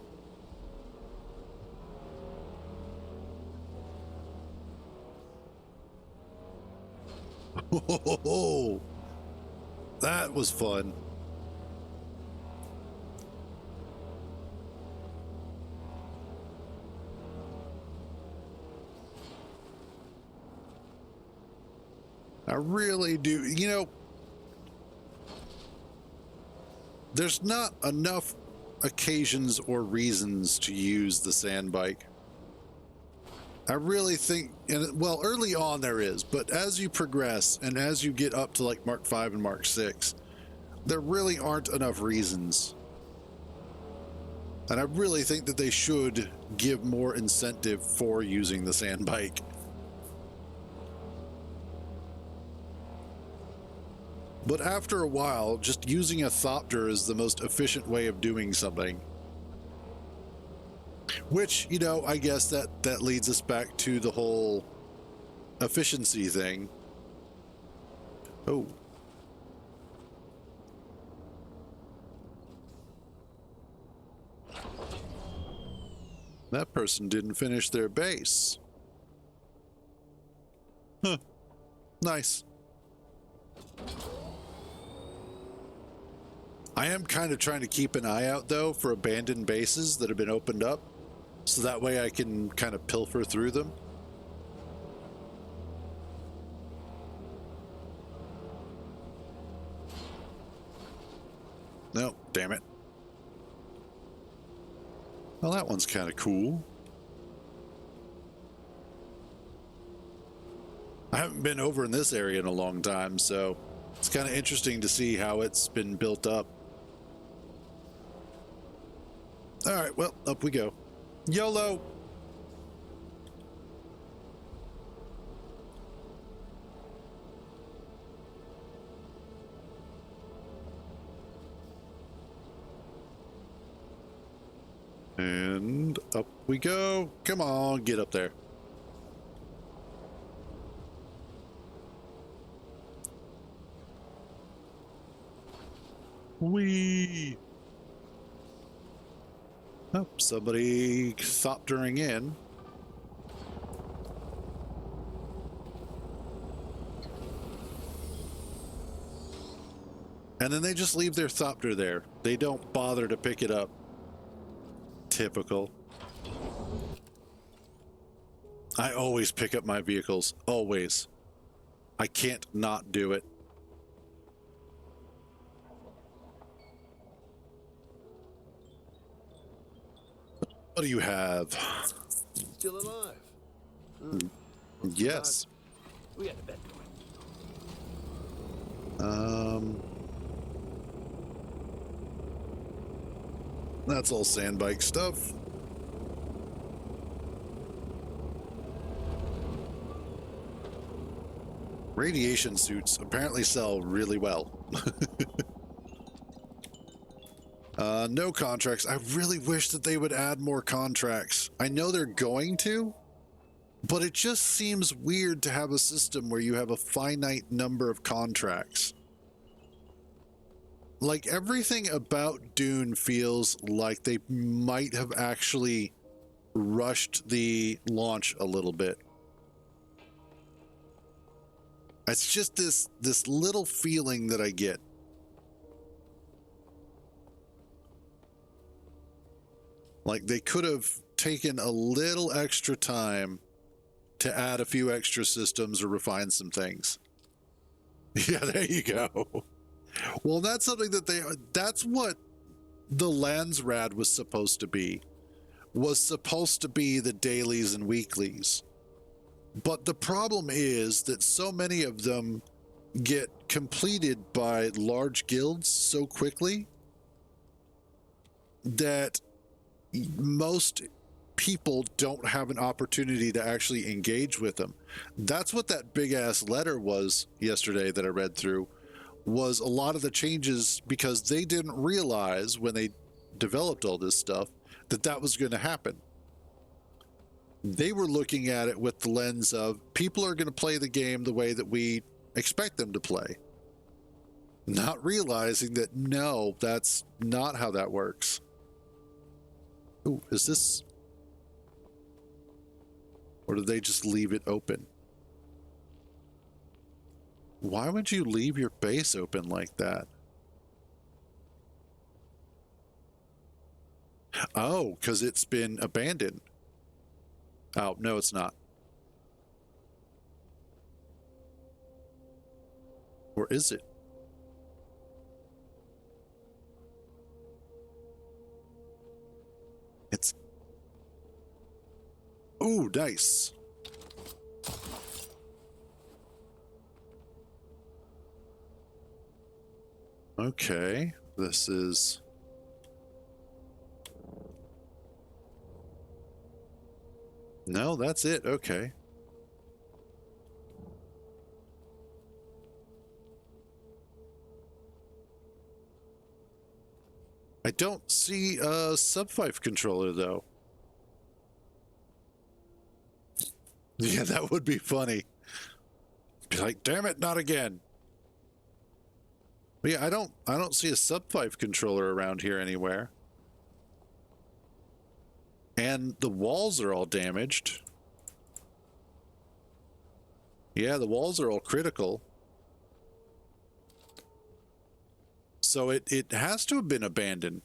A: Oh, that was fun. I really do. You know, there's not enough occasions or reasons to use the sand bike. I really think, and well, early on there is, but as you progress and as you get up to like Mark 5 and Mark 6, there really aren't enough reasons. And I really think that they should give more incentive for using the sand bike. But after a while, just using a thopter is the most efficient way of doing something. Which, you know, I guess that leads us back to the whole efficiency thing. Oh. That person didn't finish their base. Huh. Nice. I am kind of trying to keep an eye out, though, for abandoned bases that have been opened up, so that way I can kind of pilfer through them. No, damn it. Well, that one's kind of cool. I haven't been over in this area in a long time, so it's kind of interesting to see how it's been built up. All right, well, up we go. YOLO! And up we go. Come on, get up there. Whee! Oh, somebody thoptering in. And then they just leave their thopter there. They don't bother to pick it up. Typical. I always pick up my vehicles. Always. I can't not do it. What do you have?
D: Still alive?
A: Yes.
D: We had a bet going.
A: That's all sandbike stuff. Radiation suits apparently sell really well. No contracts. I really wish that they would add more contracts. I know they're going to, but it just seems weird to have a system where you have a finite number of contracts. Like, everything about Dune feels like they might have actually rushed the launch a little bit. It's just this little feeling that I get. Like, they could have taken a little extra time to add a few extra systems or refine some things. Yeah, there you go. Well, that's something that that's what the Landsrad was supposed to be. Was supposed to be the dailies and weeklies. But the problem is that so many of them get completed by large guilds so quickly that most people don't have an opportunity to actually engage with them. That's what that big ass letter was yesterday that I read through, was a lot of the changes, because they didn't realize when they developed all this stuff that that was going to happen. They were looking at it with the lens of people are going to play the game the way that we expect them to play, not realizing that no, that's not how that works. Ooh, is this, or did they just leave it open? Why would you leave your base open like that? Oh, because it's been abandoned. Oh, no, it's not. Or is it? It's... Ooh, nice. Okay, this is... No, that's it. Okay. I don't see a sub-5 controller, though. Yeah, that would be funny. Be like, damn it, not again. But yeah, I don't see a sub-5 controller around here anywhere. And the walls are all damaged. Yeah, the walls are all critical. So it has to have been abandoned.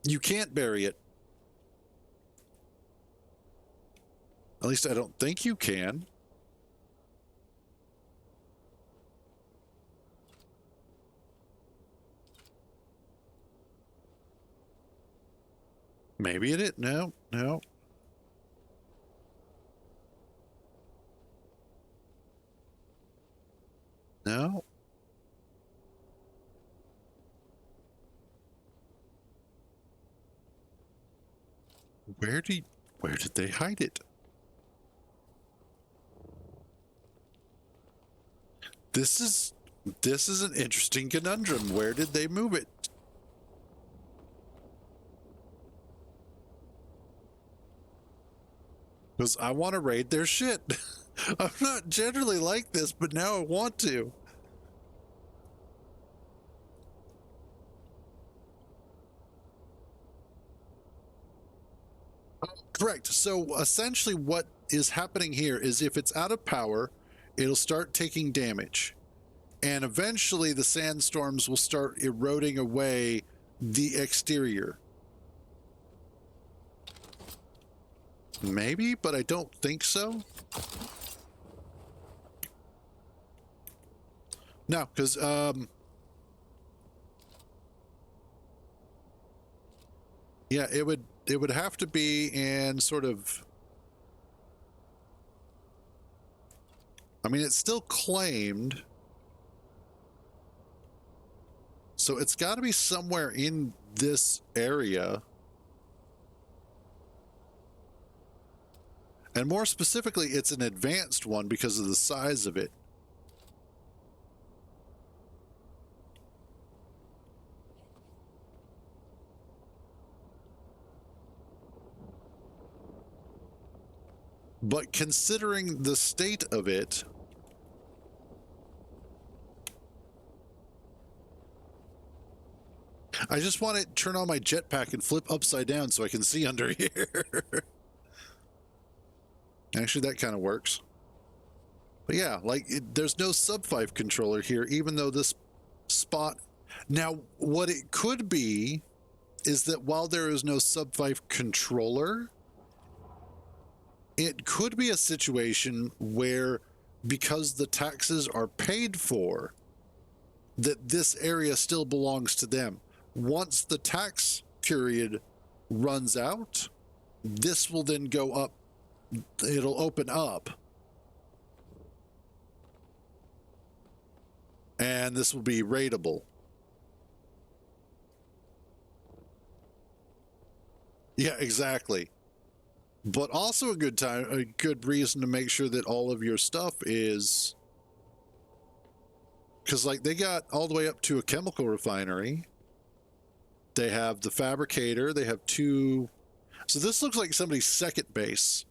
A: You can't bury it. At least I don't think you can. Maybe it is. No, no. No. Where did they hide it? This is an interesting conundrum. Where did they move it? Because I want to raid their shit. I'm not generally like this, but now I want to. Correct. So essentially what is happening here is if it's out of power, it'll start taking damage. And eventually the sandstorms will start eroding away the exterior. Maybe, but I don't think so. No, because yeah, it would have to be in sort of, I mean, it's still claimed. So it's got to be somewhere in this area. And more specifically, it's an advanced one because of the size of it. But considering the state of it, I just want to turn on my jetpack and flip upside down so I can see under here. Actually, that kind of works. But yeah, like there's no sub-5 controller here, even though this spot... Now, what it could be is that while there is no sub-5 controller, it could be a situation where, because the taxes are paid for, that this area still belongs to them. Once the tax period runs out, this will then go up. It'll open up. And this will be rateable. Yeah, exactly. But also a good reason to make sure that all of your stuff is, because like they got all the way up to a chemical refinery. They have the fabricator. They have two. So this looks like somebody's second base.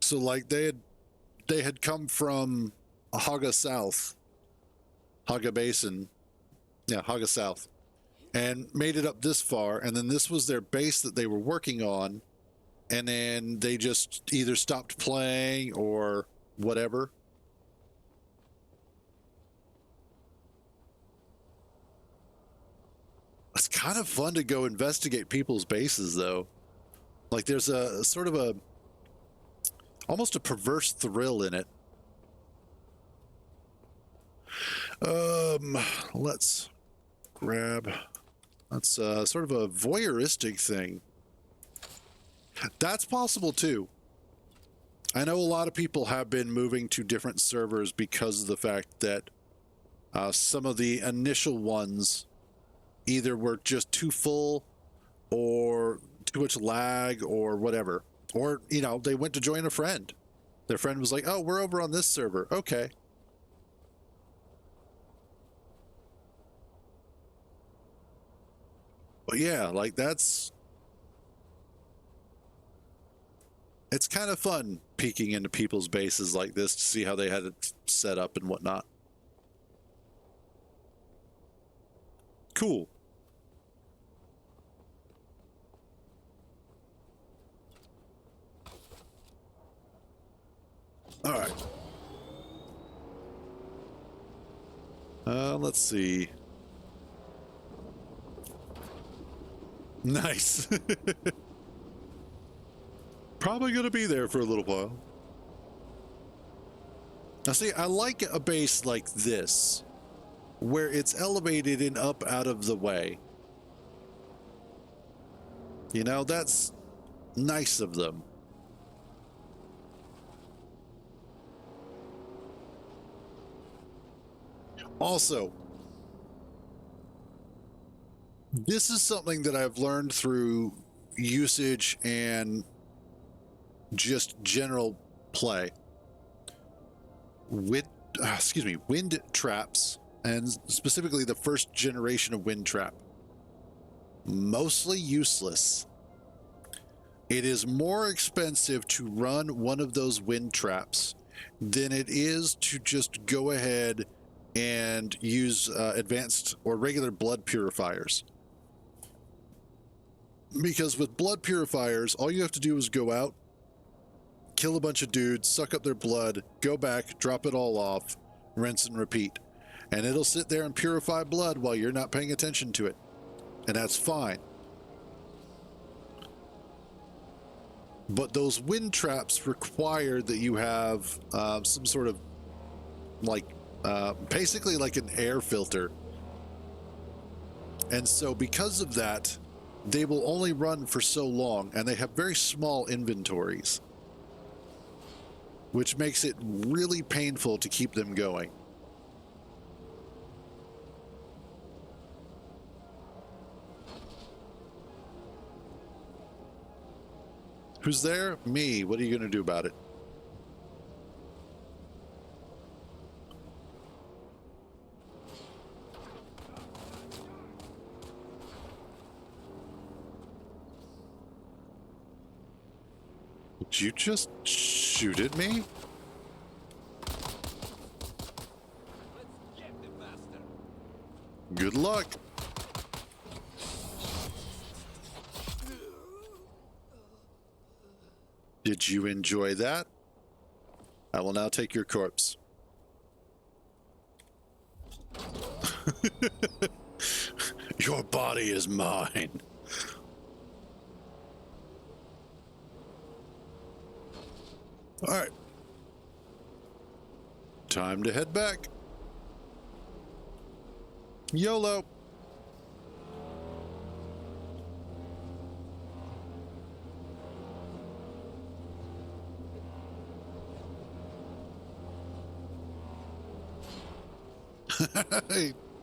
A: So like they had come from Haga South, Haga Basin, yeah, Haga South, and made it up this far, and then this was their base that they were working on, and then they just either stopped playing or whatever. It's kind of fun to go investigate people's bases, though. Like there's a sort of a almost a perverse thrill in it. Let's grab. That's sort of a voyeuristic thing. That's possible too. I know a lot of people have been moving to different servers because of the fact that some of the initial ones either were just too full or too much lag or whatever. Or, you know, they went to join a friend. Their friend was like, oh, we're over on this server. Okay. But yeah, like it's kind of fun peeking into people's bases like this to see how they had it set up and whatnot. Cool. All right. Let's see. Nice. Probably going to be there for a little while. Now, see, I like a base like this, where it's elevated and up out of the way. You know, that's nice of them. Also, this is something that I've learned through usage and just general play. Wind traps, and specifically the first generation of wind trap, mostly useless. It is more expensive to run one of those wind traps than it is to just go ahead and use advanced or regular blood purifiers. Because with blood purifiers, all you have to do is go out, kill a bunch of dudes, suck up their blood, go back, drop it all off, rinse and repeat. And it'll sit there and purify blood while you're not paying attention to it. And that's fine. But those wind traps require that you have some sort of basically like an air filter. And so because of that, they will only run for so long, and they have very small inventories, which makes it really painful to keep them going. Who's there? Me. What are you going to do about it? Did you just shoot at me? Good luck. Did you enjoy that? I will now take your corpse. Your body is mine. All right. Time to head back. YOLO.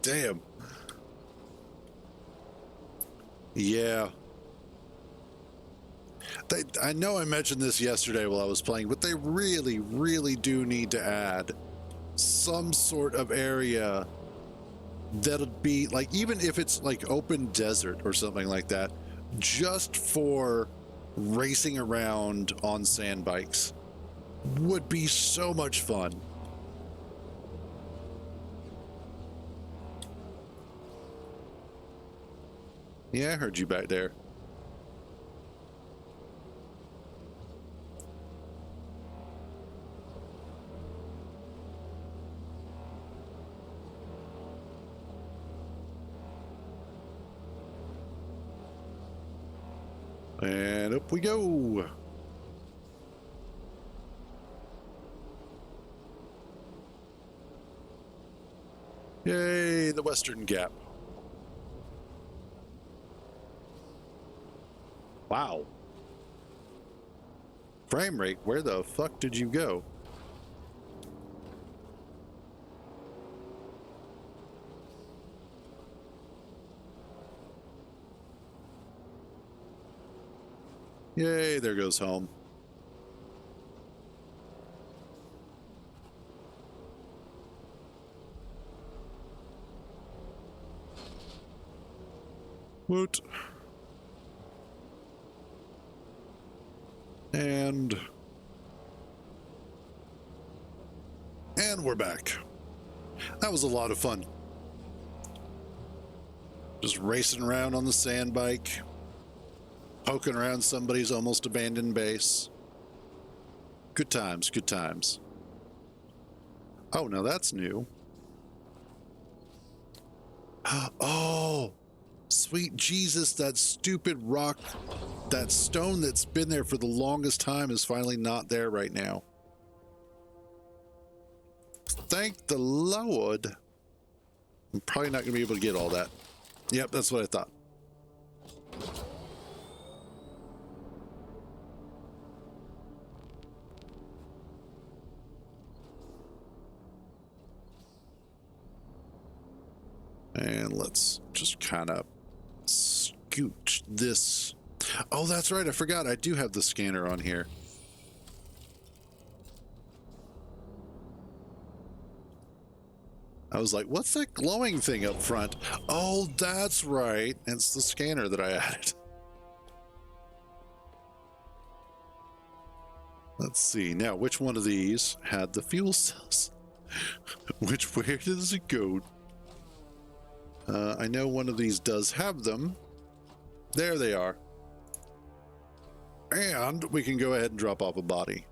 A: Damn. Yeah. I know I mentioned this yesterday while I was playing, but they really, really do need to add some sort of area that'll be like, even if it's like open desert or something like that, just for racing around on sand bikes would be so much fun. Yeah, I heard you back there. And up we go. Yay, the Western Gap. Wow. Frame rate, where the fuck did you go? Yay, there goes home. Woot. And we're back. That was a lot of fun. Just racing around on the sand bike, poking around somebody's almost abandoned base. Good times, good times. Oh, now that's new. Oh, sweet Jesus, that stupid rock, that stone that's been there for the longest time is finally not there right now. Thank the Lord. I'm probably not going to be able to get all that. Yep, that's what I thought. And let's just kind of scooch this. Oh, that's right. I forgot. I do have the scanner on here. I was like, what's that glowing thing up front? Oh, that's right. It's the scanner that I added. Let's see. Now, which one of these had the fuel cells? Where does it go? I know one of these does have them. There they are. And we can go ahead and drop off a body.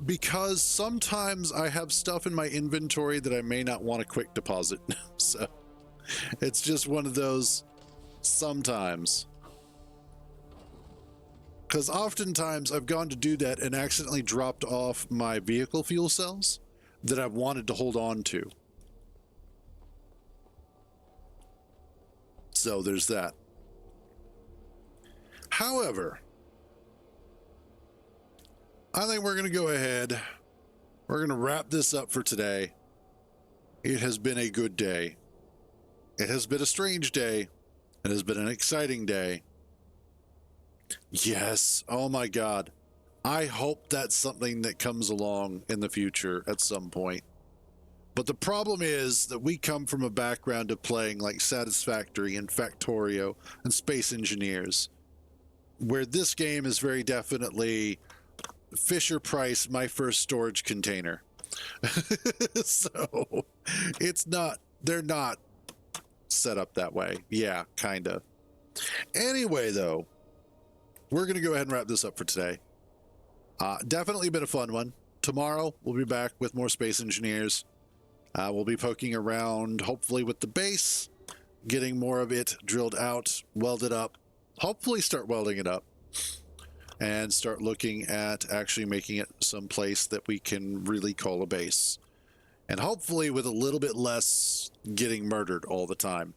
A: Because sometimes I have stuff in my inventory that I may not want to quick deposit. So it's just one of those sometimes. Because oftentimes I've gone to do that and accidentally dropped off my vehicle fuel cells that I've wanted to hold on to. So there's that. However, I think we're going to go ahead. We're going to wrap this up for today. It has been a good day. It has been a strange day. It has been an exciting day. Yes. Oh my God. I hope that's something that comes along in the future at some point. But the problem is that we come from a background of playing like Satisfactory and Factorio and Space Engineers, where this game is very definitely Fisher Price, my first storage container. So it's not, they're not set up that way. Yeah, kind of. Anyway, though, we're going to go ahead and wrap this up for today. Definitely been a fun one. Tomorrow, we'll be back with more Space Engineers. We'll be poking around, hopefully with the base, getting more of it drilled out, welded up, hopefully start welding it up, and start looking at actually making it some place that we can really call a base. And hopefully with a little bit less getting murdered all the time.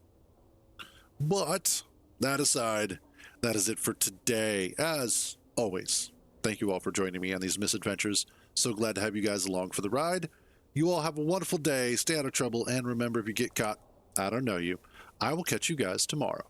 A: But that aside, that is it for today. As always, thank you all for joining me on these misadventures. So glad to have you guys along for the ride. You all have a wonderful day. Stay out of trouble. And remember, if you get caught, I don't know you. I will catch you guys tomorrow.